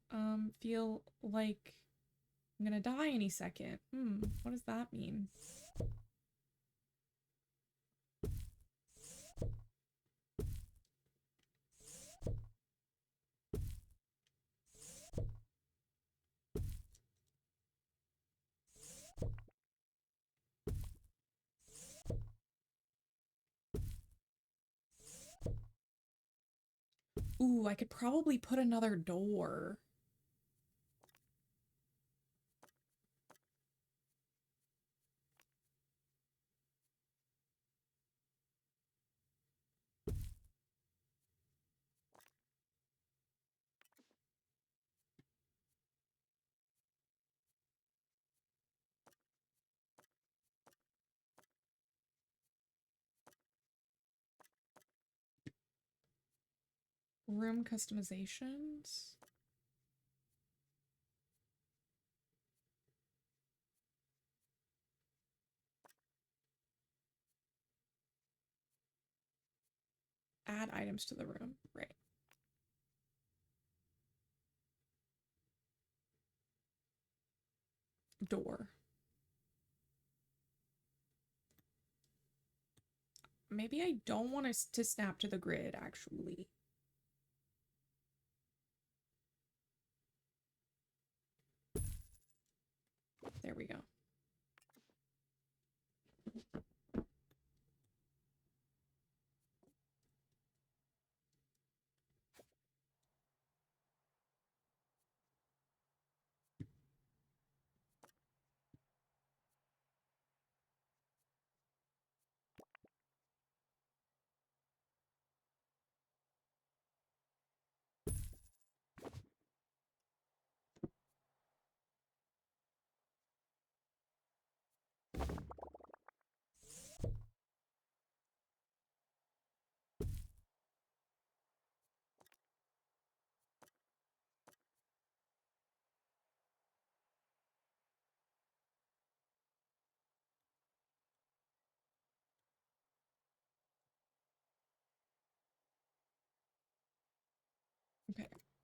feel like I'm gonna die any second. What does that mean? Ooh, I could probably put another door. Room customizations. Add items to the room. Right. Door. Maybe I don't want us to snap to the grid, actually. There we go.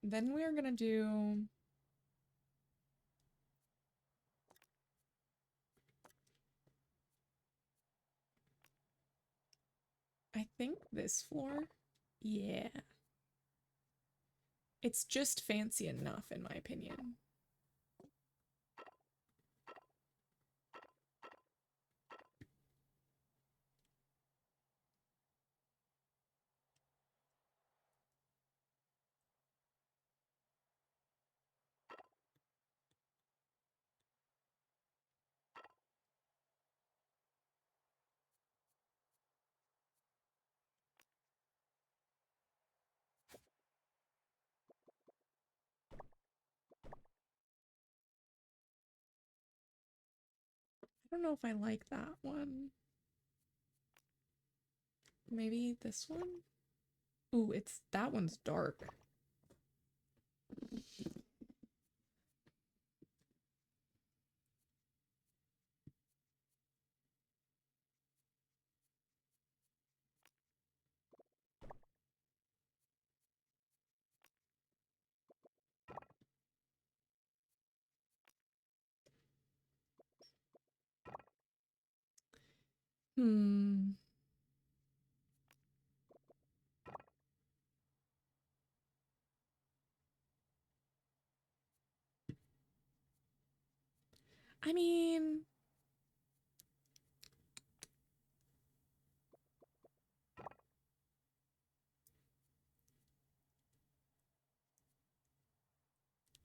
Then we're gonna do... I think this floor? Yeah. It's just fancy enough, in my opinion. I don't know if I like that one. Maybe this one? Ooh, that one's dark. Hmm. I mean...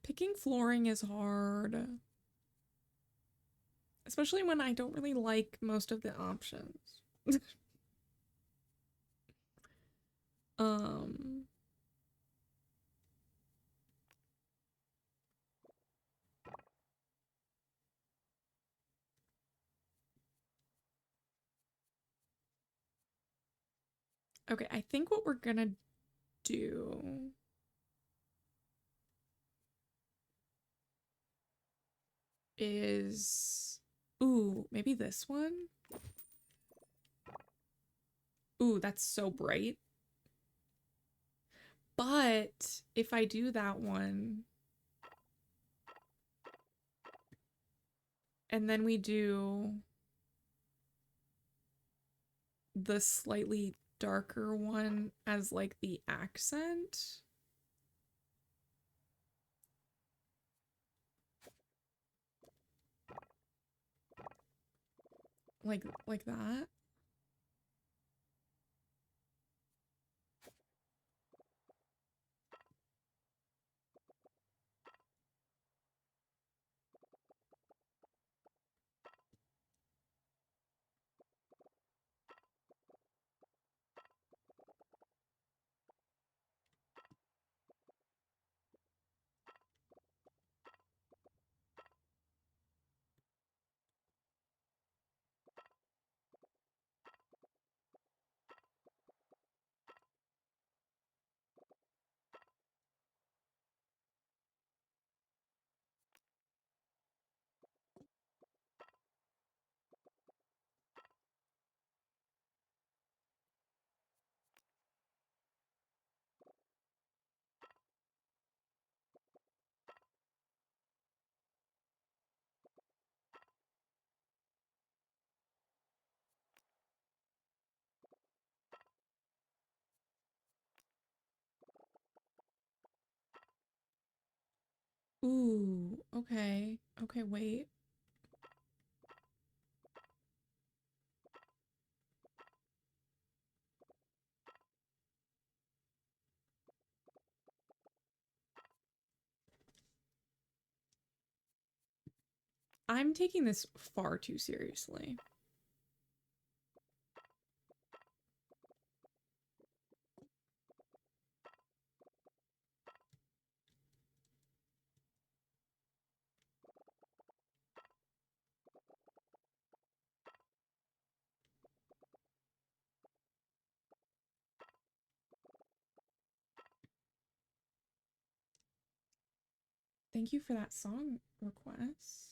Picking flooring is hard. Especially when I don't really like most of the options. um... Okay, I think what we're gonna do is... Ooh, maybe this one? Ooh, that's so bright. But if I do that one, and then we do the slightly darker one as like the accent. Like that. Ooh, okay. Okay, wait. I'm taking this far too seriously. Thank you for that song request.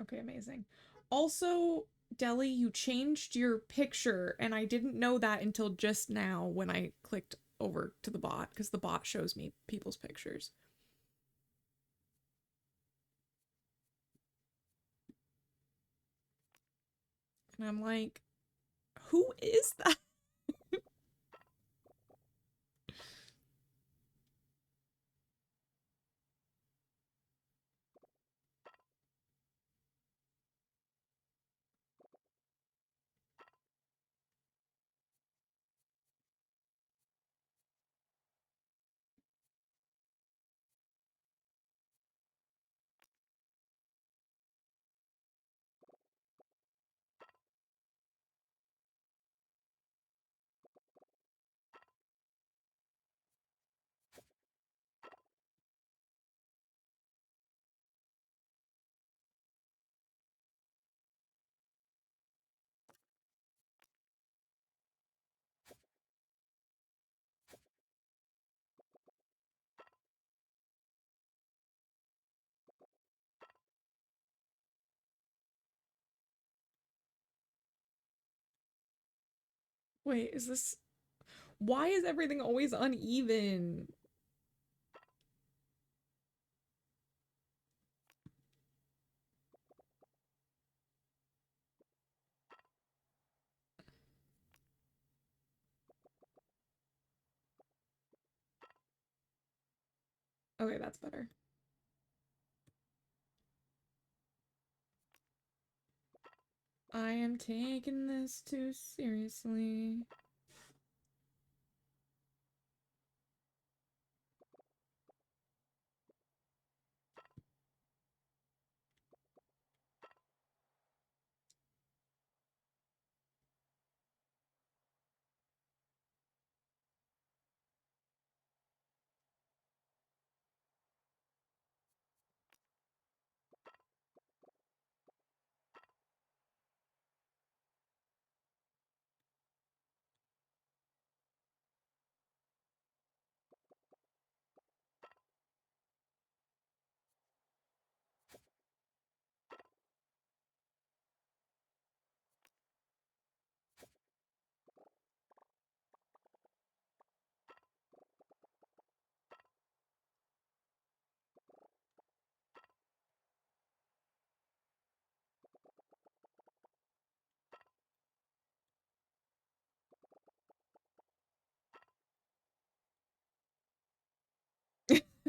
Okay, amazing. Also, Deli, you changed your picture, and I didn't know that until just now when I clicked over to the bot, because the bot shows me people's pictures. And I'm like, who is that? Wait, is this... Why is everything always uneven? Okay, that's better. I am taking this too seriously.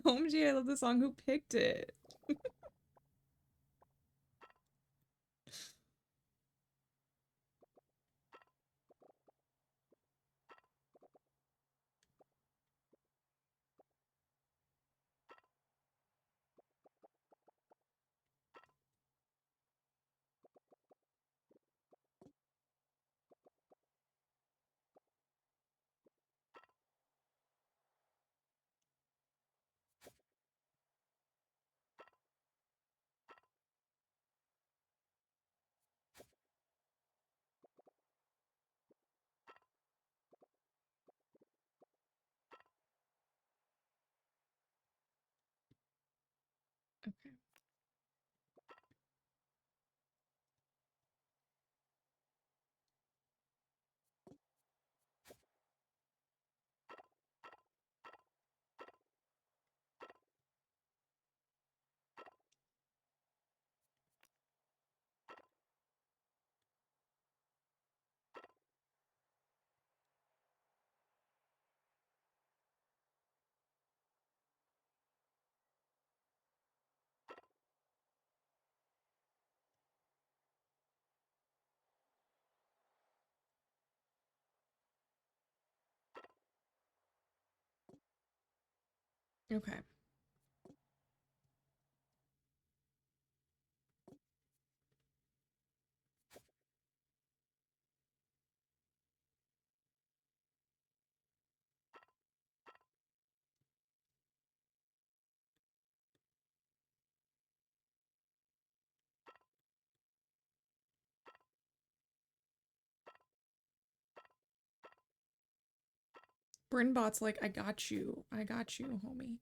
OMG, I love the song. Who picked it? Okay. Okay. Brynbot's like, I got you. I got you, homie.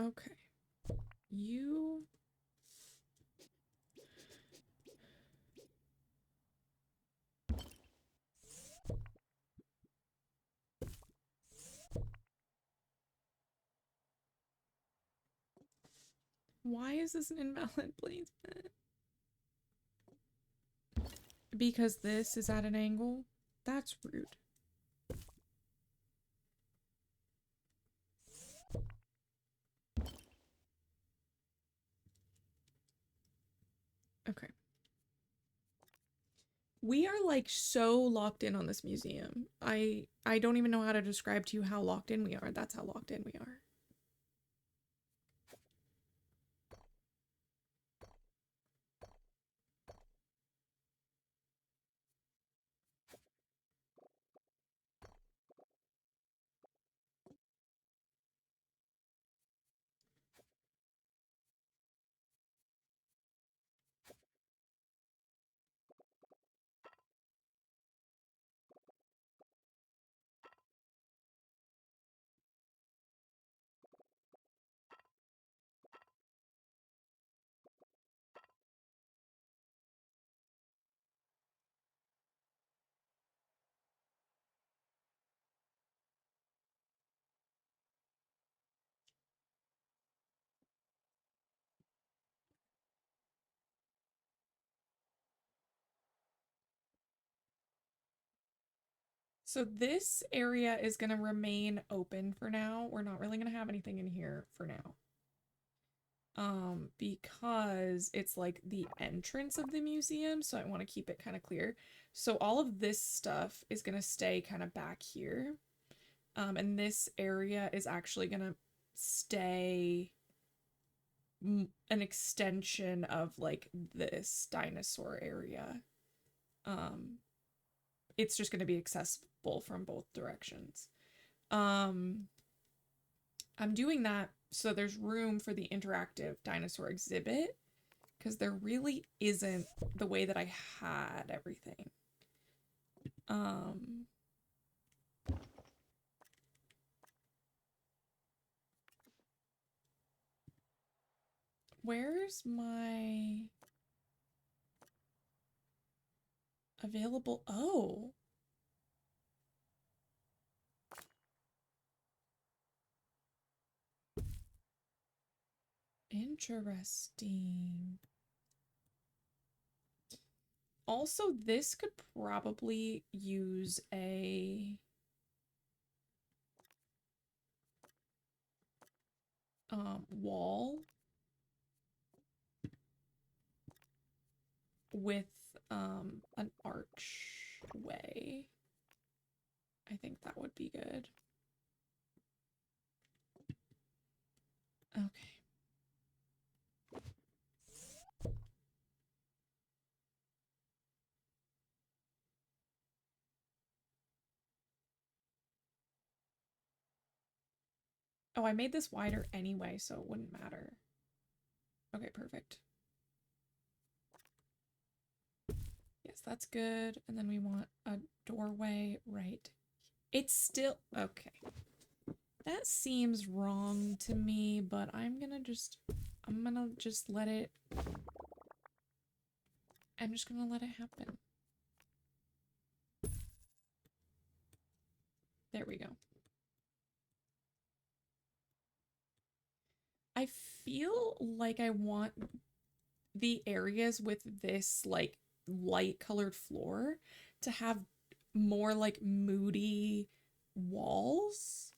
Okay. You... Why is this an invalid placement? Because this is at an angle? That's rude. Okay. We are like so locked in on this museum. I don't even know how to describe to you how locked in we are. That's how locked in we are. So this area is going to remain open for now. We're not really going to have anything in here for now. Because it's like the entrance of the museum, so I want to keep it kind of clear. So all of this stuff is going to stay kind of back here. And this area is actually going to stay an extension of like this dinosaur area. It's just going to be accessible from both directions. I'm doing that so there's room for the interactive dinosaur exhibit, because there really isn't the way that I had everything. Where's my available? Oh. Interesting. Also, this could probably use a wall with an archway. I think that would be good. Okay. Oh, I made this wider anyway, so it wouldn't matter. Okay, perfect. Yes, that's good. And then we want a doorway right. It's still okay. That seems wrong to me, but I'm gonna just let it. I'm just gonna let it happen. There we go. I feel like I want the areas with this like light colored floor to have more like moody walls.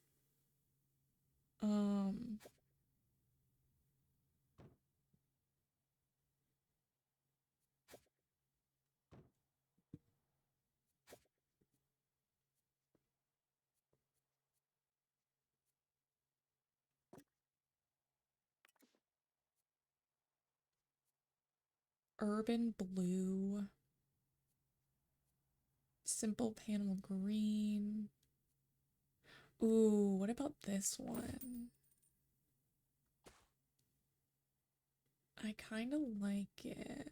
Urban blue. Simple panel green. Ooh, what about this one? I kind of like it.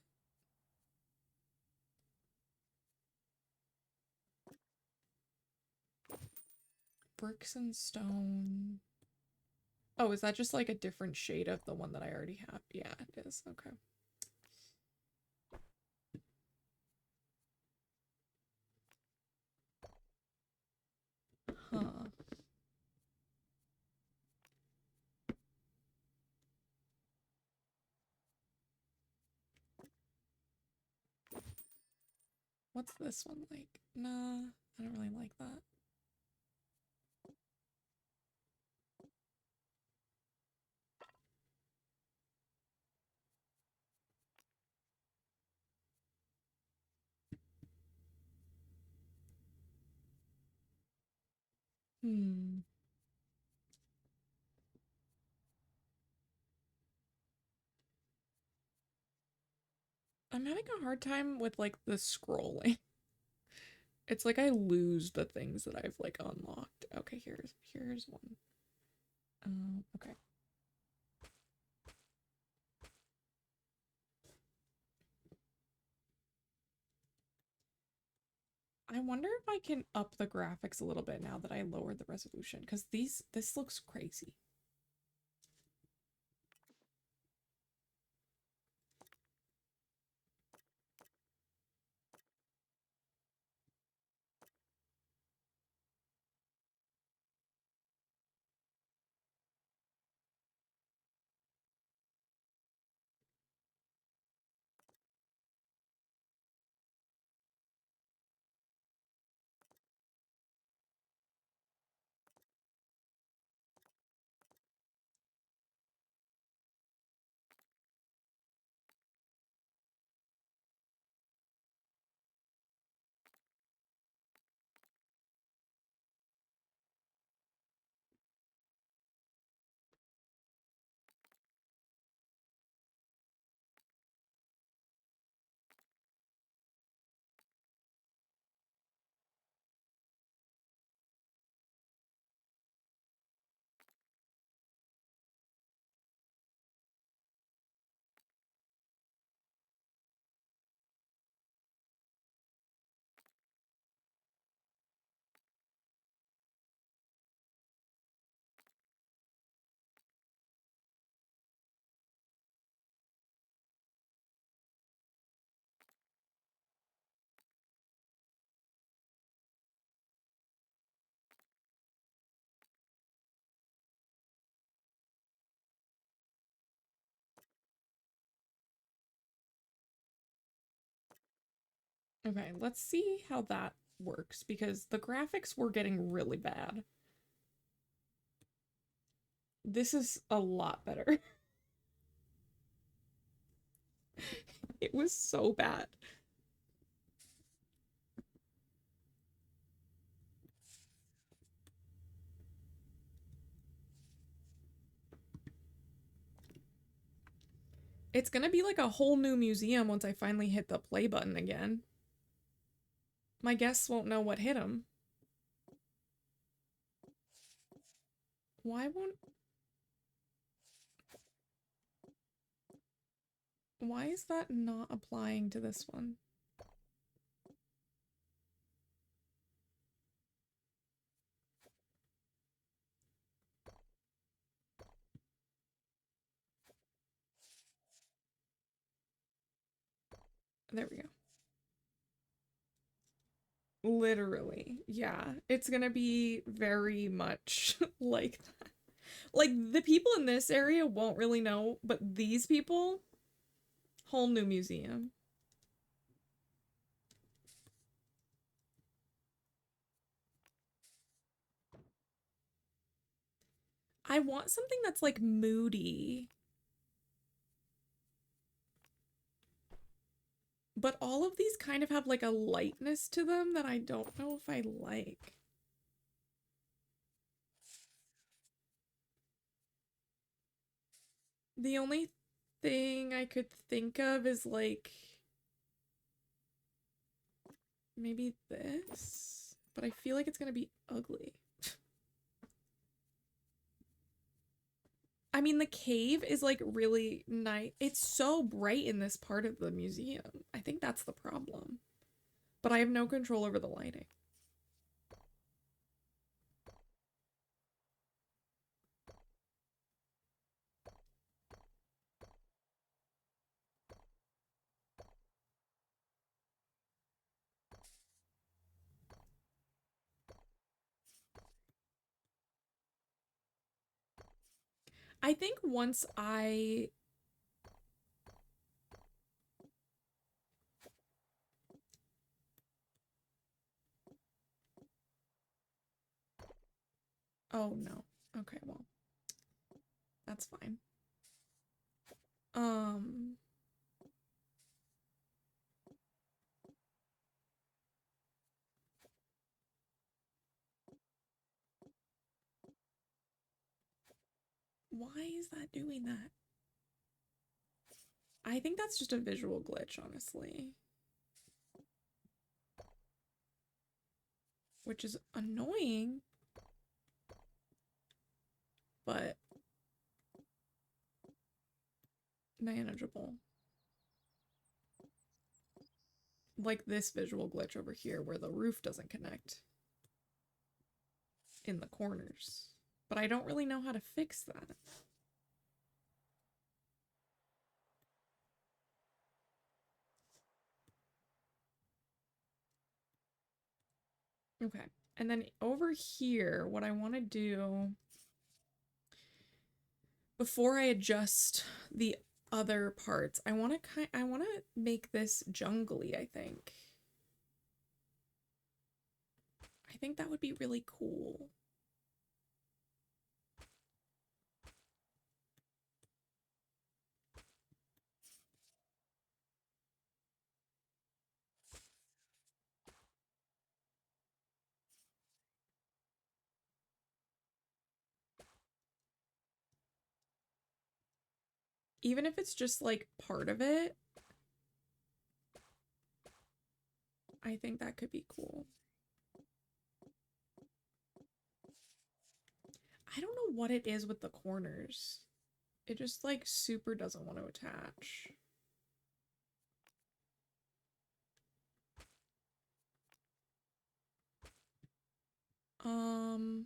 Bricks and stone. Oh, is that just like a different shade of the one that I already have? Yeah, it is. Okay. Huh. What's this one like? Nah, I don't really like that. Hmm. I'm having a hard time with like the scrolling. It's like I lose the things that I've like unlocked. Okay, here's one. Okay. I wonder if I can up the graphics a little bit now that I lowered the resolution, because this looks crazy. Okay, let's see how that works, because the graphics were getting really bad. This is a lot better. It was so bad. It's gonna be like a whole new museum once I finally hit the play button again. My guests won't know what hit them. Why won't... Why is that not applying to this one? There we go. Literally, yeah. It's gonna be very much like that. Like, the people in this area won't really know, but these people, whole new museum. I want something that's like moody. But all of these kind of have like a lightness to them that I don't know if I like. The only thing I could think of is like maybe this, but I feel like it's gonna be ugly. I mean, the cave is like really nice. It's so bright in this part of the museum. I think that's the problem. But I have no control over the lighting. I think once I... Oh, no. Okay, well. That's fine. Why is that doing that? I think that's just a visual glitch, honestly. Which is annoying. But manageable. Like this visual glitch over here where the roof doesn't connect in the corners. But I don't really know how to fix that. Okay, and then over here, what I want to do before I adjust the other parts, I want to make this jungly, I think. I think that would be really cool. Even if it's just like part of it, I think that could be cool. I don't know what it is with the corners. It just like super doesn't want to attach. Um,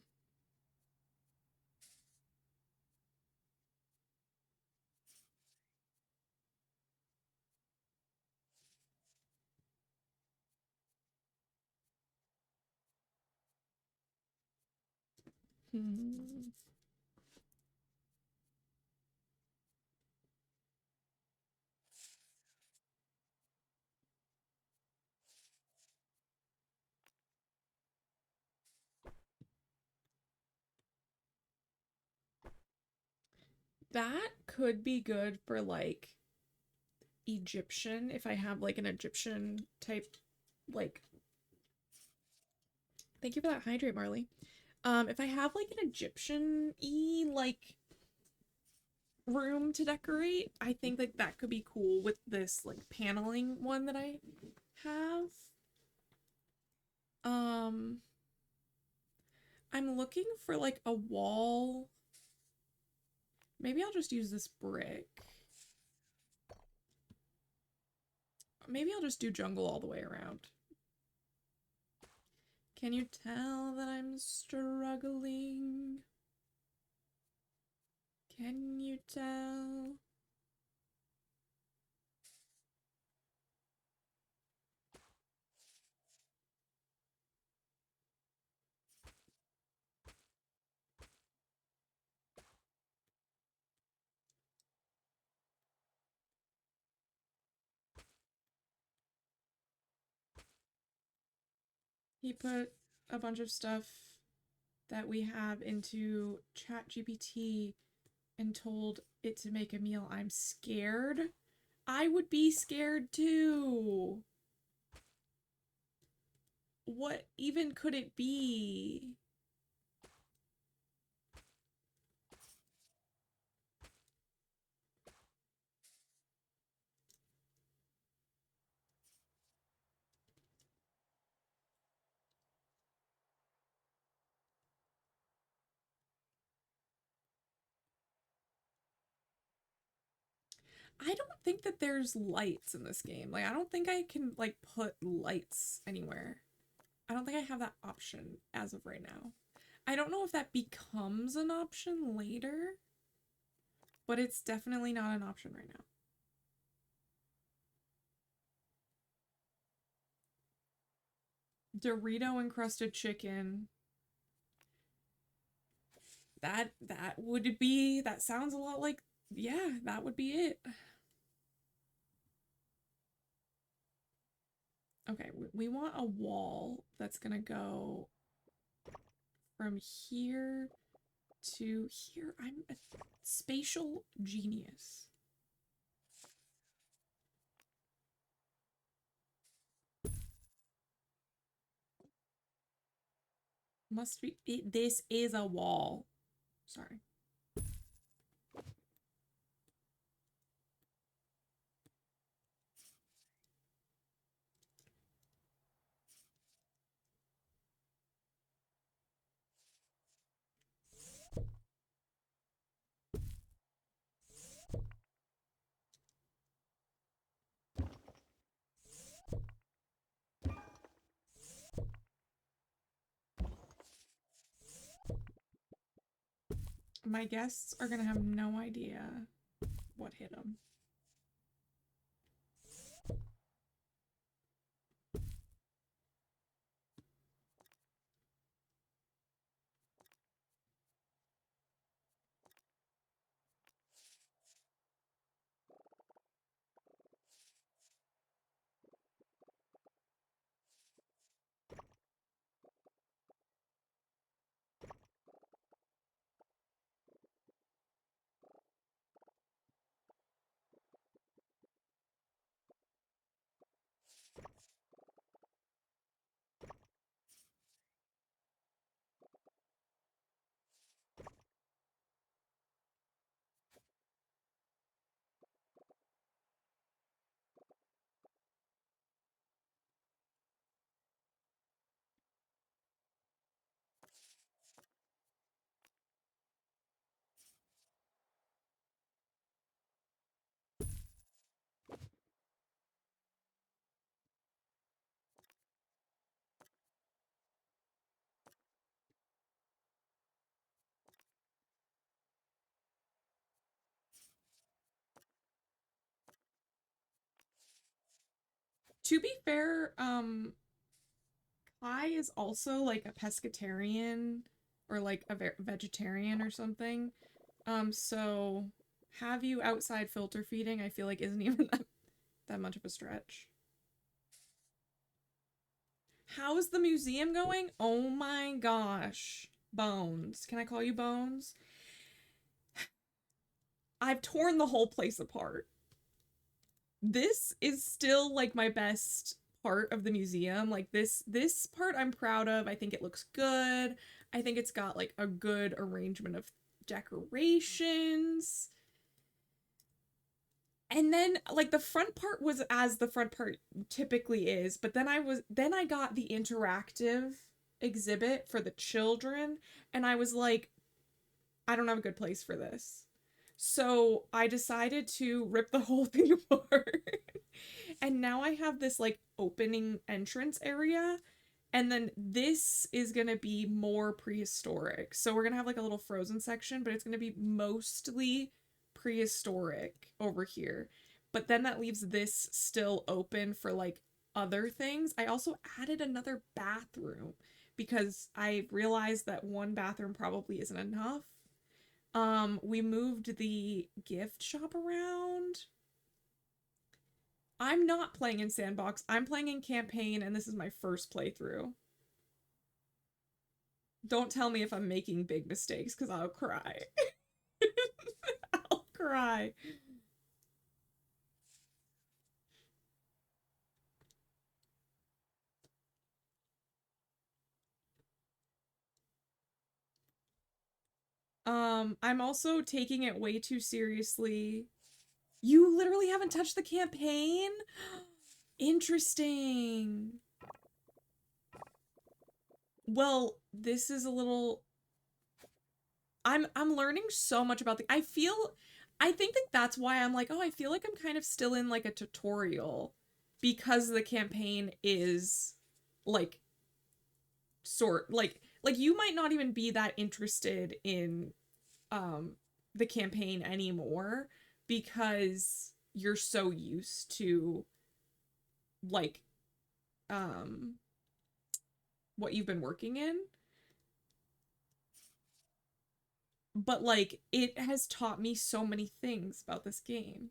hmm. That could be good for like Egyptian, if I have like an Egyptian type, like, thank you for that hydrate, Marley. If I have like an Egyptian-y like room to decorate, I think like that could be cool with this like paneling one that I have. I'm looking for like a wall. Maybe I'll just use this brick. Maybe I'll just do jungle all the way around. Can you tell that I'm struggling? Can you tell? He put a bunch of stuff that we have into ChatGPT and told it to make a meal. I'm scared. I would be scared too. What even could it be? I don't think that there's lights in this game. Like, I don't think I can, like, put lights anywhere. I don't think I have that option as of right now. I don't know if that becomes an option later, but it's definitely not an option right now. Dorito encrusted chicken. that sounds a lot like, yeah, that would be it. Okay, we want a wall that's gonna go from here to here. I'm a spatial genius. Must be this is a wall. Sorry. My guests are gonna have no idea what hit them. To be fair, Kai is also like a pescatarian or like a vegetarian or something. So have you outside filter feeding, I feel like isn't even that much of a stretch. How's the museum going? Oh my gosh. Bones. Can I call you Bones? I've torn the whole place apart. This is still like my best part of the museum. Like this part I'm proud of. I think it looks good. I think it's got like a good arrangement of decorations. And then like the front part was as the front part typically is, but then I got the interactive exhibit for the children and I was like, I don't have a good place for this. So I decided to rip the whole thing apart. And now I have this like opening entrance area. And then this is going to be more prehistoric. So we're going to have like a little frozen section, but it's going to be mostly prehistoric over here. But then that leaves this still open for like other things. I also added another bathroom because I realized that one bathroom probably isn't enough. We moved the gift shop around. I'm not playing in Sandbox. I'm playing in Campaign, and this is my first playthrough. Don't tell me if I'm making big mistakes, because I'll cry. I'll cry. I'm also taking it way too seriously. You literally haven't touched the campaign? Interesting. Well, this is a little... I'm learning so much about the... I think that that's why I'm like, oh, I feel like I'm kind of still in like a tutorial because the campaign is like like you might not even be that interested in the campaign anymore because you're so used to like what you've been working in. but like it has taught me so many things about this game.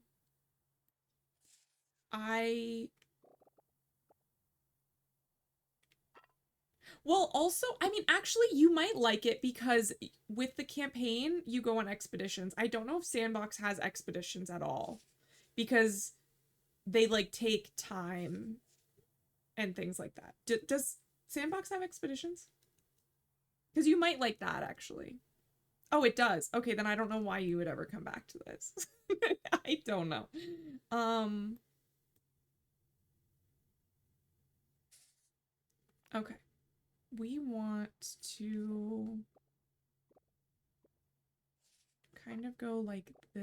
Well, also, I mean, actually, you might like it because with the campaign, you go on expeditions. I don't know if Sandbox has expeditions at all because they like take time and things like that. Does Sandbox have expeditions? Because you might like that, actually. Oh, it does. Okay, then I don't know why you would ever come back to this. I don't know. Okay. We want to kind of go like this.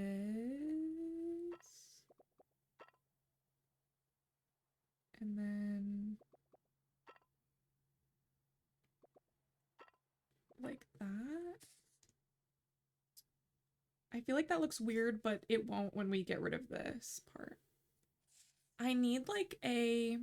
And then like that. I feel like that looks weird, but it won't when we get rid of this part. I need like a...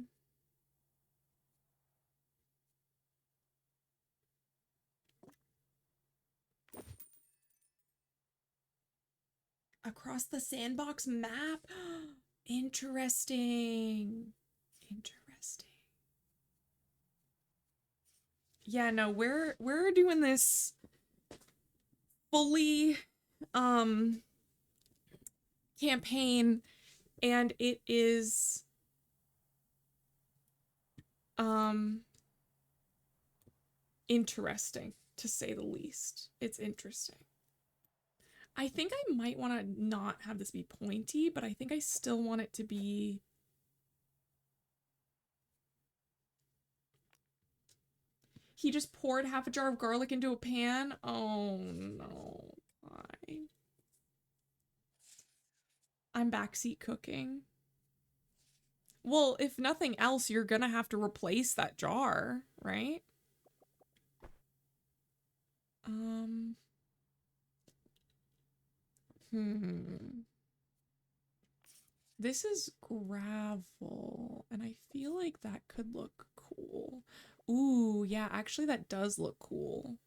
across the sandbox map? Interesting. Interesting. Yeah, no, we're doing this fully campaign, and it is interesting to say the least. It's interesting. I think I might want to not have this be pointy, but I think I still want it to be... He just poured half a jar of garlic into a pan? Oh no. Why? I'm backseat cooking. Well, if nothing else, you're gonna have to replace that jar, right? This is gravel, and I feel like that could look cool. Ooh, yeah, actually that does look cool.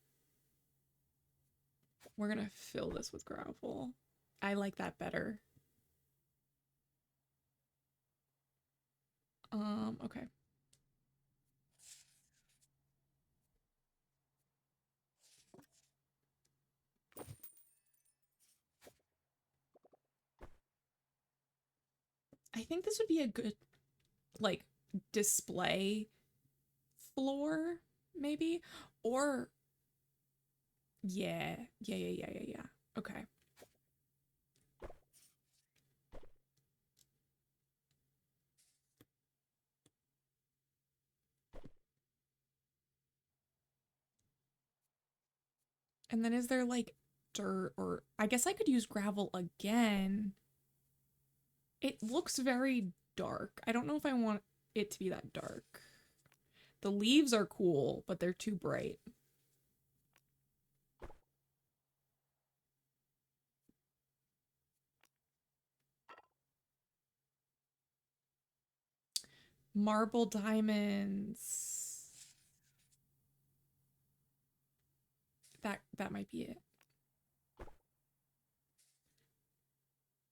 We're gonna fill this with gravel. I like that better. Okay. I think this would be a good, like, display floor, maybe? Or, yeah. Okay. And then is there, like, dirt or... I guess I could use gravel again. It looks very dark. I don't know if I want it to be that dark. The leaves are cool, but they're too bright. Marble diamonds. That might be it.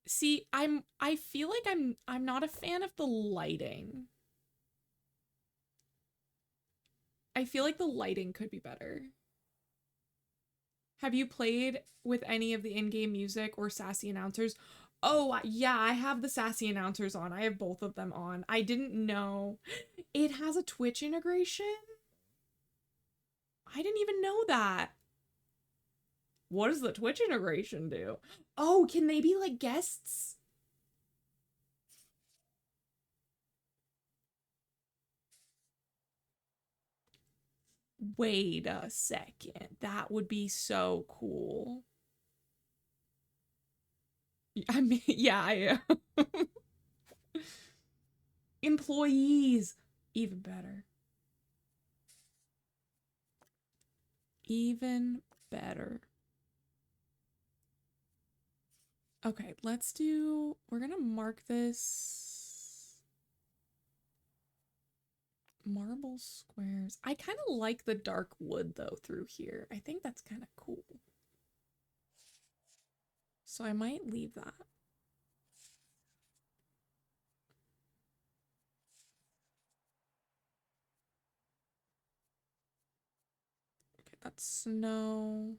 See, I feel like I'm not a fan of the lighting. I feel like the lighting could be better. Have you played with any of the in-game music or sassy announcers? Oh, yeah, I have the sassy announcers on. I have both of them on. I didn't know. It has a Twitch integration? I didn't even know that. What does the Twitch integration do? Oh, can they be like guests? Wait a second. That would be so cool. I mean, yeah, employees. Even better. Even better. Okay, let's do... We're gonna mark this... Marble squares. I kind of like the dark wood, though, through here. I think that's kind of cool. So I might leave that. Okay, that's snow.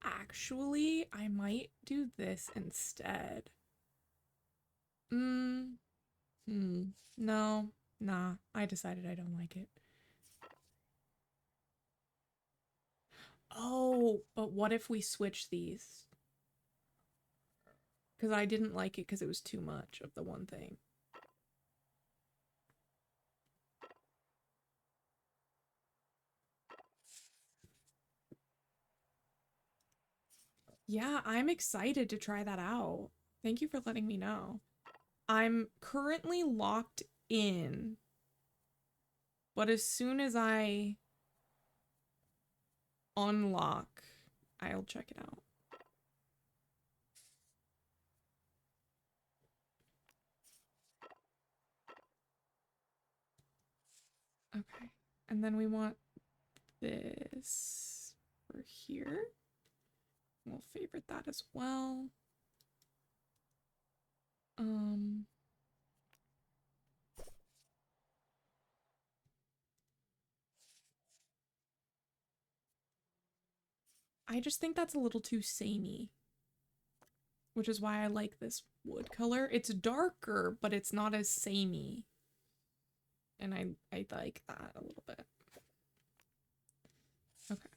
Actually, I might do this instead. No, nah, I decided I don't like it. Oh, but what if we switch these? Because I didn't like it because it was too much of the one thing. Yeah, I'm excited to try that out. Thank you for letting me know. I'm currently locked in, but as soon as I unlock, I'll check it out. Okay, and then we want this for here. We'll favorite that as well. I just think that's a little too samey, which is why I like this wood color. It's darker, but it's not as samey. And I like that a little bit. Okay.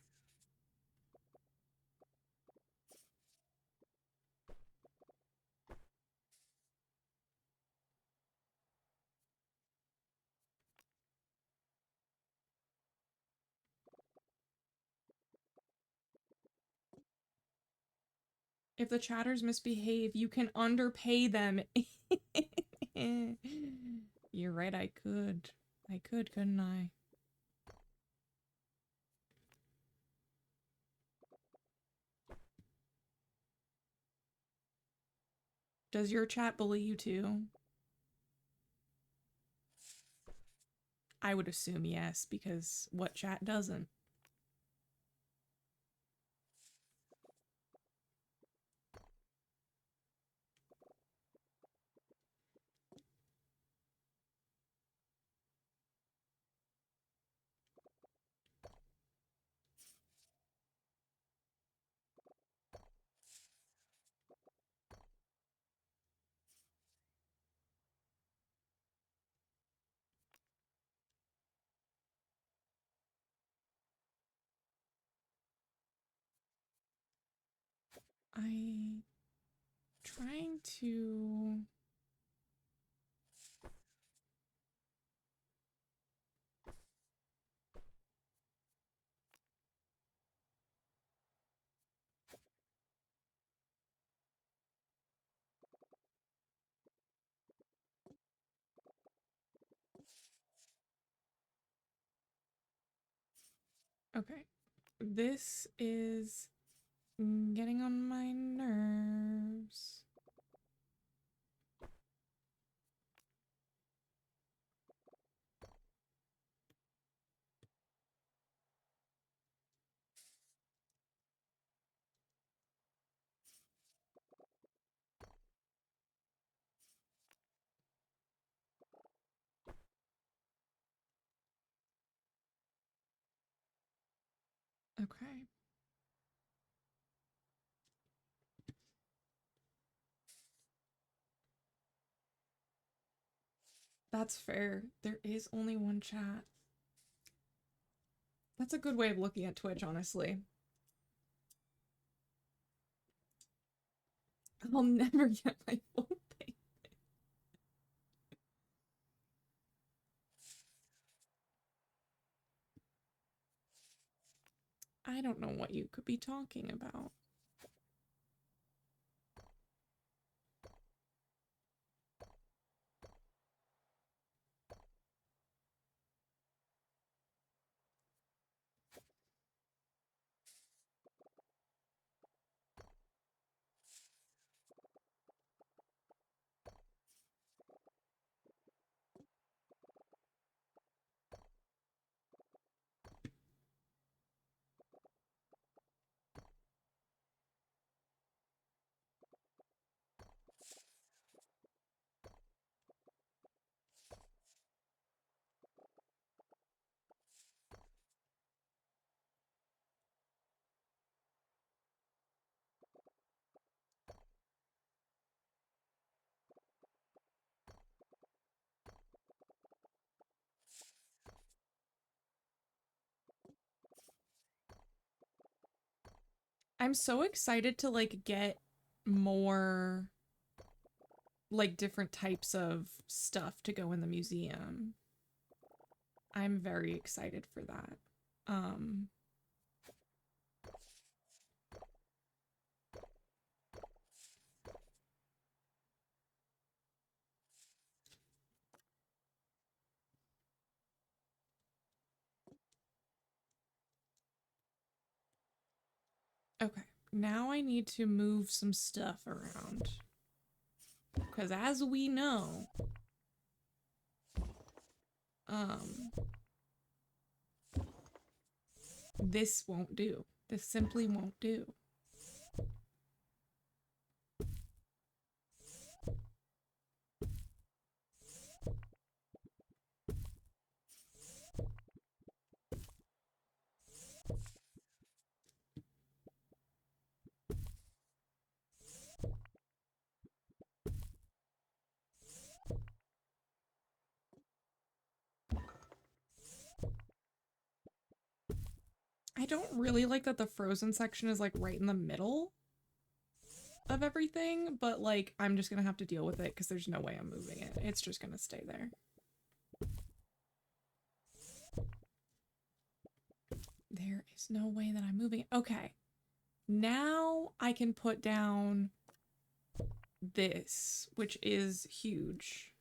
If the chatters misbehave, you can underpay them. You're right, I could. I could, couldn't I? Does your chat bully you too? I would assume yes, because what chat doesn't? I trying to okay. This is getting on my nerves. Okay. That's fair. There is only one chat. That's a good way of looking at Twitch, honestly. I'll never get my full thing. I don't know what you could be talking about. I'm so excited to like get more like different types of stuff to go in the museum. I'm very excited for that. Okay, now I need to move some stuff around. Because as we know, this won't do. This simply won't do. I don't really like that the frozen section is like right in the middle of everything, but like I'm just gonna have to deal with it because there's no way I'm moving it. It's just gonna stay there. There is no way that I'm moving it. Okay. Now I can put down this, which is huge.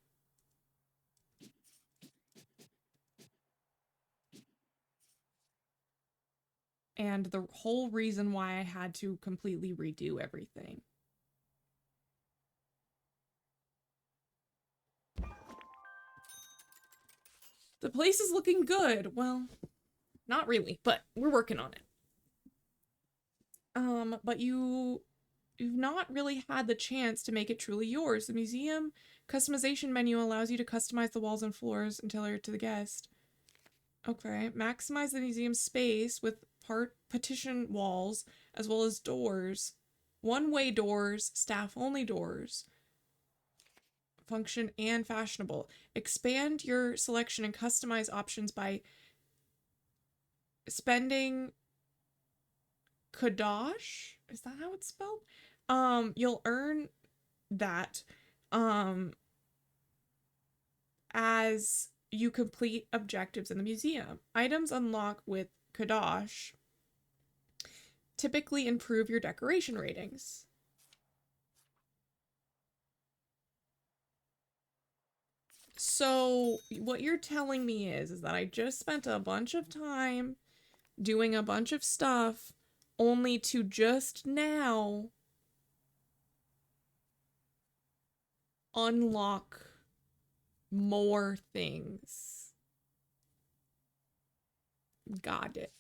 And the whole reason why I had to completely redo everything. The place is looking good. Well, not really, but we're working on it. But you've not really had the chance to make it truly yours. The museum customization menu allows you to customize the walls and floors and tailor it to the guest. Okay, maximize the museum space with partition walls as well as doors. One-way doors, staff-only doors. Function and fashionable. Expand your selection and customize options by spending Kadosh? Is that how it's spelled? You'll earn that as you complete objectives in the museum. Items unlocked with Kadosh typically improve your decoration ratings. So what you're telling me is that I just spent a bunch of time doing a bunch of stuff only to just now unlock more things. Got it.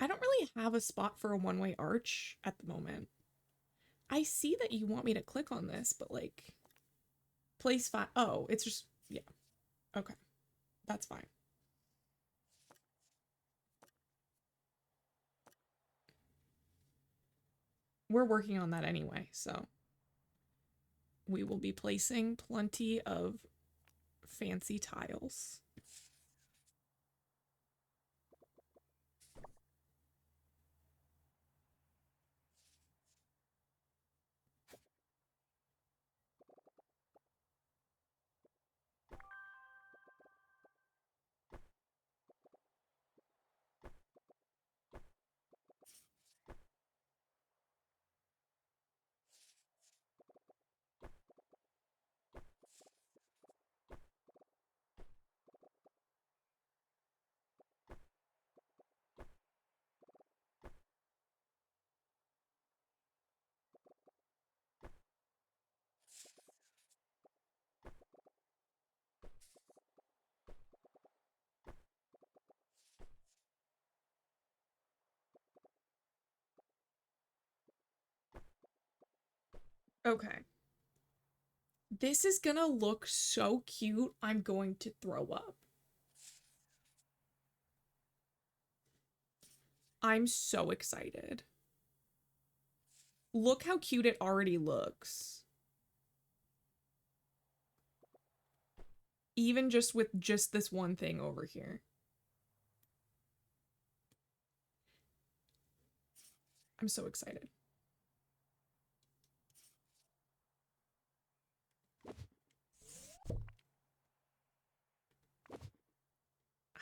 I don't really have a spot for a one-way arch at the moment. I see that you want me to click on this, but like, place 5. Oh, it's just, yeah. Okay, that's fine. We're working on that anyway, so we will be placing plenty of fancy tiles. Okay. This is gonna look so cute, I'm going to throw up. I'm so excited. Look how cute it already looks. Even just with just this one thing over here. I'm so excited.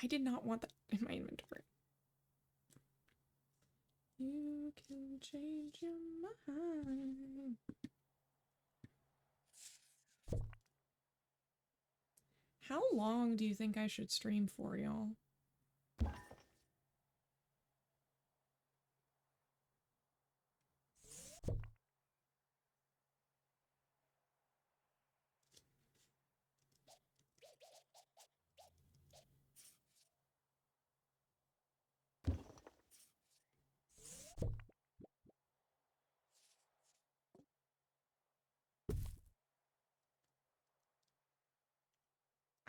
I did not want that in my inventory. You can change your mind. How long do you think I should stream for, y'all?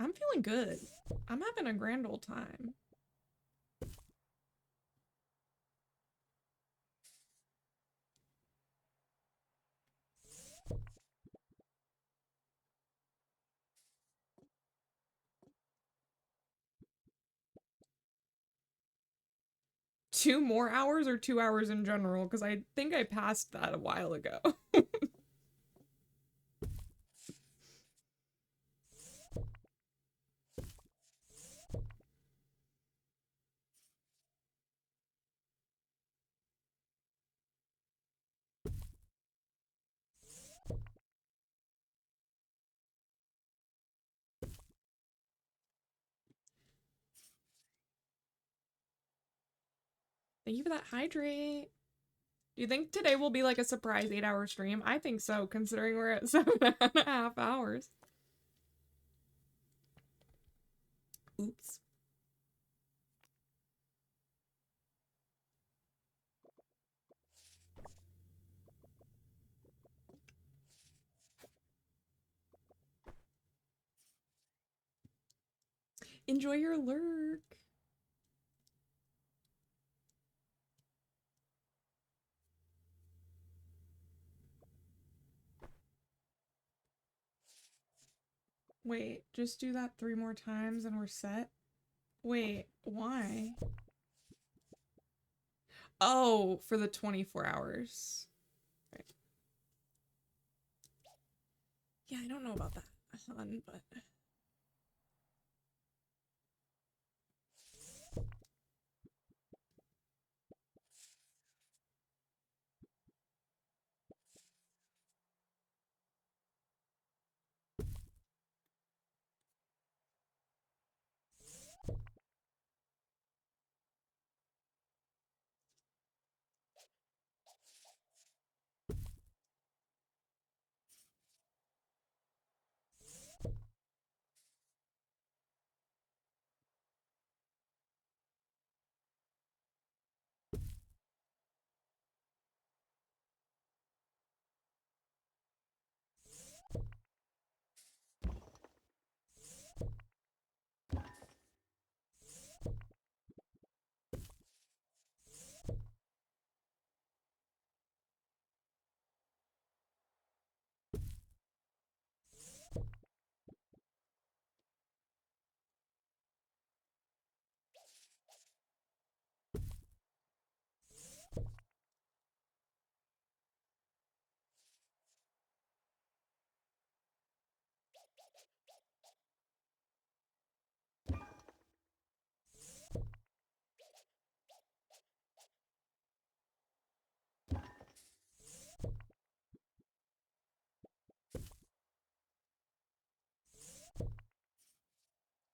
I'm feeling good. I'm having a grand old time. Two more hours or 2 hours in general? Because I think I passed that a while ago. Thank you for that hydrate. Do you think today will be like a surprise 8-hour stream? I think so, considering we're at 7.5 hours. Oops. Enjoy your lurk. Wait, just do that 3 more times and we're set? Wait, why? Oh, for the 24 hours. Right. Yeah, I don't know about that, hun, but...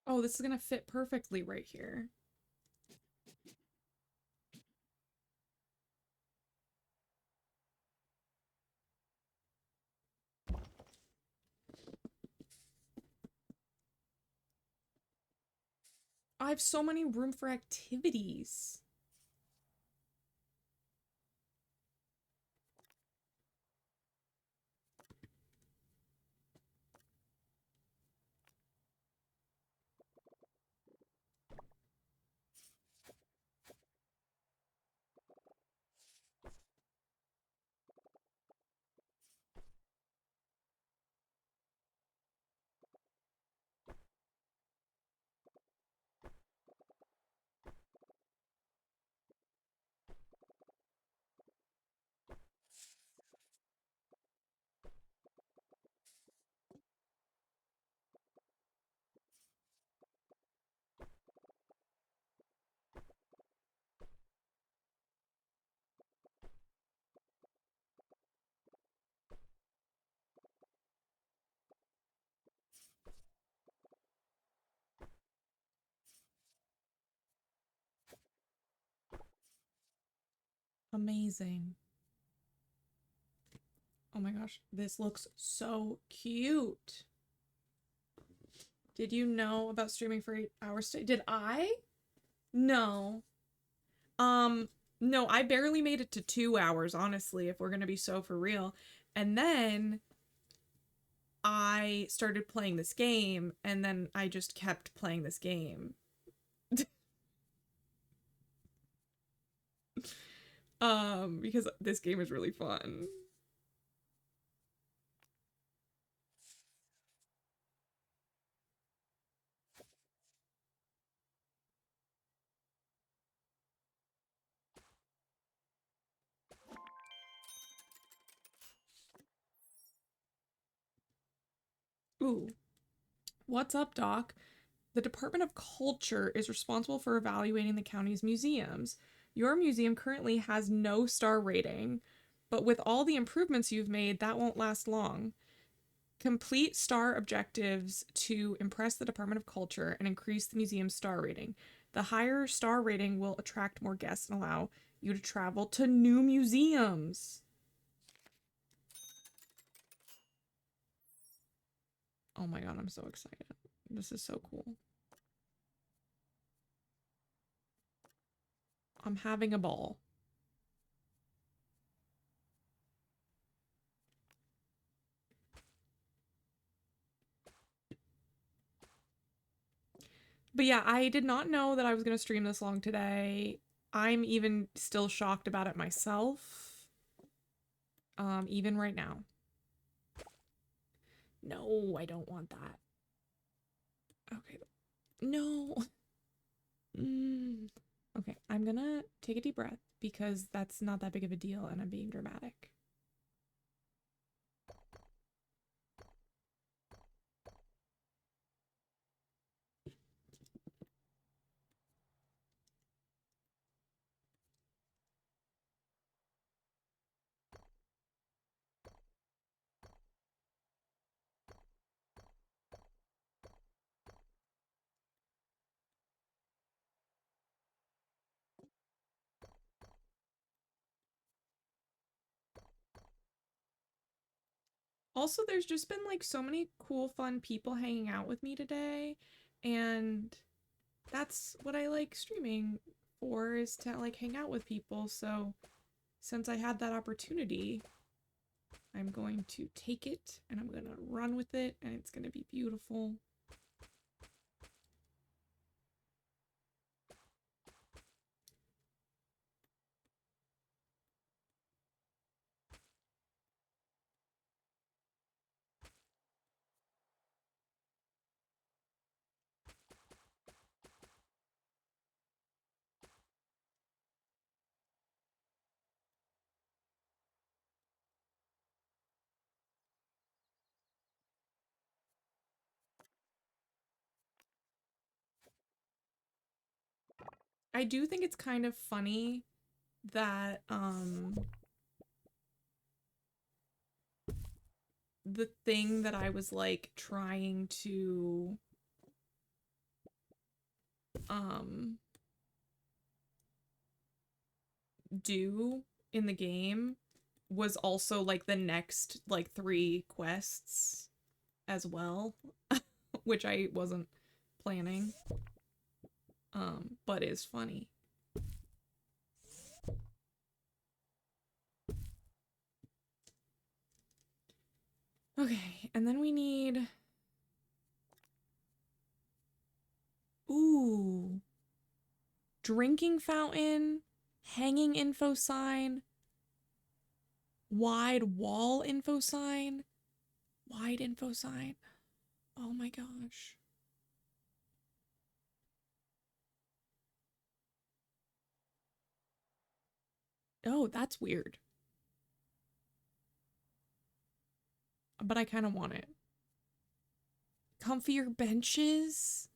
Oh, this is gonna fit perfectly right here. I have so many room for activities. Amazing. Oh my gosh, this looks so cute. Did you know about streaming for 8 hours today? Did I? No. No, I barely made it to 2 hours, honestly, if we're gonna be so for real. And then I started playing this game, and then I just kept playing this game. Because this game is really fun. Ooh. What's up, Doc? The Department of Culture is responsible for evaluating the county's museums. Your museum currently has no star rating, but with all the improvements you've made, that won't last long. Complete star objectives to impress the Department of Culture and increase the museum's star rating. The higher star rating will attract more guests and allow you to travel to new museums. Oh my god, I'm so excited. This is so cool. I'm having a ball. But yeah, I did not know that I was going to stream this long today. I'm even still shocked about it myself. Even right now. No, I don't want that. Okay. No. Okay, I'm gonna take a deep breath because that's not that big of a deal and I'm being dramatic. Also, there's just been like so many cool, fun people hanging out with me today, and that's what I like streaming for, is to like hang out with people. So since I had that opportunity, I'm going to take it and I'm gonna run with it, and it's gonna be beautiful. I do think it's kind of funny that the thing that I was like trying to do in the game was also like the next like 3 quests as well, which I wasn't planning. But is funny. Okay, and then we need... Ooh. Drinking fountain, hanging info sign, wide wall info sign, wide info sign. Oh my gosh. Oh, that's weird. But I kind of want it. Comfier benches.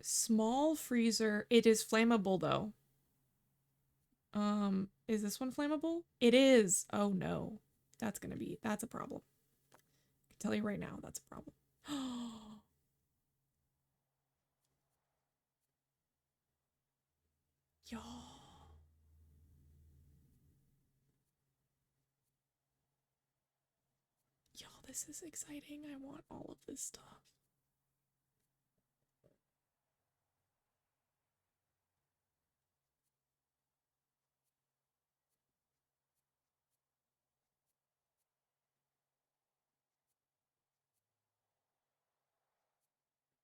Small freezer. It is flammable though. Is this one flammable? It is. Oh no. That's a problem. I can tell you right now, that's a problem. Y'all. this is exciting. I want all of this stuff.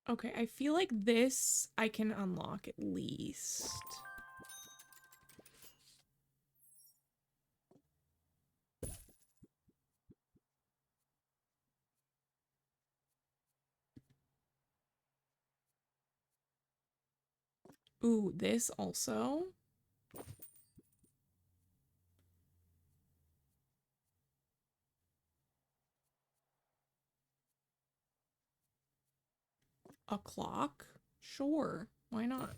Okay, I feel like this I can unlock at least. Ooh, this also? A clock? Sure, why not?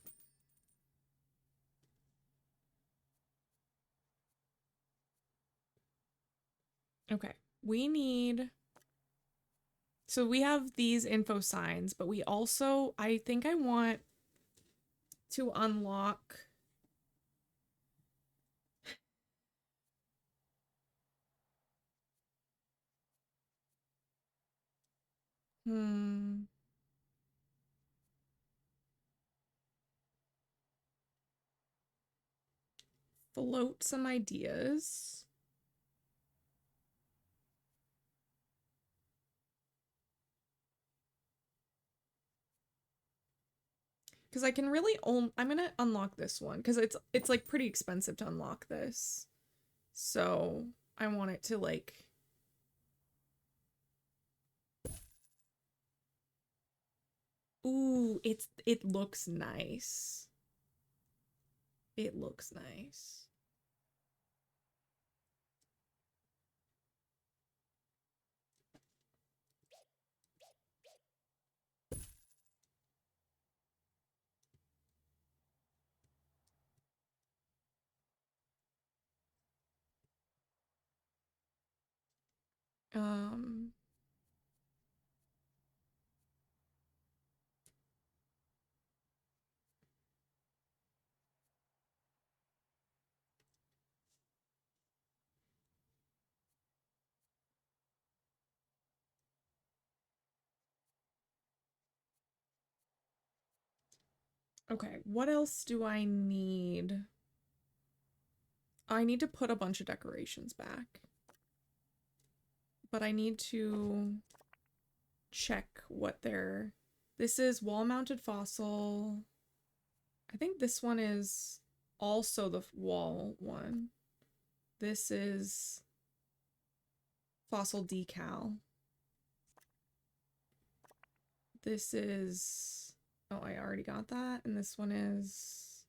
Okay, we need... So we have these info signs, but we also... I think I want to unlock... Float some ideas. Because I can really only... I'm gonna unlock this one, because it's like pretty expensive to unlock this. So I want it to like... Ooh, it looks nice. It looks nice. Um, okay, what else do I need? I need to put a bunch of decorations back. But I need to check what they're... This is wall-mounted fossil. I think this one is also the wall one. This is fossil decal. This is... Oh, I already got that. And this one is...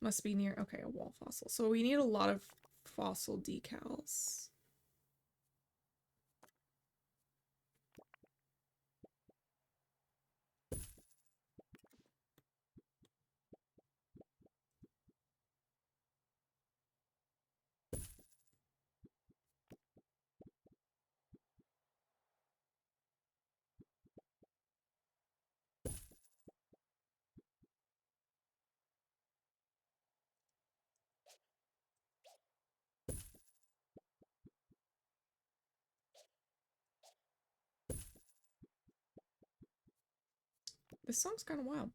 Must be near... Okay, a wall fossil. So we need a lot of fossil decals. This song's kind of wild.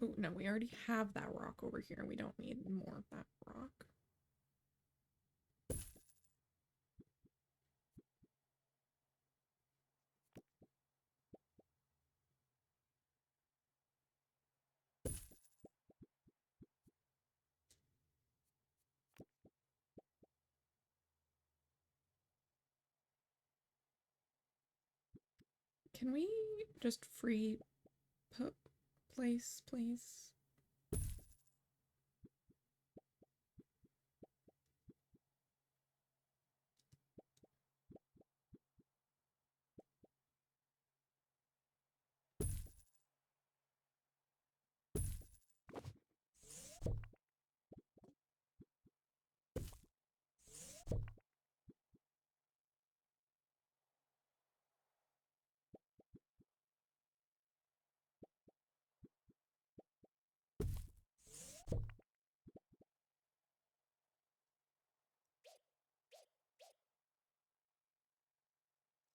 Oh, no, we already have that rock over here. We don't need more of that rock. Can we just free put place, please?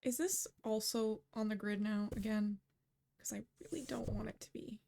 Is this also on the grid now again? Because I really don't want it to be.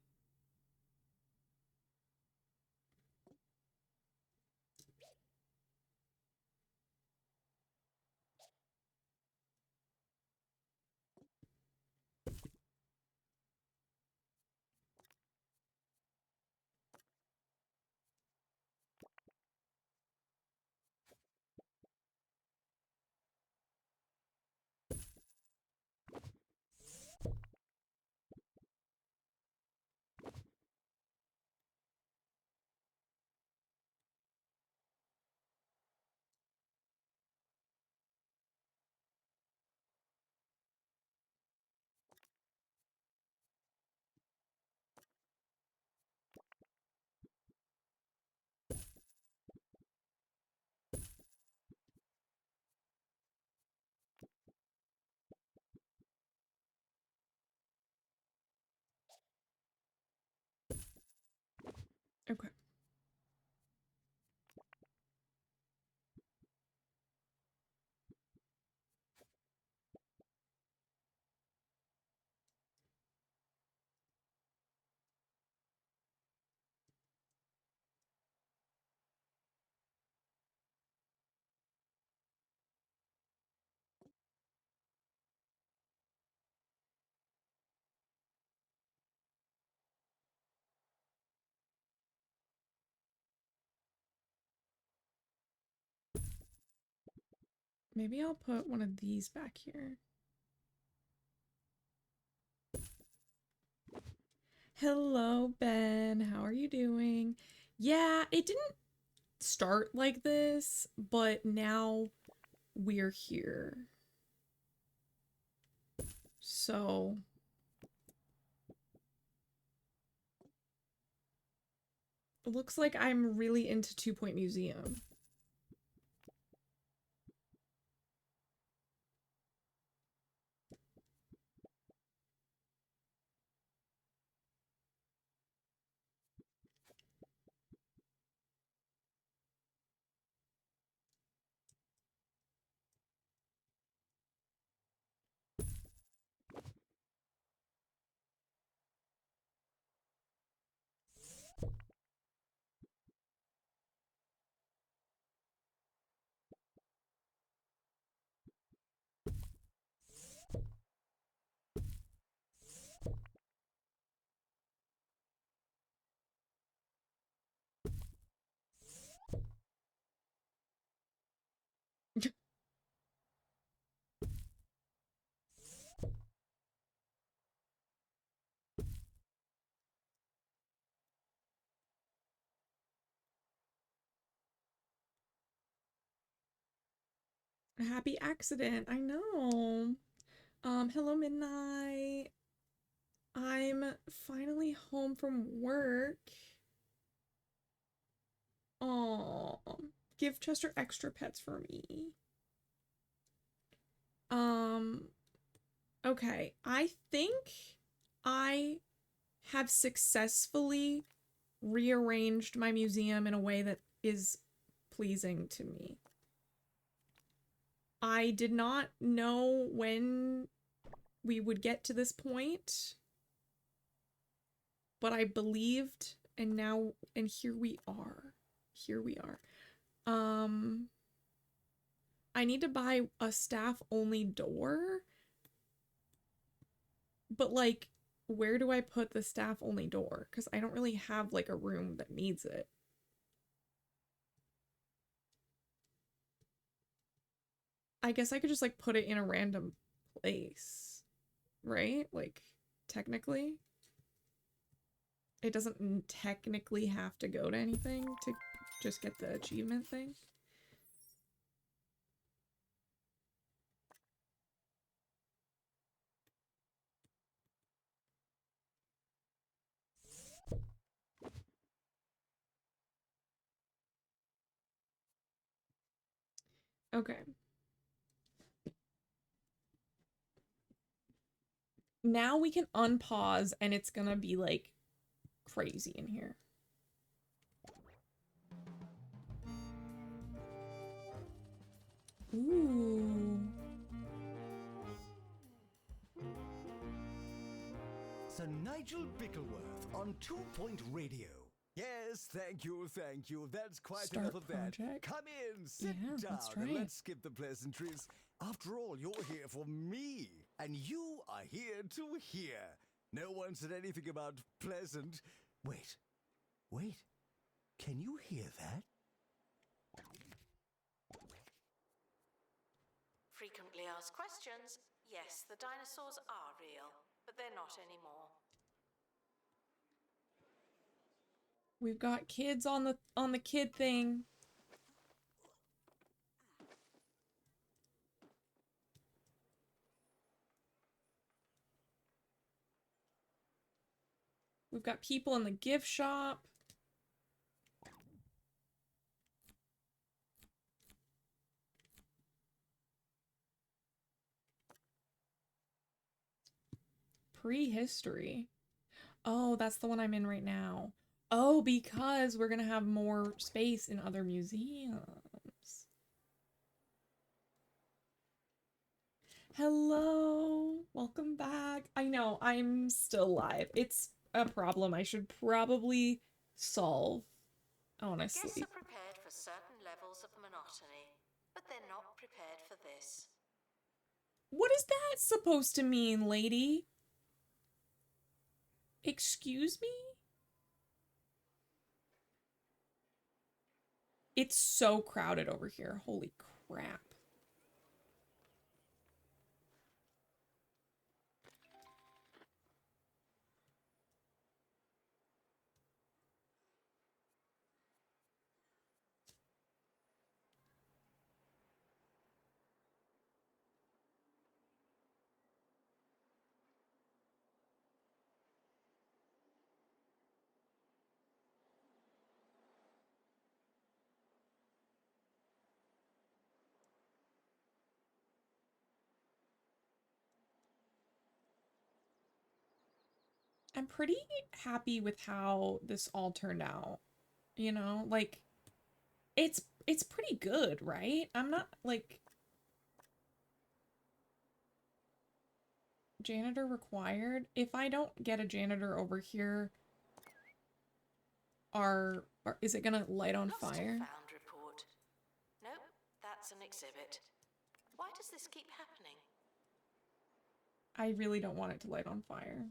Okay. Maybe I'll put one of these back here. Hello, Ben. How are you doing? Yeah, it didn't start like this, but now we're here. So it looks like I'm really into 2-Point Museum. A happy accident. I know. Hello, Midnight. I'm finally home from work. Aw, give Chester extra pets for me. Okay, I think I have successfully rearranged my museum in a way that is pleasing to me. I did not know when we would get to this point, but I believed, and here we are. Here we are. I need to buy a staff-only door, but like, where do I put the staff-only door? Because I don't really have like a room that needs it. I guess I could just like put it in a random place, right? Like, technically. It doesn't technically have to go to anything to just get the achievement thing. Okay. Now we can unpause and it's gonna be like crazy in here. Ooh. Sir Nigel Bickleworth on 2 Point Radio. Yes, thank you. That's quite Start enough of that. project? Come in, sit Yeah, down, that's and right. let's skip the pleasantries. After all, you're here for me, and you are here to hear. No one said anything about pleasant. Wait. Can you hear that? Frequently asked questions. Yes, the dinosaurs are real, but they're not anymore. We've got kids on the kid thing. We've got people in the gift shop. Prehistory. Oh, that's the one I'm in right now. Oh, because we're gonna have more space in other museums. Hello, welcome back. I know, I'm still live. It's a problem I should probably solve, Guests honestly. are prepared for certain levels of monotony, but they're not prepared for this. What is that supposed to mean, lady? Excuse me? It's so crowded over here. Holy crap. I'm pretty happy with how this all turned out. You know, like it's pretty good, right? I'm not like janitor required. If I don't get a janitor over here, is it gonna light on Lost and fire? found report. Nope, that's an exhibit. Why does this keep happening? I really don't want it to light on fire.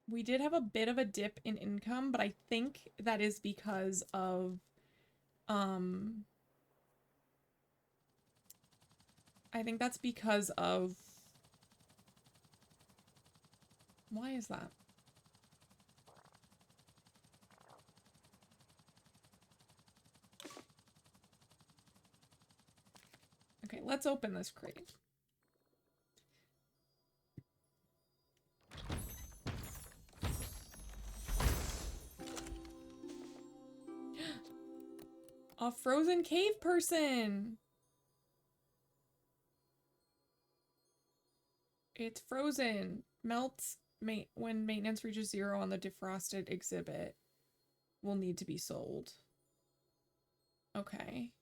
We did have a bit of a dip in income, but I think that is because of I think that's because of why is that? Okay, let's open this crate. A frozen cave person! It's frozen. Melts when maintenance reaches 0 on the defrosted exhibit. Will need to be sold. Okay.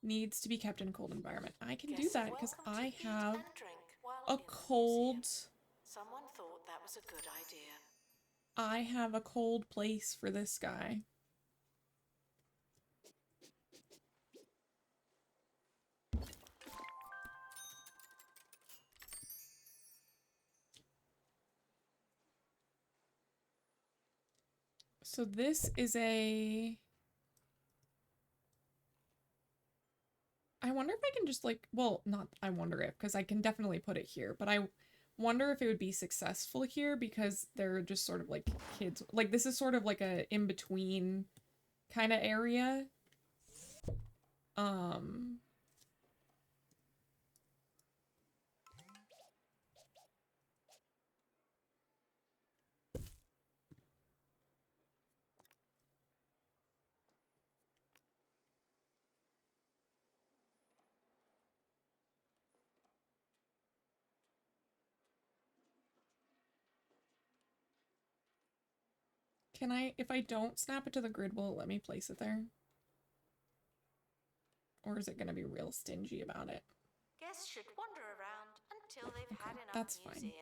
Needs to be kept in a cold environment. I can do Guests are that because welcome to I eat have and drink while a in the cold... museum. Someone thought that was a good idea. I have a cold place for this guy. So this is a... I wonder if I can just like, well, not I wonder if, because I can definitely put it here, but I wonder if it would be successful here because they're just sort of like kids. Like this is sort of like a in-between kind of area. Can I, if I don't snap it to the grid, will it let me place it there? Or is it going to be real stingy about it? Guests should wander around until they've had enough that's fine. museum.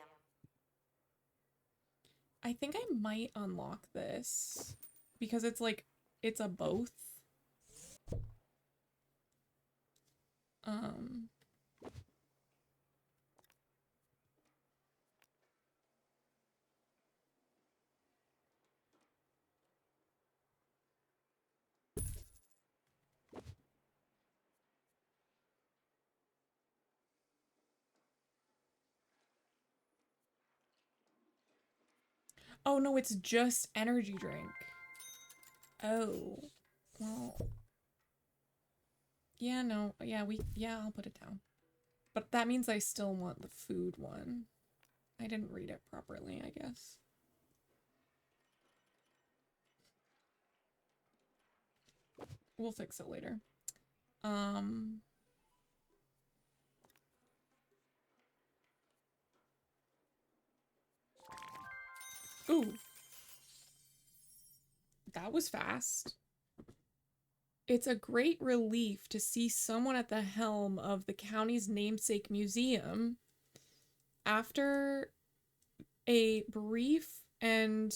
I think I might unlock this because it's like, it's a both. Oh no, it's just energy drink. Oh, well. Yeah, no, yeah, I'll put it down. But that means I still want the food one. I didn't read it properly, I guess. We'll fix it later. Ooh. That was fast. It's a great relief to see someone at the helm of the county's namesake museum. After a brief and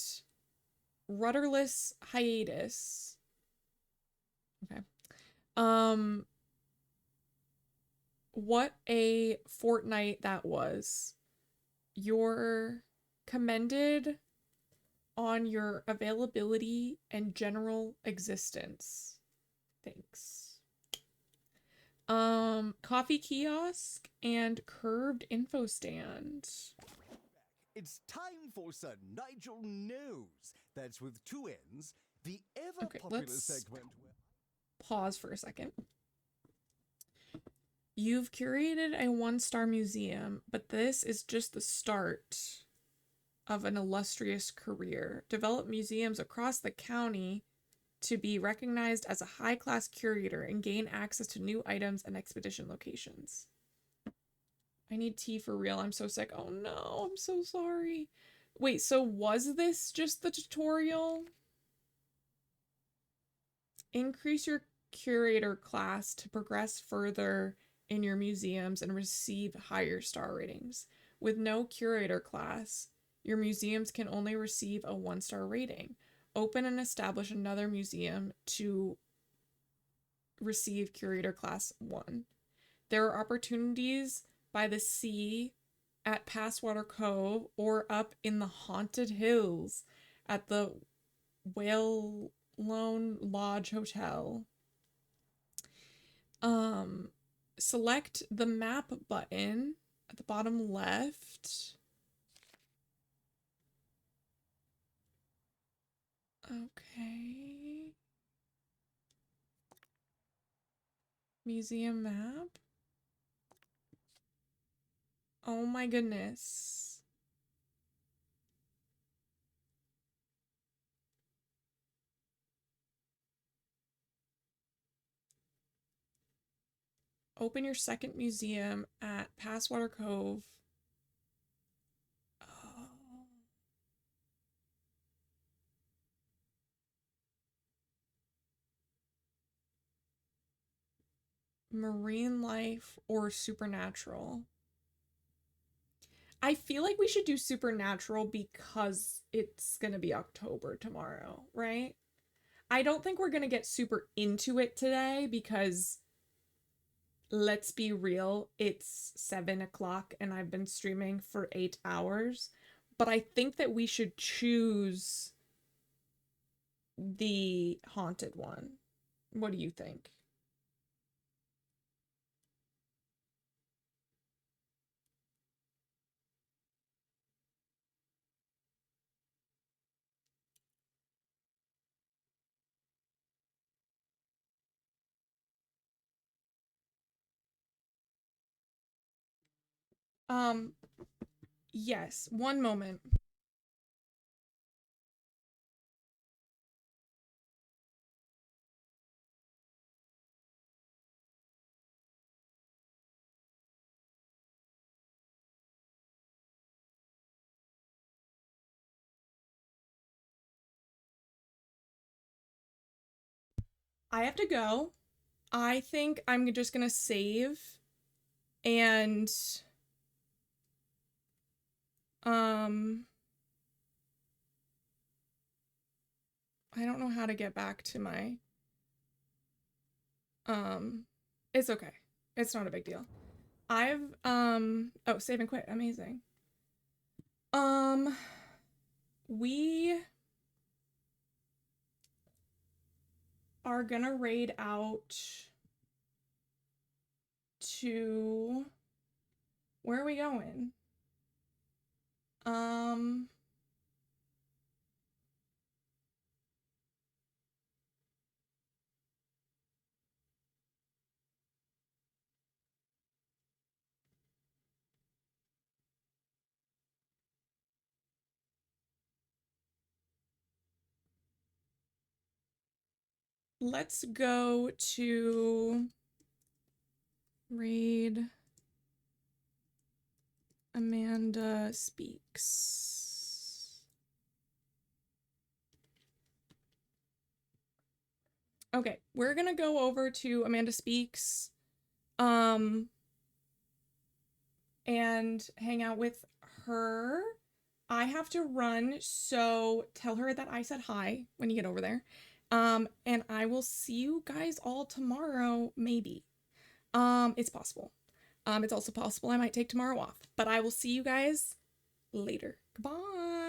rudderless hiatus. Okay. What a fortnight that was. You're commended on your availability and general existence. Thanks. Coffee kiosk and curved info stand. It's time for Sir Nigel Knows. That's with 2 N's. The ever popular segment where... Pause for a second. You've curated a 1-star museum, but this is just the start of an illustrious career. Develop museums across the county to be recognized as a high-class curator and gain access to new items and expedition locations. I need tea for real. I'm so sick. Oh no, I'm so sorry. Wait, so was this just the tutorial? Increase your curator class to progress further in your museums and receive higher star ratings. With no curator class, your museums can only receive a 1-star rating. Open and establish another museum to receive curator class 1. There are opportunities by the sea at Passwater Cove or up in the Haunted Hills at the Whalelone Lodge Hotel. Select the map button at the bottom left. Okay. Museum map. Oh my goodness. Open your second museum at Passwater Cove. Oh. Marine life or supernatural. I feel like we should do supernatural because it's gonna be October tomorrow, right? I don't think we're gonna get super into it today because let's be real, it's 7 o'clock and I've been streaming for 8 hours. But I think that we should choose the haunted one. What do you think? Yes, one moment. I have to go. I think I'm just gonna save and I don't know how to get back to my it's okay. It's not a big deal. I've oh, save and quit. Amazing. We are gonna raid out to, where are we going? Let's go to raid Amanda Speaks. Okay, we're gonna go over to Amanda Speaks and hang out with her. I have to run, so tell her that I said hi when you get over there. And I will see you guys all tomorrow, maybe. It's possible. It's also possible I might take tomorrow off, but I will see you guys later. Goodbye.